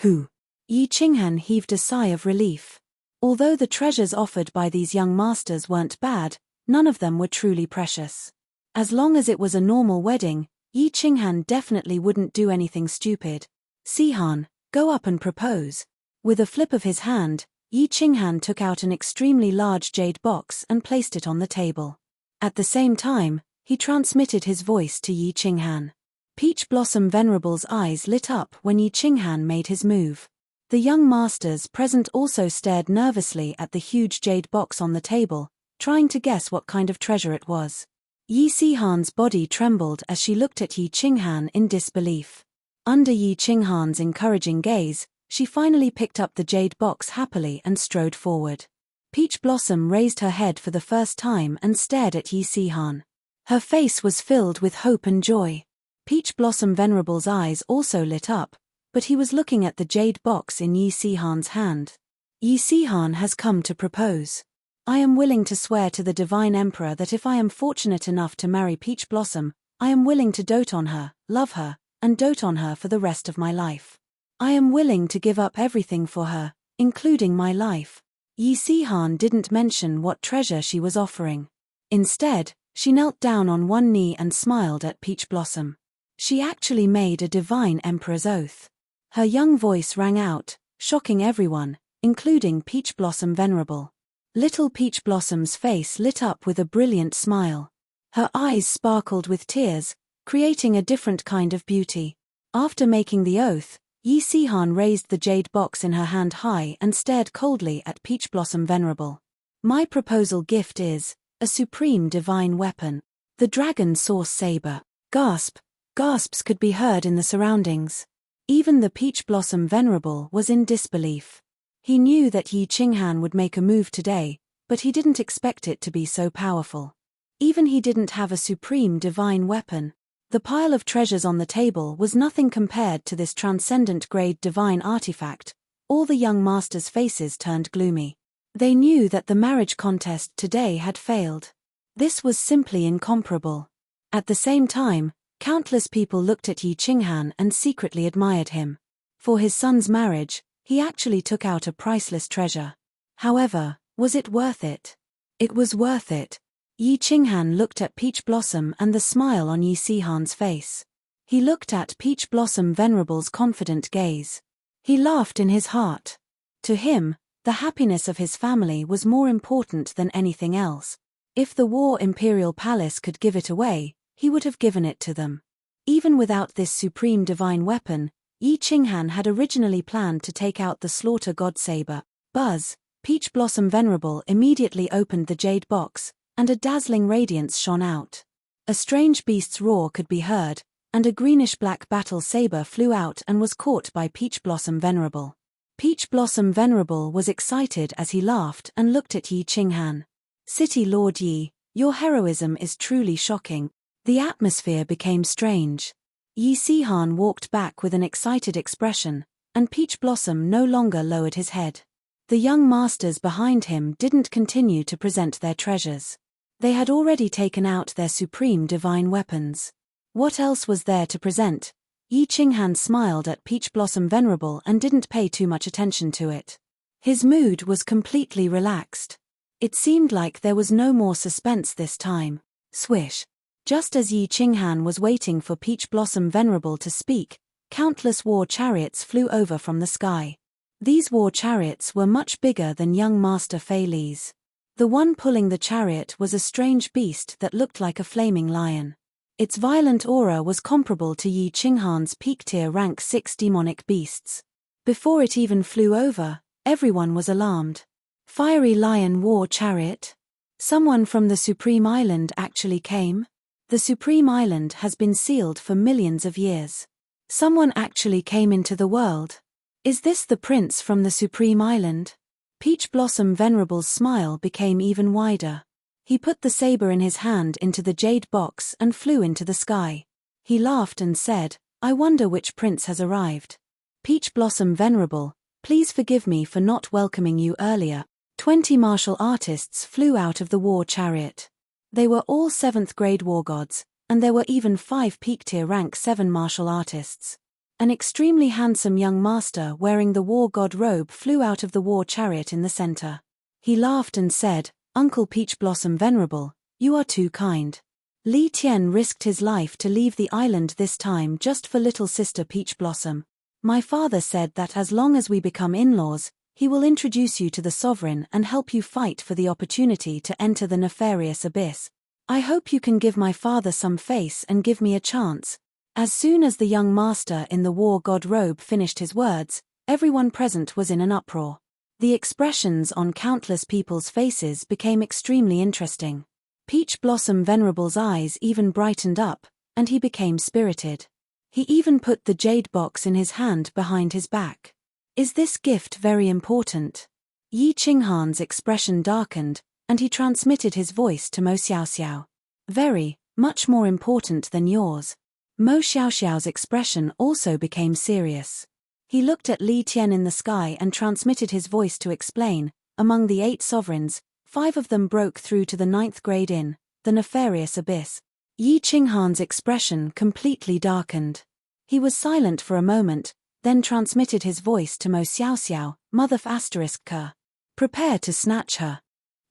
Yi Qinghan heaved a sigh of relief. Although the treasures offered by these young masters weren't bad, none of them were truly precious. As long as it was a normal wedding, Yi Qinghan definitely wouldn't do anything stupid. Sihan, go up and propose. With a flip of his hand, Yi Qinghan took out an extremely large jade box and placed it on the table. At the same time, he transmitted his voice to Yi Qinghan. Peach Blossom Venerable's eyes lit up when Yi Qinghan made his move. The young masters present also stared nervously at the huge jade box on the table, trying to guess what kind of treasure it was. Yi Sihan's body trembled as she looked at Yi Qinghan in disbelief. Under Yi Qinghan's encouraging gaze, she finally picked up the jade box happily and strode forward. Peach Blossom raised her head for the first time and stared at Yi Sihan. Her face was filled with hope and joy. Peach Blossom Venerable's eyes also lit up, but he was looking at the jade box in Yi Sihan's hand. Yi Sihan has come to propose. I am willing to swear to the Divine Emperor that if I am fortunate enough to marry Peach Blossom, I am willing to dote on her, love her, and dote on her for the rest of my life. I am willing to give up everything for her, including my life. Yi Sihan didn't mention what treasure she was offering. Instead, she knelt down on one knee and smiled at Peach Blossom. She actually made a divine emperor's oath. Her young voice rang out, shocking everyone, including Peach Blossom Venerable. Little Peach Blossom's face lit up with a brilliant smile. Her eyes sparkled with tears, creating a different kind of beauty. After making the oath, Yi Sihan raised the jade box in her hand high and stared coldly at Peach Blossom Venerable. My proposal gift is a supreme divine weapon. The dragon source saber. Gasps could be heard in the surroundings. Even the Peach Blossom Venerable was in disbelief. He knew that Yi Qinghan would make a move today, but he didn't expect it to be so powerful. Even he didn't have a supreme divine weapon. The pile of treasures on the table was nothing compared to this transcendent-grade divine artifact. All the young masters' faces turned gloomy. They knew that the marriage contest today had failed. This was simply incomparable. At the same time, countless people looked at Yi Qinghan and secretly admired him. For his son's marriage, he actually took out a priceless treasure. However, was it worth it? It was worth it. Yi Qinghan looked at Peach Blossom and the smile on Yi Sihan's face. He looked at Peach Blossom Venerable's confident gaze. He laughed in his heart. To him, the happiness of his family was more important than anything else. If the War Imperial Palace could give it away, he would have given it to them. Even without this supreme divine weapon, Yi Qinghan had originally planned to take out the slaughter god saber. Buzz, Peach Blossom Venerable immediately opened the jade box, and a dazzling radiance shone out. A strange beast's roar could be heard, and a greenish-black battle saber flew out and was caught by Peach Blossom Venerable. Peach Blossom Venerable was excited as he laughed and looked at Yi Qinghan. City Lord Yi, your heroism is truly shocking. The atmosphere became strange. Yi Sihan walked back with an excited expression, and Peach Blossom no longer lowered his head. The young masters behind him didn't continue to present their treasures. They had already taken out their supreme divine weapons. What else was there to present? Yi Qinghan smiled at Peach Blossom Venerable and didn't pay too much attention to it. His mood was completely relaxed. It seemed like there was no more suspense this time. Swish. Just as Yi Qinghan was waiting for Peach Blossom Venerable to speak, countless war chariots flew over from the sky. These war chariots were much bigger than young Master Fei Li's. The one pulling the chariot was a strange beast that looked like a flaming lion. Its violent aura was comparable to Yi Qinghan's peak-tier rank 6 demonic beasts. Before it even flew over, everyone was alarmed. Fiery Lion War Chariot? Someone from the Supreme Island actually came? The Supreme Island has been sealed for millions of years. Someone actually came into the world. Is this the prince from the Supreme Island? Peach Blossom Venerable's smile became even wider. He put the saber in his hand into the jade box and flew into the sky. He laughed and said, I wonder which prince has arrived. Peach Blossom Venerable, please forgive me for not welcoming you earlier. 20 martial artists flew out of the war chariot. They were all 7th grade war gods, and there were even 5 peak-tier rank 7 martial artists. An extremely handsome young master wearing the war god robe flew out of the war chariot in the center. He laughed and said, Uncle Peach Blossom Venerable, you are too kind. Li Tian risked his life to leave the island this time just for little sister Peach Blossom. My father said that as long as we become in-laws, he will introduce you to the sovereign and help you fight for the opportunity to enter the nefarious abyss. I hope you can give my father some face and give me a chance. As soon as the young master in the war god robe finished his words, everyone present was in an uproar. The expressions on countless people's faces became extremely interesting. Peach Blossom Venerable's eyes even brightened up, and he became spirited. He even put the jade box in his hand behind his back. Is this gift very important? Yi Qinghan's expression darkened, and he transmitted his voice to Mo Xiaoxiao. Very, much more important than yours. Mo Xiaoxiao's expression also became serious. He looked at Li Tian in the sky and transmitted his voice to explain, among the 8 sovereigns, 5 of them broke through to the 9th grade in the nefarious abyss. Yi Qinghan's expression completely darkened. He was silent for a moment, then transmitted his voice to Mo Xiaoxiao, Mother **K. Prepare to snatch her.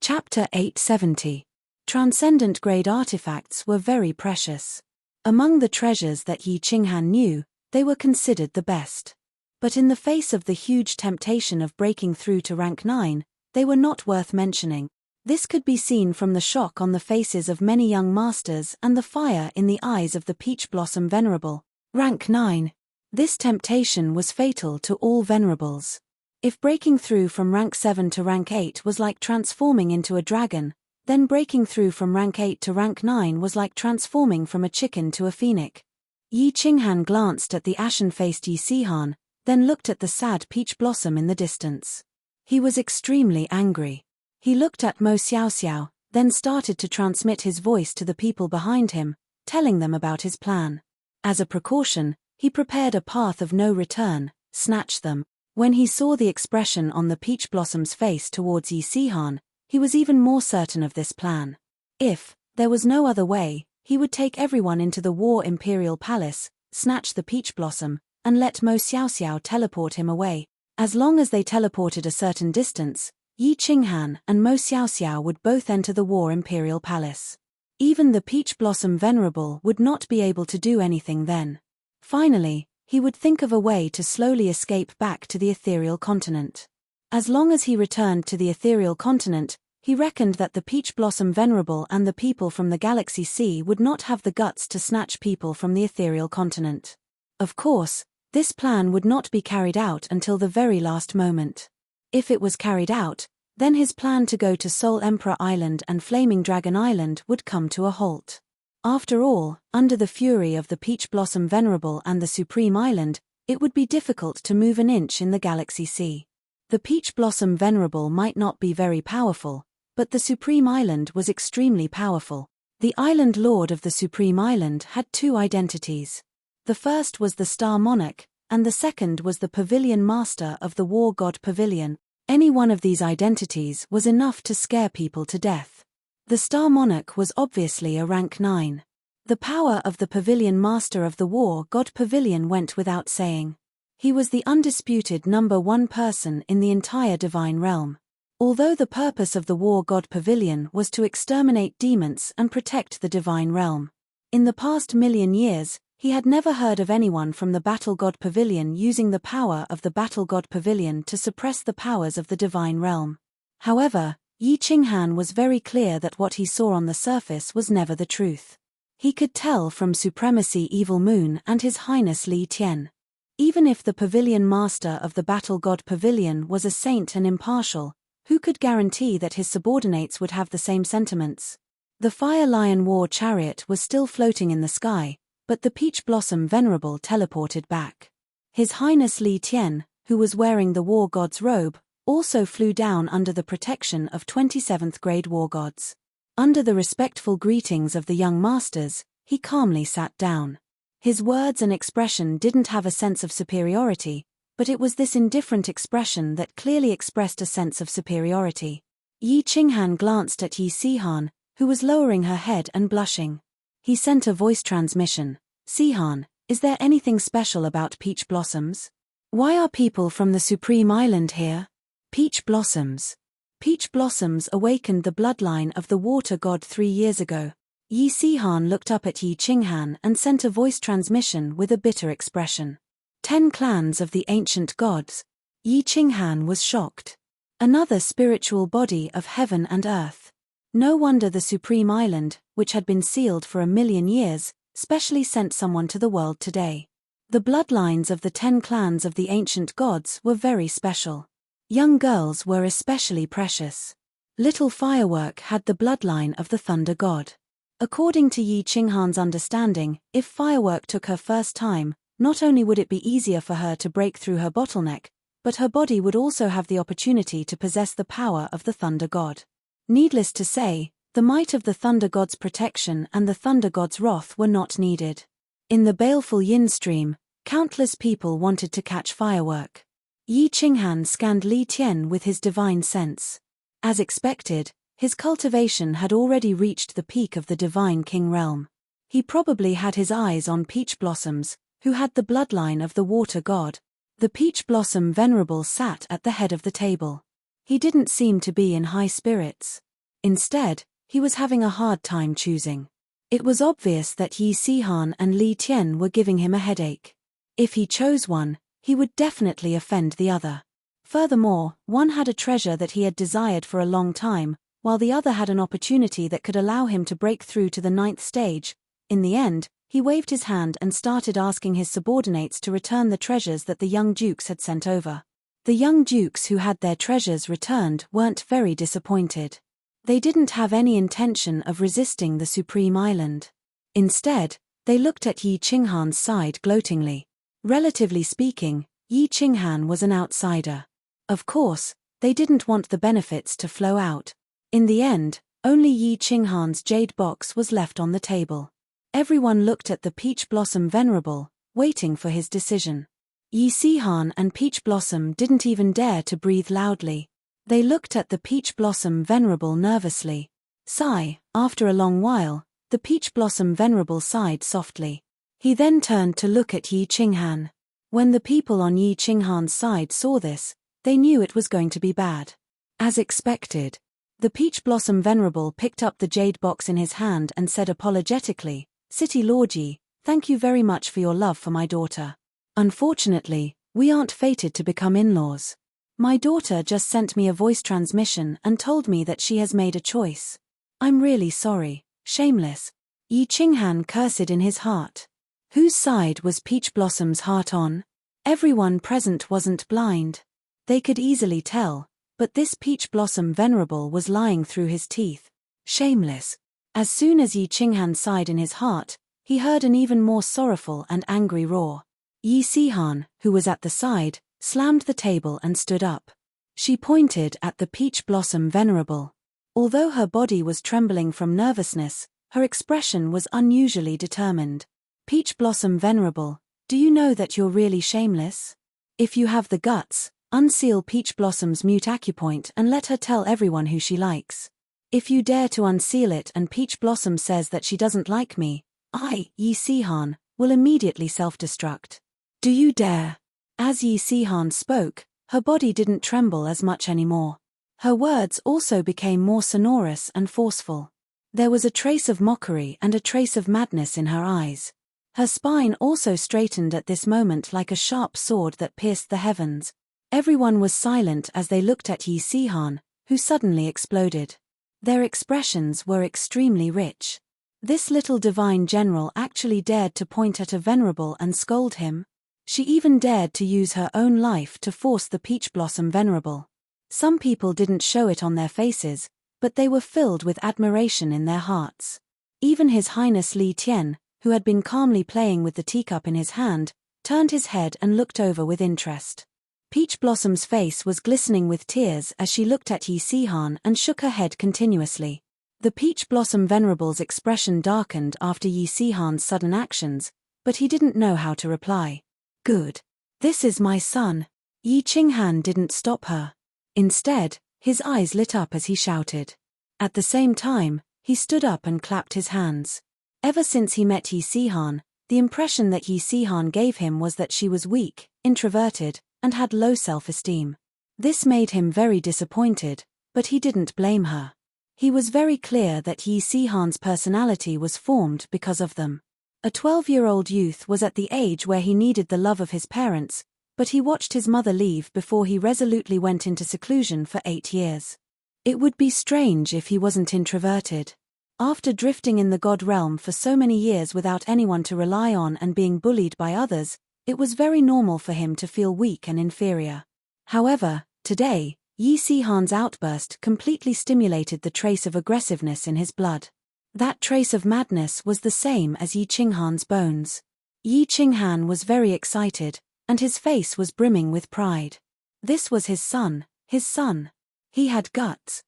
Chapter 870. Transcendent grade artifacts were very precious. Among the treasures that Yi Qinghan knew, they were considered the best. But in the face of the huge temptation of breaking through to rank 9, they were not worth mentioning. This could be seen from the shock on the faces of many young masters and the fire in the eyes of the Peach Blossom Venerable. Rank 9. This temptation was fatal to all venerables. If breaking through from rank 7 to rank 8 was like transforming into a dragon, then breaking through from rank 8 to rank 9 was like transforming from a chicken to a phoenix. Yi Qinghan glanced at the ashen-faced Yi Sihan, then looked at the sad Peach Blossom in the distance. He was extremely angry. He looked at Mo Xiaoxiao, then started to transmit his voice to the people behind him, telling them about his plan. As a precaution, he prepared a path of no return, snatch them. When he saw the expression on the Peach Blossom's face towards Yi Sihan, he was even more certain of this plan. If there was no other way, he would take everyone into the War Imperial Palace, snatch the Peach Blossom, and let Mo Xiaoxiao teleport him away. As long as they teleported a certain distance, Yi Qinghan and Mo Xiaoxiao would both enter the War Imperial Palace. Even the Peach Blossom Venerable would not be able to do anything then. Finally, he would think of a way to slowly escape back to the ethereal continent. As long as he returned to the ethereal continent, he reckoned that the Peach Blossom Venerable and the people from the Galaxy Sea would not have the guts to snatch people from the ethereal continent. Of course, this plan would not be carried out until the very last moment. If it was carried out, then his plan to go to Soul Emperor Island and Flaming Dragon Island would come to a halt. After all, under the fury of the Peach Blossom Venerable and the Supreme Island, it would be difficult to move an inch in the Galaxy Sea. The Peach Blossom Venerable might not be very powerful, but the Supreme Island was extremely powerful. The Island Lord of the Supreme Island had two identities. The first was the Star Monarch, and the second was the Pavilion Master of the War God Pavilion. Any one of these identities was enough to scare people to death. The Star Monarch was obviously a rank 9. The power of the Pavilion Master of the War God Pavilion went without saying. He was the undisputed number 1 person in the entire divine realm. Although the purpose of the War God Pavilion was to exterminate demons and protect the divine realm. In the past million years, he had never heard of anyone from the Battle God Pavilion using the power of the Battle God Pavilion to suppress the powers of the divine realm. However, Yi Qinghan was very clear that what he saw on the surface was never the truth. He could tell from Supremacy Evil Moon and His Highness Li Tian. Even if the Pavilion Master of the Battle God Pavilion was a saint and impartial, who could guarantee that his subordinates would have the same sentiments? The Fire Lion War Chariot was still floating in the sky, but the Peach Blossom Venerable teleported back. His Highness Li Tian, who was wearing the War God's robe, also flew down under the protection of 27th grade War Gods. Under the respectful greetings of the young masters, he calmly sat down. His words and expression didn't have a sense of superiority, but it was this indifferent expression that clearly expressed a sense of superiority. Yi Qinghan glanced at Yi Sihan, who was lowering her head and blushing. He sent a voice transmission. Sihan, is there anything special about peach blossoms? Why are people from the Supreme Island here? Peach blossoms. Peach blossoms awakened the bloodline of the water god 3 years ago. Yi Sihan looked up at Yi Qinghan and sent a voice transmission with a bitter expression. 10 clans of the ancient gods. Yi Qinghan was shocked. Another spiritual body of heaven and earth. No wonder the Supreme Island, which had been sealed for 1,000,000 years, specially sent someone to the world today. The bloodlines of the 10 clans of the ancient gods were very special. Young girls were especially precious. Little Firework had the bloodline of the Thunder God. According to Yi Qinghan's understanding, if Firework took her first time, not only would it be easier for her to break through her bottleneck, but her body would also have the opportunity to possess the power of the Thunder God. Needless to say, the might of the Thunder God's protection and the Thunder God's wrath were not needed. In the baleful yin stream, countless people wanted to catch Firework. Yi Qinghan scanned Li Tian with his divine sense. As expected, his cultivation had already reached the peak of the divine king realm. He probably had his eyes on Peach Blossoms, who had the bloodline of the water god. The Peach Blossom Venerable sat at the head of the table. He didn't seem to be in high spirits. Instead, he was having a hard time choosing. It was obvious that Yi Sihan and Li Tian were giving him a headache. If he chose one, he would definitely offend the other. Furthermore, one had a treasure that he had desired for a long time, while the other had an opportunity that could allow him to break through to the 9th stage. In the end, he waved his hand and started asking his subordinates to return the treasures that the young dukes had sent over. The young dukes who had their treasures returned weren't very disappointed. They didn't have any intention of resisting the Supreme Island. Instead, they looked at Yi Qinghan's side gloatingly. Relatively speaking, Yi Qinghan was an outsider. Of course, they didn't want the benefits to flow out. In the end, only Yi Qinghan's jade box was left on the table. Everyone looked at the Peach Blossom Venerable, waiting for his decision. Yi Sihan and Peach Blossom didn't even dare to breathe loudly. They looked at the Peach Blossom Venerable nervously. Sigh, after a long while, the Peach Blossom Venerable sighed softly. He then turned to look at Yi Qinghan. When the people on Yi Qinghan's side saw this, they knew it was going to be bad. As expected, the Peach Blossom Venerable picked up the jade box in his hand and said apologetically, "City Lord Yi, thank you very much for your love for my daughter. Unfortunately, we aren't fated to become in-laws. My daughter just sent me a voice transmission and told me that she has made a choice. I'm really sorry, shameless." Yi Qinghan cursed in his heart. Whose side was Peach Blossom's heart on? Everyone present wasn't blind. They could easily tell, but this Peach Blossom Venerable was lying through his teeth. Shameless. As soon as Yi Qinghan sighed in his heart, he heard an even more sorrowful and angry roar. Yi Sihan, who was at the side, slammed the table and stood up. She pointed at the Peach Blossom Venerable. Although her body was trembling from nervousness, her expression was unusually determined. "Peach Blossom Venerable, do you know that you're really shameless? If you have the guts, unseal Peach Blossom's mute acupoint and let her tell everyone who she likes. If you dare to unseal it and Peach Blossom says that she doesn't like me, I, Yi Sihan, will immediately self-destruct. Do you dare?" As Yi Sihan spoke, her body didn't tremble as much anymore. Her words also became more sonorous and forceful. There was a trace of mockery and a trace of madness in her eyes. Her spine also straightened at this moment like a sharp sword that pierced the heavens. Everyone was silent as they looked at Yi Sihan, who suddenly exploded. Their expressions were extremely rich. This little divine general actually dared to point at a venerable and scold him. She even dared to use her own life to force the Peach Blossom Venerable. Some people didn't show it on their faces, but they were filled with admiration in their hearts. Even His Highness Li Tian, who had been calmly playing with the teacup in his hand, turned his head and looked over with interest. Peach Blossom's face was glistening with tears as she looked at Yi Sihan and shook her head continuously. The Peach Blossom Venerable's expression darkened after Yi Sihan's sudden actions, but he didn't know how to reply. "Good. This is my son." Yi Qinghan didn't stop her. Instead, his eyes lit up as he shouted. At the same time, he stood up and clapped his hands. Ever since he met Yi Sihan, the impression that Yi Sihan gave him was that she was weak, introverted, and had low self-esteem. This made him very disappointed, but he didn't blame her. He was very clear that Yi Sihan's personality was formed because of them. A 12-year-old youth was at the age where he needed the love of his parents, but he watched his mother leave before he resolutely went into seclusion for 8 years. It would be strange if he wasn't introverted. After drifting in the God realm for so many years without anyone to rely on and being bullied by others, it was very normal for him to feel weak and inferior. However, today, Yi Sihan's outburst completely stimulated the trace of aggressiveness in his blood. That trace of madness was the same as Yi Qinghan's bones. Yi Qinghan was very excited, and his face was brimming with pride. This was his son, his son. He had guts.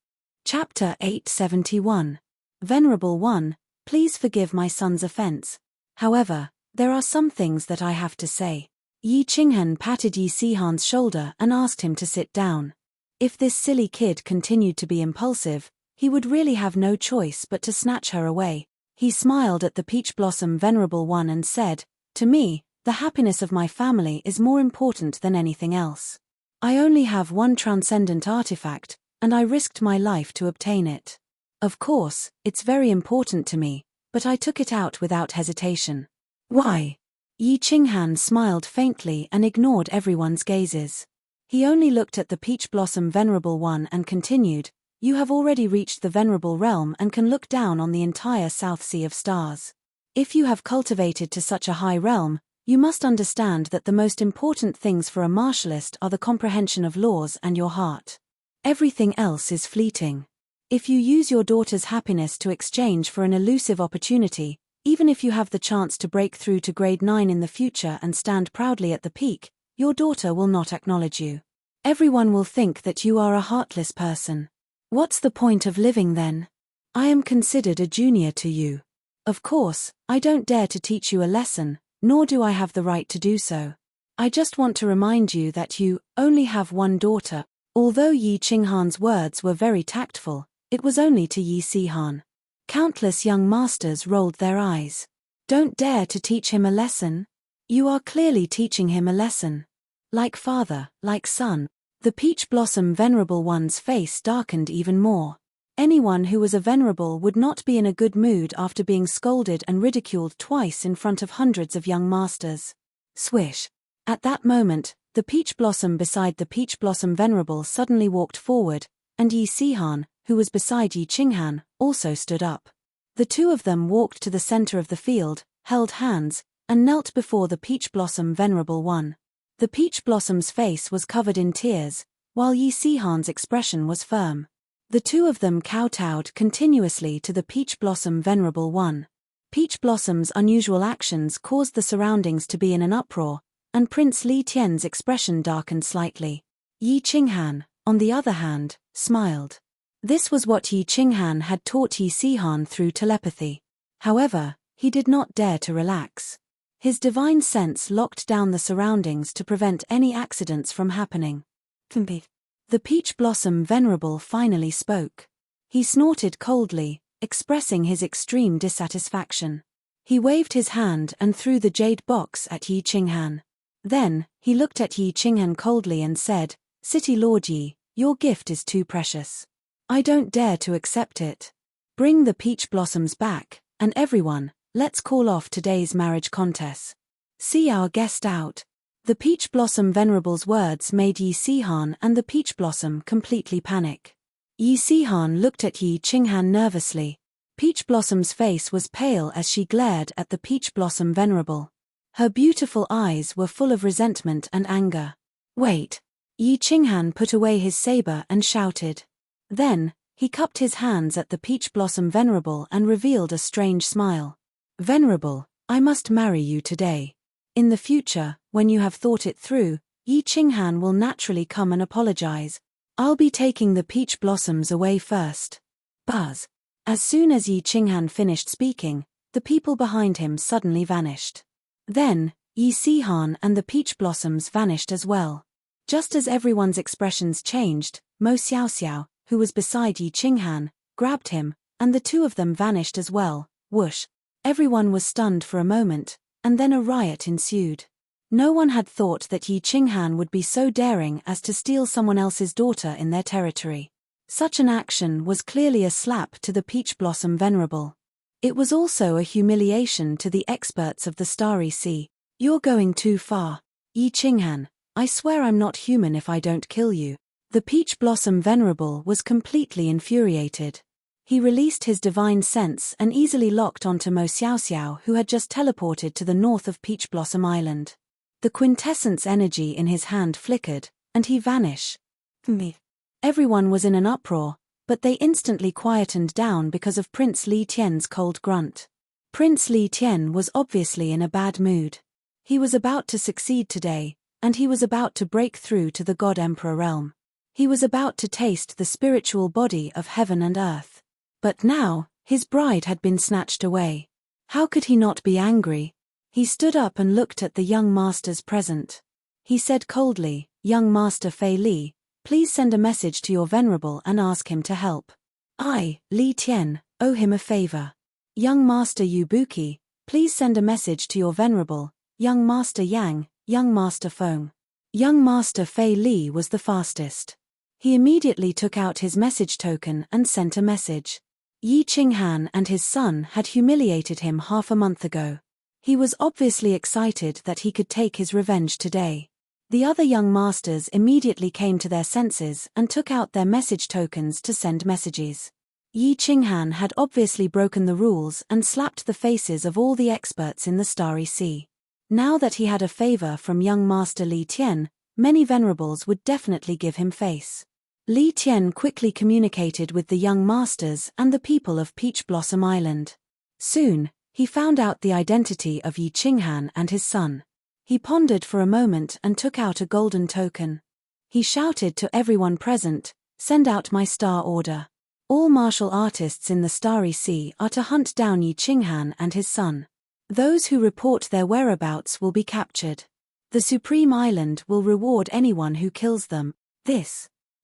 Chapter 871. Venerable One, please forgive my son's offense. However, there are some things that I have to say. Yi Qinghan patted Yi Sihan's shoulder and asked him to sit down. If this silly kid continued to be impulsive, he would really have no choice but to snatch her away. He smiled at the Peach Blossom Venerable One and said, "To me, the happiness of my family is more important than anything else. I only have one transcendent artifact, and I risked my life to obtain it. Of course, it's very important to me, but I took it out without hesitation." "Why?" Yi Qinghan smiled faintly and ignored everyone's gazes. He only looked at the Peach Blossom Venerable One and continued, "You have already reached the Venerable Realm and can look down on the entire South Sea of Stars. If you have cultivated to such a high realm, you must understand that the most important things for a martialist are the comprehension of laws and your heart. Everything else is fleeting. If you use your daughter's happiness to exchange for an elusive opportunity, even if you have the chance to break through to grade 9 in the future and stand proudly at the peak, your daughter will not acknowledge you. Everyone will think that you are a heartless person. What's the point of living then? I am considered a junior to you. Of course, I don't dare to teach you a lesson, nor do I have the right to do so. I just want to remind you that you only have one daughter." Although Yi Qinghan's words were very tactful, it was only to Yi Sihan. Countless young masters rolled their eyes. "Don't dare to teach him a lesson?" You are clearly teaching him a lesson. Like father, like son. The Peach Blossom Venerable One's face darkened even more. Anyone who was a venerable would not be in a good mood after being scolded and ridiculed twice in front of hundreds of young masters. Swish. At that moment, the peach blossom beside the Peach Blossom Venerable suddenly walked forward, and Yi Sihan, who was beside Yi Qinghan, also stood up. The two of them walked to the center of the field, held hands, and knelt before the Peach Blossom Venerable One. The peach blossom's face was covered in tears, while Yi Sihan's expression was firm. The two of them kowtowed continuously to the Peach Blossom Venerable One. Peach Blossom's unusual actions caused the surroundings to be in an uproar, and Prince Li Tian's expression darkened slightly. Yi Qinghan, on the other hand, smiled. This was what Yi Qinghan had taught Yi Sihan through telepathy. However, he did not dare to relax. His divine sense locked down the surroundings to prevent any accidents from happening. The Peach Blossom Venerable finally spoke. He snorted coldly, expressing his extreme dissatisfaction. He waved his hand and threw the jade box at Yi Qinghan. Then, he looked at Yi Qinghan coldly and said, "City Lord Yi, your gift is too precious. I don't dare to accept it. Bring the peach blossoms back, and everyone, let's call off today's marriage contest. See our guest out." The Peach Blossom Venerable's words made Yi Sihan and the Peach Blossom completely panic. Yi Sihan looked at Yi Qinghan nervously. Peach Blossom's face was pale as she glared at the Peach Blossom Venerable. Her beautiful eyes were full of resentment and anger. "Wait!" Yi Qinghan put away his saber and shouted. Then, he cupped his hands at the Peach Blossom Venerable and revealed a strange smile. "Venerable, I must marry you today. In the future, when you have thought it through, Yi Qinghan will naturally come and apologize. I'll be taking the peach blossoms away first." Buzz. As soon as Yi Qinghan finished speaking, the people behind him suddenly vanished. Then, Yi Sihan and the peach blossoms vanished as well. Just as everyone's expressions changed, Mo Xiaoxiao, who was beside Yi Qinghan, grabbed him, and the two of them vanished as well. Whoosh. Everyone was stunned for a moment, and then a riot ensued. No one had thought that Yi Qinghan would be so daring as to steal someone else's daughter in their territory. Such an action was clearly a slap to the Peach Blossom Venerable. It was also a humiliation to the experts of the Starry Sea. "You're going too far. Yi Qinghan, I swear I'm not human if I don't kill you." The Peach Blossom Venerable was completely infuriated. He released his divine sense and easily locked onto Mo Xiaoxiao, who had just teleported to the north of Peach Blossom Island. The quintessence energy in his hand flickered, and he vanished. Everyone was in an uproar, but they instantly quietened down because of Prince Li Tian's cold grunt. Prince Li Tian was obviously in a bad mood. He was about to succeed today, and he was about to break through to the God Emperor realm. He was about to taste the spiritual body of heaven and earth. But now, his bride had been snatched away. How could he not be angry? He stood up and looked at the young masters present. He said coldly, "Young Master Fei Li, please send a message to your venerable and ask him to help. I, Li Tian, owe him a favor. Young Master Yu Buki, please send a message to your venerable, Young Master Yang, Young Master Feng." Young Master Fei Li was the fastest. He immediately took out his message token and sent a message. Yi Qinghan and his son had humiliated him half a month ago. He was obviously excited that he could take his revenge today. The other young masters immediately came to their senses and took out their message tokens to send messages. Yi Qinghan had obviously broken the rules and slapped the faces of all the experts in the Starry Sea. Now that he had a favor from young Master Li Tian, many venerables would definitely give him face. Li Tian quickly communicated with the young masters and the people of Peach Blossom Island. Soon, he found out the identity of Yi Qinghan and his son. He pondered for a moment and took out a golden token. He shouted to everyone present, "Send out my star order. All martial artists in the Starry Sea are to hunt down Yi Qinghan and his son. Those who report their whereabouts will be captured. The Supreme Island will reward anyone who kills them.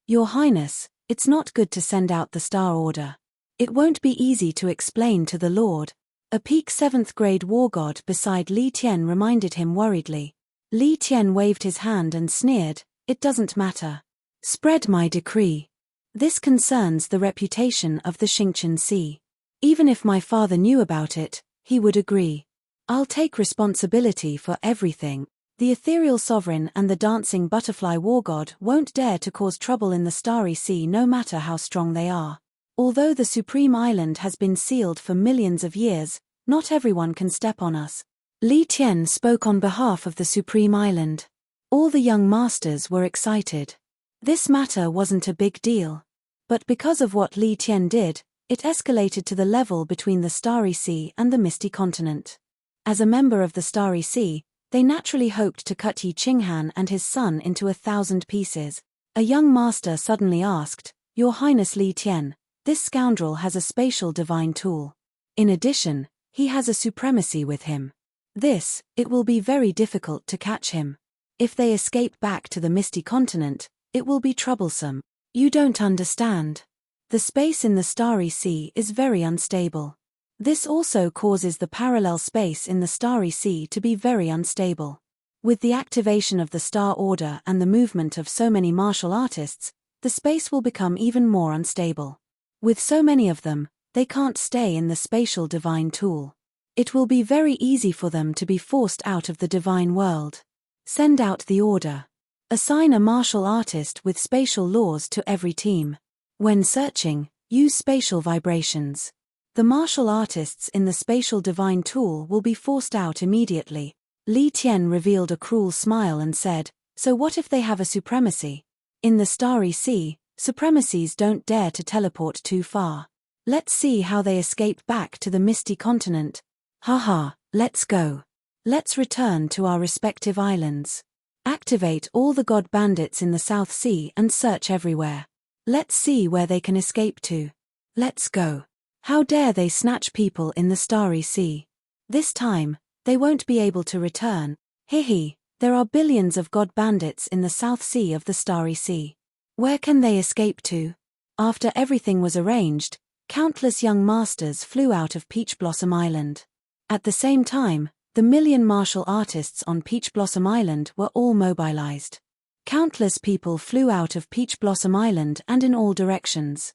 Your Highness, it's not good to send out the star order. It won't be easy to explain to the Lord. A peak 7th grade war god beside Li Tian reminded him worriedly. Li Tian waved his hand and sneered, "It doesn't matter. Spread my decree. This concerns the reputation of the Xingqian Sea. Even if my father knew about it, he would agree. I'll take responsibility for everything. The ethereal sovereign and the dancing butterfly war god won't dare to cause trouble in the Starry Sea no matter how strong they are. Although the Supreme Island has been sealed for millions of years, not everyone can step on us." Li Tian spoke on behalf of the Supreme Island. All the young masters were excited. This matter wasn't a big deal. But because of what Li Tian did, it escalated to the level between the Starry Sea and the Misty Continent. As a member of the Starry Sea, they naturally hoped to cut Yi Qinghan and his son into 1,000 pieces. A young master suddenly asked, "Your Highness Li Tian, this scoundrel has a spatial divine tool. In addition, he has a supremacy with him. It will be very difficult to catch him. If they escape back to the Misty Continent, it will be troublesome. You don't understand. The space in the Starry Sea is very unstable. This also causes the parallel space in the Starry Sea to be very unstable. With the activation of the Star Order and the movement of so many martial artists, the space will become even more unstable. With so many of them, they can't stay in the spatial divine tool. It will be very easy for them to be forced out of the divine world. Send out the order. Assign a martial artist with spatial laws to every team. When searching, use spatial vibrations. The martial artists in the spatial divine tool will be forced out immediately." Li Tian revealed a cruel smile and said, "So what if they have a supremacy? In the Starry Sea, supremacies don't dare to teleport too far. Let's see how they escape back to the Misty Continent. Haha, let's go. Let's return to our respective islands. Activate all the god bandits in the South Sea and search everywhere. Let's see where they can escape to. Let's go. How dare they snatch people in the Starry Sea? This time, they won't be able to return. Hihi, there are billions of god bandits in the South Sea of the Starry Sea. Where can they escape to?" After everything was arranged, countless young masters flew out of Peach Blossom Island. At the same time, the million martial artists on Peach Blossom Island were all mobilized. Countless people flew out of Peach Blossom Island and in all directions.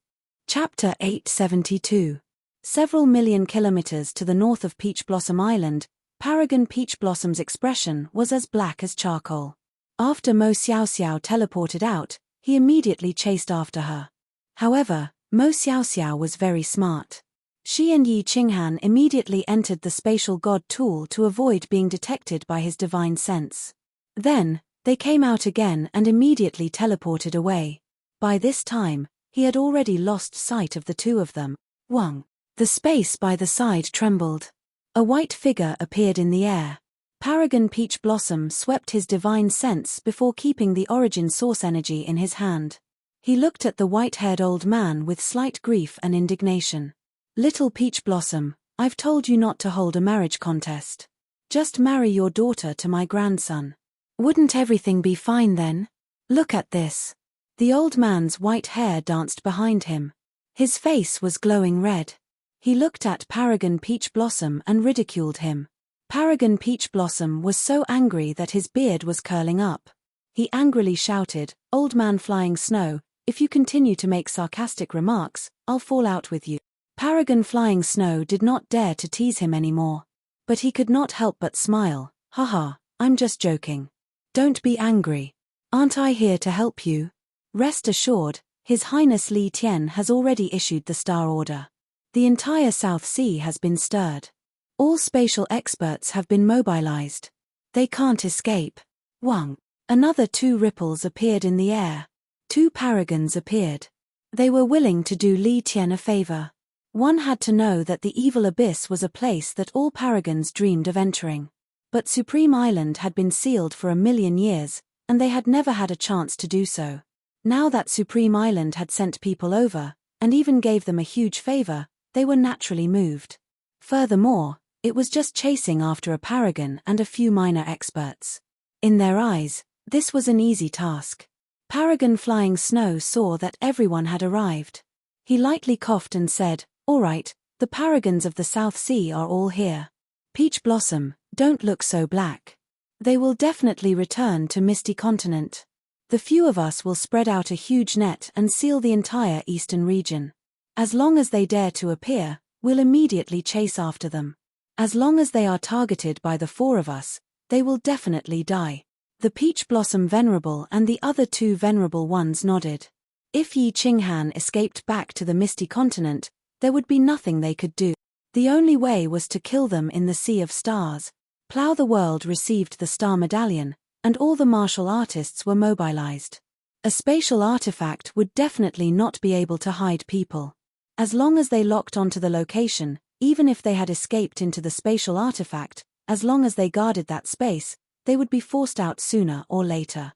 Chapter 872. Several million kilometers to the north of Peach Blossom Island, Paragon Peach Blossom's expression was as black as charcoal. After Mo Xiaoxiao teleported out, he immediately chased after her. However, Mo Xiaoxiao was very smart. She and Yi Qinghan immediately entered the spatial god tool to avoid being detected by his divine sense. Then, they came out again and immediately teleported away. By this time, he had already lost sight of the two of them. Wang. The space by the side trembled. A white figure appeared in the air. Paragon Peach Blossom swept his divine sense before keeping the origin source energy in his hand. He looked at the white-haired old man with slight grief and indignation. "Little Peach Blossom, I've told you not to hold a marriage contest. Just marry your daughter to my grandson. Wouldn't everything be fine then? Look at this." The old man's white hair danced behind him. His face was glowing red. He looked at Paragon Peach Blossom and ridiculed him. Paragon Peach Blossom was so angry that his beard was curling up. He angrily shouted, "Old man Flying Snow, if you continue to make sarcastic remarks, I'll fall out with you." Paragon Flying Snow did not dare to tease him anymore. But he could not help but smile. "Haha, I'm just joking. Don't be angry. Aren't I here to help you?" Rest assured, His Highness Li Tian has already issued the Star Order. The entire South Sea has been stirred. All spatial experts have been mobilized. They can't escape. Wang. Another two ripples appeared in the air. Two paragons appeared. They were willing to do Li Tian a favor. One had to know that the evil abyss was a place that all paragons dreamed of entering. But Supreme Island had been sealed for 1,000,000 years, and they had never had a chance to do so. Now that Supreme Island had sent people over, and even gave them a huge favor, they were naturally moved. Furthermore, it was just chasing after a paragon and a few minor experts. In their eyes, this was an easy task. Paragon Flying Snow saw that everyone had arrived. He lightly coughed and said, "All right, The paragons of the South Sea are all here. Peach Blossom, don't look so black. They will definitely return to Misty Continent. The few of us will spread out a huge net and seal the entire eastern region. As long as they dare to appear, we'll immediately chase after them. As long as they are targeted by the 4 of us, they will definitely die. The Peach Blossom Venerable and the other 2 Venerable ones nodded. If Yi Qinghan escaped back to the Misty Continent, there would be nothing they could do. The only way was to kill them in the Sea of Stars. Plow the World received the Star Medallion, and all the martial artists were mobilized. A spatial artifact would definitely not be able to hide people. As long as they locked onto the location, even if they had escaped into the spatial artifact, as long as they guarded that space, they would be forced out sooner or later.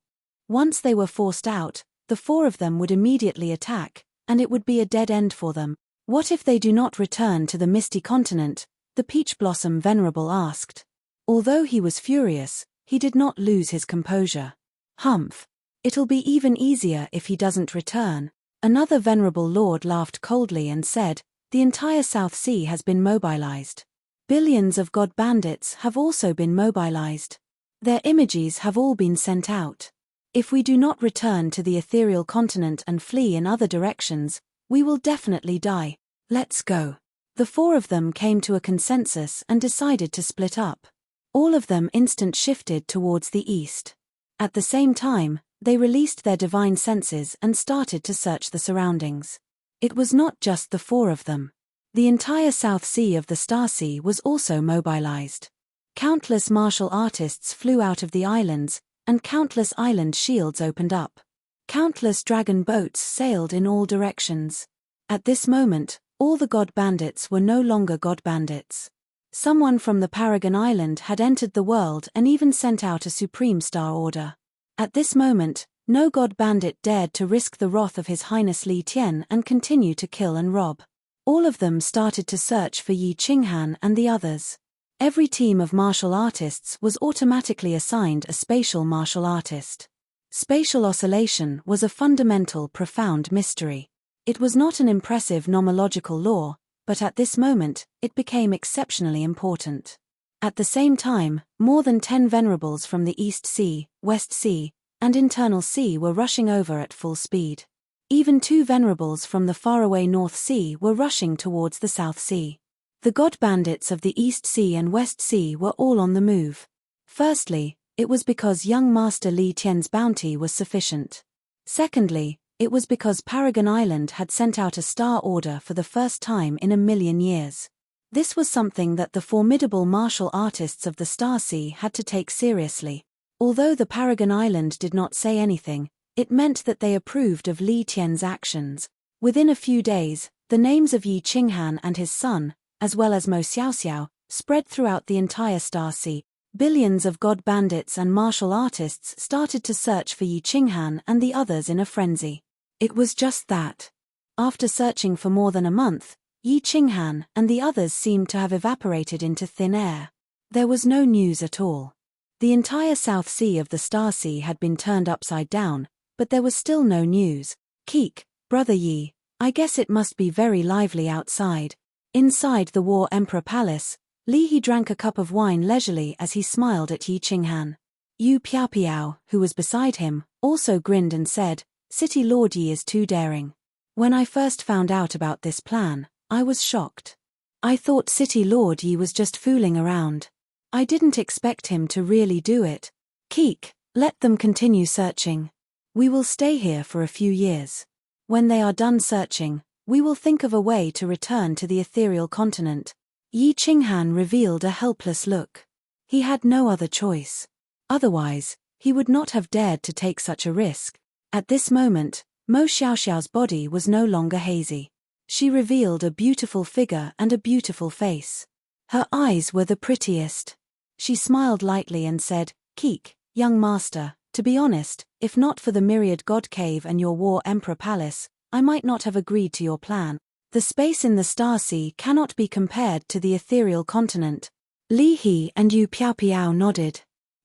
Once they were forced out, the 4 of them would immediately attack, and it would be a dead end for them. What if they do not return to the Misty Continent? The Peach Blossom Venerable asked. Although he was furious, he did not lose his composure. Humph. It'll be even easier if he doesn't return. Another Venerable Lord laughed coldly and said, the entire South Sea has been mobilized. Billions of god bandits have also been mobilized. Their images have all been sent out. If we do not return to the ethereal continent and flee in other directions, we will definitely die. Let's go. The 4 of them came to a consensus and decided to split up. All of them instant shifted towards the east. At the same time, they released their divine senses and started to search the surroundings. It was not just the 4 of them. The entire South Sea of the Star Sea was also mobilized. Countless martial artists flew out of the islands, and countless island shields opened up. Countless dragon boats sailed in all directions. At this moment, all the god bandits were no longer god bandits. Someone from the Paragon Island had entered the world and even sent out a supreme star order. At this moment, no god bandit dared to risk the wrath of His Highness Li Tian and continue to kill and rob. All of them started to search for Yi Qinghan and the others. Every team of martial artists was automatically assigned a spatial martial artist. Spatial oscillation was a fundamental, profound mystery. It was not an impressive nomological law, but at this moment, it became exceptionally important. At the same time, more than 10 venerables from the East Sea, West Sea, and Internal Sea were rushing over at full speed. Even 2 venerables from the faraway North Sea were rushing towards the South Sea. The god bandits of the East Sea and West Sea were all on the move. Firstly, it was because young Master Li Tian's bounty was sufficient. Secondly, it was because Paragon Island had sent out a star order for the first time in 1,000,000 years. This was something that the formidable martial artists of the Star Sea had to take seriously. Although the Paragon Island did not say anything, it meant that they approved of Li Tian's actions. Within a few days, the names of Yi Qinghan and his son, as well as Mo Xiaoxiao, spread throughout the entire Star Sea. Billions of god bandits and martial artists started to search for Yi Qinghan and the others in a frenzy. It was just that. After searching for more than a month, Yi Qinghan and the others seemed to have evaporated into thin air. There was no news at all. The entire South Sea of the Star Sea had been turned upside down, but there was still no news. Keek, brother Yi, I guess it must be very lively outside. Inside the War Emperor Palace, Li He drank a cup of wine leisurely as he smiled at Yi Qinghan. Yu Piao, who was beside him, also grinned and said, City Lord Yi is too daring. When I first found out about this plan, I was shocked. I thought City Lord Yi was just fooling around. I didn't expect him to really do it. Keek, let them continue searching. We will stay here for a few years. When they are done searching, we will think of a way to return to the ethereal continent. Yi Qinghan revealed a helpless look. He had no other choice. Otherwise, he would not have dared to take such a risk. At this moment, Mo Xiaoxiao's body was no longer hazy. She revealed a beautiful figure and a beautiful face. Her eyes were the prettiest. She smiled lightly and said, Keek, young master, to be honest, if not for the Myriad God Cave and your War Emperor Palace, I might not have agreed to your plan. The space in the Star Sea cannot be compared to the ethereal continent. Li He and Yu Piao nodded.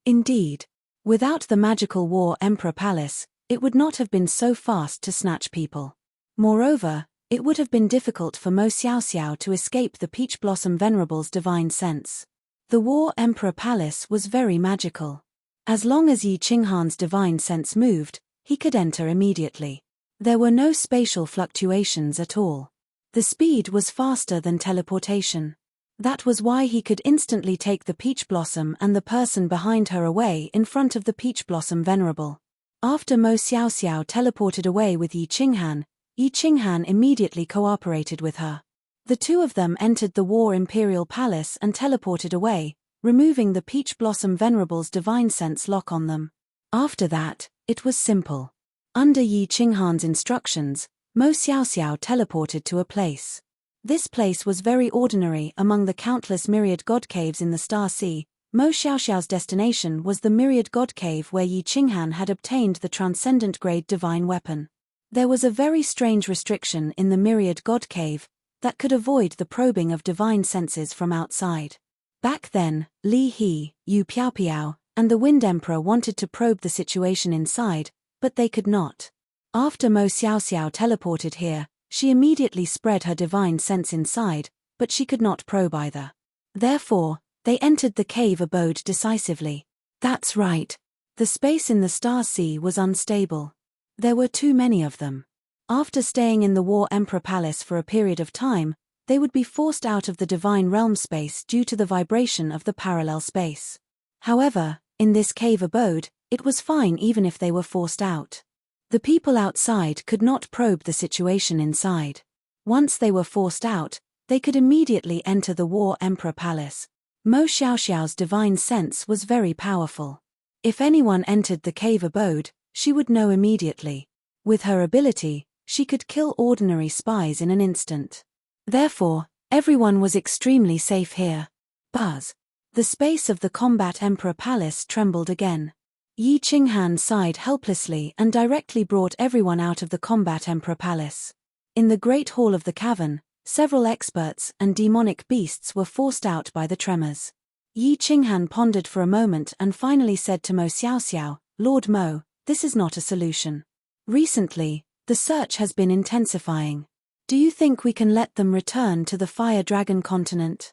Indeed. Without the magical War Emperor Palace, it would not have been so fast to snatch people. Moreover, It would have been difficult for Mo Xiaoxiao to escape the Peach Blossom Venerable's divine sense. The War Emperor Palace was very magical. As long as Yi Qinghan's divine sense moved, he could enter immediately. There were no spatial fluctuations at all. The speed was faster than teleportation. That was why he could instantly take the Peach Blossom and the person behind her away in front of the Peach Blossom Venerable. After Mo Xiaoxiao teleported away with Yi Qinghan immediately cooperated with her. The two of them entered the War Imperial Palace and teleported away, removing the Peach Blossom Venerable's divine sense lock on them. After that, it was simple. Under Yi Qinghan's instructions, Mo Xiaoxiao teleported to a place. This place was very ordinary among the countless myriad god caves in the Star Sea. Mo Xiaoxiao's destination was the myriad god cave where Yi Qinghan had obtained the transcendent grade divine weapon. There was a very strange restriction in the myriad god cave that could avoid the probing of divine senses from outside. Back then, Li He, Yu Piaopiao, and the Wind Emperor wanted to probe the situation inside, but they could not. After Mo Xiaoxiao teleported here, she immediately spread her divine sense inside, but she could not probe either. Therefore, they entered the cave abode decisively. That's right. The space in the Star Sea was unstable. There were too many of them. After staying in the War Emperor Palace for a period of time, they would be forced out of the divine realm space due to the vibration of the parallel space. However, in this cave abode, it was fine even if they were forced out. The people outside could not probe the situation inside. Once they were forced out, they could immediately enter the War Emperor Palace. Mo Xiaoxiao's divine sense was very powerful. If anyone entered the cave abode, she would know immediately. With her ability, she could kill ordinary spies in an instant. Therefore, everyone was extremely safe here. Buzz. The space of the Combat Emperor Palace trembled again. Yi Qinghan sighed helplessly and directly brought everyone out of the Combat Emperor Palace. In the Great Hall of the Cavern, several experts and demonic beasts were forced out by the tremors. Yi Qinghan pondered for a moment and finally said to Mo Xiaoxiao, "Lord Mo, this is not a solution. Recently, the search has been intensifying. Do you think we can let them return to the Fire Dragon Continent?"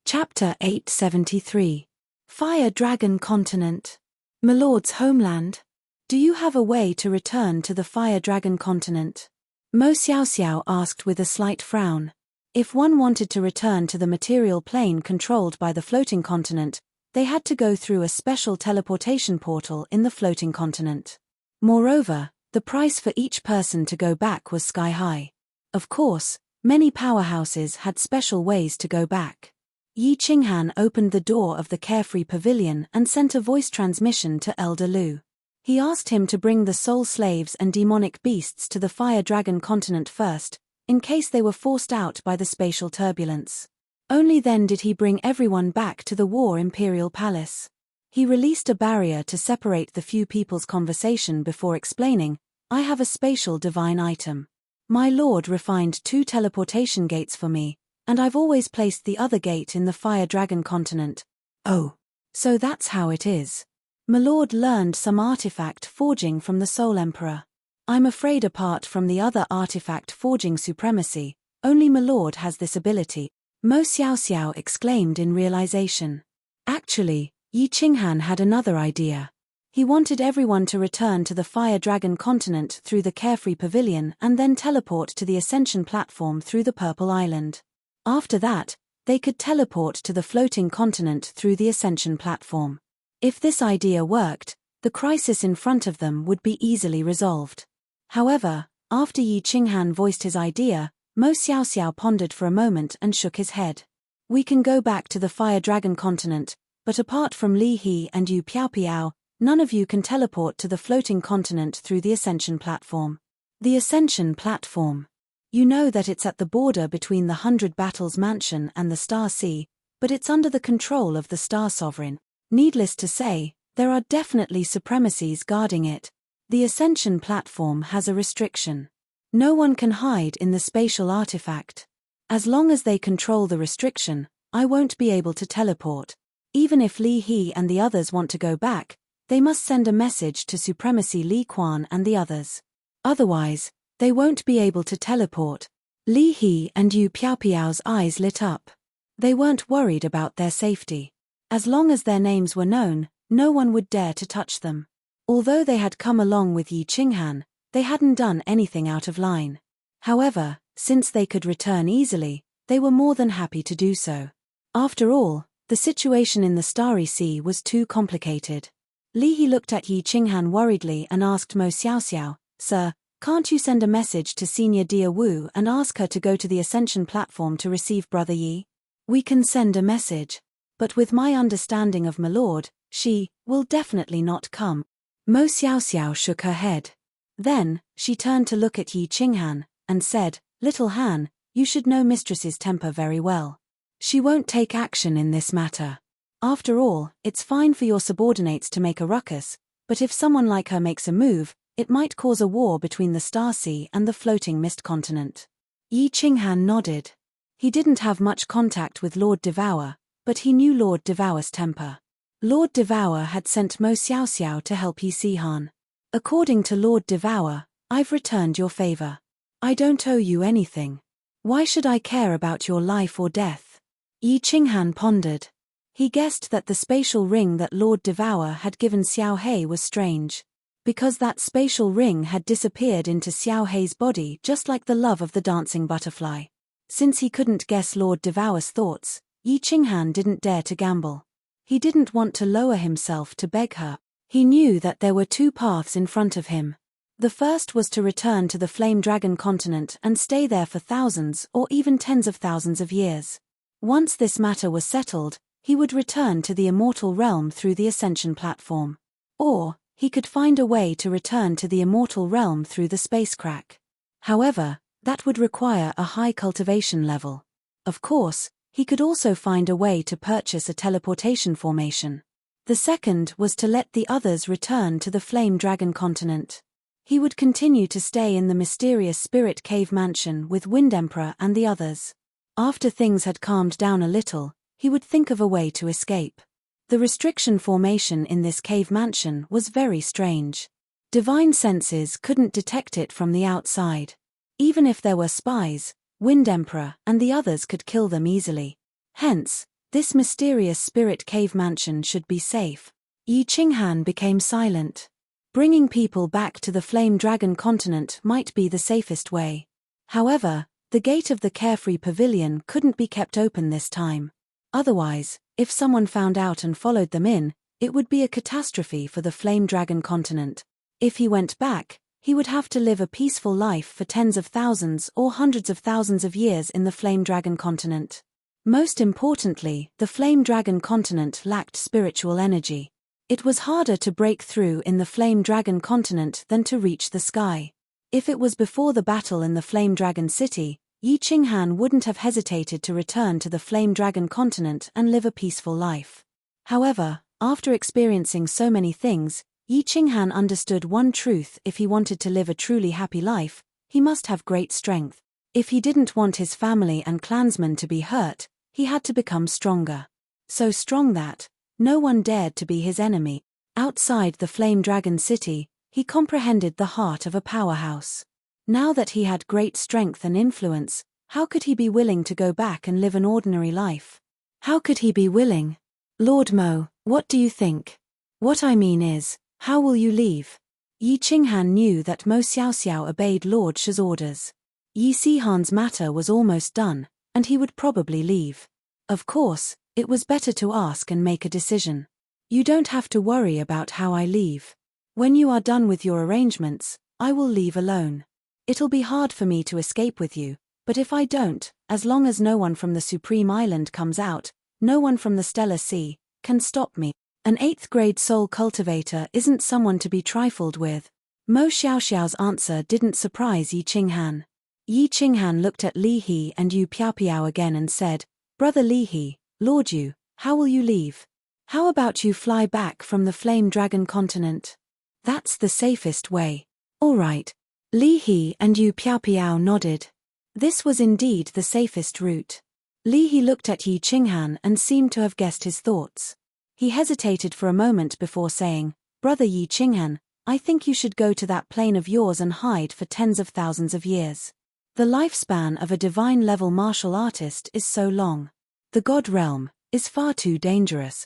Chapter 873. Fire Dragon Continent. Milord's homeland. Do you have a way to return to the Fire Dragon Continent? Mo Xiaoxiao asked with a slight frown. If one wanted to return to the material plane controlled by the floating continent, they had to go through a special teleportation portal in the floating continent. Moreover, the price for each person to go back was sky high. Of course, many powerhouses had special ways to go back. Yi Qinghan opened the door of the Carefree Pavilion and sent a voice transmission to Elder Lu. He asked him to bring the soul slaves and demonic beasts to the Fire Dragon Continent first, in case they were forced out by the spatial turbulence. Only then did he bring everyone back to the War Imperial Palace. He released a barrier to separate the few people's conversation before explaining, "I have a spatial divine item. My lord refined 2 teleportation gates for me, and I've always placed the other gate in the Fire Dragon Continent." "Oh. So that's how it is." "Milord learned some artifact forging from the Soul Emperor. I'm afraid apart from the other artifact forging supremacy, only Milord has this ability," Mo Xiaoxiao exclaimed in realization. Actually, Yi Qinghan had another idea. He wanted everyone to return to the Fire Dragon Continent through the Carefree Pavilion and then teleport to the Ascension platform through the Purple Island. After that, they could teleport to the floating continent through the Ascension platform. If this idea worked, the crisis in front of them would be easily resolved. However, after Yi Qinghan voiced his idea, Mo Xiaoxiao pondered for a moment and shook his head. "We can go back to the Fire Dragon Continent, but apart from Li He and Yu Piaopiao, none of you can teleport to the floating continent through the Ascension platform." The Ascension platform. You know that it's at the border between the 100 Battles Mansion and the Star Sea, but it's under the control of the Star Sovereign. Needless to say, there are definitely supremacies guarding it. The Ascension platform has a restriction. No one can hide in the spatial artifact. As long as they control the restriction, I won't be able to teleport. Even if Li He and the others want to go back, they must send a message to Supremacy Li Quan and the others. Otherwise, they won't be able to teleport. Li He and Yu Piaopiao's eyes lit up. They weren't worried about their safety. As long as their names were known, no one would dare to touch them. Although they had come along with Yi Qinghan, they hadn't done anything out of line. However, since they could return easily, they were more than happy to do so. After all, the situation in the Starry Sea was too complicated. Li He looked at Yi Qinghan worriedly and asked Mo Xiaoxiao, "Sir, can't you send a message to Senior Dia Wu and ask her to go to the Ascension platform to receive Brother Yi?" "We can send a message. But with my understanding of my lord, she will definitely not come." Mo Xiaoxiao shook her head. Then, she turned to look at Yi Qinghan, and said, "Little Han, you should know Mistress's temper very well. She won't take action in this matter. After all, it's fine for your subordinates to make a ruckus, but if someone like her makes a move, it might cause a war between the Star Sea and the floating mist continent." Yi Qinghan nodded. He didn't have much contact with Lord Devour, but he knew Lord Devour's temper. Lord Devour had sent Mo Xiaoxiao to help Yi Sihan. "According to Lord Devour, I've returned your favor. I don't owe you anything. Why should I care about your life or death?" Yi Qinghan pondered. He guessed that the spatial ring that Lord Devour had given Xiao Hei was strange. Because that spatial ring had disappeared into Xiao Hei's body just like the love of the dancing butterfly. Since he couldn't guess Lord Devour's thoughts, Yi Qinghan didn't dare to gamble. He didn't want to lower himself to beg her. He knew that there were two paths in front of him. The first was to return to the Flame Dragon continent and stay there for thousands or even tens of thousands of years. Once this matter was settled, he would return to the immortal realm through the Ascension platform. Or, he could find a way to return to the immortal realm through the space crack. However, that would require a high cultivation level. Of course, he could also find a way to purchase a teleportation formation. The second was to let the others return to the Flame Dragon continent. He would continue to stay in the mysterious Spirit Cave mansion with Wind Emperor and the others. After things had calmed down a little, he would think of a way to escape. The restriction formation in this cave mansion was very strange. Divine senses couldn't detect it from the outside. Even if there were spies, Wind Emperor and the others could kill them easily. Hence, this mysterious Spirit Cave mansion should be safe. Yi Qinghan became silent. Bringing people back to the Flame Dragon continent might be the safest way. However, the gate of the Carefree Pavilion couldn't be kept open this time. Otherwise, if someone found out and followed them in, it would be a catastrophe for the Flame Dragon continent. If he went back, he would have to live a peaceful life for tens of thousands or hundreds of thousands of years in the Flame Dragon continent. Most importantly, the Flame Dragon continent lacked spiritual energy. It was harder to break through in the Flame Dragon continent than to reach the sky. If it was before the battle in the Flame Dragon city, Yi Qinghan wouldn't have hesitated to return to the Flame Dragon continent and live a peaceful life. However, after experiencing so many things, Yi Qinghan understood one truth: if he wanted to live a truly happy life, he must have great strength. If he didn't want his family and clansmen to be hurt, he had to become stronger. So strong that no one dared to be his enemy. Outside the Flame Dragon city, he comprehended the heart of a powerhouse. Now that he had great strength and influence, how could he be willing to go back and live an ordinary life? How could he be willing? "Lord Mo, what do you think?" "What I mean is, how will you leave?" Yi Qinghan knew that Mo Xiaoxiao obeyed Lord Shi's orders. Yi Sihan's matter was almost done, and he would probably leave. Of course, it was better to ask and make a decision. "You don't have to worry about how I leave. When you are done with your arrangements, I will leave alone. It'll be hard for me to escape with you, but if I don't, as long as no one from the Supreme Island comes out, no one from the Stellar Sea, can stop me. An 8th grade soul cultivator isn't someone to be trifled with." Mo Xiaoxiao's answer didn't surprise Yi Qinghan. Yi Qinghan looked at Li He and Yu Piaopiao again and said, "Brother Li He, Lord Yu, how will you leave? How about you fly back from the Flame Dragon continent? That's the safest way." "All right." Li He and Yu Piaopiao nodded. This was indeed the safest route. Li He looked at Yi Qinghan and seemed to have guessed his thoughts. He hesitated for a moment before saying, "Brother Yi Qinghan, I think you should go to that plane of yours and hide for tens of thousands of years. The lifespan of a divine-level martial artist is so long. The God realm is far too dangerous.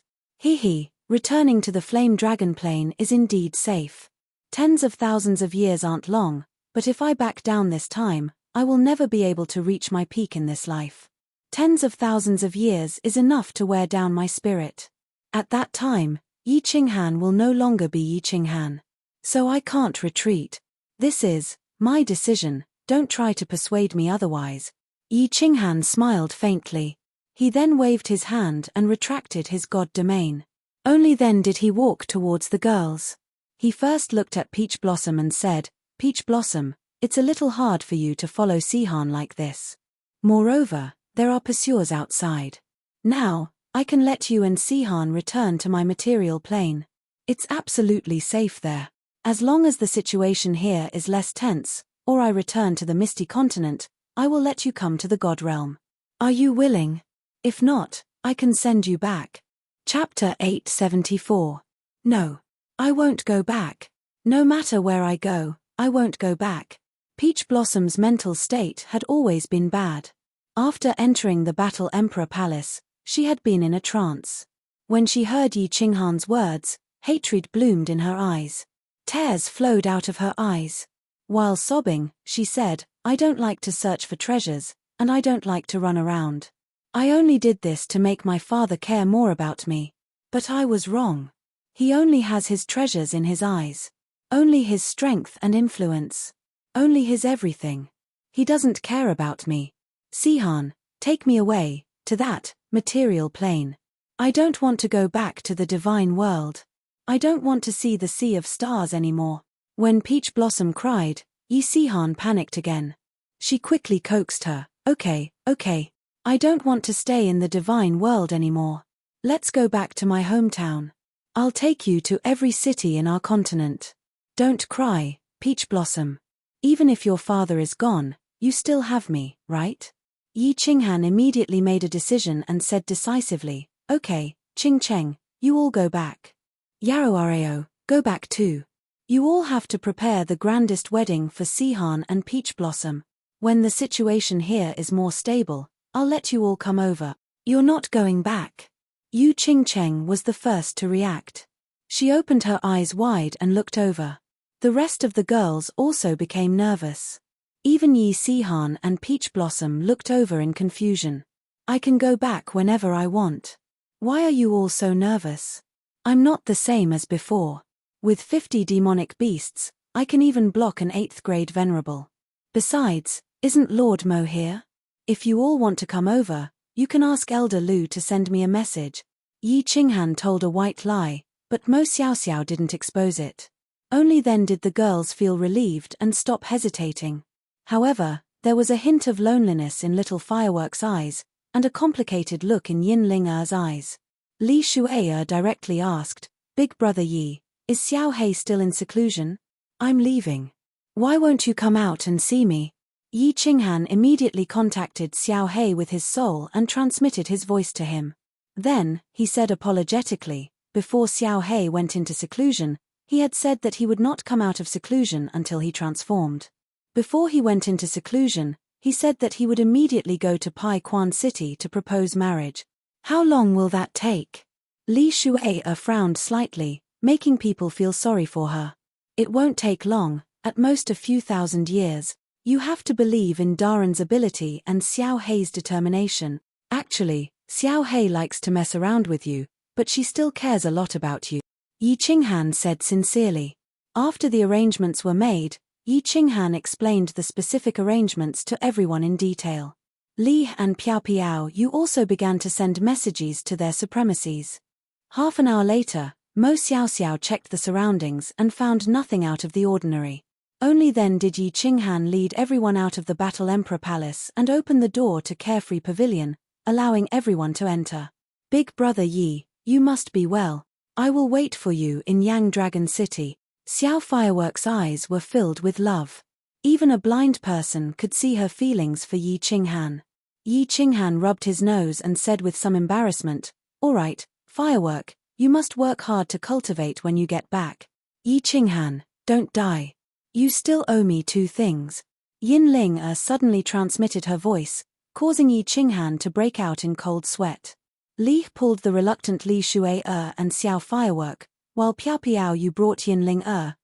Returning to the Flame Dragon plane is indeed safe. Tens of thousands of years aren't long, but if I back down this time, I will never be able to reach my peak in this life. Tens of thousands of years is enough to wear down my spirit. At that time, Yi Qinghan will no longer be Yi Qinghan. So I can't retreat. This is my decision, don't try to persuade me otherwise. Yi Qinghan smiled faintly. He then waved his hand and retracted his god domain. Only then did he walk towards the girls. He first looked at Peach Blossom and said, "Peach Blossom, it's a little hard for you to follow Sihan like this. Moreover, there are pursuers outside. Now, I can let you and Sihan return to my material plane. It's absolutely safe there. As long as the situation here is less tense, or I return to the Misty Continent, I will let you come to the God Realm. Are you willing? If not, I can send you back." Chapter 874. No. I won't go back. No matter where I go, I won't go back. Peach Blossom's mental state had always been bad. After entering the Battle Emperor Palace, she had been in a trance. When she heard Yi Qinghan's words, hatred bloomed in her eyes. Tears flowed out of her eyes. While sobbing, she said, "I don't like to search for treasures, and I don't like to run around. I only did this to make my father care more about me. But I was wrong. He only has his treasures in his eyes. Only his strength and influence. Only his everything. He doesn't care about me. Sihan, take me away, to that material plane. I don't want to go back to the divine world. I don't want to see the sea of stars anymore." When Peach Blossom cried, Yi Sihan panicked again. She quickly coaxed her, Okay. I don't want to stay in the divine world anymore. Let's go back to my hometown. I'll take you to every city in our continent. Don't cry, Peach Blossom. Even if your father is gone, you still have me, right? Yi Qinghan immediately made a decision and said decisively, "Okay, Qing Cheng, you all go back. Yaroareo, go back too. You all have to prepare the grandest wedding for Sihan and Peach Blossom. When the situation here is more stable, I'll let you all come over. You're not going back." Yu Qingcheng was the first to react. She opened her eyes wide and looked over. The rest of the girls also became nervous. Even Yi Sihan and Peach Blossom looked over in confusion. "I can go back whenever I want. Why are you all so nervous? I'm not the same as before. With 50 demonic beasts, I can even block an 8th grade venerable. Besides, isn't Lord Mo here? If you all want to come over, you can ask Elder Lu to send me a message." Yi Qinghan told a white lie, but Mo Xiaoxiao didn't expose it. Only then did the girls feel relieved and stop hesitating. However, there was a hint of loneliness in Little Firework's eyes, and a complicated look in Yin Ling Er's eyes. Li Shuai directly asked, "Big Brother Yi, is Xiao Hei still in seclusion? I'm leaving. Why won't you come out and see me?" Yi Qinghan immediately contacted Xiao Hei with his soul and transmitted his voice to him. Then, he said apologetically, before Xiao Hei went into seclusion, he had said that he would not come out of seclusion until he transformed. Before he went into seclusion, he said that he would immediately go to Pai Quan City to propose marriage. How long will that take? Li Shuai frowned slightly, making people feel sorry for her. It won't take long, at most a few thousand years. You have to believe in Daren's ability and Xiao Hei's determination. Actually, Xiao Hei likes to mess around with you, but she still cares a lot about you. Yi Qinghan said sincerely. After the arrangements were made, Yi Qinghan explained the specific arrangements to everyone in detail. Li and Piao Piao Yu also began to send messages to their supremacies. Half an hour later, Mo Xiaoxiao checked the surroundings and found nothing out of the ordinary. Only then did Yi Qinghan lead everyone out of the Battle Emperor Palace and open the door to Carefree Pavilion, allowing everyone to enter. "Big Brother Yi, you must be well. I will wait for you in Yang Dragon City." Xiao Firework's eyes were filled with love. Even a blind person could see her feelings for Yi Qinghan. Yi Qinghan rubbed his nose and said with some embarrassment, "All right, Firework, you must work hard to cultivate when you get back. Yi Qinghan, don't die. You still owe me 2 things." Yin-Ling suddenly transmitted her voice, causing Yi Qinghan to break out in cold sweat. Li pulled the reluctant Li Shui and Xiao firework, while Piao Piao Yu brought Yin-Ling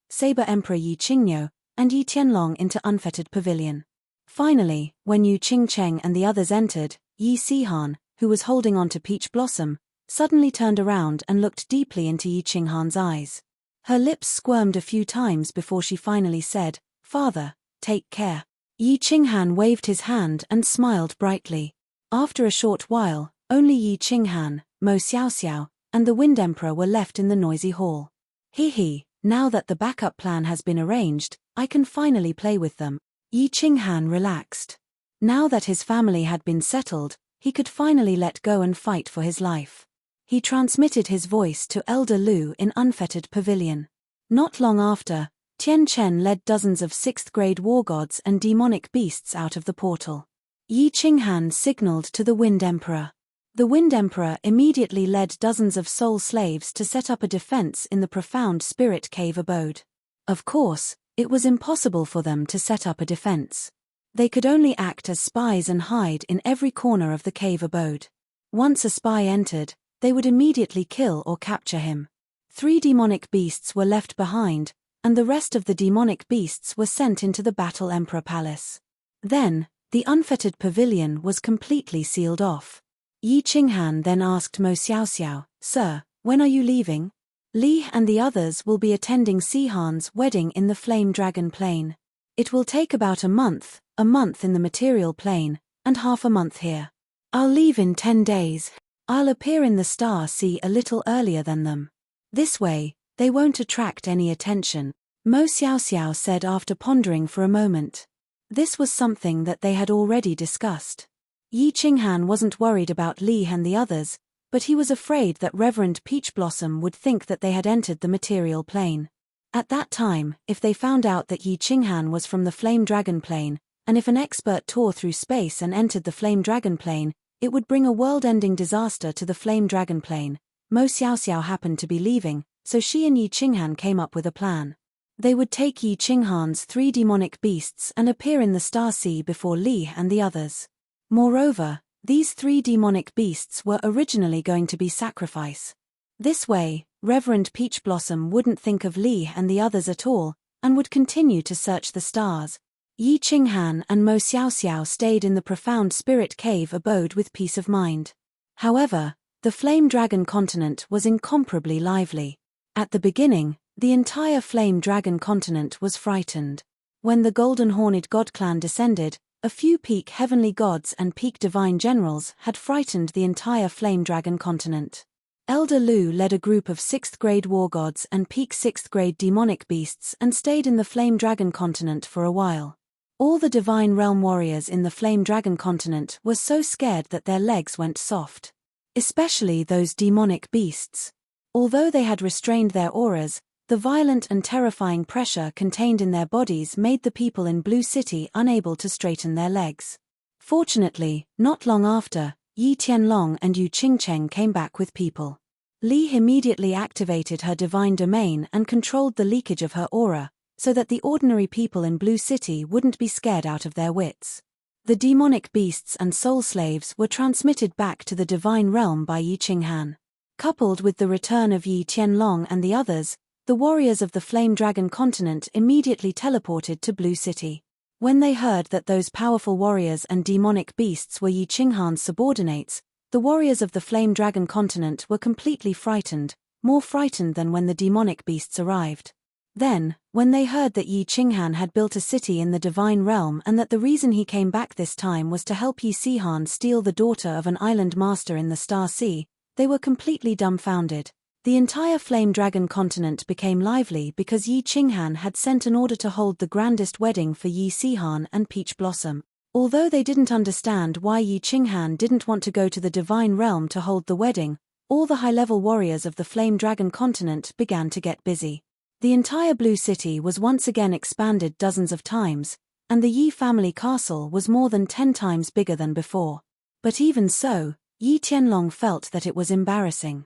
Saber Emperor Yi Qingyo, and Yi Tianlong into unfettered pavilion. Finally, when Yu Qingcheng and the others entered, Yi Sihan, who was holding on to Peach Blossom, suddenly turned around and looked deeply into Yi Qinghan's eyes. Her lips squirmed a few times before she finally said, "Father, take care." Yi Qinghan waved his hand and smiled brightly. After a short while, only Yi Qinghan, Mo Xiaoxiao, and the Wind Emperor were left in the noisy hall. He, now that the backup plan has been arranged, I can finally play with them. Yi Qinghan relaxed. Now that his family had been settled, he could finally let go and fight for his life. He transmitted his voice to Elder Lu in unfettered pavilion. Not long after, Tian Chen led dozens of 6th-grade war gods and demonic beasts out of the portal. Yi Qinghan signaled to the Wind Emperor. The Wind Emperor immediately led dozens of soul slaves to set up a defense in the profound spirit cave abode. Of course, it was impossible for them to set up a defense. They could only act as spies and hide in every corner of the cave abode. Once a spy entered, they would immediately kill or capture him. 3 demonic beasts were left behind, and the rest of the demonic beasts were sent into the Battle Emperor Palace. Then, the unfettered pavilion was completely sealed off. Yi Qinghan then asked Mo Xiaoxiao, "Sir, when are you leaving?" "Li and the others will be attending Sihan's wedding in the Flame Dragon Plane. It will take about a month in the material plane, and half a month here. I'll leave in 10 days. I'll appear in the Star Sea a little earlier than them. This way, they won't attract any attention," Mo Xiaoxiao said after pondering for a moment. This was something that they had already discussed. Yi Qinghan wasn't worried about Li and the others, but he was afraid that Reverend Peach Blossom would think that they had entered the material plane. At that time, if they found out that Yi Qinghan was from the Flame Dragon Plane, and if an expert tore through space and entered the Flame Dragon Plane, it would bring a world-ending disaster to the Flame Dragon Plane. Mo Xiaoxiao happened to be leaving, so she and Yi Qinghan came up with a plan. They would take Yi Qinghan's 3 demonic beasts and appear in the Star Sea before Li and the others. Moreover, these 3 demonic beasts were originally going to be sacrifice. This way, Reverend Peach Blossom wouldn't think of Li and the others at all, and would continue to search the stars. Yi Qinghan and Mo Xiaoxiao stayed in the profound spirit cave abode with peace of mind. However, the Flame Dragon continent was incomparably lively. At the beginning, the entire Flame Dragon continent was frightened. When the Golden Horned God Clan descended, a few peak heavenly gods and peak divine generals had frightened the entire Flame Dragon continent. Elder Lu led a group of 6th-grade war gods and peak 6th-grade demonic beasts and stayed in the Flame Dragon continent for a while. All the divine realm warriors in the Flame Dragon continent were so scared that their legs went soft. Especially those demonic beasts. Although they had restrained their auras, the violent and terrifying pressure contained in their bodies made the people in Blue City unable to straighten their legs. Fortunately, not long after, Yi Tianlong and Yu Qingcheng came back with people. Li immediately activated her divine domain and controlled the leakage of her aura, so that the ordinary people in Blue City wouldn't be scared out of their wits. The demonic beasts and soul slaves were transmitted back to the divine realm by Yi Qinghan. Coupled with the return of Yi Tianlong and the others, the warriors of the Flame Dragon continent immediately teleported to Blue City. When they heard that those powerful warriors and demonic beasts were Yi Qinghan's subordinates, the warriors of the Flame Dragon continent were completely frightened, more frightened than when the demonic beasts arrived. Then, when they heard that Yi Qinghan had built a city in the divine realm and that the reason he came back this time was to help Yi Sihan steal the daughter of an island master in the Star Sea, they were completely dumbfounded. The entire Flame Dragon continent became lively because Yi Qinghan had sent an order to hold the grandest wedding for Yi Sihan and Peach Blossom. Although they didn't understand why Yi Qinghan didn't want to go to the divine realm to hold the wedding, all the high-level warriors of the Flame Dragon continent began to get busy. The entire Blue City was once again expanded dozens of times, and the Yi family castle was more than 10 times bigger than before. But even so, Yi Tianlong felt that it was embarrassing.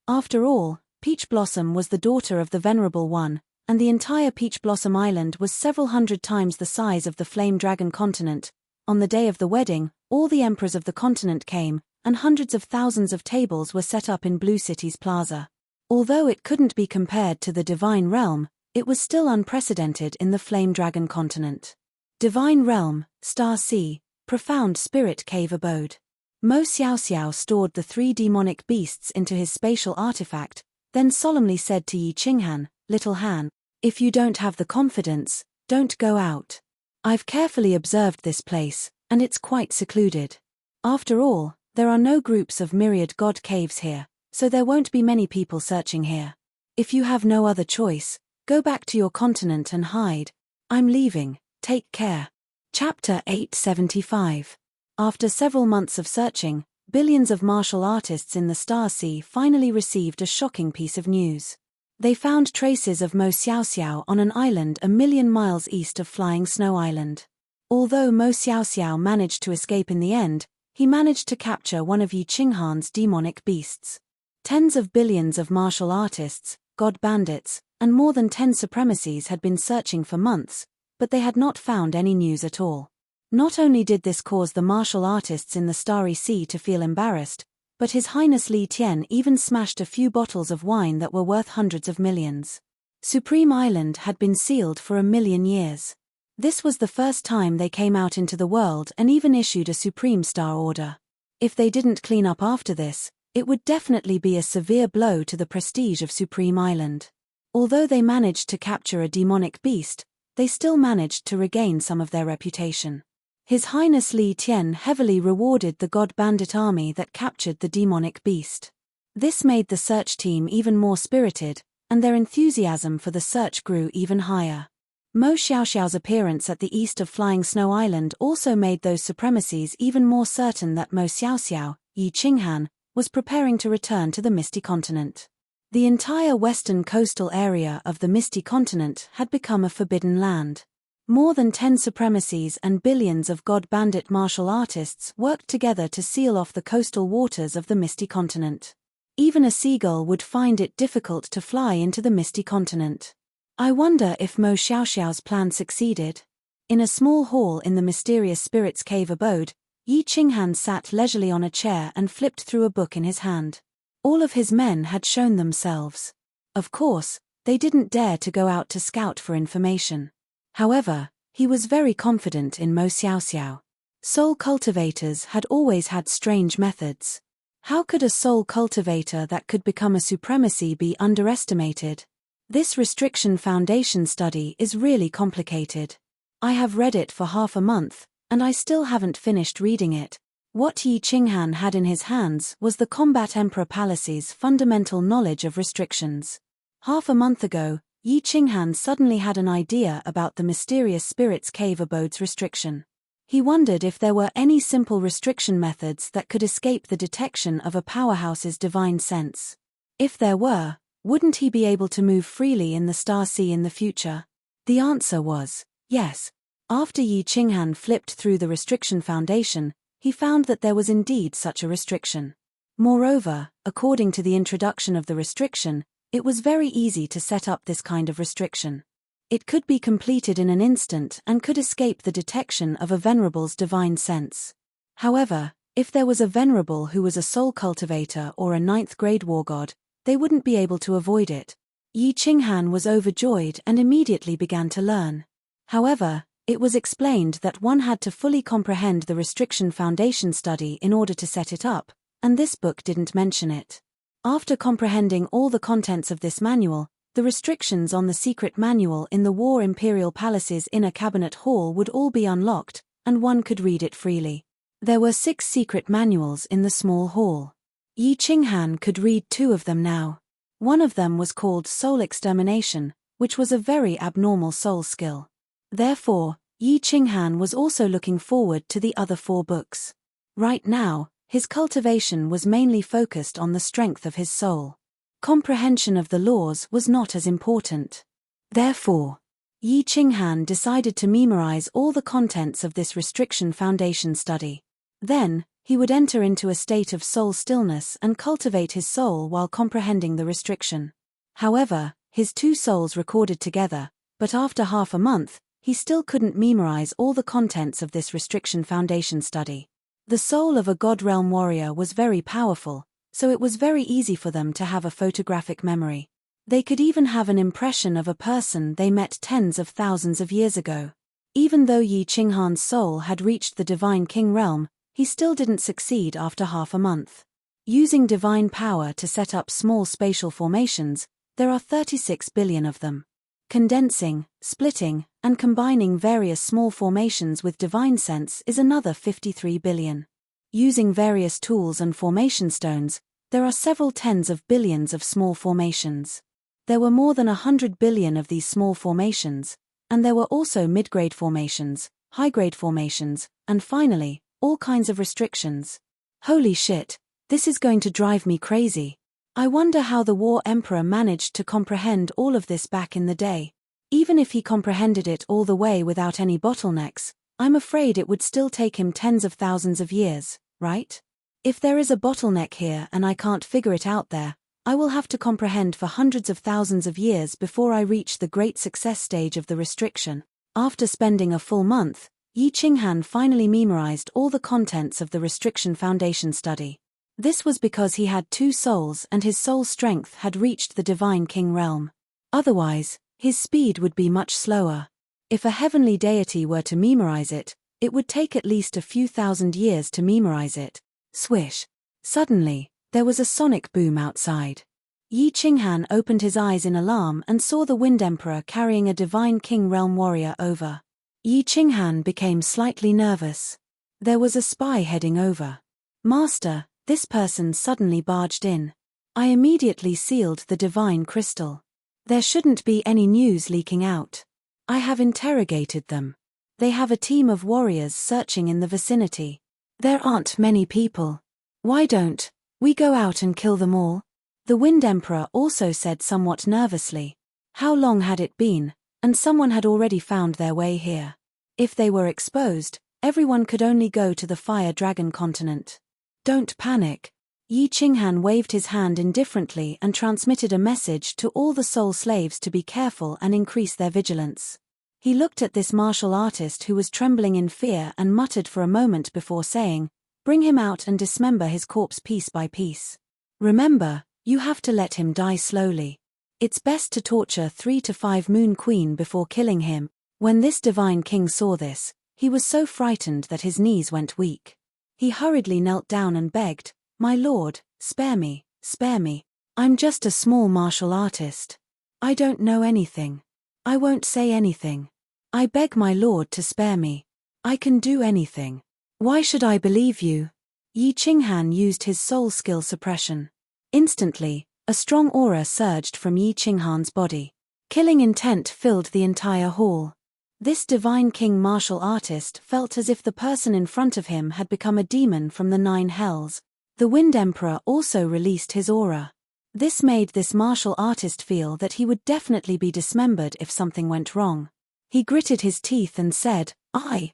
After all, Peach Blossom was the daughter of the Venerable One, and the entire Peach Blossom Island was several hundred times the size of the Flame Dragon continent. On the day of the wedding, all the emperors of the continent came, and hundreds of thousands of tables were set up in Blue City's plaza. Although it couldn't be compared to the Divine Realm, it was still unprecedented in the Flame Dragon continent. Divine Realm, Star Sea, Profound Spirit Cave Abode. Mo Xiao Xiao stored the 3 demonic beasts into his spatial artifact, then solemnly said to Yi Qinghan, "Little Han, if you don't have the confidence, don't go out. I've carefully observed this place, and it's quite secluded. After all, there are no groups of myriad god caves here, so there won't be many people searching here. If you have no other choice, go back to your continent and hide. I'm leaving, take care." Chapter 875. After several months of searching, billions of martial artists in the Star Sea finally received a shocking piece of news. They found traces of Mo Xiao Xiao on an island a million miles east of Flying Snow Island. Although Mo Xiao Xiao managed to escape in the end, he managed to capture one of Yi Qinghan's demonic beasts. Tens of billions of martial artists, god bandits, and more than 10 supremacies had been searching for months, but they had not found any news at all. Not only did this cause the martial artists in the Starry Sea to feel embarrassed, but His Highness Li Tian even smashed a few bottles of wine that were worth hundreds of millions. Supreme Island had been sealed for 1,000,000 years. This was the first time they came out into the world and even issued a Supreme Star Order. If they didn't clean up after this, it would definitely be a severe blow to the prestige of Supreme Island. Although they managed to capture a demonic beast, they still managed to regain some of their reputation. His Highness Li Tian heavily rewarded the god bandit army that captured the demonic beast. This made the search team even more spirited, and their enthusiasm for the search grew even higher. Mo Xiaoxiao's appearance at the east of Flying Snow Island also made those supremacies even more certain that Mo Xiaoxiao, Yi Qinghan, was preparing to return to the Misty Continent. The entire western coastal area of the Misty Continent had become a forbidden land. More than 10 supremacies and billions of god bandit martial artists worked together to seal off the coastal waters of the Misty Continent. Even a seagull would find it difficult to fly into the Misty Continent. I wonder if Mo Xiaoxiao's plan succeeded. In a small hall in the mysterious spirit's cave abode, Yi Qinghan sat leisurely on a chair and flipped through a book in his hand. All of his men had shown themselves. Of course, they didn't dare to go out to scout for information. However, he was very confident in Mo Xiaoxiao. Soul cultivators had always had strange methods. How could a soul cultivator that could become a supremacy be underestimated? This Restriction Foundation study is really complicated. I have read it for half a month, and I still haven't finished reading it. What Yi Qinghan had in his hands was the Combat Emperor Palace's fundamental knowledge of restrictions. Half a month ago, Yi Qinghan suddenly had an idea about the mysterious spirit's cave abode's restriction. He wondered if there were any simple restriction methods that could escape the detection of a powerhouse's divine sense. If there were, wouldn't he be able to move freely in the Star Sea in the future? The answer was yes. After Yi Qinghan flipped through the Restriction Foundation, he found that there was indeed such a restriction. Moreover, according to the introduction of the restriction, it was very easy to set up this kind of restriction. It could be completed in an instant and could escape the detection of a venerable's divine sense. However, if there was a venerable who was a soul cultivator or a 9th-grade war god, they wouldn't be able to avoid it. Yi Qinghan was overjoyed and immediately began to learn. However, it was explained that one had to fully comprehend the Restriction Foundation study in order to set it up, and this book didn't mention it. After comprehending all the contents of this manual, the restrictions on the secret manual in the War Imperial Palace's inner cabinet hall would all be unlocked, and one could read it freely. There were 6 secret manuals in the small hall. Yi Qinghan could read 2 of them now. One of them was called Soul Extermination, which was a very abnormal soul skill. Therefore, Yi Qinghan was also looking forward to the other 4 books. Right now, his cultivation was mainly focused on the strength of his soul. Comprehension of the laws was not as important. Therefore, Yi Qinghan decided to memorize all the contents of this Restriction Foundation study. Then, he would enter into a state of soul stillness and cultivate his soul while comprehending the restriction. However, his two souls recorded together, but after half a month, he still couldn't memorize all the contents of this Restriction Foundation study. The soul of a God Realm warrior was very powerful, so it was very easy for them to have a photographic memory. They could even have an impression of a person they met tens of thousands of years ago. Even though Yi Qinghan's soul had reached the Divine King realm, he still didn't succeed after half a month. Using divine power to set up small spatial formations, there are 36 billion of them. Condensing, splitting, and combining various small formations with divine sense is another 53 billion. Using various tools and formation stones, there are several tens of billions of small formations. There were more than 100 billion of these small formations, and there were also mid-grade formations, high-grade formations, and finally, all kinds of restrictions. Holy shit, this is going to drive me crazy. I wonder how the War Emperor managed to comprehend all of this back in the day. Even if he comprehended it all the way without any bottlenecks, I'm afraid it would still take him tens of thousands of years, right? If there is a bottleneck here and I can't figure it out there, I will have to comprehend for hundreds of thousands of years before I reach the great success stage of the restriction. After spending a full month, Yi Qinghan finally memorized all the contents of the Restriction Foundation study. This was because he had two souls and his soul strength had reached the Divine King realm. Otherwise, his speed would be much slower. If a heavenly deity were to memorize it, it would take at least a few thousand years to memorize it. Swish. Suddenly, there was a sonic boom outside. Yi Qinghan opened his eyes in alarm and saw the Wind Emperor carrying a Divine King realm warrior over. Yi Qinghan became slightly nervous. There was a spy heading over. Master, this person suddenly barged in. I immediately sealed the divine crystal. There shouldn't be any news leaking out. I have interrogated them. They have a team of warriors searching in the vicinity. There aren't many people. Why don't we go out and kill them all? The Wind Emperor also said somewhat nervously. How long had it been, and someone had already found their way here. If they were exposed, everyone could only go to the Fire Dragon continent. Don't panic. Yi Qinghan waved his hand indifferently and transmitted a message to all the soul slaves to be careful and increase their vigilance. He looked at this martial artist who was trembling in fear and muttered for a moment before saying, "Bring him out and dismember his corpse piece by piece. Remember, you have to let him die slowly. It's best to torture 3 to 5 Moon Queen before killing him." When this Divine King saw this, he was so frightened that his knees went weak. He hurriedly knelt down and begged, "My lord, spare me, spare me. I'm just a small martial artist. I don't know anything. I won't say anything. I beg my lord to spare me. I can do anything. Why should I believe you?" Yi Qinghan used his soul skill suppression. Instantly, a strong aura surged from Yi Qinghan's body. Killing intent filled the entire hall. This Divine King martial artist felt as if the person in front of him had become a demon from the 9 hells. The Wind Emperor also released his aura. This made this martial artist feel that he would definitely be dismembered if something went wrong. He gritted his teeth and said, I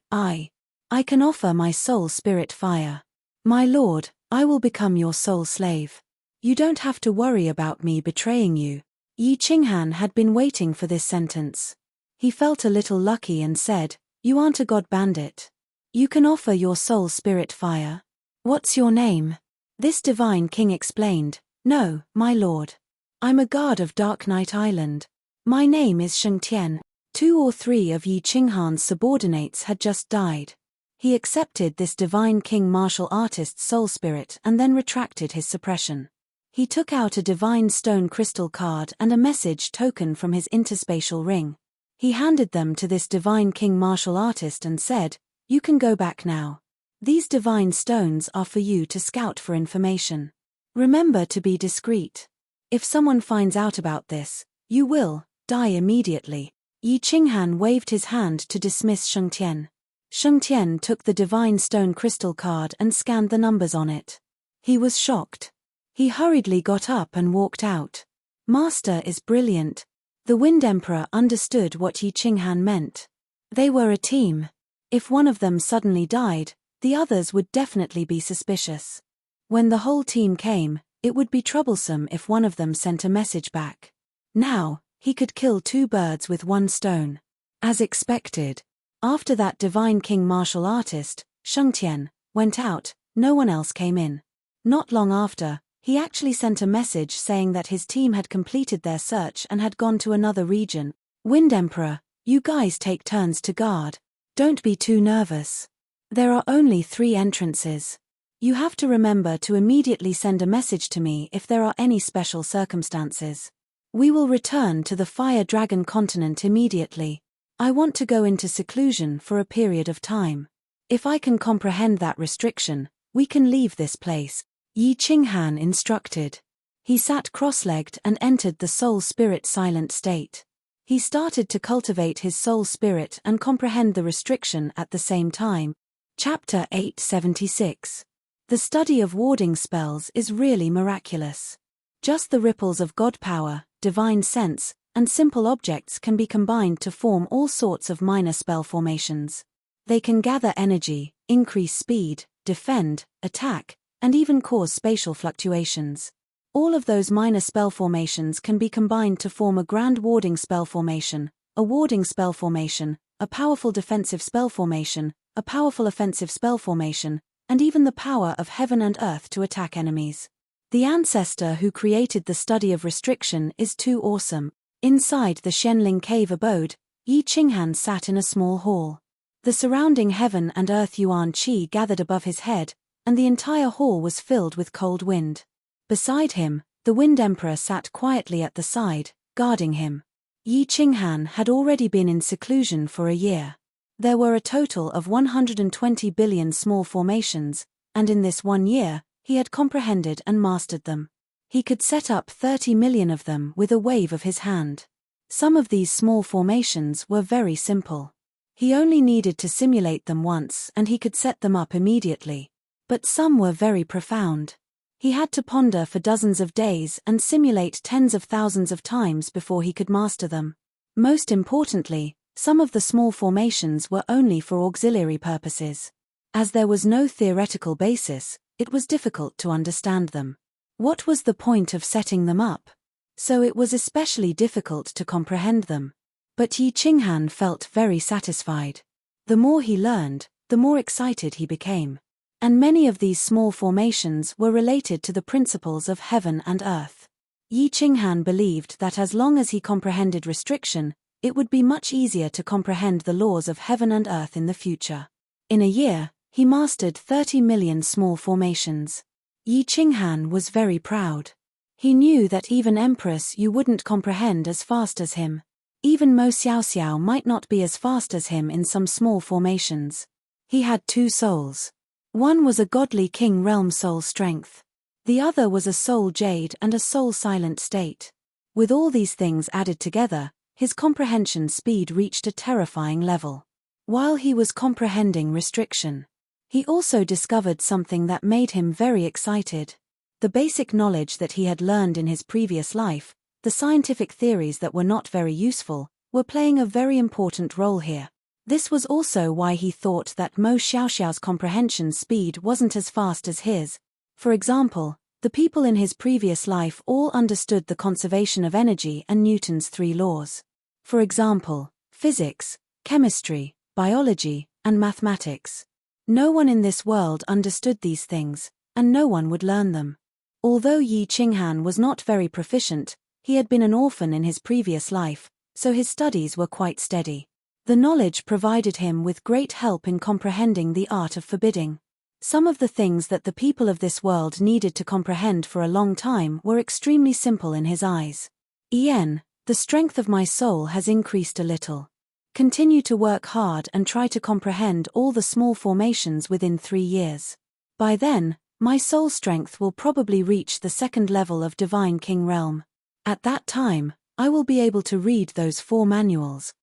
can offer my soul spirit fire. My lord, I will become your soul slave. You don't have to worry about me betraying you." Yi Qinghan had been waiting for this sentence. He felt a little lucky and said, "You aren't a god bandit. You can offer your soul spirit fire. What's your name?" This Divine King explained, "No, my lord. I'm a guard of Dark Knight Island. My name is Shengtian." 2 or 3 of Yi Qinghan's subordinates had just died. He accepted this Divine King martial artist's soul spirit and then retracted his suppression. He took out a divine stone crystal card and a message token from his interspatial ring. He handed them to this Divine King martial artist and said, "You can go back now. These divine stones are for you to scout for information. Remember to be discreet. If someone finds out about this, you will die immediately." Yi Qinghan waved his hand to dismiss Shengtian. Shengtian took the divine stone crystal card and scanned the numbers on it. He was shocked. He hurriedly got up and walked out. "Master is brilliant." The Wind Emperor understood what Yi Qinghan meant. They were a team. If one of them suddenly died, the others would definitely be suspicious. When the whole team came, it would be troublesome if one of them sent a message back. Now, He could kill 2 birds with 1 stone. As expected. After that divine king martial artist, Shengtian, went out, no one else came in. Not long after, he actually sent a message saying that his team had completed their search and had gone to another region. Wind Emperor, you guys take turns to guard. Don't be too nervous. There are only 3 entrances. You have to remember to immediately send a message to me if there are any special circumstances. We will return to the Fire Dragon continent immediately. I want to go into seclusion for a period of time. If I can comprehend that restriction, we can leave this place, Yi Qinghan instructed. He sat cross-legged and entered the soul spirit silent state. He started to cultivate his soul spirit and comprehend the restriction at the same time. Chapter 876. The study of warding spells is really miraculous. Just the ripples of God power, divine sense, and simple objects can be combined to form all sorts of minor spell formations. They can gather energy, increase speed, defend, attack, and even cause spatial fluctuations. All of those minor spell formations can be combined to form a grand warding spell formation, a warding spell formation, a powerful defensive spell formation, a powerful offensive spell formation, and even the power of heaven and earth to attack enemies. The ancestor who created the study of restriction is too awesome. Inside the Shenling cave abode, Yi Qinghan sat in a small hall. The surrounding heaven and earth Yuan Qi gathered above his head, and the entire hall was filled with cold wind. Beside him, the Wind Emperor sat quietly at the side, guarding him. Yi Qinghan had already been in seclusion for a year. There were a total of 120 billion small formations, and in this 1 year, he had comprehended and mastered them. He could set up 30 million of them with a wave of his hand. Some of these small formations were very simple. He only needed to simulate them once and he could set them up immediately. But some were very profound. He had to ponder for dozens of days and simulate tens of thousands of times before he could master them. Most importantly, some of the small formations were only for auxiliary purposes. As there was no theoretical basis, it was difficult to understand them. What was the point of setting them up? So it was especially difficult to comprehend them. But Yi Qinghan felt very satisfied. The more he learned, the more excited he became. And many of these small formations were related to the principles of heaven and earth. Yi Qinghan believed that as long as he comprehended restriction, it would be much easier to comprehend the laws of heaven and earth in the future. In a year, he mastered 30 million small formations. Yi Qinghan was very proud. He knew that even Empress Yu wouldn't comprehend as fast as him. Even Mo Xiaoxiao might not be as fast as him in some small formations. He had 2 souls. One was a godly king realm soul strength. The other was a soul jade and a soul silent state. With all these things added together, his comprehension speed reached a terrifying level. While he was comprehending restriction, he also discovered something that made him very excited. The basic knowledge that he had learned in his previous life, the scientific theories that were not very useful, were playing a very important role here. This was also why he thought that Mo Xiaoxiao's comprehension speed wasn't as fast as his. For example, the people in his previous life all understood the conservation of energy and Newton's 3 laws. For example, physics, chemistry, biology, and mathematics. No one in this world understood these things, and no one would learn them. Although Yi Qinghan was not very proficient, he had been an orphan in his previous life, so his studies were quite steady. The knowledge provided him with great help in comprehending the art of forbidding. Some of the things that the people of this world needed to comprehend for a long time were extremely simple in his eyes. "Yen, the strength of my soul has increased a little. Continue to work hard and try to comprehend all the small formations within 3 years. By then, my soul strength will probably reach the 2nd level of Divine King Realm. At that time, I will be able to read those 4 manuals.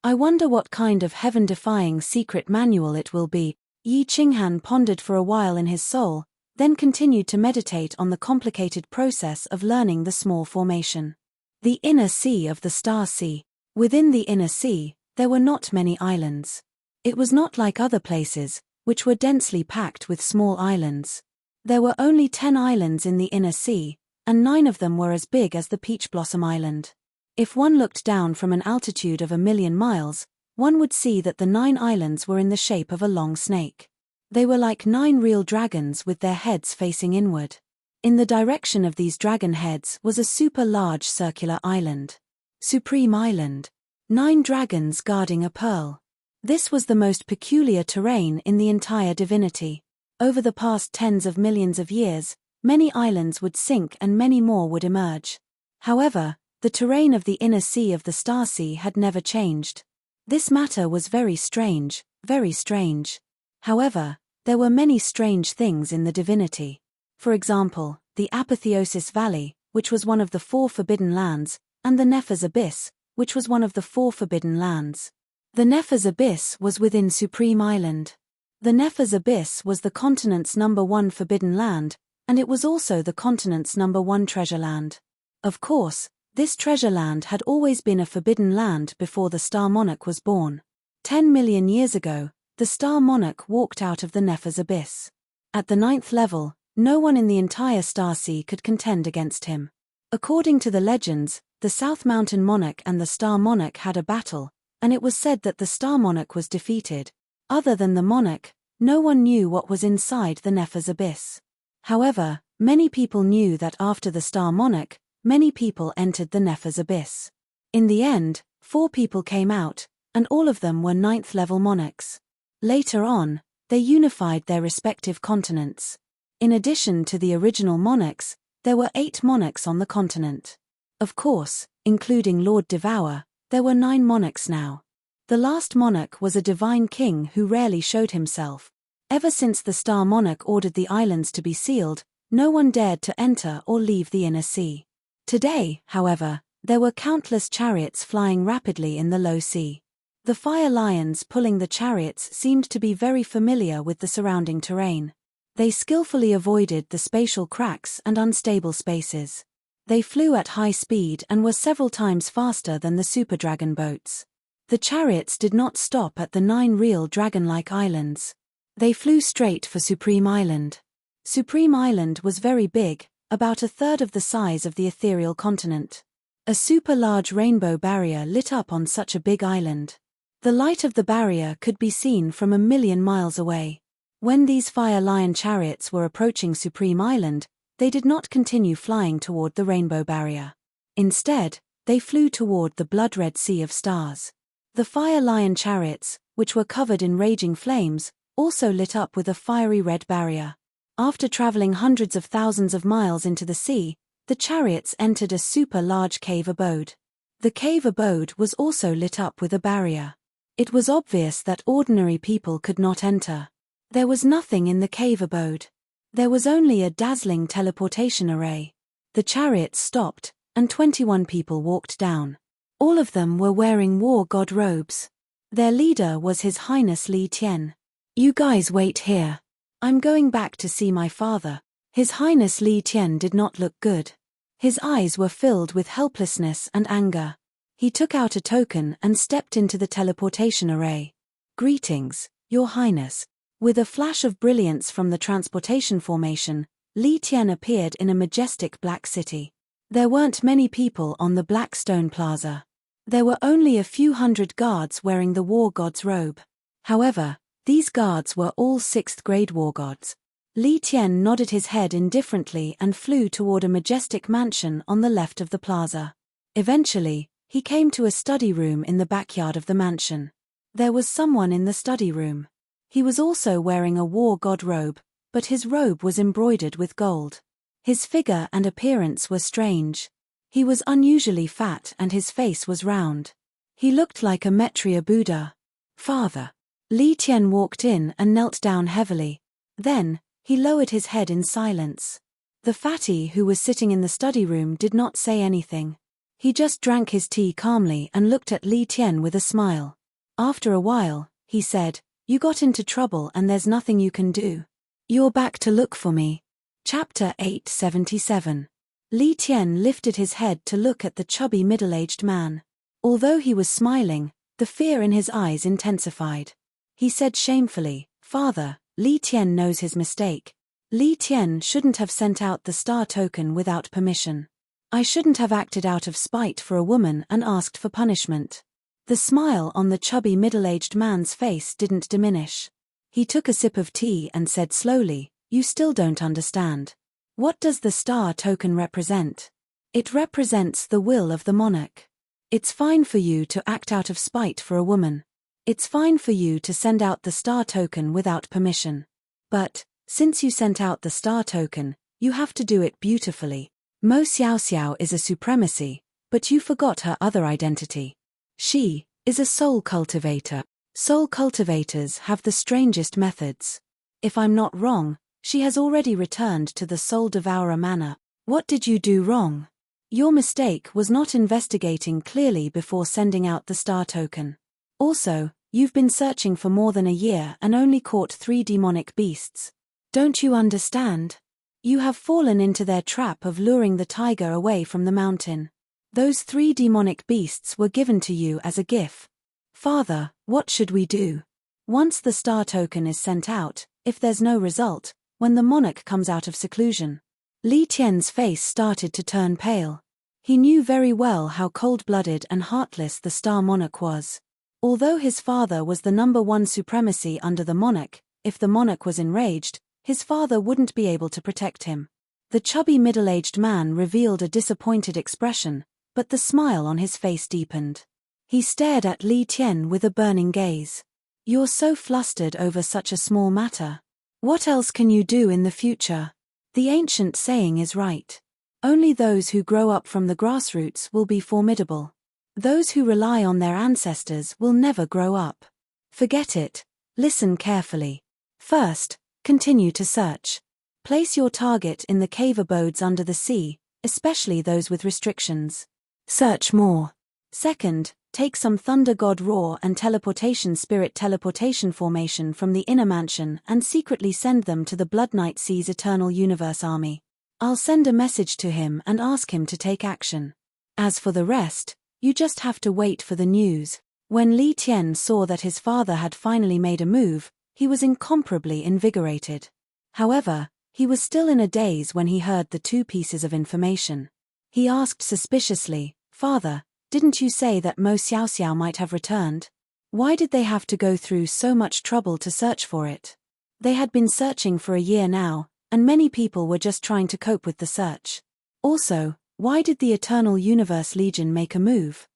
I wonder what kind of heaven-defying secret manual it will be." Yi Qinghan pondered for a while in his soul, then continued to meditate on the complicated process of learning the small formation. The inner sea of the Star Sea. Within the inner sea, there were not many islands. It was not like other places, which were densely packed with small islands. There were only 10 islands in the inner sea, and 9 of them were as big as the Peach Blossom Island. If one looked down from an altitude of 1,000,000 miles, one would see that the 9 islands were in the shape of a long snake. They were like 9 real dragons with their heads facing inward. In the direction of these dragon heads was a super large circular island. Supreme Island. 9 dragons guarding a pearl. This was the most peculiar terrain in the entire divinity. Over the past tens of millions of years, many islands would sink and many more would emerge. However, the terrain of the inner sea of the Star Sea had never changed. This matter was very strange, very strange. However, there were many strange things in the divinity. For example, the Apotheosis Valley, which was one of the 4 forbidden lands, and the Nephers Abyss, which was one of the 4 forbidden lands. The Nephers Abyss was within Supreme Island. The Nephers Abyss was the continent's #1 forbidden land, and it was also the continent's #1 treasure land. Of course, this treasure land had always been a forbidden land before the Star Monarch was born. 10 million years ago, the Star Monarch walked out of the Nephers Abyss. At the 9th level, no one in the entire Star Sea could contend against him. According to the legends, the South Mountain Monarch and the Star Monarch had a battle, and it was said that the Star Monarch was defeated. Other than the Monarch, no one knew what was inside the Nephers Abyss. However, many people knew that after the Star Monarch, many people entered the Nephers Abyss. In the end, 4 people came out, and all of them were 9th level monarchs. Later on, they unified their respective continents. In addition to the original monarchs, there were 8 monarchs on the continent. Of course, including Lord Devour, there were 9 monarchs now. The last monarch was a divine king who rarely showed himself. Ever since the Star Monarch ordered the islands to be sealed, no one dared to enter or leave the inner sea. Today, however, there were countless chariots flying rapidly in the low sea. The fire lions pulling the chariots seemed to be very familiar with the surrounding terrain. They skillfully avoided the spatial cracks and unstable spaces. They flew at high speed and were several times faster than the super dragon boats. The chariots did not stop at the 9 real dragon-like islands. They flew straight for Supreme Island. Supreme Island was very big, about a third of the size of the ethereal continent. A super large rainbow barrier lit up on such a big island. The light of the barrier could be seen from 1,000,000 miles away. When these fire lion chariots were approaching Supreme Island, they did not continue flying toward the rainbow barrier. Instead, they flew toward the blood-red sea of stars. The fire lion chariots, which were covered in raging flames, also lit up with a fiery red barrier. After traveling hundreds of thousands of miles into the sea, the chariots entered a super large cave abode. The cave abode was also lit up with a barrier. It was obvious that ordinary people could not enter. There was nothing in the cave abode. There was only a dazzling teleportation array. The chariots stopped, and 21 people walked down. All of them were wearing war god robes. Their leader was His Highness Li Tian. "You guys wait here. I'm going back to see my father." His Highness Li Tian did not look good. His eyes were filled with helplessness and anger. He took out a token and stepped into the teleportation array. "Greetings, Your Highness." With a flash of brilliance from the transportation formation, Li Tian appeared in a majestic black city. There weren't many people on the black stone plaza. There were only a few hundred guards wearing the war god's robe. However, these guards were all 6th grade war gods. Li Tian nodded his head indifferently and flew toward a majestic mansion on the left of the plaza. Eventually, he came to a study room in the backyard of the mansion. There was someone in the study room. He was also wearing a war god robe, but his robe was embroidered with gold. His figure and appearance were strange. He was unusually fat and his face was round. He looked like a Metria Buddha. "Father." Li Tian walked in and knelt down heavily. Then, he lowered his head in silence. The fatty who was sitting in the study room did not say anything. He just drank his tea calmly and looked at Li Tian with a smile. After a while, he said, "You got into trouble and there's nothing you can do. You're back to look for me." Chapter 877. Li Tian lifted his head to look at the chubby middle-aged man. Although he was smiling, the fear in his eyes intensified. He said shamefully, "Father, Li Tian knows his mistake. Li Tian shouldn't have sent out the star token without permission. I shouldn't have acted out of spite for a woman and asked for punishment. The smile on the chubby middle-aged man's face didn't diminish. He took a sip of tea and said slowly, "You still don't understand. What does the star token represent? It represents the will of the monarch. It's fine for you to act out of spite for a woman. It's fine for you to send out the star token without permission. But, since you sent out the star token, you have to do it beautifully. Mo Xiaoxiao is a supremacy, but you forgot her other identity. She is a soul cultivator. Soul cultivators have the strangest methods. If I'm not wrong, she has already returned to the Soul Devourer manor. What did you do wrong? Your mistake was not investigating clearly before sending out the star token. Also, you've been searching for more than a year and only caught 3 demonic beasts. Don't you understand? You have fallen into their trap of luring the tiger away from the mountain. Those 3 demonic beasts were given to you as a gift. Father, what should we do? Once the star token is sent out, if there's no result, when the monarch comes out of seclusion." Li Tian's face started to turn pale. He knew very well how cold-blooded and heartless the star monarch was. Although his father was the #1 supremacy under the monarch, if the monarch was enraged, his father wouldn't be able to protect him. The chubby middle-aged man revealed a disappointed expression, but the smile on his face deepened. He stared at Li Tian with a burning gaze. "You're so flustered over such a small matter. What else can you do in the future? The ancient saying is right. Only those who grow up from the grassroots will be formidable. Those who rely on their ancestors will never grow up. Forget it. Listen carefully. First, continue to search. Place your target in the cave abodes under the sea, especially those with restrictions. Search more. Second, take some Thunder God Roar and Teleportation Spirit teleportation formation from the inner mansion and secretly send them to the Blood Knight Sea's Eternal Universe army. I'll send a message to him and ask him to take action. As for the rest, you just have to wait for the news." When Li Tian saw that his father had finally made a move, he was incomparably invigorated. However, he was still in a daze when he heard the 2 pieces of information. He asked suspiciously, "Father, didn't you say that Mo Xiaoxiao might have returned? Why did they have to go through so much trouble to search for it? They had been searching for a year now, and many people were just trying to cope with the search. Also, why did the Eternal Universe Legion make a move?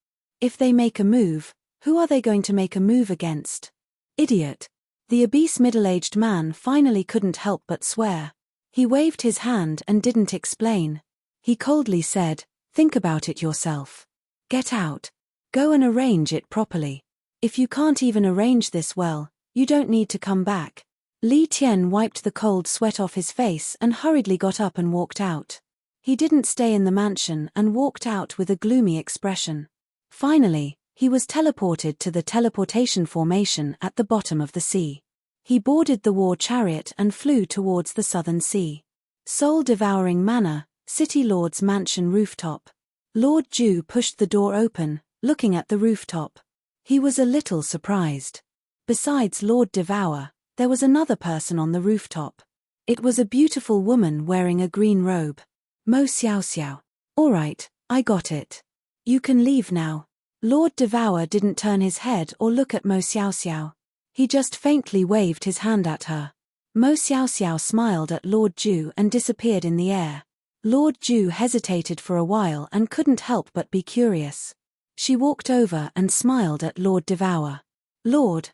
If they make a move, who are they going to make a move against? Idiot." The obese middle-aged man finally couldn't help but swear. He waved his hand and didn't explain. He coldly said, "Think about it yourself. Get out. Go and arrange it properly. If you can't even arrange this well, you don't need to come back." Li Tian wiped the cold sweat off his face and hurriedly got up and walked out. He didn't stay in the mansion and walked out with a gloomy expression. Finally, he was teleported to the teleportation formation at the bottom of the sea. He boarded the war chariot and flew towards the southern sea. Soul-devouring manor, City Lord's mansion rooftop. Lord Ju pushed the door open, looking at the rooftop. He was a little surprised. Besides Lord Devour, there was another person on the rooftop. It was a beautiful woman wearing a green robe. Mo Xiaoxiao. "All right, I got it. You can leave now." Lord Devour didn't turn his head or look at Mo Xiaoxiao. He just faintly waved his hand at her. Mo Xiaoxiao smiled at Lord Ju and disappeared in the air. Lord Ju hesitated for a while and couldn't help but be curious. She walked over and smiled at Lord Devour. Lord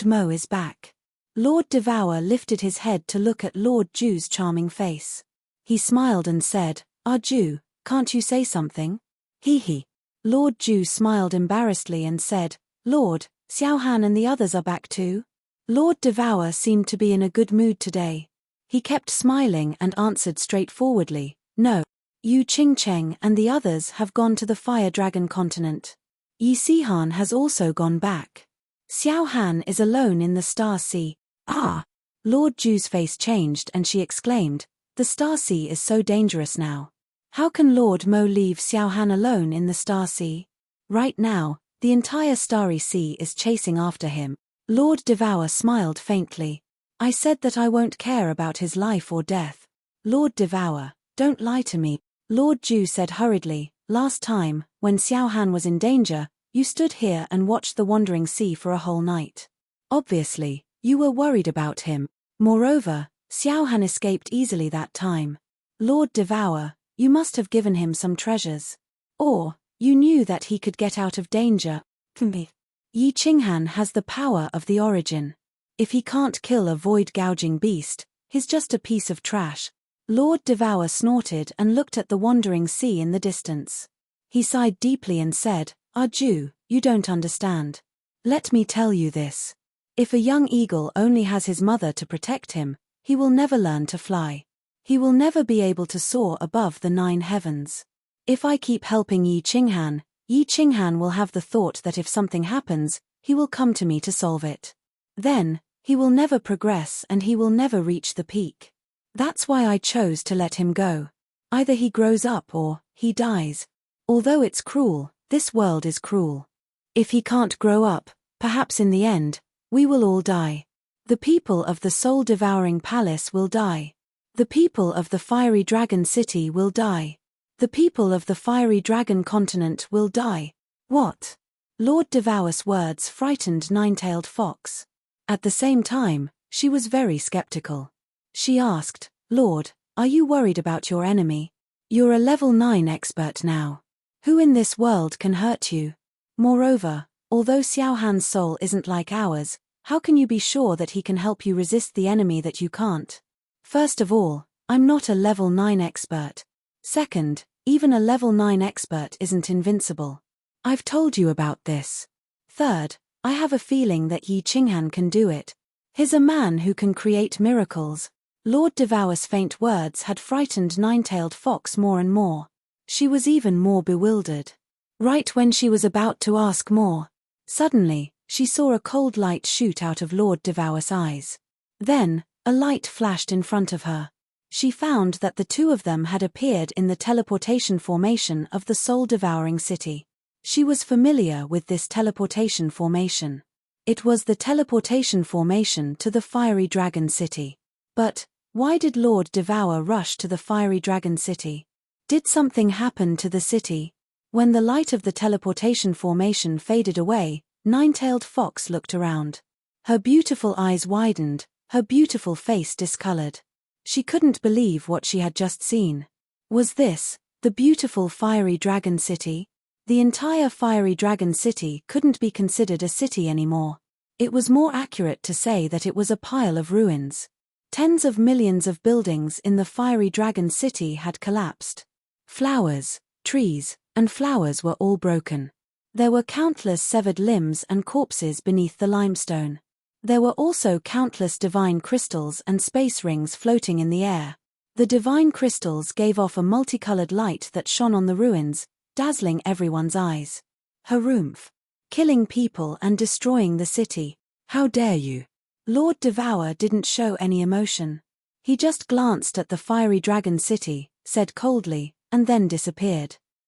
Mo is back." Lord Devour lifted his head to look at Lord Ju's charming face. He smiled and said, Ju, can't you say something?" "Hee." Lord Ju smiled embarrassedly and said, "Lord, Xiaohan and the others are back too?" Lord Devour seemed to be in a good mood today. He kept smiling and answered straightforwardly, "No. Yu Qingcheng and the others have gone to the Fire Dragon continent. Yi Sihan has also gone back. Xiaohan is alone in the Star Sea." "Ah!" Lord Ju's face changed and she exclaimed, "The Star Sea is so dangerous now. How can Lord Mo leave Xiaohan alone in the Star Sea? Right now, the entire Starry Sea is chasing after him." Lord Devour smiled faintly. "I said that I won't care about his life or death. Lord Devour, don't lie to me." Lord Ju said hurriedly, "Last time, when Xiao Han was in danger, you stood here and watched the wandering sea for a whole night. Obviously, you were worried about him. Moreover, Xiao Han escaped easily that time. Lord Devour, you must have given him some treasures. Or, you knew that he could get out of danger. Yi Qinghan has the power of the origin. If he can't kill a void-gouging beast, he's just a piece of trash." Lord Devour snorted and looked at the wandering sea in the distance. He sighed deeply and said, "Ju, you don't understand. Let me tell you this. If a young eagle only has his mother to protect him, he will never learn to fly. He will never be able to soar above the 9 heavens. If I keep helping Yi Qinghan will have the thought that if something happens, he will come to me to solve it. Then, he will never progress and he will never reach the peak. That's why I chose to let him go. Either he grows up or he dies. Although it's cruel, this world is cruel. If he can't grow up, perhaps in the end, we will all die. The people of the soul-devouring palace will die. The people of the fiery dragon city will die. The people of the fiery dragon continent will die." "What?" Lord Devour's words frightened Nine-Tailed Fox. At the same time, she was very skeptical. She asked, "Lord, are you worried about your enemy? You're a level 9 expert now. Who in this world can hurt you? Moreover, although Xiao Han's soul isn't like ours, how can you be sure that he can help you resist the enemy that you can't? First of all, I'm not a level 9 expert. Second, even a level 9 expert isn't invincible. I've told you about this. Third, I have a feeling that Yi Qinghan can do it. He's a man who can create miracles." Lord Devour's faint words had frightened Nine-Tailed Fox more and more. She was even more bewildered. Right when she was about to ask more, suddenly, she saw a cold light shoot out of Lord Devour's eyes. Then, a light flashed in front of her. She found that the two of them had appeared in the teleportation formation of the soul-devouring city. She was familiar with this teleportation formation. It was the teleportation formation to the fiery dragon city. But, why did Lord Devour rush to the fiery dragon city? Did something happen to the city? When the light of the teleportation formation faded away, Nine-Tailed Fox looked around. Her beautiful eyes widened, her beautiful face discolored. She couldn't believe what she had just seen. Was this the beautiful fiery dragon city? The entire fiery dragon city couldn't be considered a city anymore. It was more accurate to say that it was a pile of ruins. Tens of millions of buildings in the fiery dragon city had collapsed. Flowers, trees, and flowers were all broken. There were countless severed limbs and corpses beneath the limestone. There were also countless divine crystals and space rings floating in the air. The divine crystals gave off a multicolored light that shone on the ruins, dazzling everyone's eyes. Harumph! Killing people and destroying the city. How dare you? Lord Devour didn't show any emotion. He just glanced at the fiery dragon city, said coldly, and then disappeared.